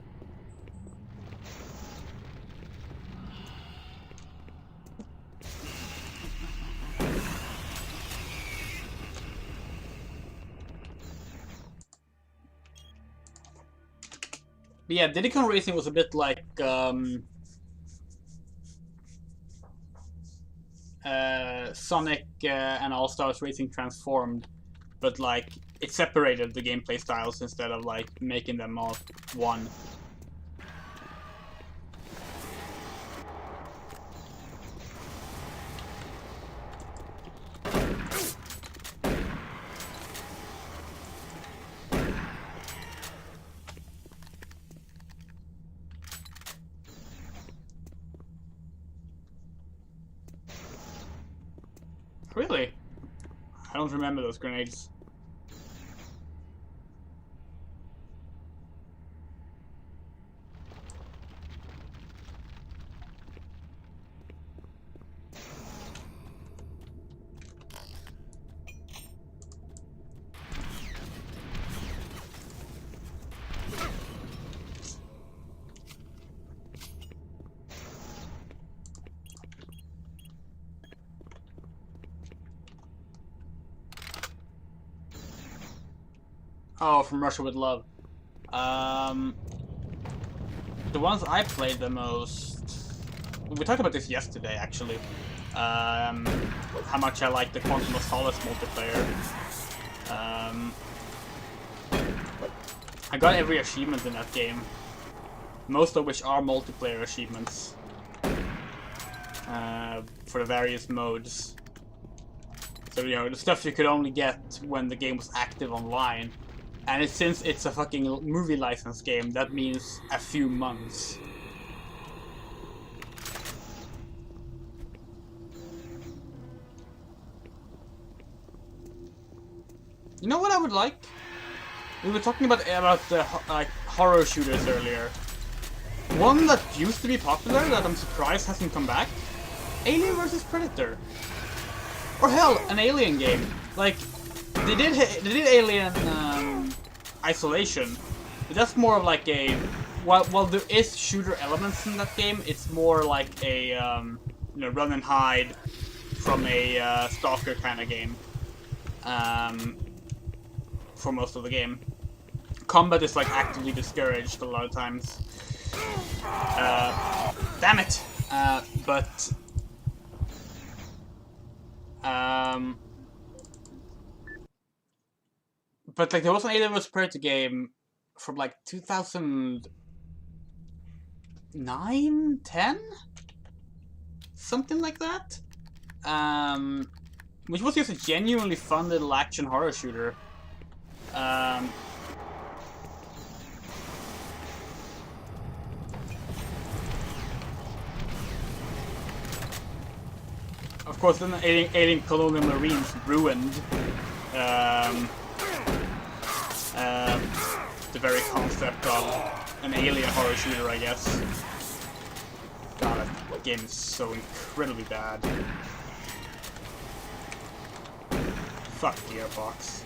But yeah, Diddy Kong Racing was a bit like Sonic and All Stars Racing Transformed, but like it separated the gameplay styles instead of like making them all one. Really? I don't remember those grenades. Oh, from Russia with Love. The ones I played the most... We talked about this yesterday, actually. How much I like the Quantum of Solace multiplayer. I got every achievement in that game. Most of which are multiplayer achievements. For the various modes. So, you know, the stuff you could only get when the game was active online. And since it's a fucking movie license game, that means a few months. You know what I would like? We were talking about the like horror shooters earlier. One that used to be popular that I'm surprised hasn't come back. Alien vs Predator. Or hell, an Alien game. Like they did Alien Isolation, but that's more of like a while there is shooter elements in that game, it's more like a you know, run and hide from a stalker kind of game. For most of the game, combat is like actively discouraged a lot of times. Damn it! But like there was an Alien vs Predator game from like 2009, 10, something like that. Which was just a genuinely fun little action horror shooter. Of course, then Alien Colonial Marines ruined the very concept of an alien horror shooter, I guess. God, that game is so incredibly bad. Fuck Gearbox.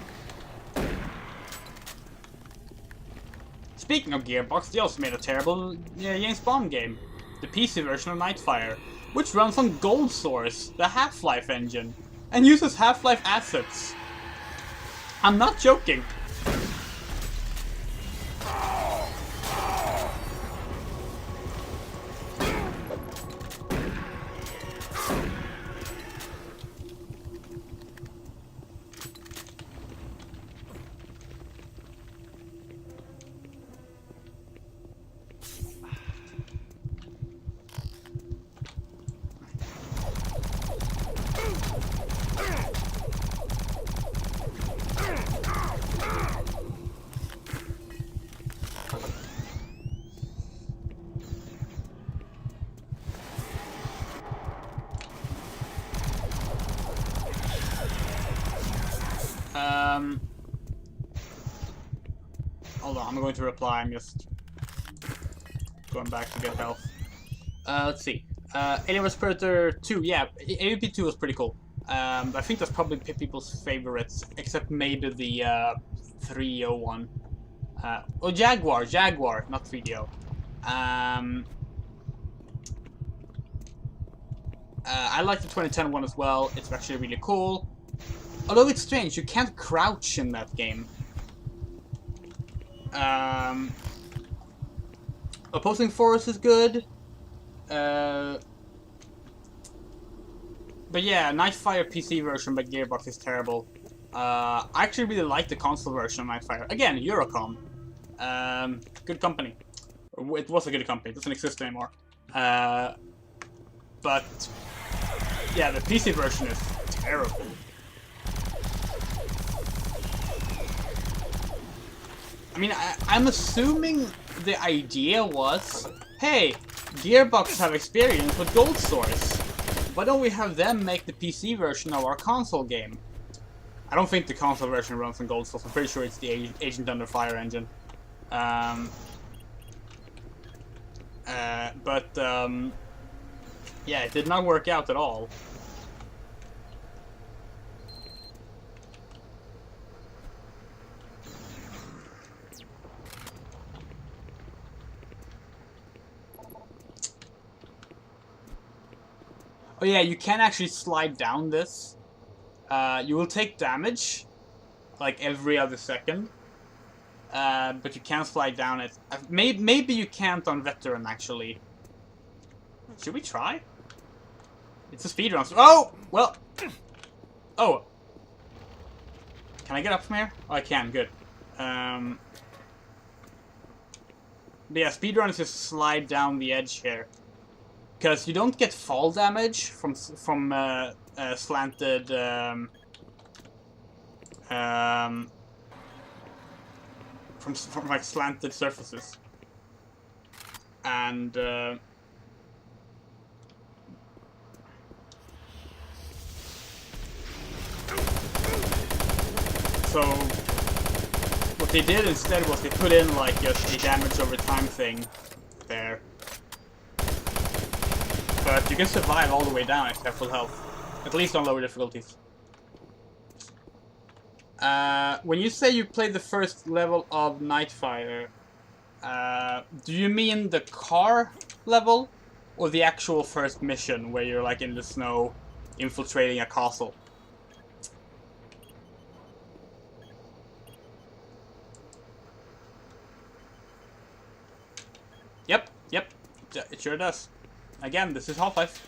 Speaking of Gearbox, they also made a terrible James Bond game. The PC version of Nightfire, which runs on Gold Source, the Half-Life engine, and uses Half-Life assets. I'm not joking. Hold on, I'm going to reply. I'm just going back to get health. Let's see. Alien vs Predator 2, yeah, AVP 2 was pretty cool. I think that's probably people's favorites, except maybe the 301. Oh, Jaguar, not 3DO. I like the 2010 one as well. It's actually really cool. Although it's strange, you can't crouch in that game. Opposing Force is good. But yeah, Nightfire PC version by Gearbox is terrible. I actually really like the console version of Nightfire. Again, Eurocom. Good company. It was a good company. It doesn't exist anymore. But yeah, the PC version is terrible. I mean, I'm assuming the idea was, hey, Gearbox have experience with Gold Source. Why don't we have them make the PC version of our console game? I don't think the console version runs on Gold Source. I'm pretty sure it's the Agent Under Fire engine. Yeah, it did not work out at all. Oh yeah, you can actually slide down this. You will take damage, like every other second. But you can slide down it. Maybe you can't on Veteran, actually. Should we try? It's a speedrun. Oh! Well... Oh! Can I get up from here? Oh, I can. Good. But yeah, speedrun is just slide down the edge here. Because you don't get fall damage from slanted... from like slanted surfaces. And... So, what they did instead was they put in like just a damage over time thing there. But you can survive all the way down if you have full health. At least on lower difficulties. When you say you played the first level of Nightfire, do you mean the car level? Or the actual first mission where you're like in the snow infiltrating a castle? Yep, it sure does. Again, this is Half-Life.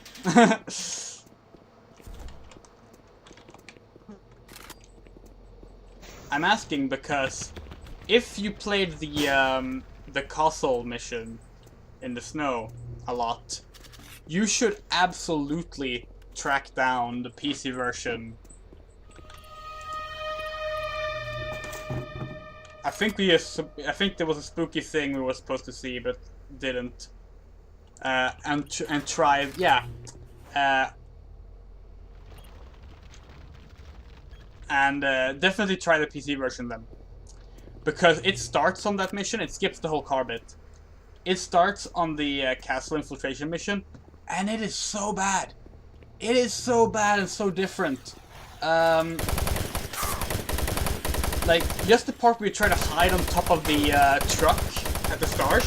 I'm asking because if you played the castle mission in the snow a lot, you should absolutely track down the PC version. I think there was a spooky thing we were supposed to see, but didn't. And try, yeah. Definitely try the PC version then. Because it starts on that mission, it skips the whole car bit. It starts on the castle infiltration mission, and it is so bad. It is so bad and so different. Like, just the part where you try to hide on top of the truck at the start.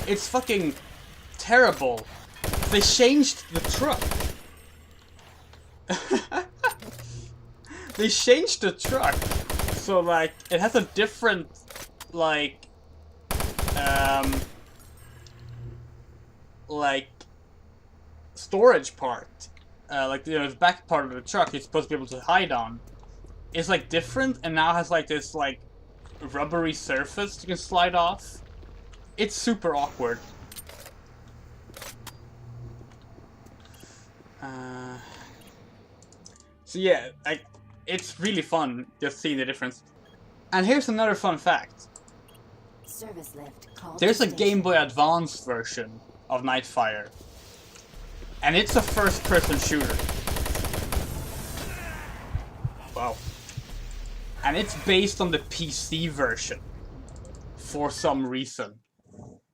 It's fucking terrible. They changed the truck. They changed the truck. So, like, it has a different, like, storage part. Like, you know, the back part of the truck you're supposed to be able to hide on. It's, like, different, and now has, like, this, like, rubbery surface you can slide off. It's super awkward. So yeah, like, it's really fun just seeing the difference. And here's another fun fact. Service lift called There's a Game Boy Advance version of Nightfire. And it's a first-person shooter. Wow. and it's based on the PC version for some reason.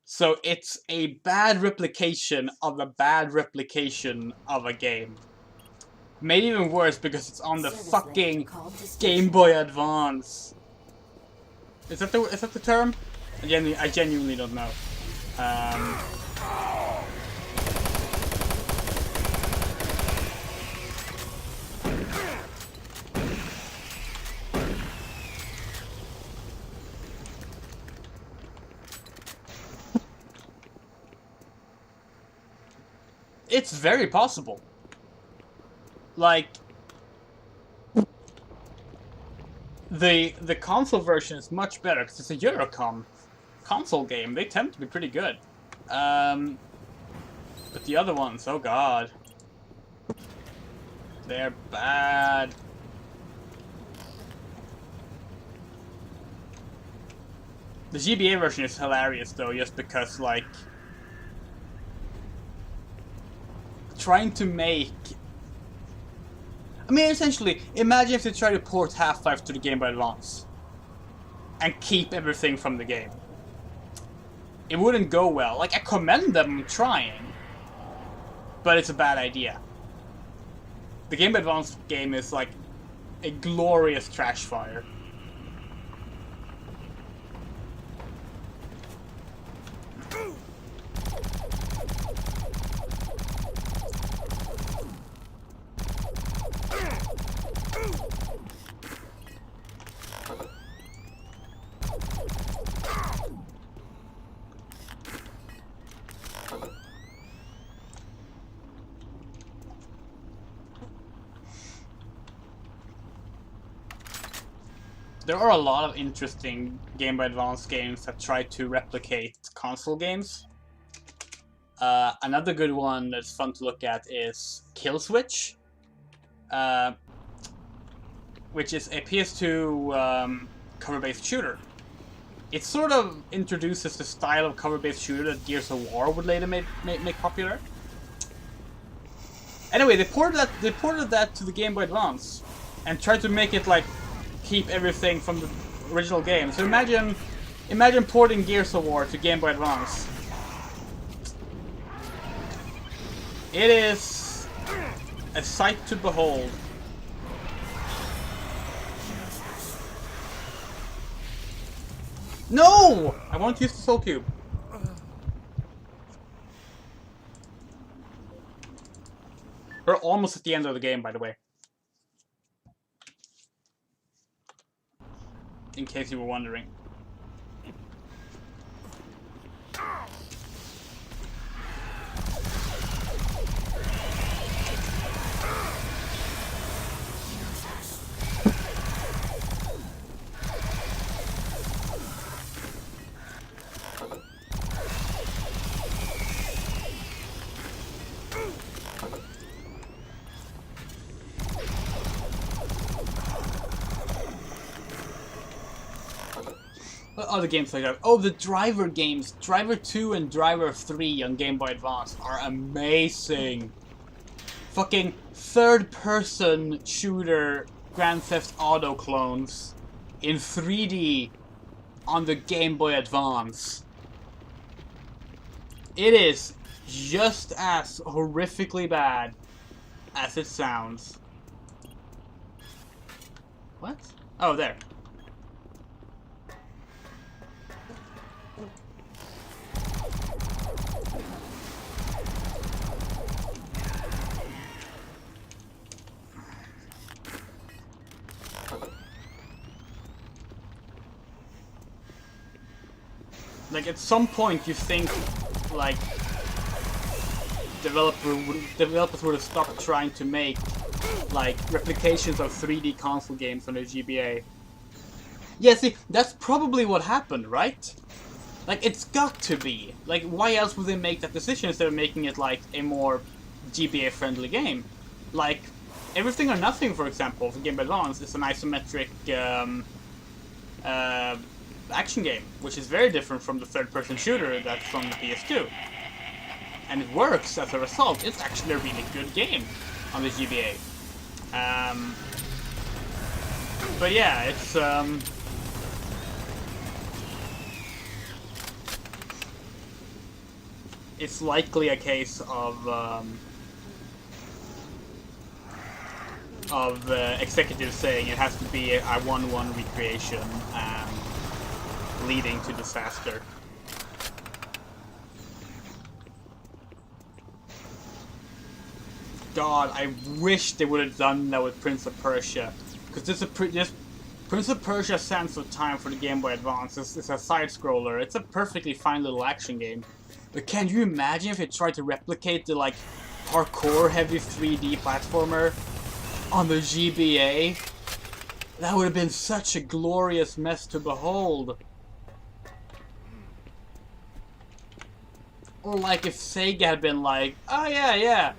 So it's a bad replication of a bad replication of a game. Made even worse because it's on the fucking Game Boy Advance. Is that the term? I genuinely don't know. It's very possible. Like, the console version is much better because it's a Eurocom console game. They tend to be pretty good. But the other ones, oh god. They're bad. The GBA version is hilarious though, just because, like, trying to make... I mean, essentially, imagine if they try to port Half-Life to the Game Boy Advance and keep everything from the game. It wouldn't go well. Like, I commend them trying, but it's a bad idea. The Game Boy Advance game is like a glorious trash fire. There are a lot of interesting Game Boy Advance games that try to replicate console games. Another good one that's fun to look at is Kill Switch, which is a PS2 cover-based shooter. It sort of introduces the style of cover-based shooter that Gears of War would later make popular. Anyway, they ported that to the Game Boy Advance and tried to make it like keep everything from the original game. So imagine porting Gears of War to Game Boy Advance. It is a sight to behold. No! I want to use the Soul Cube. We're almost at the end of the game, by the way. In case you were wondering. Other games like that. Oh, the Driver games. Driver 2 and Driver 3 on Game Boy Advance are amazing. Fucking third-person shooter Grand Theft Auto clones in 3D on the Game Boy Advance. It is just as horrifically bad as it sounds. What? Oh, there. Like, at some point you think, like, developers would have stopped trying to make, like, replications of 3D console games on their GBA. Yeah, see, that's probably what happened, right? Like, it's got to be. Like, why else would they make that decision instead of making it, like, a more GBA-friendly game? Like, Everything or Nothing, for example, for Game Boy Advance is an isometric, action game, which is very different from the third-person shooter that's from the PS2. And it works as a result. It's actually a really good game on the GBA. But yeah, it's likely a case of executives saying it has to be a 1-1 recreation and leading to disaster. God, I wish they would have done that with Prince of Persia, because this Prince of Persia: Sands of Time for the Game Boy Advance is a side-scroller. It's a perfectly fine little action game, but can you imagine if it tried to replicate the like parkour-heavy 3D platformer on the GBA? That would have been such a glorious mess to behold. Or like if Sega had been like, oh yeah,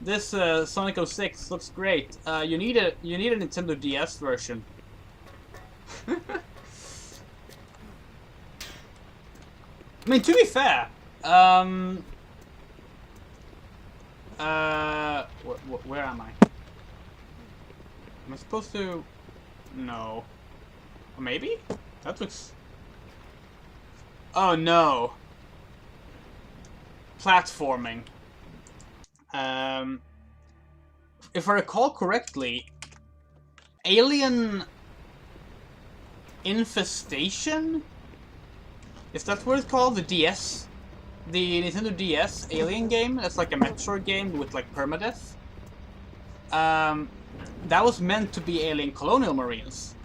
this Sonic 06 looks great. You need a Nintendo DS version. I mean, to be fair, where am I? Am I supposed to? No. Or maybe? That looks. Oh no. Platforming. If I recall correctly, Alien Infestation? Is that what it's called? The DS? The Nintendo DS Alien game? That's like a Metroid game with like permadeath. That was meant to be Alien Colonial Marines.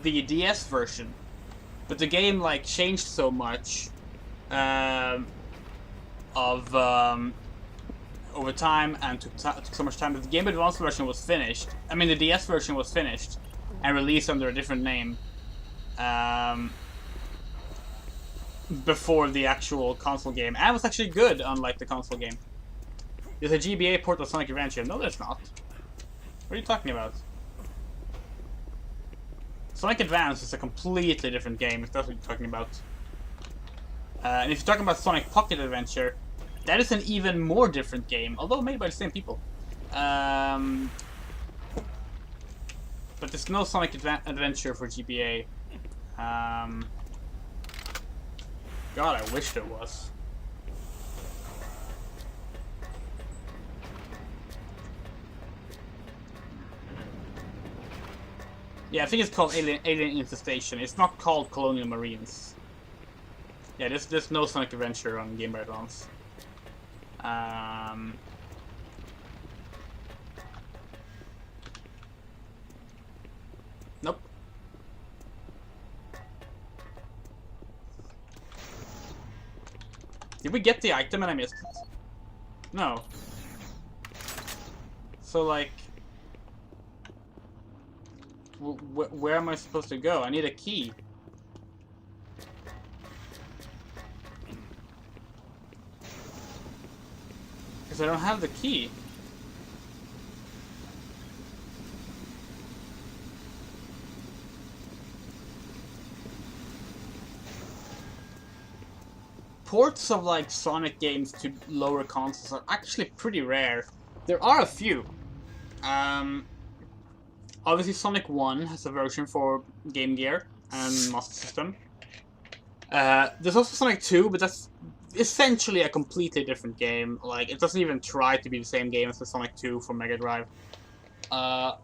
The DS version. But the game like changed so much over time and took so much time that the Game Boy Advance version was finished. I mean, the DS version was finished and released under a different name before the actual console game. And it was actually good, unlike the console game. There's a GBA port of Sonic Adventure. No, there's not. What are you talking about? Sonic Advance is a completely different game, if that's what you're talking about. And if you're talking about Sonic Pocket Adventure, that is an even more different game, although made by the same people. But there's no Sonic Adventure for GBA. God, I wish there was. Yeah, I think it's called Alien Infestation. It's not called Colonial Marines. Yeah, there's no Sonic Adventure on Game Boy Advance. Nope. Did we get the item and I missed it? No. So like, where am I supposed to go? I need a key. Because I don't have the key. Ports of like Sonic games to lower consoles are actually pretty rare. There are a few. Obviously Sonic 1 has a version for Game Gear and Master System. There's also Sonic 2, but that's essentially a completely different game. Like, it doesn't even try to be the same game as the Sonic 2 for Mega Drive.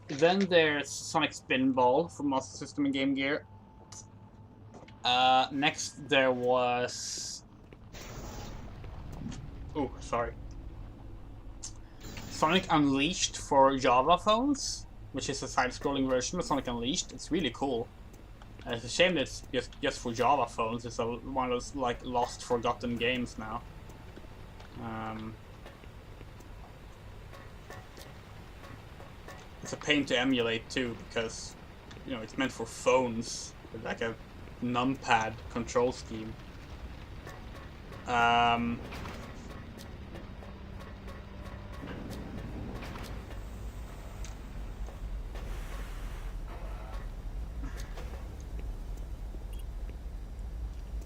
Then there's Sonic Spinball for Master System and Game Gear. Next there was... Oh, sorry. Sonic Unleashed for Java phones, which is a side-scrolling version of Sonic Unleashed. It's really cool. It's a shame that it's just for Java phones. It's one of those like lost, forgotten games now. It's a pain to emulate too because, you know, it's meant for phones with like a numpad control scheme.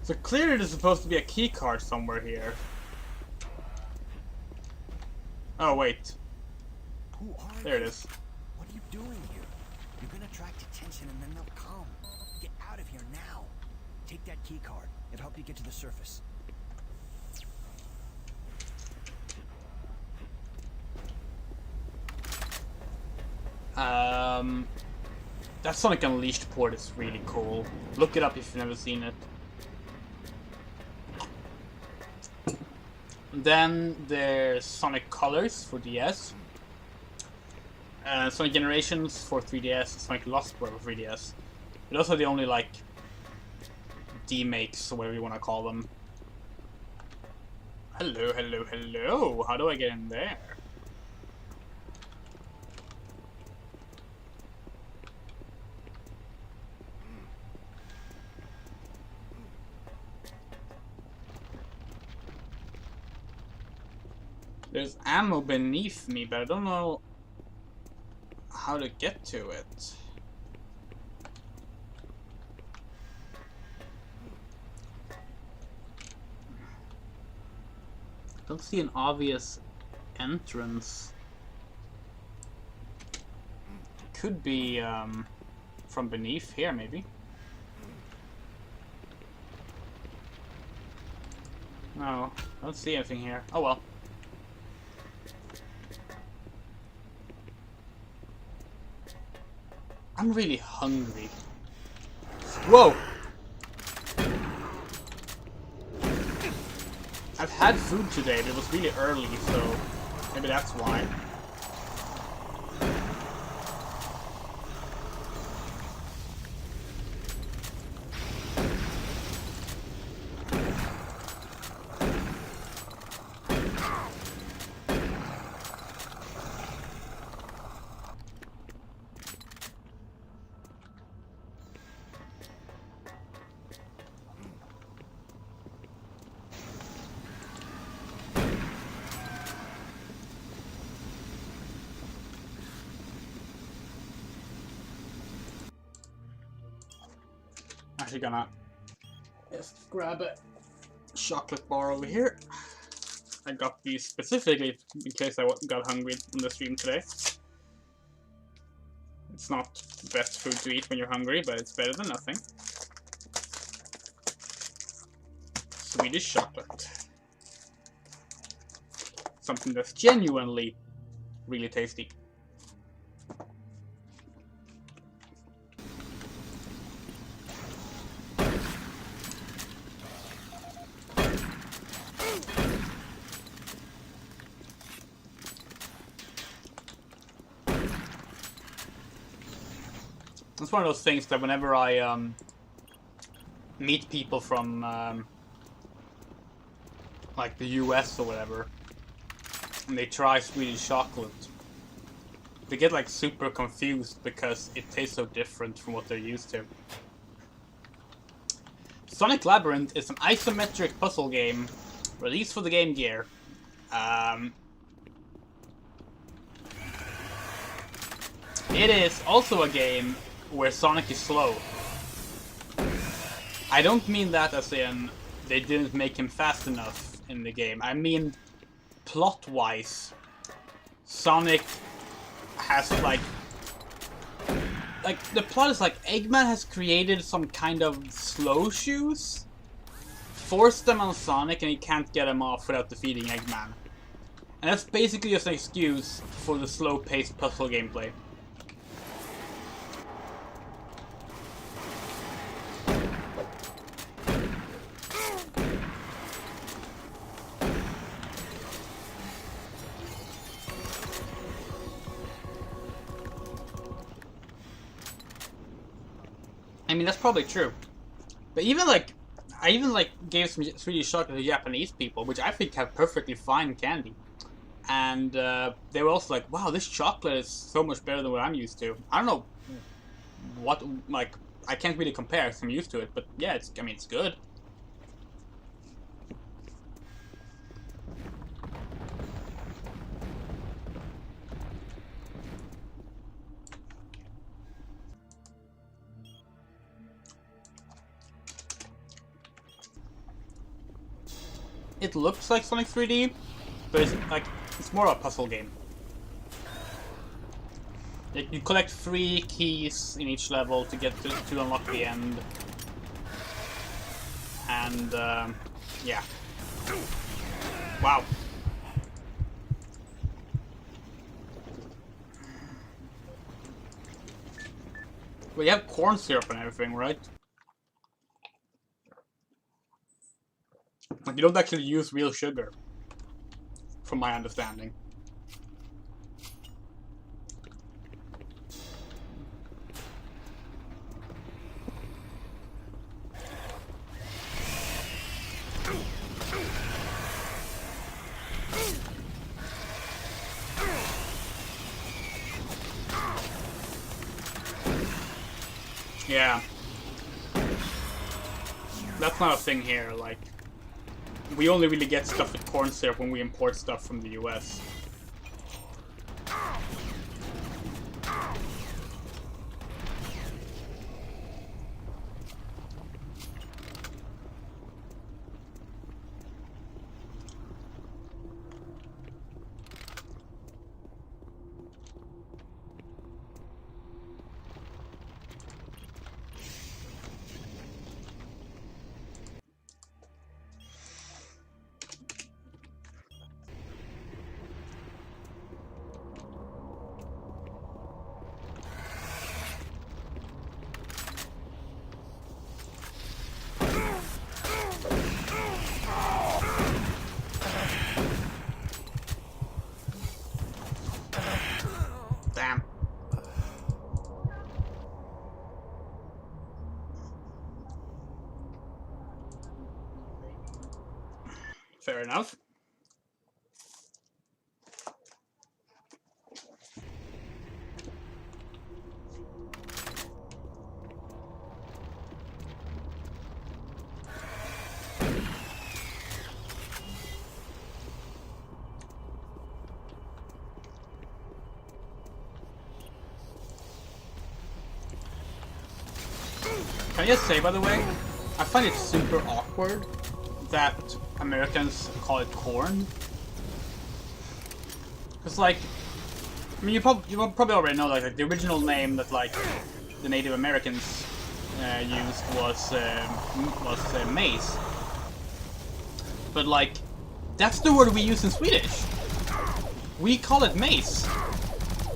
So clearly there's supposed to be a key card somewhere here. Oh wait. Who are There it you? is. What are you doing here? You're gonna attract attention and then they'll come. Get out of here now. Take that key card. It'll help you get to the surface. That Sonic Unleashed port is really cool. Look it up if you've never seen it. Then there's Sonic Colors for DS. Sonic Generations for 3DS, Sonic Lost World for 3DS. But those are the only, like, D-makes, or whatever you want to call them. Hello, hello, hello! How do I get in there? There's ammo beneath me, but I don't know how to get to it. Don't see an obvious entrance. Could be from beneath here, maybe. No, don't see anything here. Oh well. I'm really hungry. Whoa! I've had food today, but it was really early, so maybe that's why. Actually gonna just grab a chocolate bar over here. I got these specifically in case I got hungry on the stream today. It's not the best food to eat when you're hungry, but it's better than nothing. Swedish chocolate. Something that's genuinely really tasty. It's one of those things that whenever I meet people from like the US or whatever, and they try Swedish chocolate, they get like super confused because it tastes so different from what they're used to. Sonic Labyrinth is an isometric puzzle game released for the Game Gear. It is also a game where Sonic is slow. I don't mean that as in they didn't make him fast enough in the game. I mean plot-wise, Sonic has like the plot is like Eggman has created some kind of slow shoes, forced them on Sonic, and he can't get them off without defeating Eggman. And that's basically just an excuse for the slow-paced puzzle gameplay. I mean, that's probably true. But even like, I even like gave some Swedish chocolate to Japanese people, which I think have perfectly fine candy. And they were also like, wow, this chocolate is so much better than what I'm used to. I don't know what, like, I can't really compare because I'm used to it, but yeah, I mean, it's good. It looks like Sonic 3D, but it's like, it's more of a puzzle game. You collect 3 keys in each level to get to unlock the end. And yeah. Wow. We have corn syrup and everything, right? Like, you don't actually use real sugar, from my understanding. Yeah. That's not a thing here, like... We only really get stuff with corn syrup when we import stuff from the US. Damn. Fair enough. Can I just say, by the way, I find it super awkward that Americans call it corn. Because, like, I mean, you probably already know, like the original name that, like, the Native Americans used was maize. But, like, that's the word we use in Swedish. We call it maize.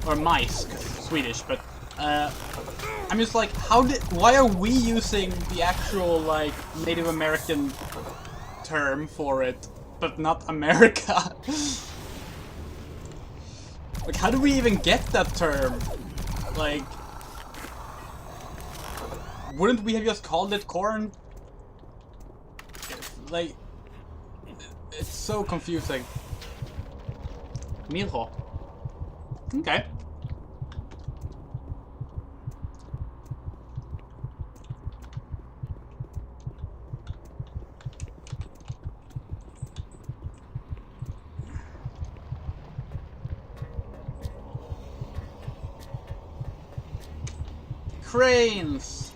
Or mice, because it's Swedish, but, I'm just like, why are we using the actual, like, Native American term for it, but not America? Like, how do we even get that term? Like, wouldn't we have just called it corn? Like, it's so confusing. Milho. Okay. Cranes!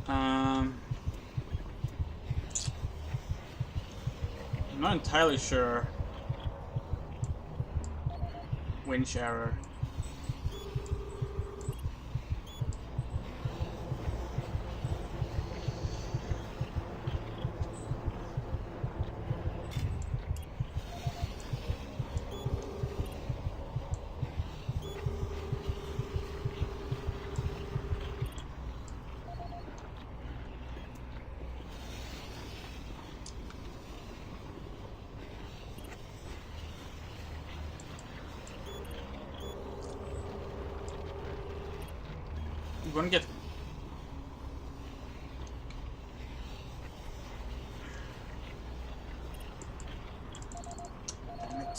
I'm not entirely sure. Winch error. I'm gonna get... Damn it.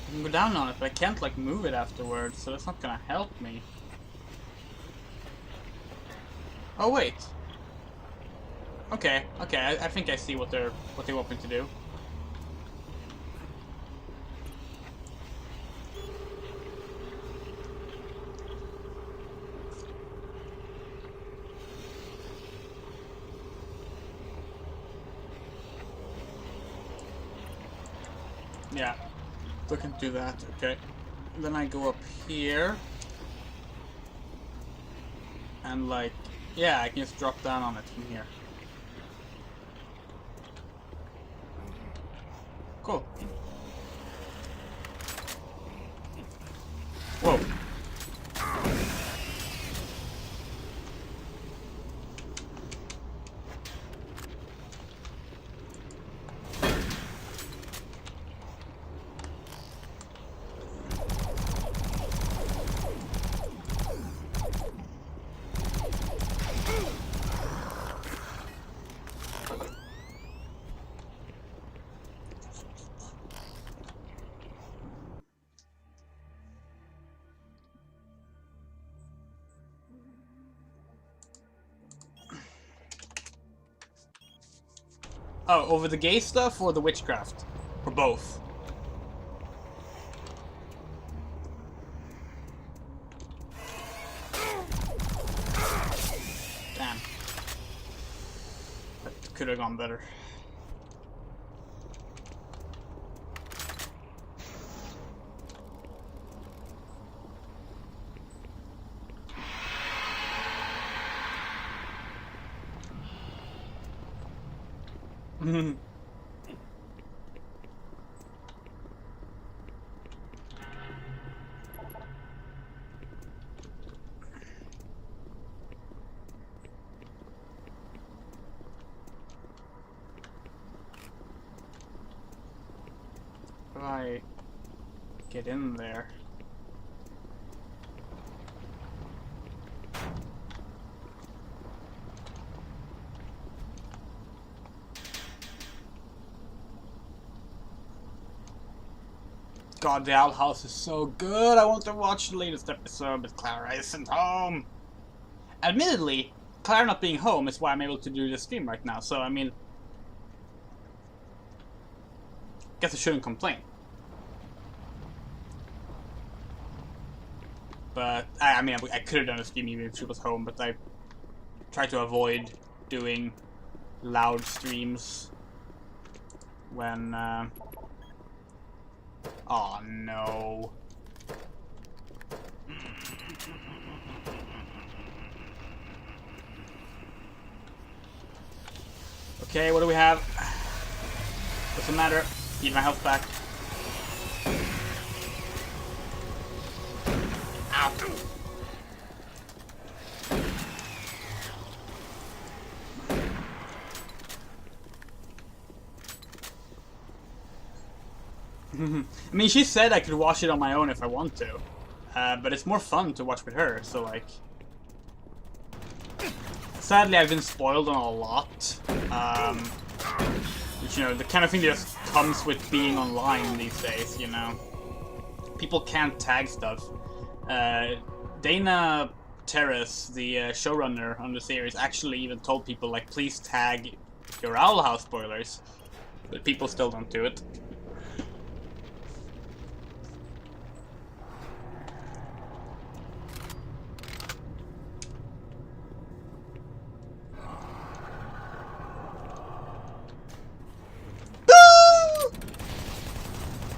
I can go down on it, but I can't, like, move it afterwards, so that's not gonna help me. Oh, wait. Okay, I think I see what they want me to do. Yeah. So I can do that. Okay. Then I go up here. And like, yeah, I can just drop down on it from here. Cool. Whoa. Oh, over the gay stuff or the witchcraft? Or both? Damn. That could have gone better. I get in there. God, the Owl House is so good. I want to watch the latest episode, but Clara isn't home. Admittedly, Clara not being home is why I'm able to do this stream right now. So I mean, guess I shouldn't complain. But I mean, I could have done a stream even if she was home, but I try to avoid doing loud streams when. Oh no. Okay, what do we have? Doesn't matter. Need my health back. Ow. I mean, she said I could watch it on my own if I want to, but it's more fun to watch with her, so like... Sadly, I've been spoiled on a lot, which, you know, the kind of thing that just comes with being online these days, you know? People can't tag stuff. Dana Terrace, the showrunner on the series, actually even told people, like, please tag your Owl House spoilers, but people still don't do it.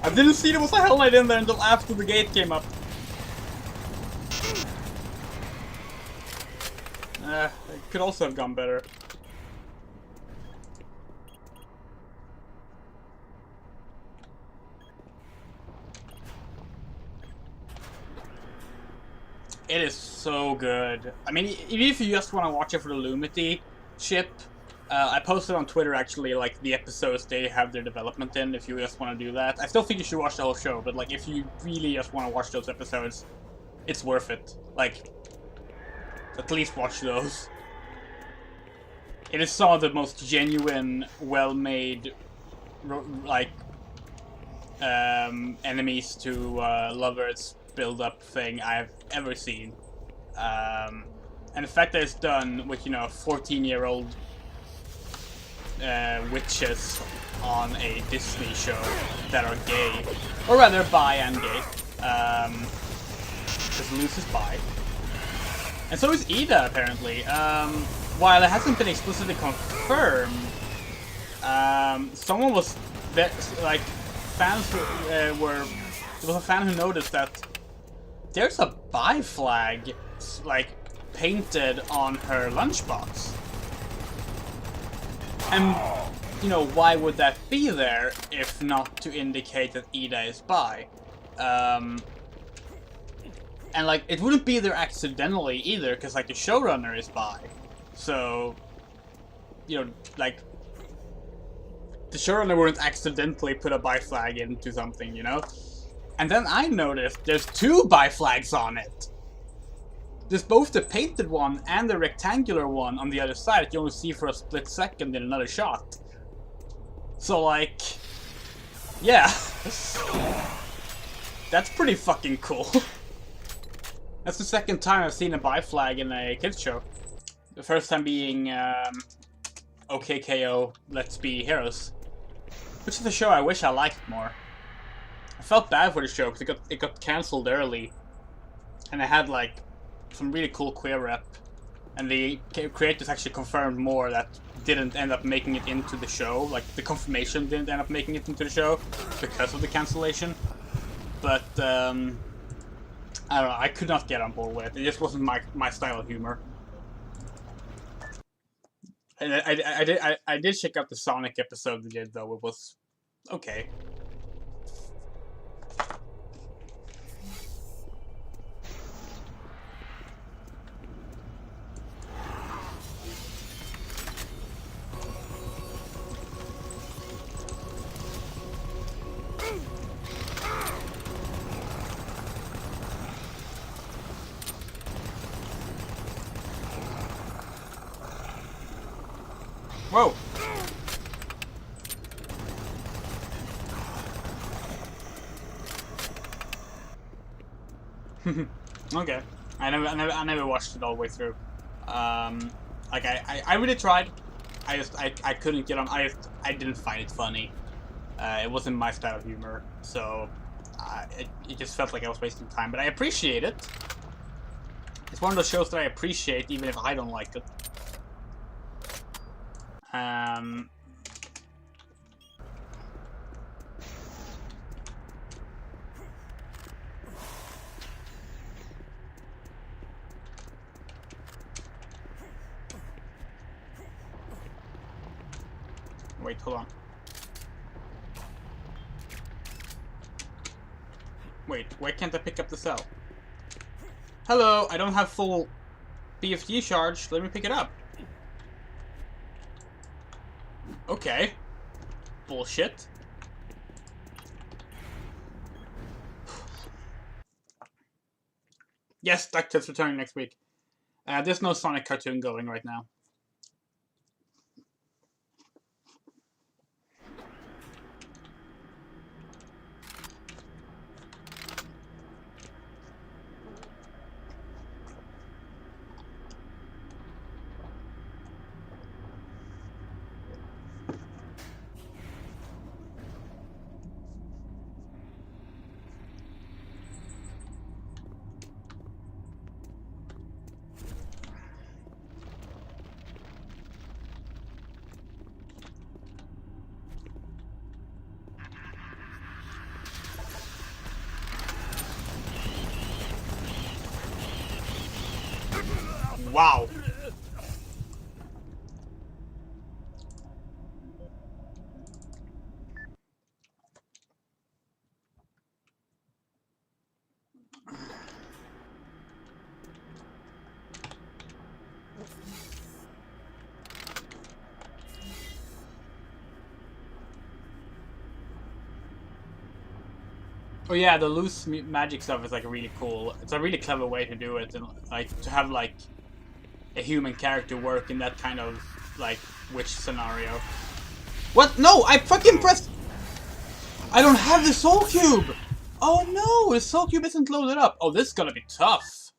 I didn't see there was a Hell Knight in there until after the gate came up. It could also have gone better. It is so good. I mean, even if you just want to watch it for the Lumity ship, I posted on Twitter actually like the episodes they have their development in. If you just want to do that, I still think you should watch the whole show. But like, if you really just want to watch those episodes, it's worth it. Like, at least watch those. It is some of the most genuine, well-made, like, enemies to lovers build-up thing I've ever seen. And the fact that it's done with, you know, 14-year-old witches on a Disney show that are gay, or rather bi and gay, because Luce is bi, and so is Ida apparently. While it hasn't been explicitly confirmed, someone was like fans there was a fan who noticed that there's a buy flag, like, painted on her lunchbox. And, you know, why would that be there if not to indicate that Ida is bi? And, like, it wouldn't be there accidentally either, because, like, the showrunner is bi. So, you know, like, the showrunner wouldn't accidentally put a bi flag into something, you know? And then I noticed there's 2 bi flags on it. There's both the painted one and the rectangular one on the other side that you only see for a split second in another shot. So, like, yeah. That's pretty fucking cool. That's the second time I've seen a bi flag in a kids show. The first time being OKKO Let's Be Heroes, which is a show I wish I liked more. I felt bad for the show because it got cancelled early, and it had like some really cool queer rep, and the creators actually confirmed more that didn't end up making it into the show. Like, the confirmation didn't end up making it into the show because of the cancellation. But I don't know, I could not get on board with it. It just wasn't my style of humor. And I did check out the Sonic episode they did, though. It was okay. Whoa! Okay. I never watched it all the way through. Like I really tried. I couldn't get on. I didn't find it funny. It wasn't my style of humor, so it just felt like I was wasting time. But I appreciate it. It's one of those shows that I appreciate, even if I don't like it. Wait, hold on. Wait, why can't I pick up the cell? Hello, I don't have full BFG charge. Let me pick it up. Okay. Bullshit. Yes, DuckTales returning next week. There's no Sonic cartoon going right now. Wow. Oh yeah, the loose magic stuff is like really cool. It's a really clever way to do it, and like to have like a human character work in that kind of like witch scenario. What? No, I fucking pressed. I don't have the soul cube. Oh no, the soul cube isn't loaded up. Oh, this is gonna be tough.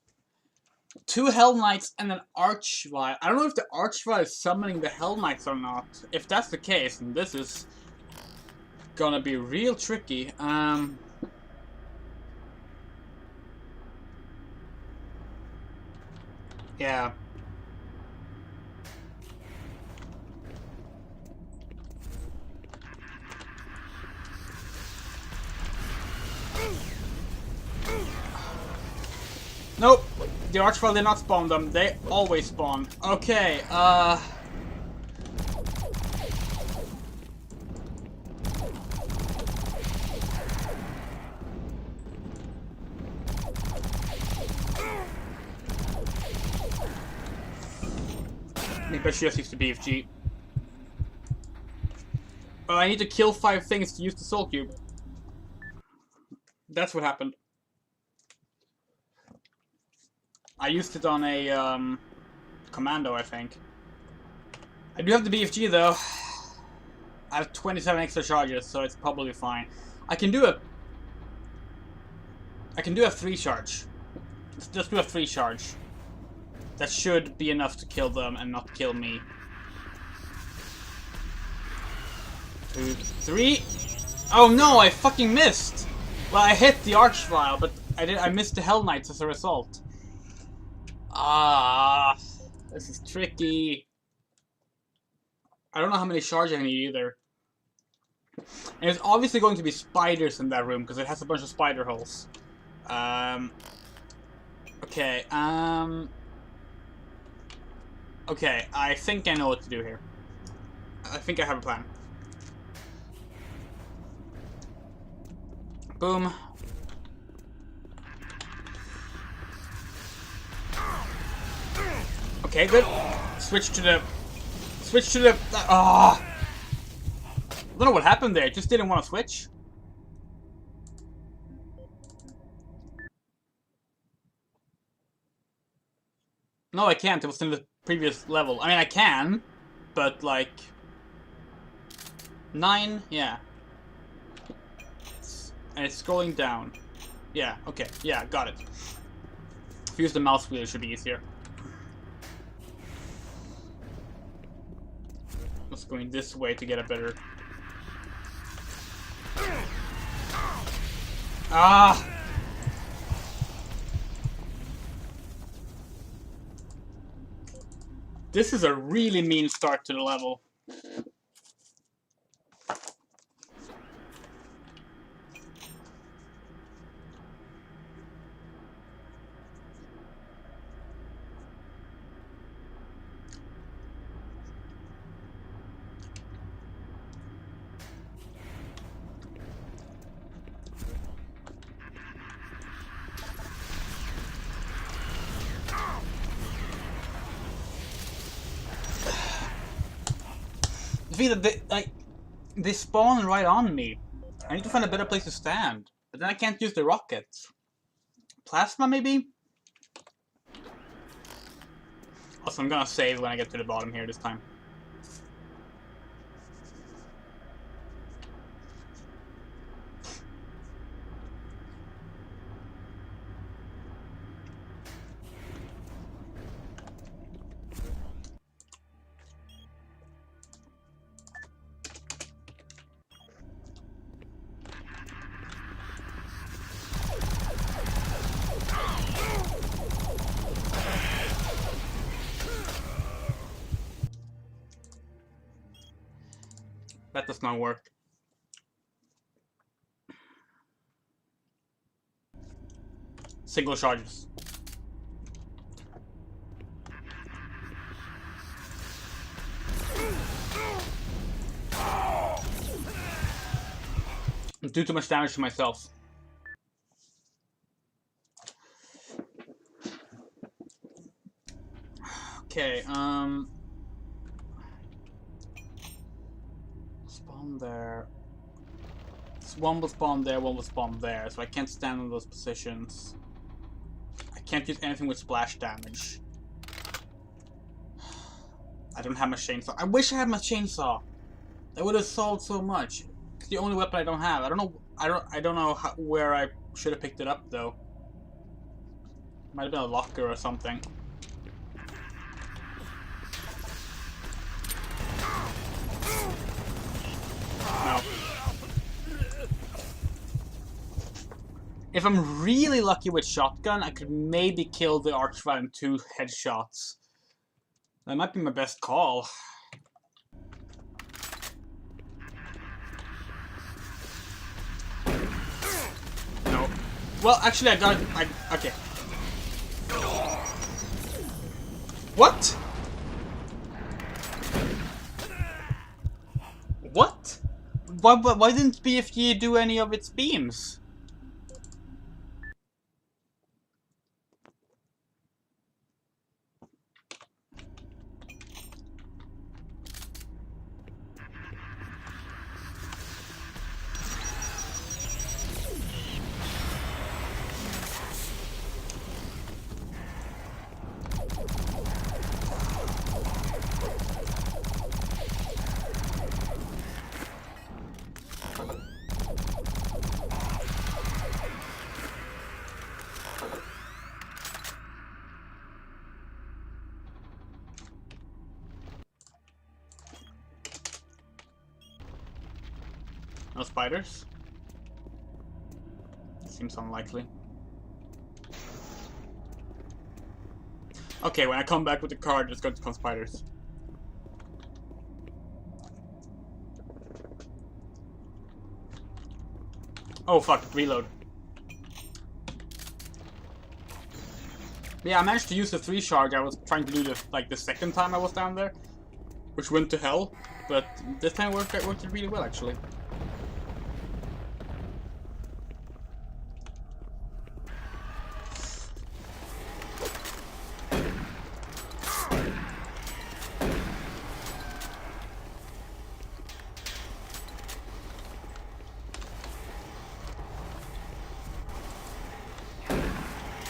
2 Hell Knights and an Archvile. I don't know if the Archvile is summoning the Hell Knights or not. If that's the case, then this is gonna be real tricky. Yeah. the Archvile did not spawn them. They always spawn. Okay, maybe I should just use the BFG. I need to kill 5 things to use the Soul Cube. That's what happened. I used it on a, commando, I think. I do have the BFG, though. I have 27 extra charges, so it's probably fine. I can do a 3 charge. Let's just do a 3 charge. That should be enough to kill them and not kill me. 2, 3. Oh no, I fucking missed! Well, I hit the Archvile, but I missed the Hell Knights as a result. Ah, this is tricky. I don't know how many charges I need either. And there's obviously going to be spiders in that room because it has a bunch of spider holes. Okay, okay, I think I know what to do here. I think I have a plan. Boom. Okay, good. Switch to the... Ah! I don't know what happened there. It just didn't want to switch. No, I can't. It was in the previous level. I mean, I can, but like... 9? Yeah. And it's scrolling down. Yeah, okay. Yeah, got it. If you use the mouse wheel, it should be easier. Just going this way to get a better... Ah! This is a really mean start to the level. They spawn right on me. I need to find a better place to stand. But then I can't use the rockets. Plasma, maybe? Also, I'm gonna save when I get to the bottom here this time. That does not work. Single charges. Do too much damage to myself. Okay, spawn there. One will spawn there, one will spawn there, so I can't stand in those positions. I can't use anything with splash damage. I don't have my chainsaw. I wish I had my chainsaw. That would have solved so much. It's the only weapon I don't have. I don't know where I should have picked it up though. Might have been a locker or something. No. If I'm really lucky with shotgun, I could maybe kill the Archvile in 2 headshots. That might be my best call. No. Well, actually, I got it. Okay. What? What? Why didn't BFG do any of its beams? No spiders? Seems unlikely. Okay, when I come back with the card, there's going to come spiders. Oh fuck, reload. Yeah, I managed to use the 3 charge I was trying to do the second time I was down there, which went to hell, but this time worked really well actually.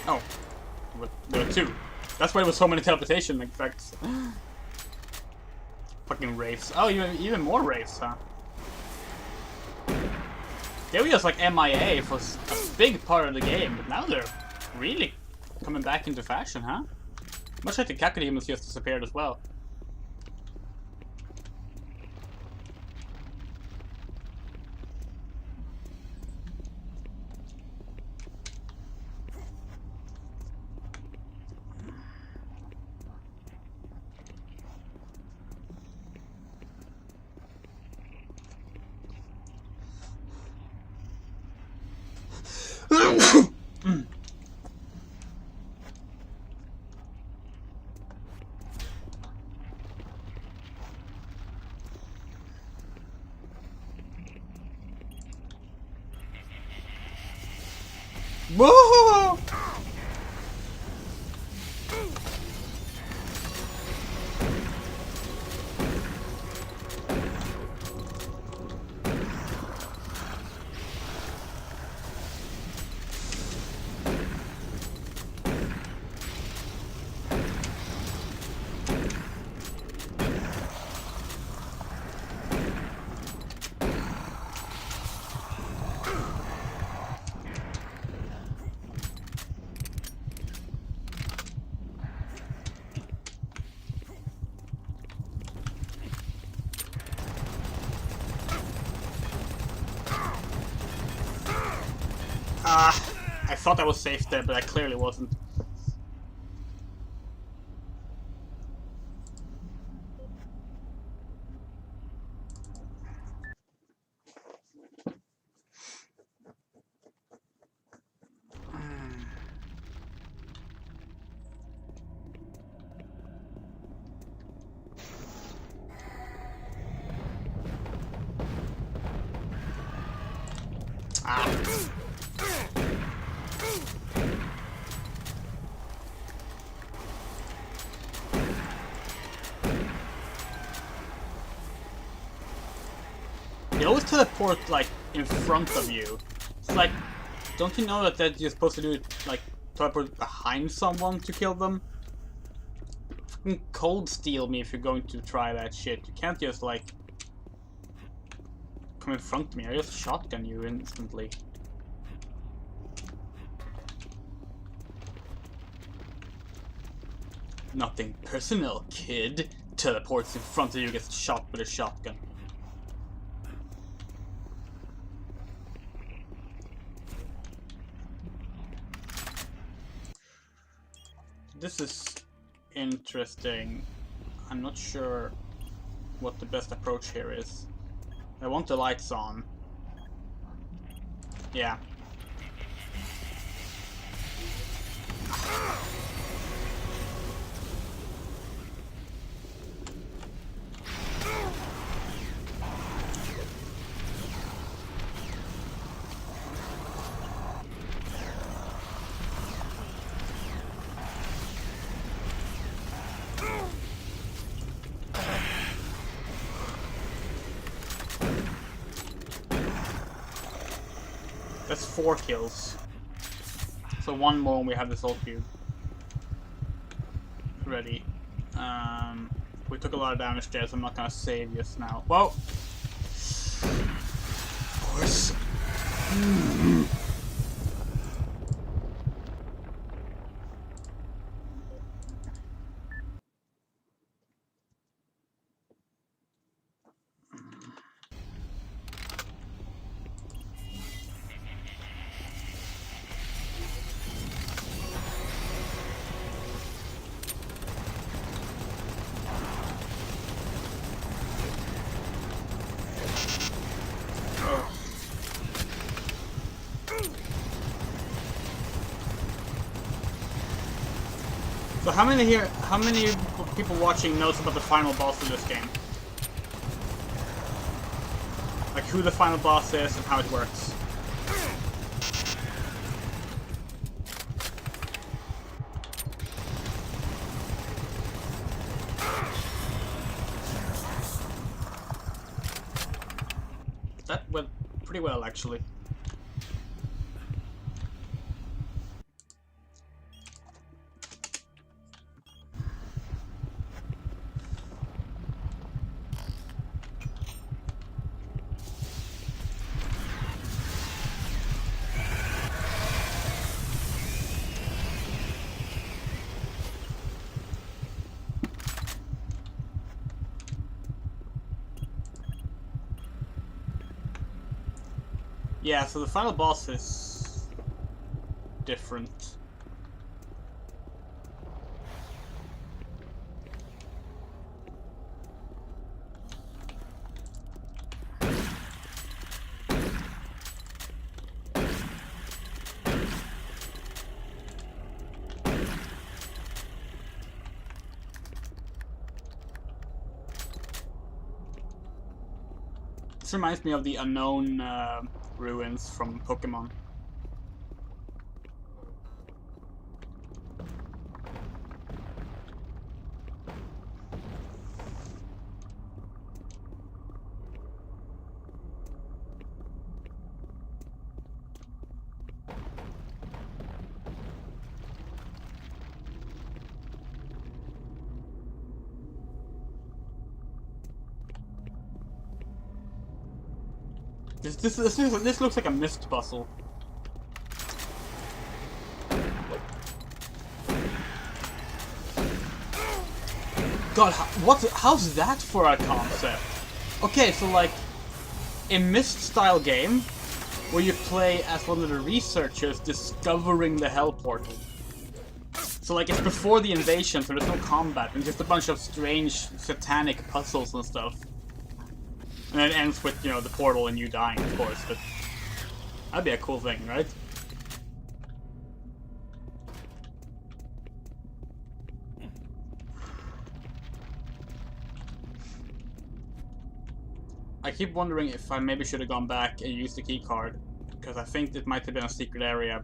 Oh, there were 2. That's why there was so many teleportation effects. Fucking wraiths. Oh, even more wraiths, huh? They were just like MIA for a big part of the game, but now they're really coming back into fashion, huh? Much like the Kakademons just disappeared as well. Whoa! I thought I was safe there, but I clearly wasn't. They always teleport, like, in front of you. It's like, don't you know that you're supposed to do it, like, teleport behind someone to kill them? Fucking cold steel me if you're going to try that shit. You can't just, like, come in front of me. I just shotgun you instantly. Nothing personal, kid. Teleports in front of you, gets shot with a shotgun. This is interesting. I'm not sure what the best approach here is. I want the lights on. Yeah. That's 4 kills. So one more and we have the soul cube. Ready. We took a lot of damage there, so I'm not gonna save just now. Whoa! Of course. So how many people watching knows about the final boss of this game? Like who the final boss is and how it works? That went pretty well, actually. Yeah, so the final boss is different. This reminds me of the unknown ruins from Pokemon. This looks like a mist puzzle. God, how's that for a concept? Okay, so like a Myst-style game where you play as one of the researchers discovering the Hell Portal. So like it's before the invasion, so there's no combat and just a bunch of strange satanic puzzles and stuff. And then it ends with, you know, the portal and you dying, of course, but that'd be a cool thing, right? I keep wondering if I maybe should have gone back and used the key card, because I think it might have been a secret area,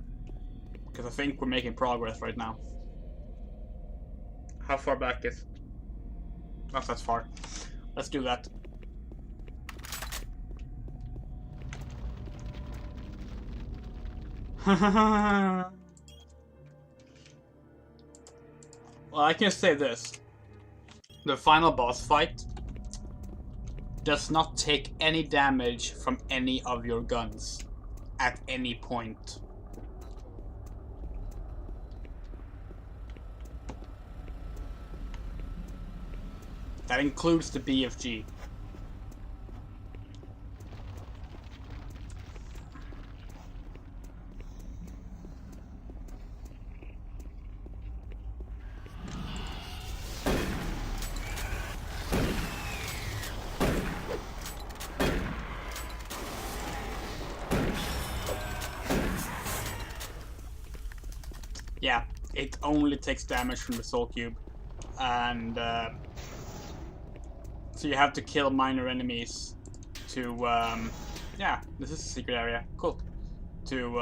because I think we're making progress right now. How far back is... Not that far. Let's do that. Well, I can say this. The final boss fight does not take any damage from any of your guns at any point. That includes the BFG. Yeah, it only takes damage from the soul cube, and so you have to kill minor enemies to, yeah, this is a secret area, cool, to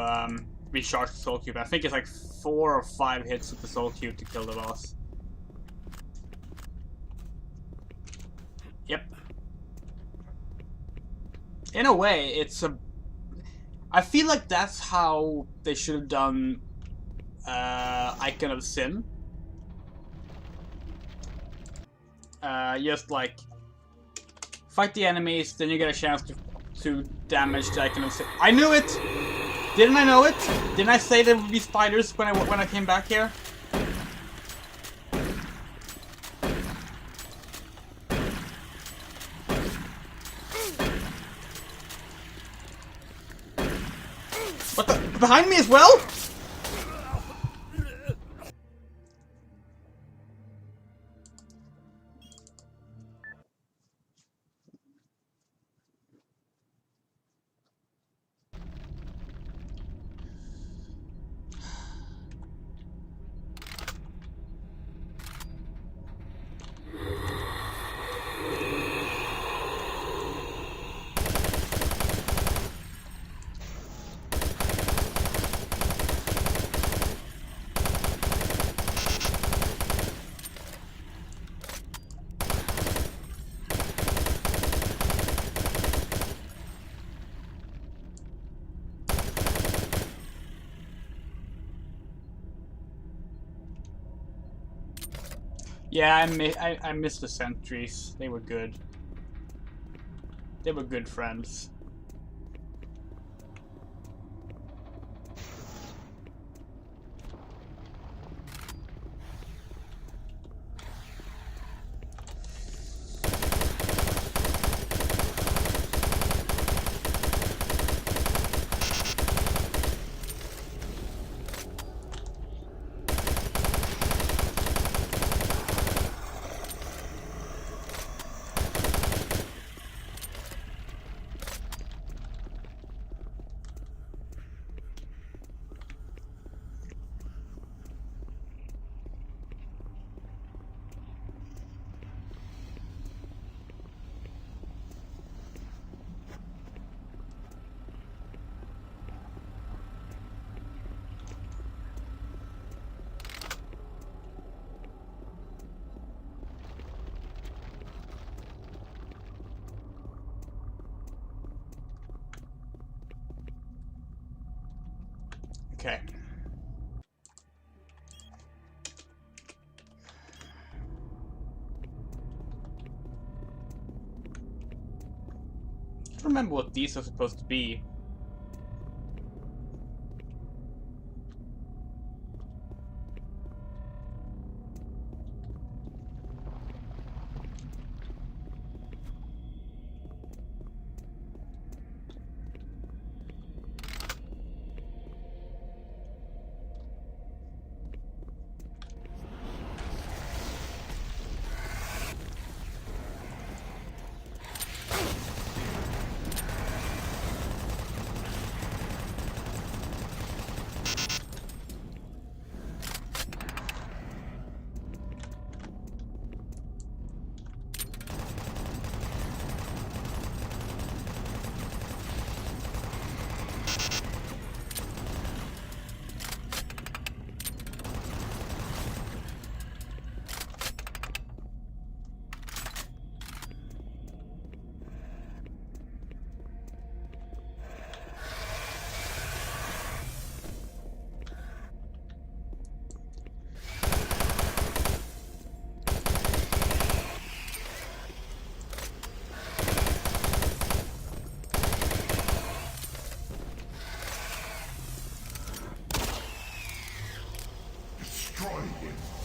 recharge the soul cube. I think it's like 4 or 5 hits with the soul cube to kill the boss. Yep. In a way, it's a... I feel like that's how they should have done Icon of Sin. Just like fight the enemies, then you get a chance to damage the Icon of Sin. I knew it! Didn't I know it? Didn't I say there would be spiders when I came back here? What the? Behind me as well? Yeah, I missed the sentries. They were good. They were good friends. Okay. I don't remember what these are supposed to be.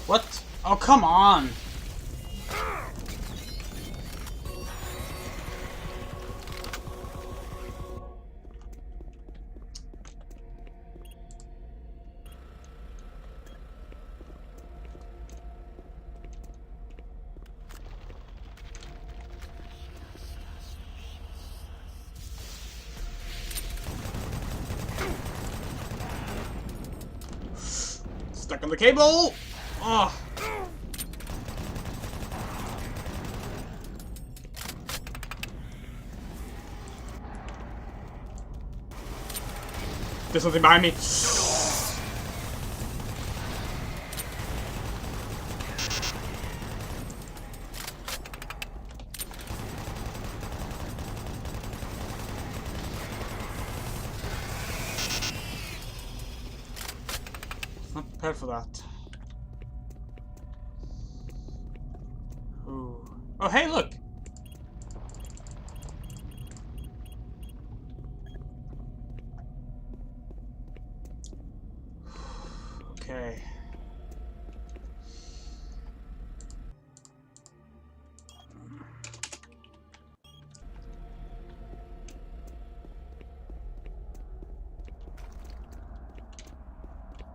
What? Oh, come on! Stuck on the cable! Oh. There's something behind me. prepared for that. Ooh. Oh, hey, look! Okay.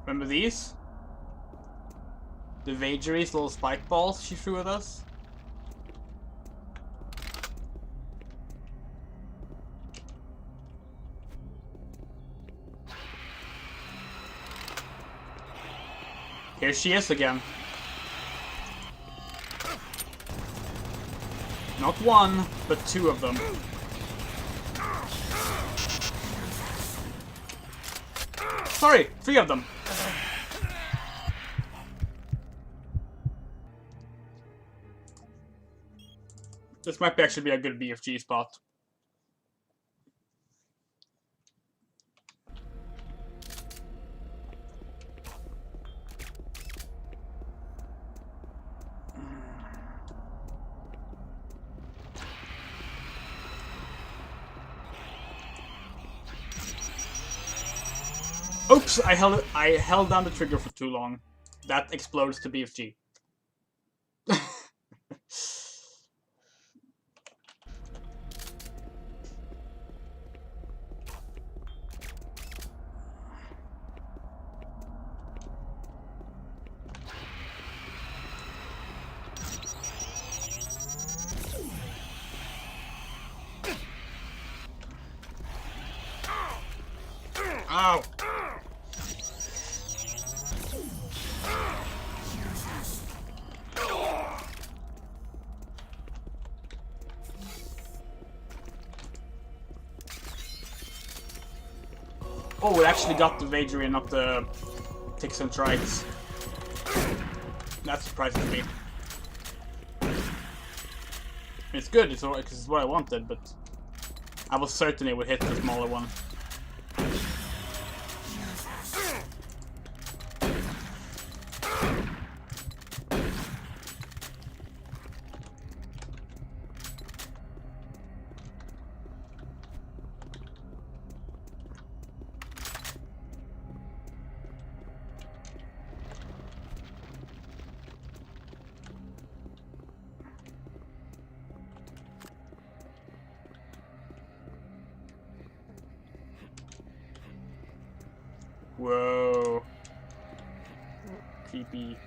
Remember these? The vagaries, little spike balls she threw at us? Here she is again. Not one, but two of them. Sorry, three of them. This might actually be a good BFG spot. Oops, I held down the trigger for too long. That explodes to BFG. Ow! Oh, we actually got the vagary and not the ticks and trikes. That surprises me. It's good, it's alright, because it's what I wanted, but I was certain it would hit the smaller one. Whoa. Creepy.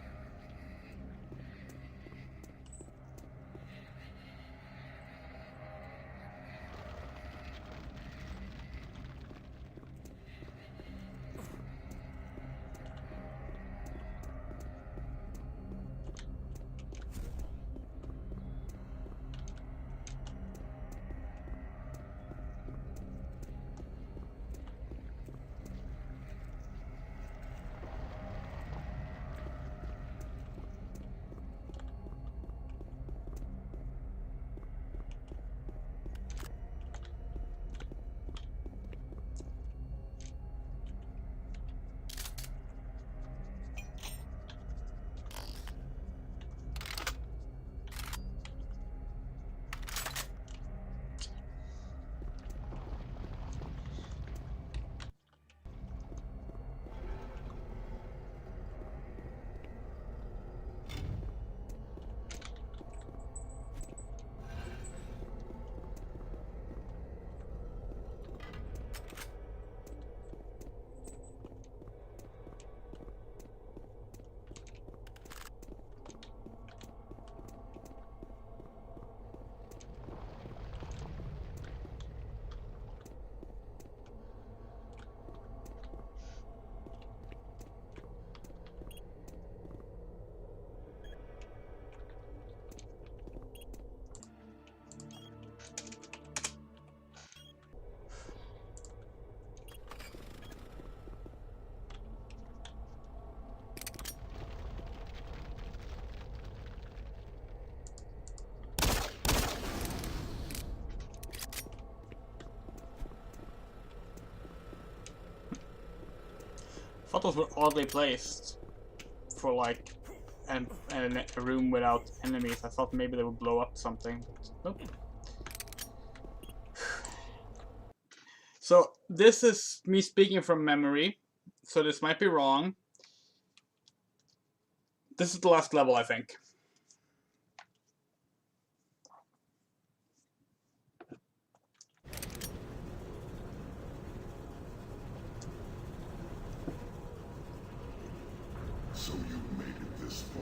Thought those were oddly placed. for like a room without enemies. I thought maybe they would blow up something, but nope. So this is me speaking from memory, so this might be wrong. This is the last level, I think. So you've made it this far.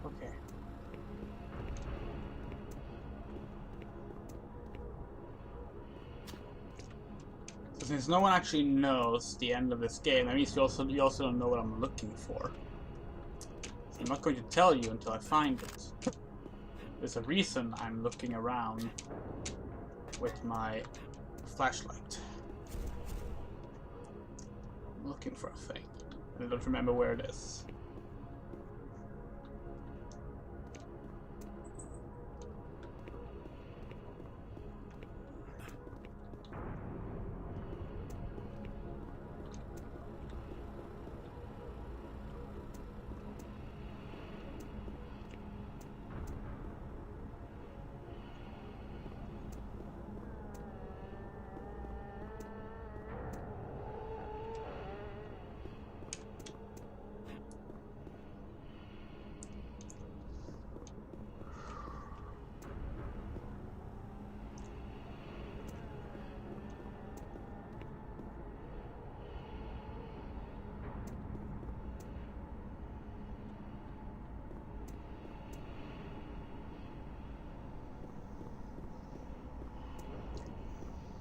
Okay. So since no one actually knows the end of this game, that means you also don't know what I'm looking for. So I'm not going to tell you until I find it. There's a reason I'm looking around with my flashlight. I'm looking for a thing, and I don't remember where it is.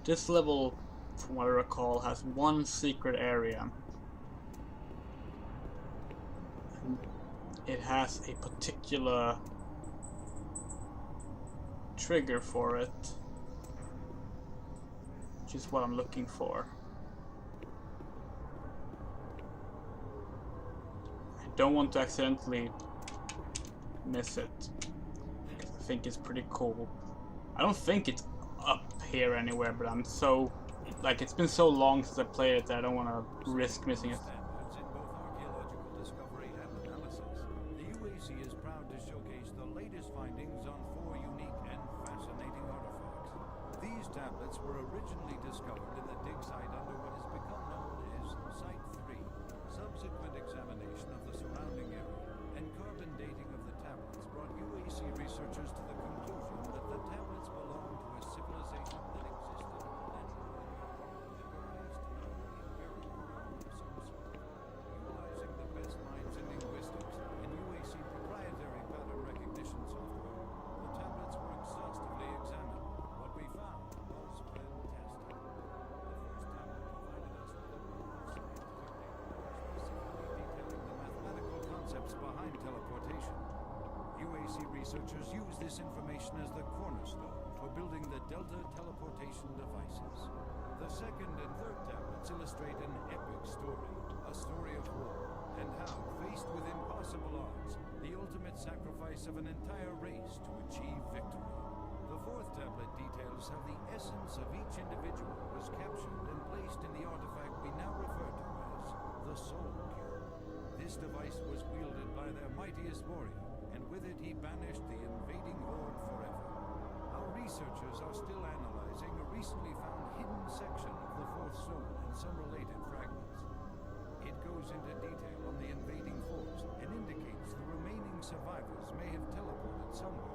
This level, from what I recall, has one secret area. And it has a particular trigger for it, which is what I'm looking for. I don't want to accidentally miss it, because I think it's pretty cool. I don't think it's up here anywhere, but I'm so, like, it's been so long since I played it that I don't want to risk missing it. Standards in both archaeological discovery and analysis, the UAC is proud to showcase the latest findings on 4 unique and fascinating artifacts. These tablets were originally discovered in the dig site under what has become known as Site 3. Subsequent examination of the surrounding area and carbon dating of the tablets brought UAC researchers to the conclusion that the tablets belong to a civilization that existed utilizing the best minds in linguistics and UAC proprietary pattern recognition software. The tablets were exhaustively examined. What we found was fantastic. The first tablet provided us with a wealth of scientific data, specifically detailing the mathematical concepts behind teleportation. UAC researchers use this information as the cornerstone for building the Delta teleportation devices. The second and third tablets illustrate an epic story, a story of war, and how, faced with impossible odds, the ultimate sacrifice of an entire race to achieve victory. The fourth tablet details how the essence of each individual was captured and placed in the artifact we now refer to as the Soul Cube. This device was wielded by their mightiest warrior, and with it he banished the invading horde forever. Our researchers are still analyzing a recently found hidden section of the fourth stone and some related fragments. It goes into detail on the invading force and indicates the remaining survivors may have teleported somewhere,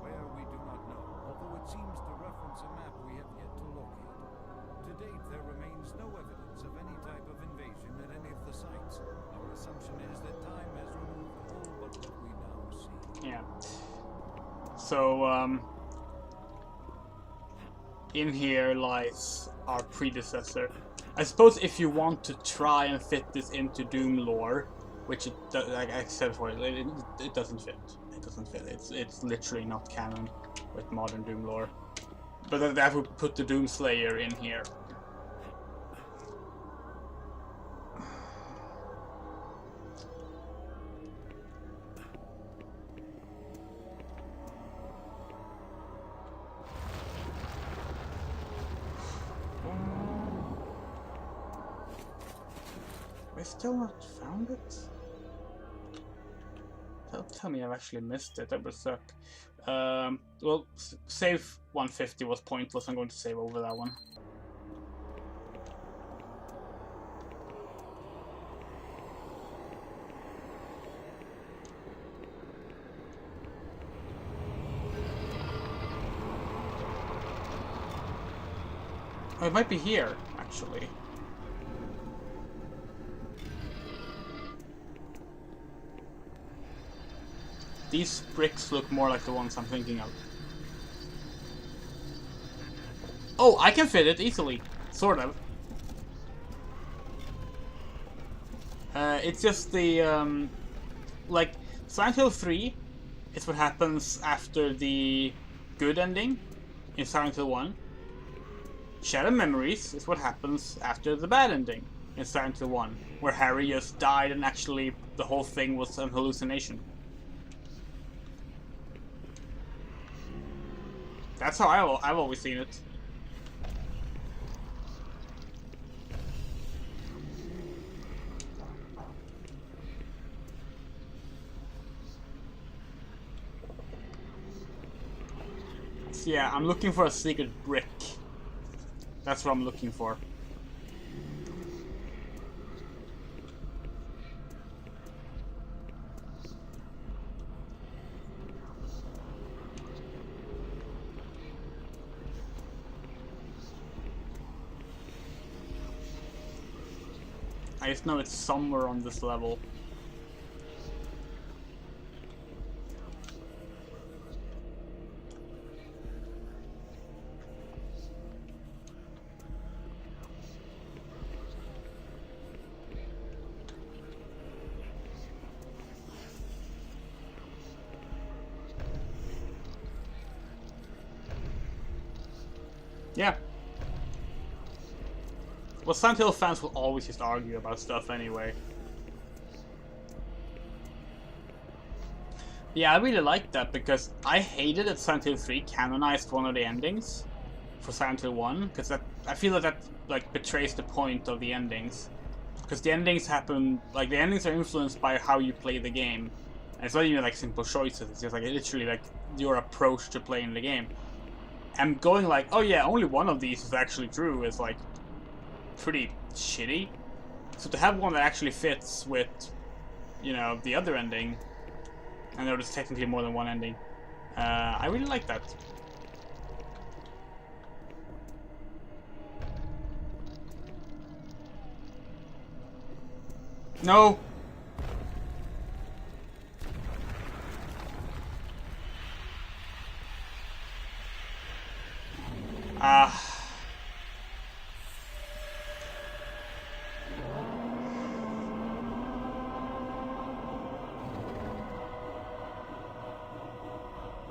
where we do not know, although it seems to reference a map we have yet to locate. To date, there remains no evidence of any type of invasion at any of the sites. Our assumption is that time has removed all but what we now see. Yeah. So, in here lies our predecessor. I suppose if you want to try and fit this into Doom lore, which it like I said before, it doesn't fit. It doesn't fit. It's literally not canon with modern Doom lore. But that would put the Doom Slayer in here. I still not found it? Don't tell me I've actually missed it. That would suck. Well, save 150 was pointless. I'm going to save over that one. Oh, it might be here, actually. These bricks look more like the ones I'm thinking of. Oh, I can fit it easily. Sort of. It's just the, like, Silent Hill 3 is what happens after the good ending in Silent Hill 1. Shattered Memories is what happens after the bad ending in Silent Hill 1, where Harry just died and actually the whole thing was an hallucination. That's how I've always seen it. So yeah, I'm looking for a secret brick. That's what I'm looking for. I just know it's somewhere on this level. Yeah. Well, Silent Hill fans will always just argue about stuff anyway. Yeah, I really like that because I hated that Silent Hill 3 canonized one of the endings for Silent Hill 1, because I feel that like betrays the point of the endings. Because the endings happen, like the endings are influenced by how you play the game. And it's not even like simple choices, it's just like literally like your approach to playing the game. And going like, oh yeah, only one of these is actually true is like pretty shitty. So to have one that actually fits with, you know, the other ending, and there's technically more than one ending, I really like that. No!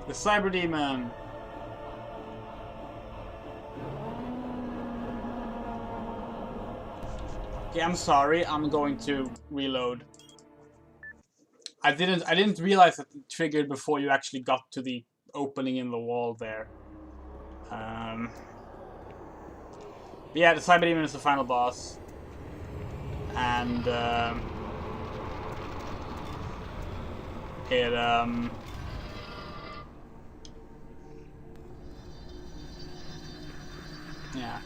The Cyber Demon! Okay, I'm sorry, I'm going to reload. I didn't realize that it triggered before you actually got to the opening in the wall there. But yeah, the Cyber Demon is the final boss. And yeah.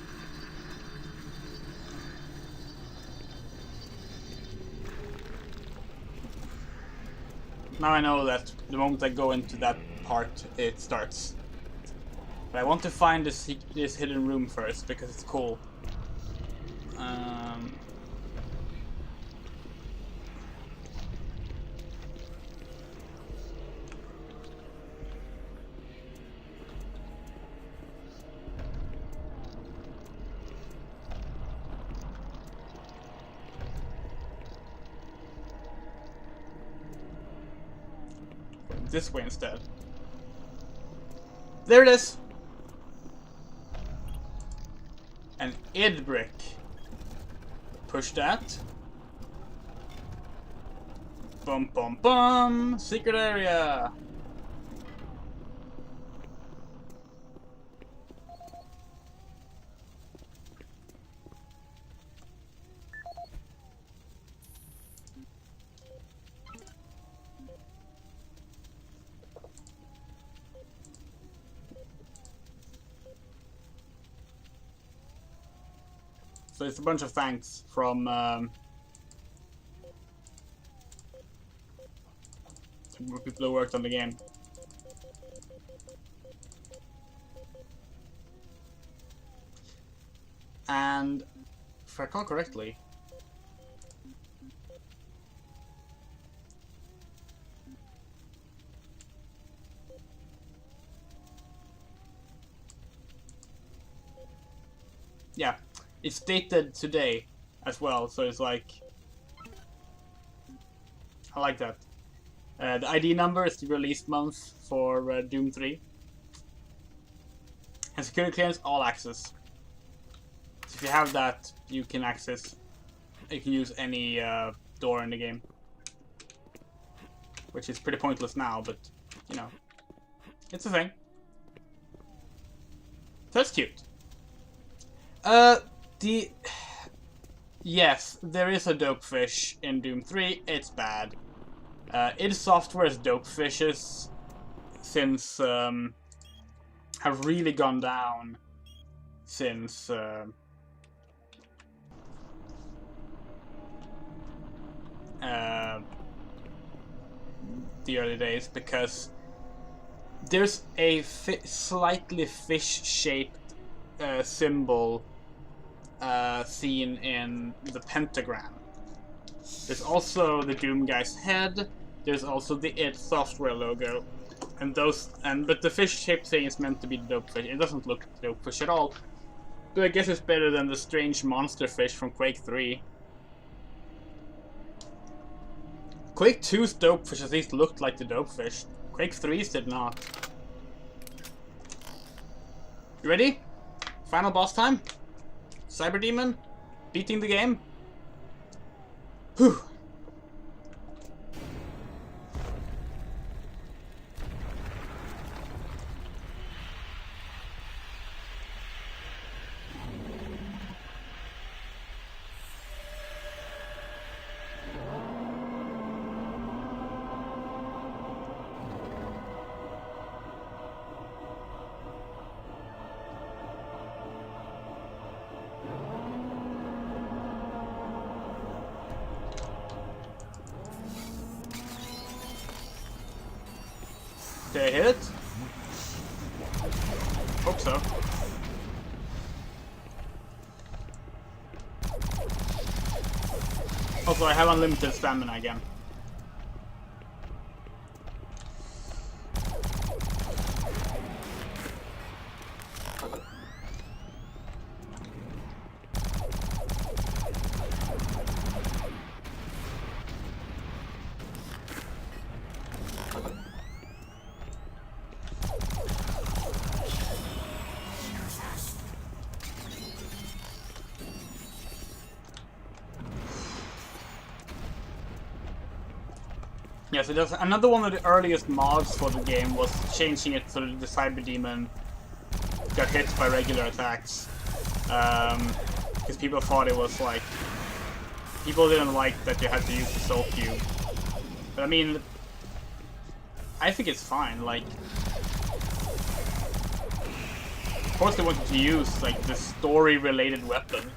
Now I know that the moment I go into that part, it starts. But I want to find this hidden room first, because it's cool. this way instead. There it is! An id brick. Push that. Bum bum bum! Secret area! So it's a bunch of thanks from people who worked on the game. And if I recall correctly, yeah, it's dated today as well, so it's like, I like that. The ID number is the release month for Doom 3. And security clearance, all access. So if you have that, you can use any door in the game. Which is pretty pointless now, but, you know, it's a thing. So that's cute. Yes, there is a dopefish in Doom 3. It's bad. id Software's dopefishes since have really gone down since the early days, because there's a slightly fish-shaped symbol seen in the pentagram. There's also the Doom guy's head. There's also the id Software logo, and but the fish-shaped thing is meant to be the dopefish. It doesn't look like the dopefish at all, but I guess it's better than the strange monster fish from Quake 3. Quake 2's dopefish at least looked like the dopefish. Quake 3's did not. You ready? Final boss time? Cyber Demon? Beating the game? Whew. Did I hit it? Hope so. Also, I have unlimited stamina again. Yes, it does. Another one of the earliest mods for the game was changing it so that the Cyber Demon got hit by regular attacks. Because people thought it was like... People didn't like that you had to use the Soul Cube. But I mean... I think it's fine, like... Of course they wanted to use, like, the story-related weapon.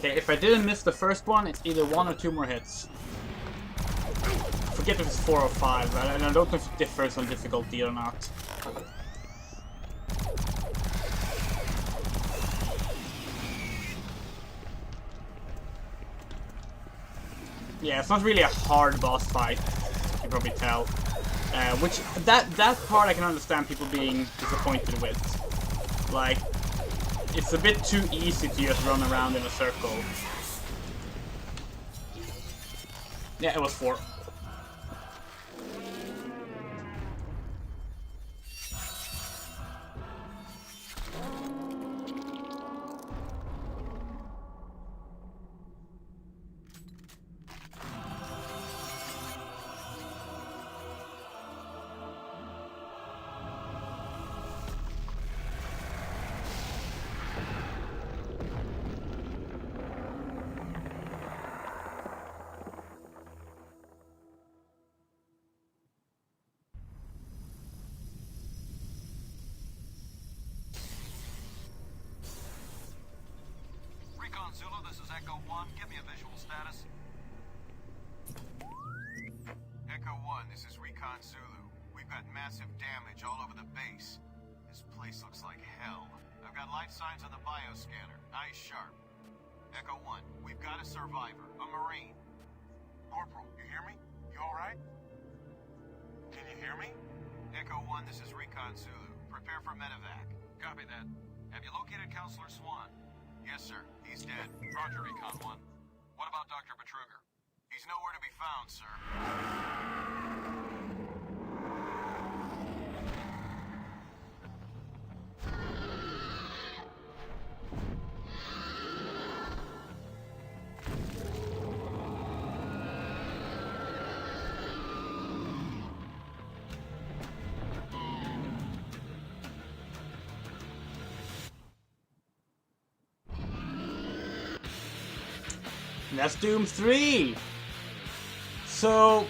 Okay, if I didn't miss the first one, it's either 1 or 2 more hits. I forget if it's 4 or 5, and I don't know if it differs on difficulty or not. Yeah, it's not really a hard boss fight, you can probably tell. Which, that part I can understand people being disappointed with. Like, it's a bit too easy to just run around in a circle. Yeah, it was 4. Zulu, this is Echo 1. Give me a visual status. Echo 1, this is Recon Zulu. We've got massive damage all over the base. This place looks like hell. I've got life signs on the bioscanner. Eyes sharp. Echo 1, we've got a survivor, a Marine. Corporal, you hear me? You alright? Can you hear me? Echo 1, this is Recon Zulu. Prepare for medevac. Copy that. Have you located Counselor Swan? Yes, sir. He's dead. Roger, Recon 1. What about Dr. Betruger? He's nowhere to be found, sir. And that's Doom 3! So...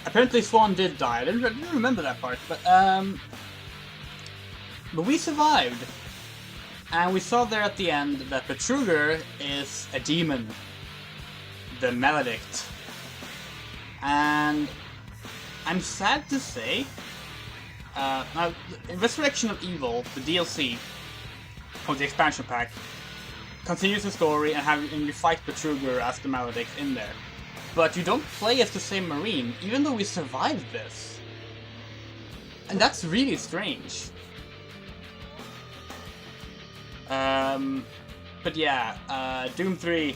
apparently Swan did die. I didn't remember that part, but we survived. And we saw there at the end that Betruger is a demon. The Maledict. And I'm sad to say, now, in Resurrection of Evil, the DLC, or the expansion pack, continues the story and you fight Betruger as the Maledict in there. But you don't play as the same Marine, even though we survived this. And that's really strange. But yeah, Doom 3,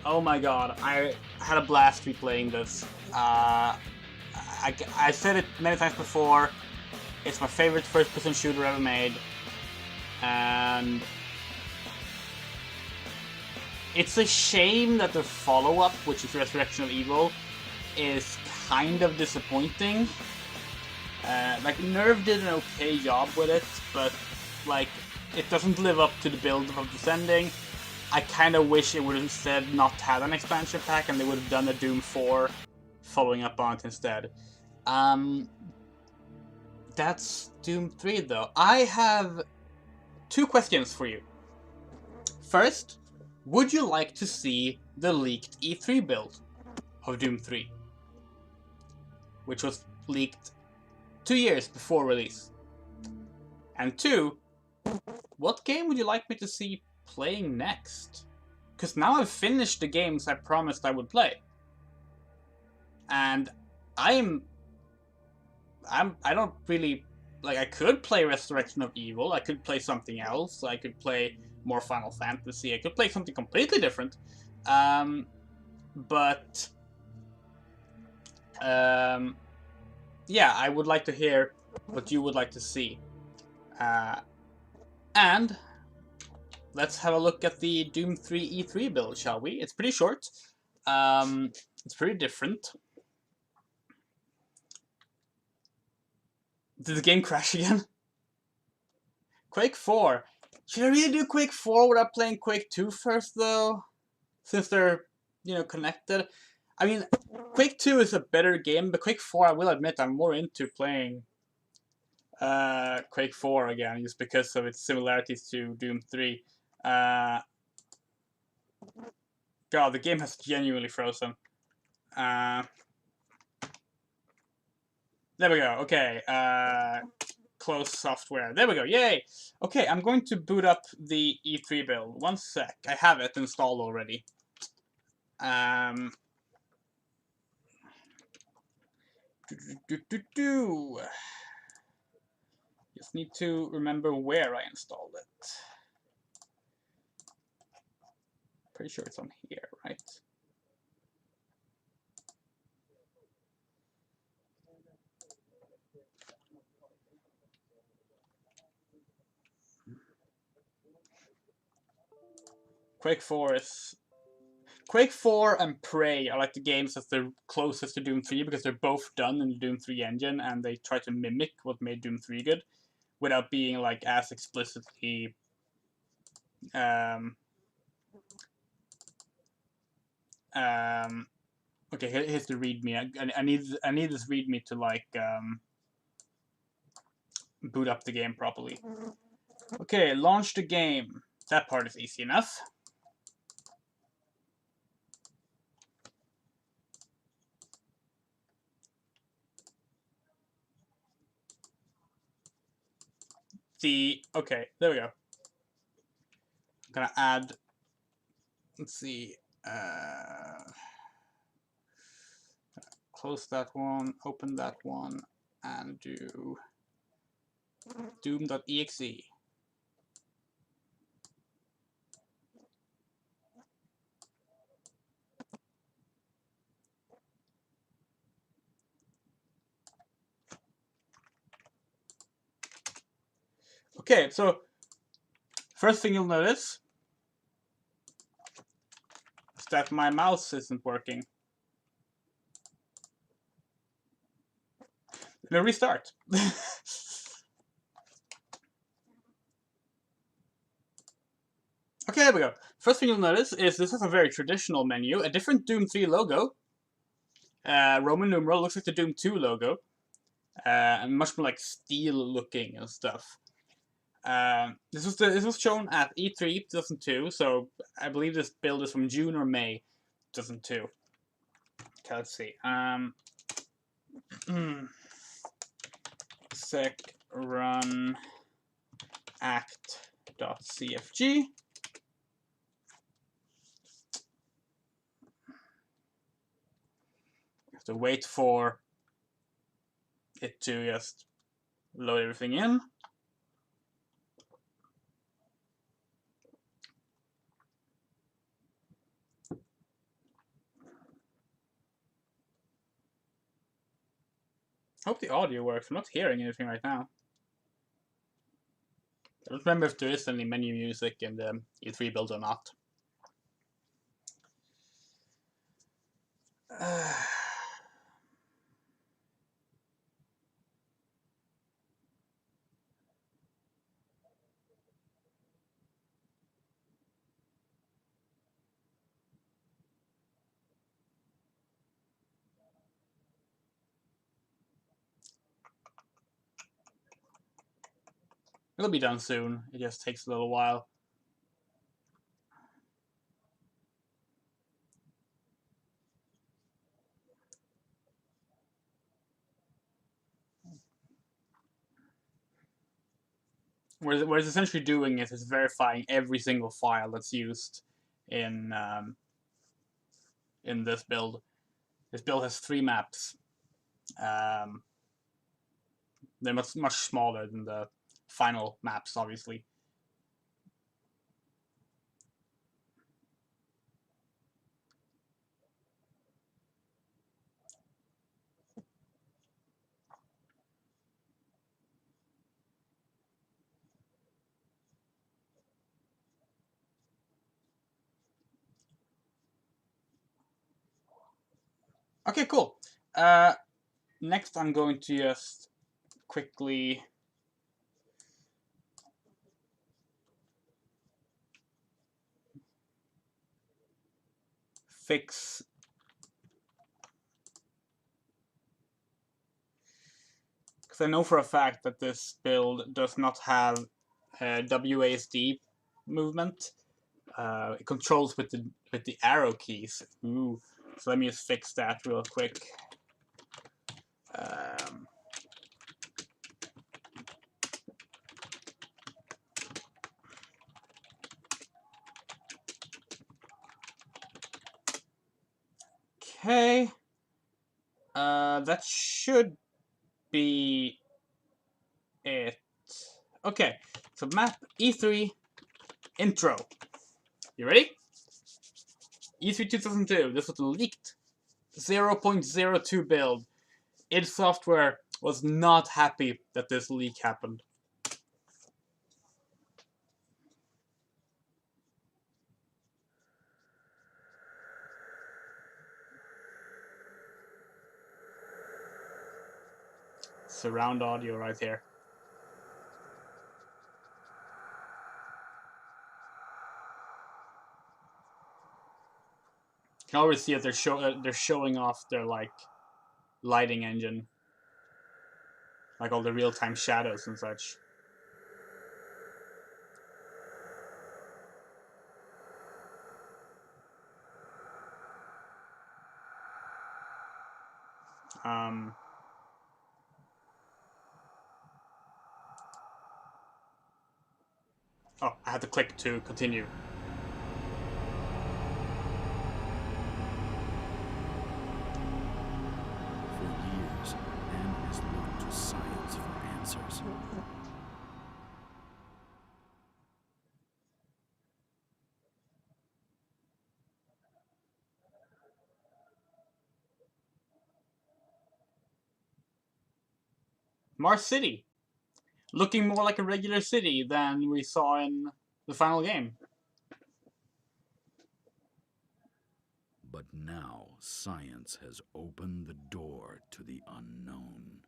oh my god, I had a blast replaying this. I said it many times before, it's my favorite first-person shooter ever made, and it's a shame that the follow-up, which is Resurrection of Evil, is kind of disappointing. Like, Nerve did an okay job with it, but, like, it doesn't live up to the build of Descending. I kind of wish it would have instead not had an expansion pack and they would have done a Doom 4 following up on it instead. That's Doom 3 though. I have 2 questions for you. First, would you like to see the leaked E3 build of Doom 3? Which was leaked 2 years before release. And 2, what game would you like me to see playing next? Because now I've finished the games I promised I would play. And I don't really, like, I could play Resurrection of Evil, I could play something else, I could play more Final Fantasy, I could play something completely different. Yeah, I would like to hear what you would like to see. And let's have a look at the Doom 3 E3 build, shall we? It's pretty short. It's pretty different. Did the game crash again? Quake 4. Should I really do Quake 4 without playing Quake 2 first, though? Since they're, you know, connected. I mean, Quake 2 is a better game, but Quake 4, I will admit, I'm more into playing Quake 4 again, just because of its similarities to Doom 3. God, the game has genuinely frozen. There we go, okay. close software. There we go. Yay! Okay, I'm going to boot up the E3 build. One sec. I have it installed already. Just need to remember where I installed it. Pretty sure it's on here, right? Quake 4 is... Quake 4 and Prey are like the games that's the closest to Doom 3 because they're both done in the Doom 3 engine and they try to mimic what made Doom 3 good without being like as explicitly okay, here's the README. I need this README to like boot up the game properly. Okay, launch the game. That part is easy enough. Okay, there we go. I'm gonna add, let's see, close that one, open that one, and do doom.exe. Okay, so first thing you'll notice is that my mouse isn't working. Let me restart. Okay, there we go. First thing you'll notice is this is a very traditional menu, a different Doom 3 logo. Roman numeral looks like the Doom 2 logo. And much more like steel looking and stuff. This was shown at E3 2002, so I believe this build is from June or May 2002. Okay, let's see. Sec run act.cfg. Have to wait for it to just load everything in. I hope the audio works. I'm not hearing anything right now. I don't remember if there is any menu music in the E3 build or not. It'll be done soon. It just takes a little while. What it's essentially doing is it's verifying every single file that's used in this build. This build has 3 maps. They're much smaller than the final maps, obviously. Okay, cool. Next, I'm going to just quickly fix because I know for a fact that this build does not have WASD movement. It controls with the arrow keys. Ooh. So let me just fix that real quick. Okay. That should be it. Okay, so map E3 intro. You ready? E3 2002. This was a leaked 0.02 build. id Software was not happy that this leak happened. Surround audio right here. You can already see that they're showing off their like lighting engine, like all the real-time shadows and such. Oh, I had to click to continue. For years, man has looked to science for answers. Mars City, looking more like a regular city than we saw in the final game. But now, science has opened the door to the unknown.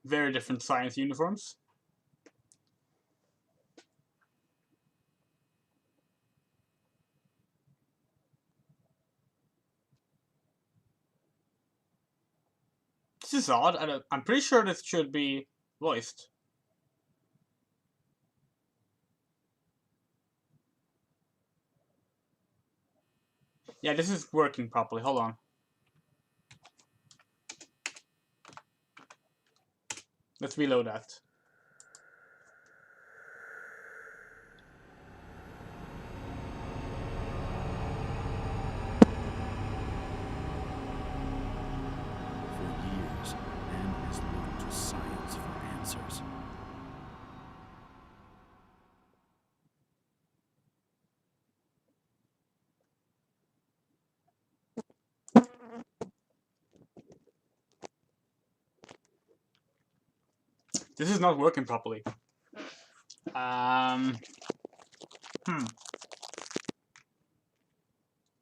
Very different science uniforms. This is odd. I'm pretty sure this should be voiced. Yeah, this is working properly. Hold on. Let's reload that. For years, man has looked to science for answers. This is not working properly. I'm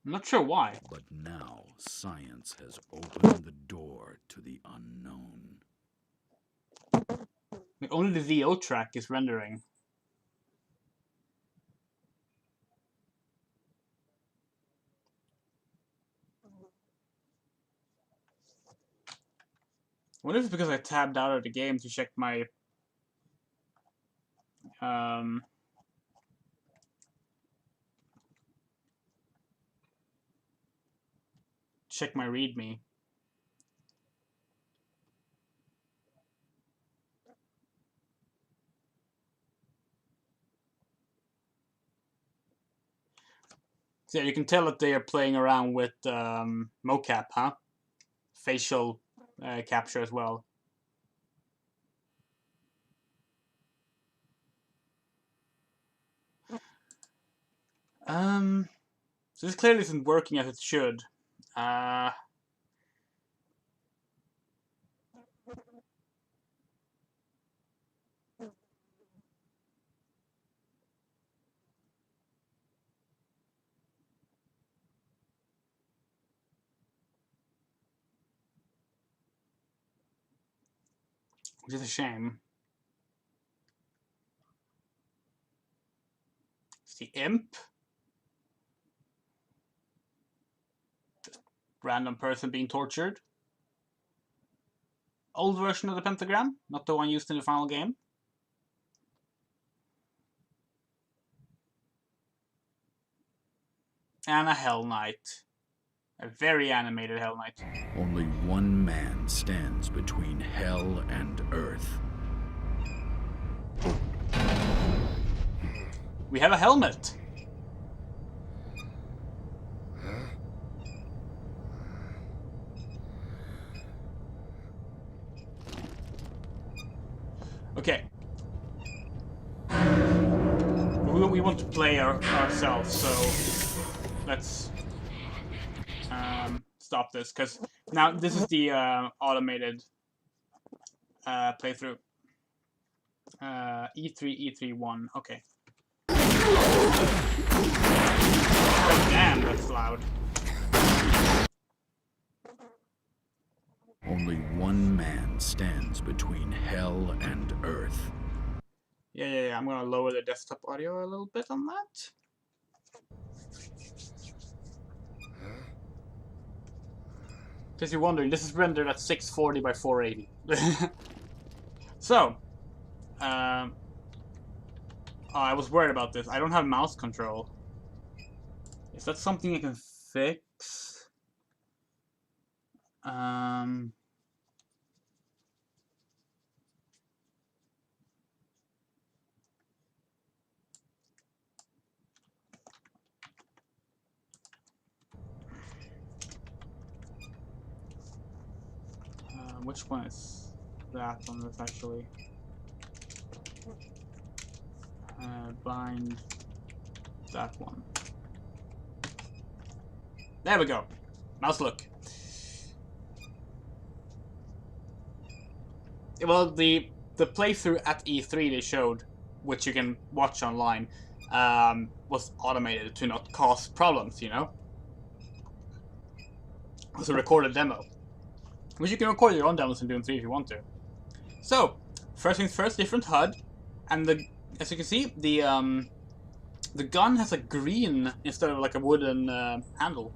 not sure why. But now, science has opened the door to the unknown. Like, only the VO track is rendering. I wonder if it's because I tabbed out of the game to check my README. So yeah, you can tell that they are playing around with mocap, huh? Facial capture as well. So this clearly isn't working as it should. Which is a shame. It's the imp. Just random person being tortured. Old version of the pentagram, not the one used in the final game. And a Hell Knight. A very animated Hell Knight. Only one man stands between hell and earth. We have a helmet. Okay. We want to play ourselves, so let's stop this, because now this is the automated playthrough. E3, okay. Oh, damn, that's loud. Only one man stands between hell and earth. Yeah. I'm gonna lower the desktop audio a little bit on that. In case you're wondering, this is rendered at 640 by 480. So, I was worried about this. I don't have mouse control. Is that something I can fix? Which one is that one? That's actually bind that one. There we go. Mouse look. Well, the playthrough at E3 they showed, which you can watch online, was automated to not cause problems, you know? It was a recorded demo. Which you can record your own demos in Doom 3 if you want to. So, first things first, different HUD, and as you can see, the gun has a green instead of like a wooden handle.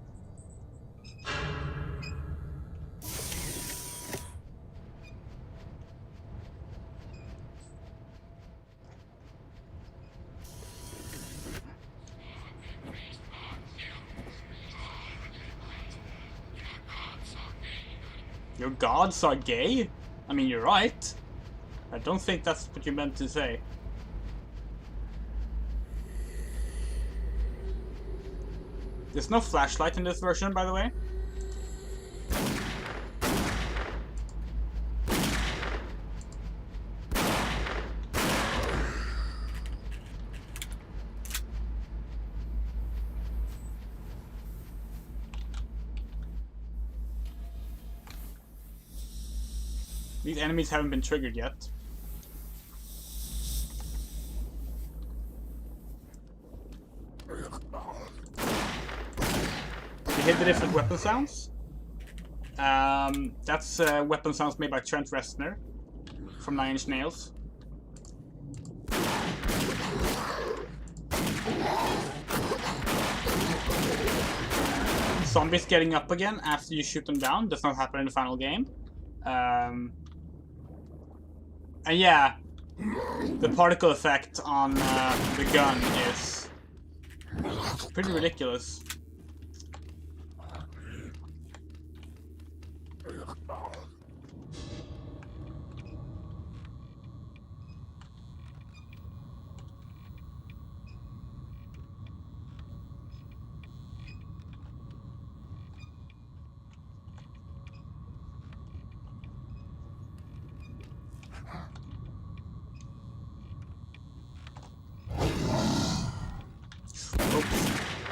Your gods are gay? I mean, you're right. I don't think that's what you meant to say. There's no flashlight in this version, by the way. These enemies haven't been triggered yet. You hear the different weapon sounds? That's weapon sounds made by Trent Reznor from Nine Inch Nails. Zombies getting up again after you shoot them down does not happen in the final game. And yeah, the particle effect on the gun is pretty ridiculous.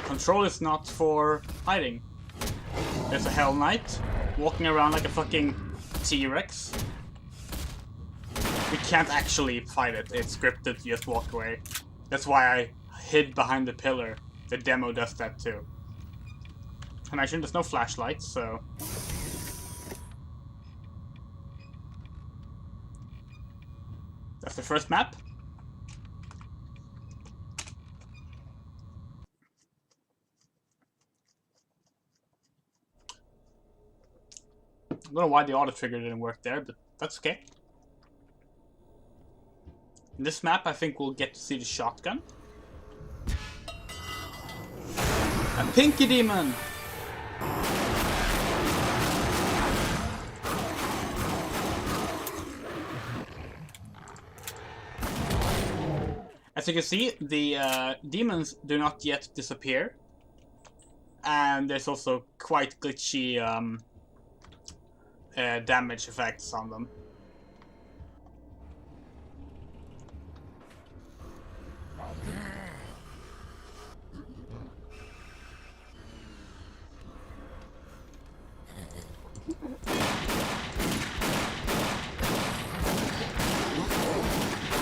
Control is not for hiding. There's a Hell Knight walking around like a fucking T-Rex. We can't actually fight it. It's scripted to just walk away. That's why I hid behind the pillar. The demo does that too. I mentioned there's no flashlights, so... That's the first map. I don't know why the auto trigger didn't work there, but that's okay. In this map, I think we'll get to see the shotgun. A pinky demon! As you can see, the demons do not yet disappear. And there's also quite glitchy damage effects on them.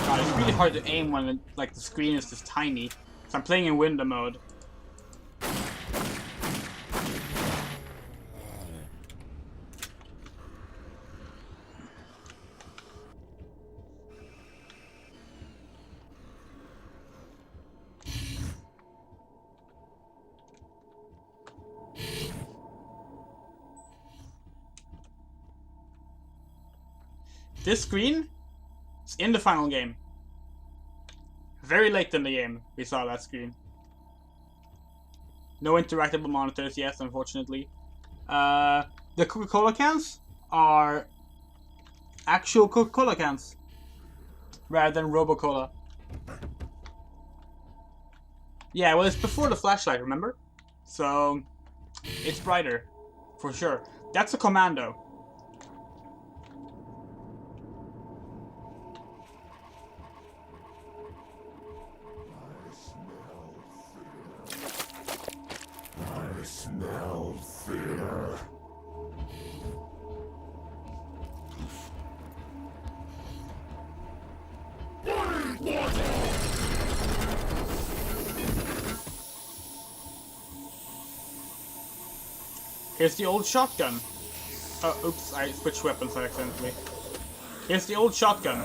God, it's really hard to aim when like the screen is this tiny. So I'm playing in window mode. This screen is in the final game. Very late in the game, we saw that screen. No interactable monitors yet, unfortunately. The Coca-Cola cans are actual Coca-Cola cans rather than Robo-Cola. Yeah, well, it's before the flashlight, remember? So it's brighter, for sure. That's a commando. I smell fear. Here's the old shotgun. Oh, oops, I switched weapons accidentally. Here's the old shotgun.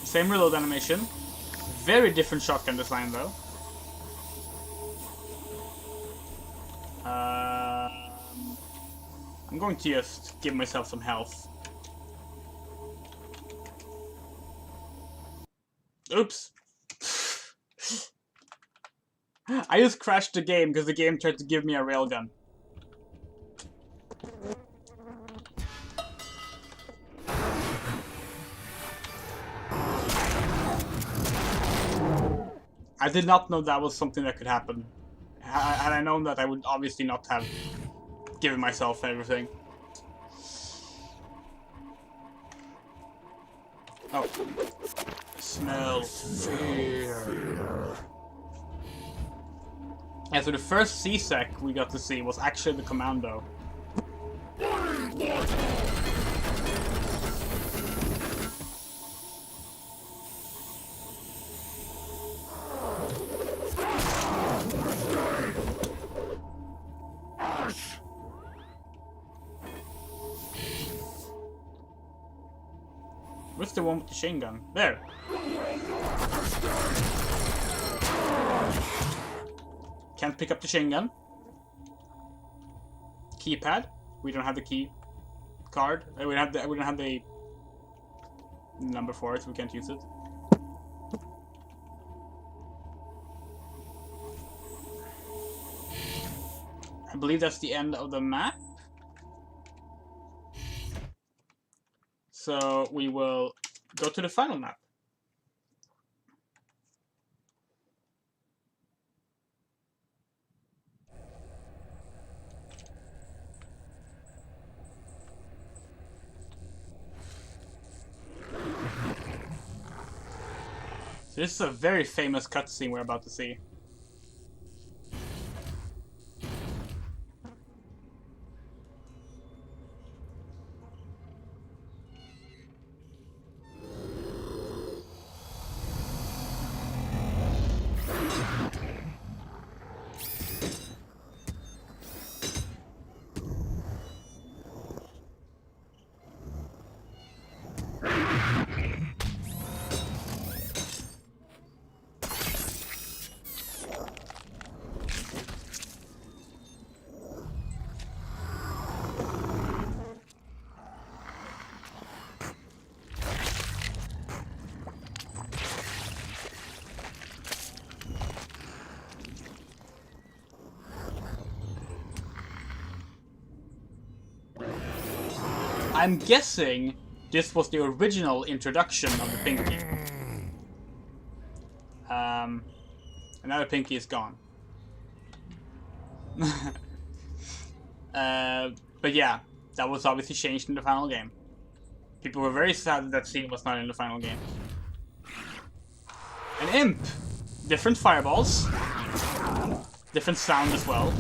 Same reload animation. Very different shotgun design though. I'm going to just give myself some health. Oops. I just crashed the game because the game tried to give me a railgun. I did not know that was something that could happen. Had I known that, I would obviously not have given myself everything. Oh. Smell fear. Yeah, so the first C-Sec we got to see was actually the commando. What's the one with the chain gun? There! Can't pick up the chain gun. Keypad. We don't have the key card. We don't have the number for it, so we can't use it. I believe that's the end of the map. So we will go to the final map. So this is a very famous cutscene we're about to see. I'm guessing this was the original introduction of the Pinky. And now the Pinky is gone. But yeah, that was obviously changed in the final game. People were very sad that that scene was not in the final game. An imp! Different fireballs. Different sound as well.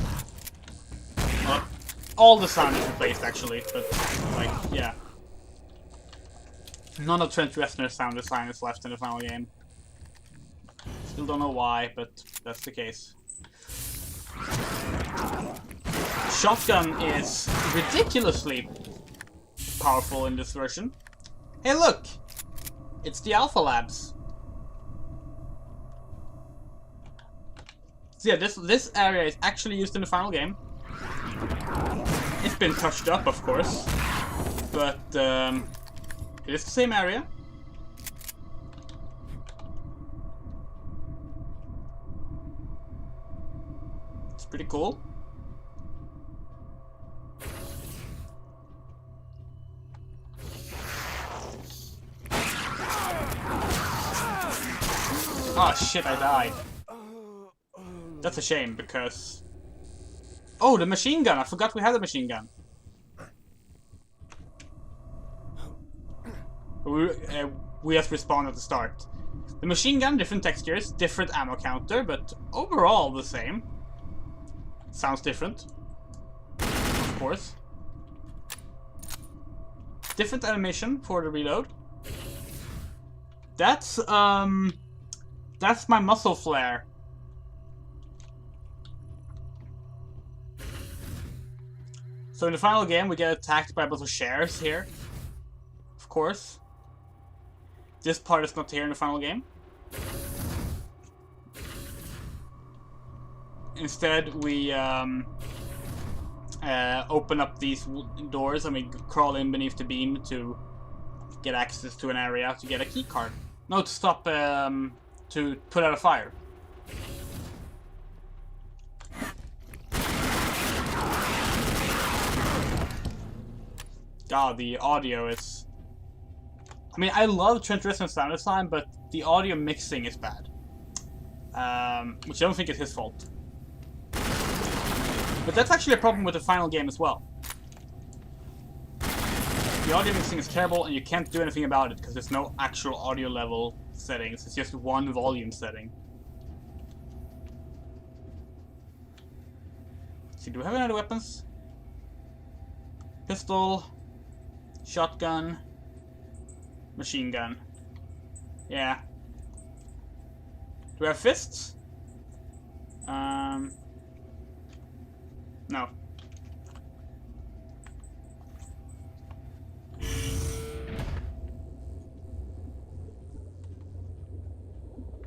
All the sound is replaced actually, but like, yeah. None of Trent Reznor's sound design is left in the final game. Still don't know why, but that's the case. Shotgun is ridiculously powerful in this version. Hey look! It's the Alpha Labs. So yeah, this area is actually used in the final game. It's been touched up, of course, but it is the same area. It's pretty cool. Oh shit, I died. That's a shame, because... Oh, the machine gun! I forgot we had a machine gun. We just respawned at the start. The machine gun, different textures, different ammo counter, but overall the same. Sounds different. Of course. Different animation for the reload. That's my muzzle flare. So in the final game, we get attacked by a bunch of shares here. Of course. This part is not here in the final game. Instead, we open up these doors and we crawl in beneath the beam to get access to an area to get a key card. No, to stop, to put out a fire. God, the audio is... I mean, I love Trent Reznor's sound design, but the audio mixing is bad. Which I don't think is his fault. But that's actually a problem with the final game as well. The audio mixing is terrible and you can't do anything about it because there's no actual audio level settings. It's just one volume setting. Let's see, do we have any other weapons? Pistol, shotgun, machine gun. Yeah. Do we have fists? No.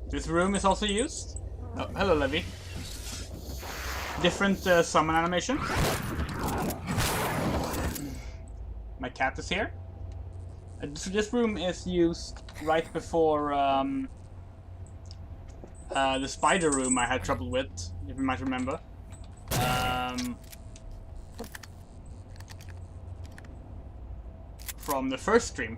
This room is also used. Oh, hello, Levy. Different summon animation. My cat is here. So this room is used right before the spider room I had trouble with, if you might remember. From the first stream.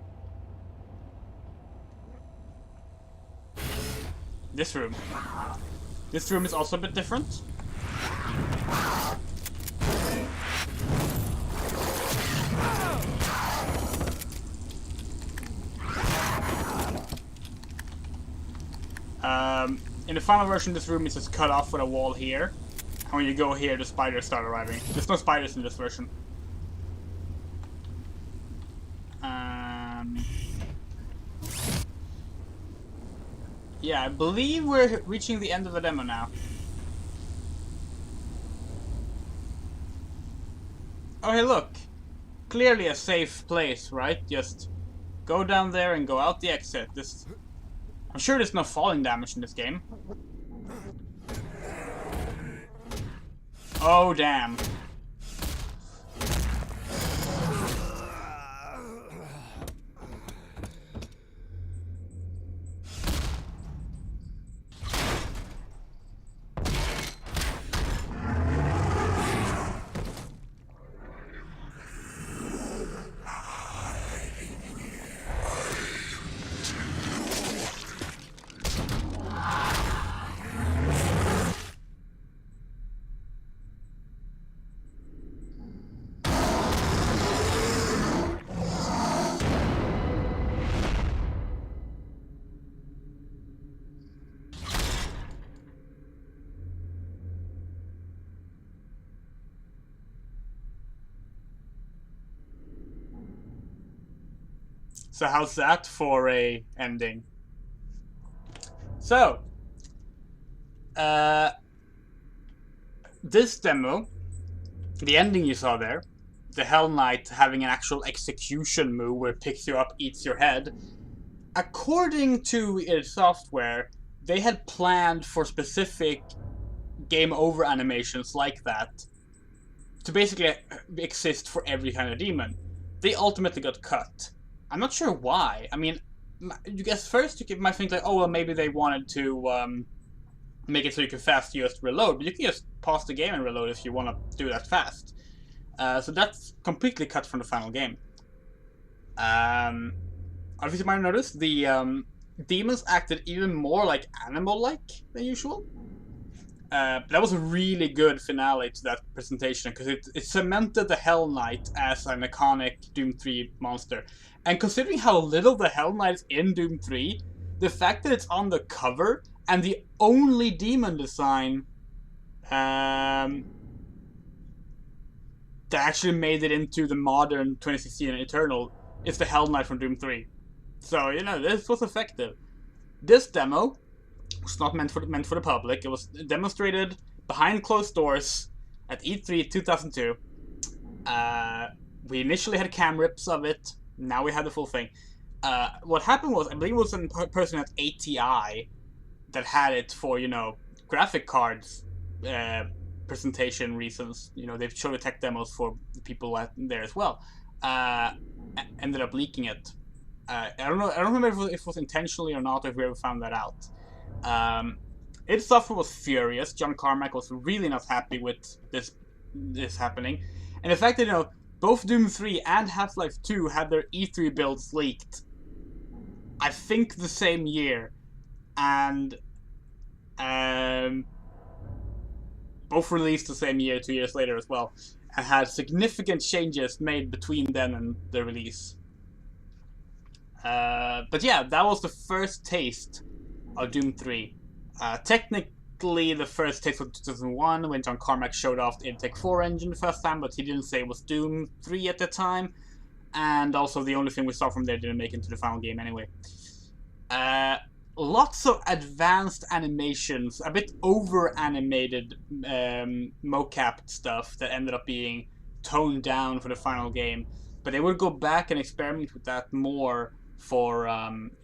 This room. This room is also a bit different. In the final version, this room is just cut off with a wall here. And when you go here, the spiders start arriving. There's no spiders in this version. Yeah, I believe we're reaching the end of the demo now. Oh, hey, look. Clearly a safe place, right? Just go down there and go out the exit. I'm sure there's no falling damage in this game. Oh, damn. So how's that for a ending? So, this demo, the ending you saw there, the Hell Knight having an actual execution move where it picks you up, eats your head, according to id Software, they had planned for specific game over animations like that to basically exist for every kind of demon. They ultimately got cut. I'm not sure why. I mean, you guess first you might think like, oh well, maybe they wanted to make it so you can fast just reload, but you can just pause the game and reload if you want to do that fast. So that's completely cut from the final game. Obviously, you might have noticed the demons acted even more like animal-like than usual. That was a really good finale to that presentation because it cemented the Hell Knight as an iconic Doom 3 monster. And considering how little the Hell Knight is in Doom 3, the fact that it's on the cover and the only demon design that actually made it into the modern 2016 Eternal is the Hell Knight from Doom 3. So, you know, this was effective. This demo was not meant for the public. It was demonstrated behind closed doors at E3 2002. We initially had cam rips of it. Now we had the full thing. What happened was, I believe it was a person at ATI that had it for, you know, graphic cards presentation reasons. You know, they've showed the tech demos for the people there as well. Ended up leaking it. I don't know. I don't remember if it was intentionally or not, or if we ever found that out. id Software was furious. John Carmack was really not happy with this happening, and the fact that, you know, both Doom 3 and Half-Life 2 had their E3 builds leaked, I think the same year, and both released the same year, 2 years later as well, and had significant changes made between then and the release. But yeah, that was the first taste of Doom 3. Technically, the first taste was 2001 when John Carmack showed off the id Tech 4 engine the first time, but he didn't say it was Doom 3 at the time. And also, the only thing we saw from there didn't make it into the final game anyway. Lots of advanced animations, a bit over-animated mocap stuff that ended up being toned down for the final game. But they would go back and experiment with that more for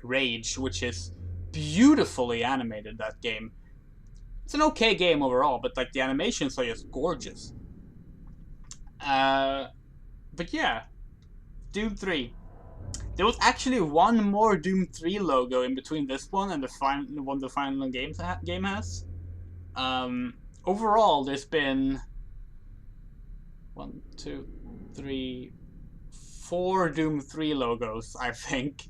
Rage, which is beautifully animated, that game. It's an okay game overall, but like the animations are just gorgeous. But yeah, Doom 3. There was actually one more Doom 3 logo in between this one and the final game has. Overall, there's been 1, 2, 3, 4 Doom 3 logos, I think.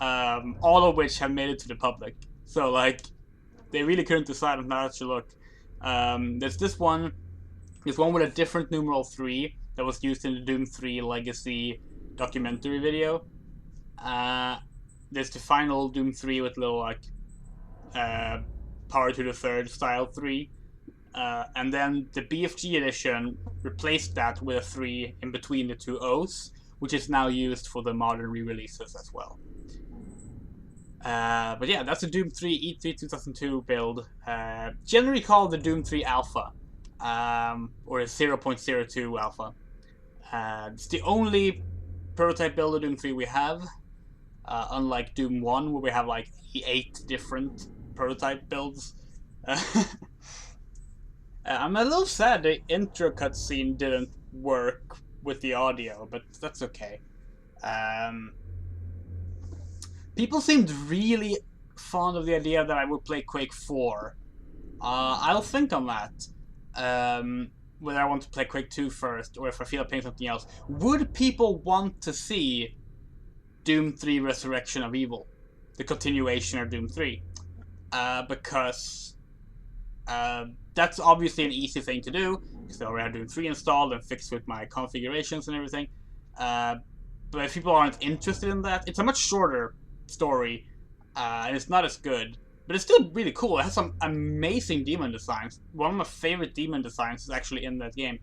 All of which have made it to the public. So, like, they really couldn't decide on how it should look. There's this one. There's one with a different numeral 3 that was used in the Doom 3 Legacy documentary video. There's the final Doom 3 with little, like, Power to the Third style 3. And then the BFG edition replaced that with a 3 in between the two O's, which is now used for the modern re-releases as well. But yeah, that's a Doom 3 E3 2002 build, generally called the Doom 3 Alpha, or a 0.02 Alpha. It's the only prototype build of Doom 3 we have, unlike Doom 1, where we have like 8 different prototype builds. I'm a little sad the intro cutscene didn't work with the audio, but that's okay. People seemed really fond of the idea that I would play Quake 4. I'll think on that. Whether I want to play Quake 2 first, or if I feel like playing something else. Would people want to see Doom 3 Resurrection of Evil? The continuation of Doom 3? Because that's obviously an easy thing to do, because I already have Doom 3 installed and fixed with my configurations and everything. But if people aren't interested in that, it's a much shorter story, and it's not as good, but it's still really cool. It has some amazing demon designs. One of my favorite demon designs is actually in that game.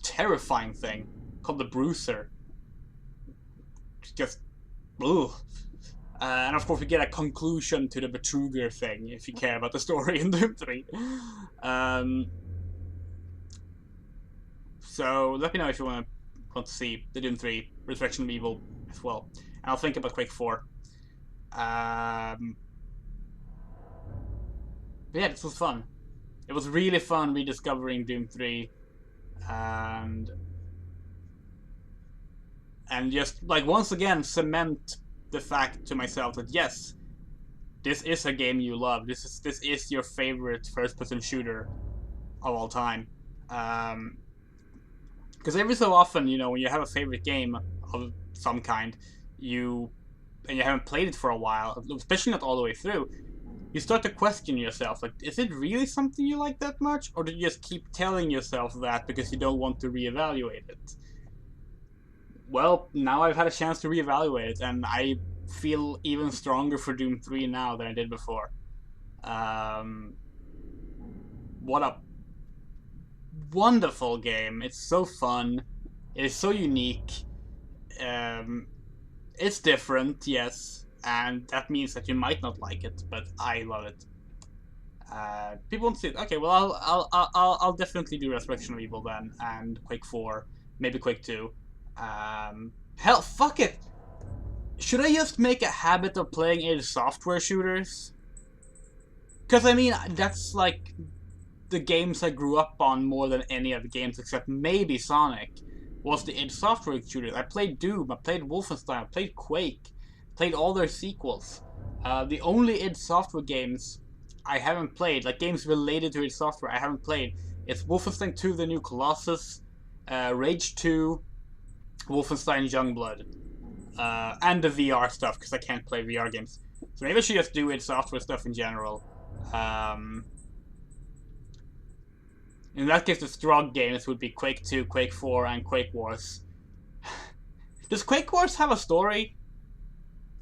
Terrifying thing called the Bruiser. Just Ooh. And of course we get a conclusion to the Betruger thing, if you care about the story in Doom 3. So let me know if you want to see the Doom 3 Resurrection of Evil as well. And I'll think about Quake 4. But yeah, this was fun. It was really fun rediscovering Doom 3. And just, like, once again cement the fact to myself that yes, this is a game you love. This is your favorite first-person shooter of all time. Because every so often, you know, when you have a favorite game of some kind, and you haven't played it for a while, especially not all the way through, you start to question yourself, like, is it really something you like that much, or do you just keep telling yourself that because you don't want to reevaluate it? Well, now I've had a chance to reevaluate it, and I feel even stronger for Doom 3 now than I did before. What a wonderful game. It's so fun. It is so unique. It's different, yes, and that means that you might not like it, but I love it. People won't see it. Okay, well, I'll definitely do Resurrection of Evil then, and Quake 4, maybe Quake 2. Hell, fuck it! Should I just make a habit of playing id Software shooters? Because, I mean, that's like the games I grew up on more than any other games except maybe Sonic, was the id Software shooters. I played Doom, I played Wolfenstein, I played Quake, played all their sequels. The only id Software games I haven't played, like games related to id Software I haven't played, it's Wolfenstein 2 The New Colossus, Rage 2, Wolfenstein Youngblood. And the VR stuff, because I can't play VR games. So maybe I should just do id Software stuff in general. In that case, the strong games would be Quake 2, Quake 4, and Quake Wars. Does Quake Wars have a story?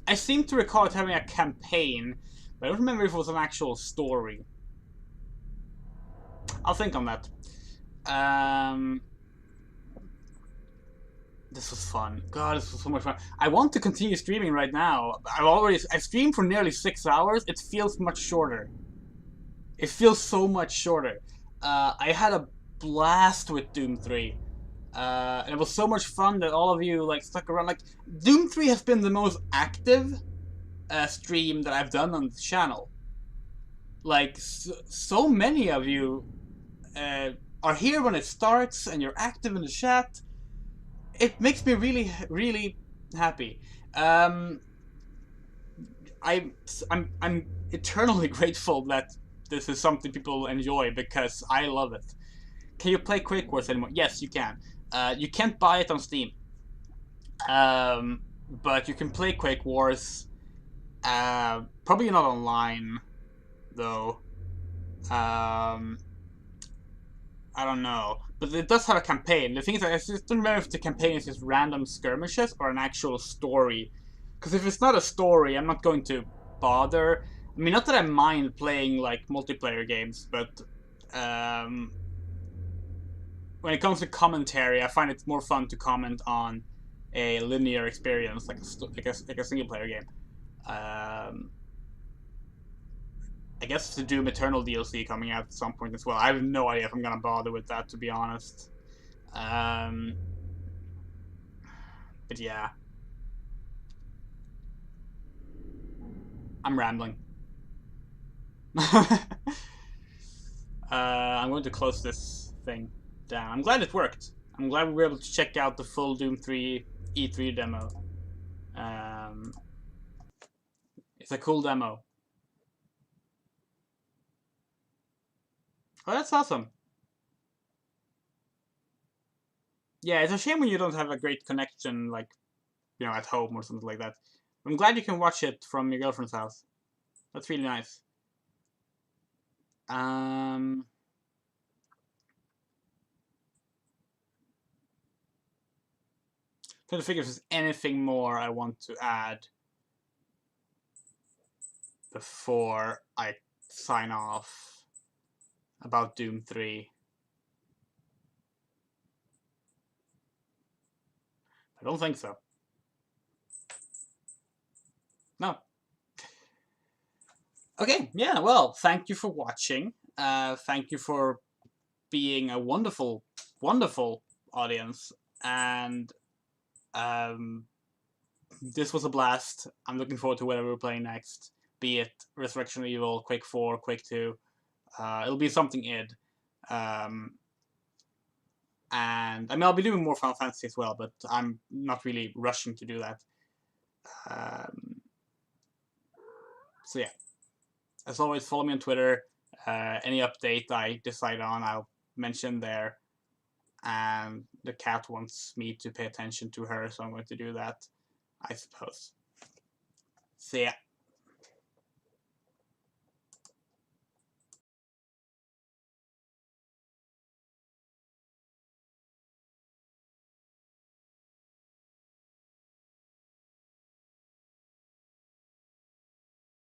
I seem to recall it having a campaign, but I don't remember if it was an actual story. I'll think on that. This was fun. God, this was so much fun. I want to continue streaming right now. I've streamed for nearly 6 hours. It feels much shorter. It feels so much shorter. I had a blast with Doom 3. And it was so much fun that all of you like stuck around. Like, Doom 3 has been the most active stream that I've done on the channel. Like, so many of you are here when it starts, and you're active in the chat. It makes me really, really happy. I'm eternally grateful that this is something people enjoy, because I love it. Can you play Quake Wars anymore? Yes, you can. You can't buy it on Steam. But you can play Quake Wars. Probably not online, though. I don't know. But it does have a campaign. The thing is, I just don't remember if the campaign is just random skirmishes or an actual story. Because if it's not a story, I'm not going to bother. I mean, not that I mind playing, like, multiplayer games, but when it comes to commentary, I find it more fun to comment on a linear experience, like a single-player game. I guess the Doom Eternal DLC coming out at some point as well. I have no idea if I'm gonna bother with that, to be honest. But yeah. I'm rambling. I'm going to close this thing down. I'm glad it worked. I'm glad we were able to check out the full Doom 3 E3 demo. It's a cool demo. Oh, that's awesome. Yeah, it's a shame when you don't have a great connection, like, you know, at home or something like that. I'm glad you can watch it from your girlfriend's house. That's really nice. Trying to figure if there's anything more I want to add before I sign off about Doom 3. I don't think so. Okay, yeah, well, thank you for watching. Thank you for being a wonderful, wonderful audience. And this was a blast. I'm looking forward to whatever we're playing next. Be it Resurrection of Evil, Quake 4, Quake 2. It'll be something id. And I mean, I'll be doing more Final Fantasy as well, but I'm not really rushing to do that. So yeah, as always, follow me on Twitter. Any update I decide on, I'll mention there. And the cat wants me to pay attention to her, so I'm going to do that, I suppose. See ya.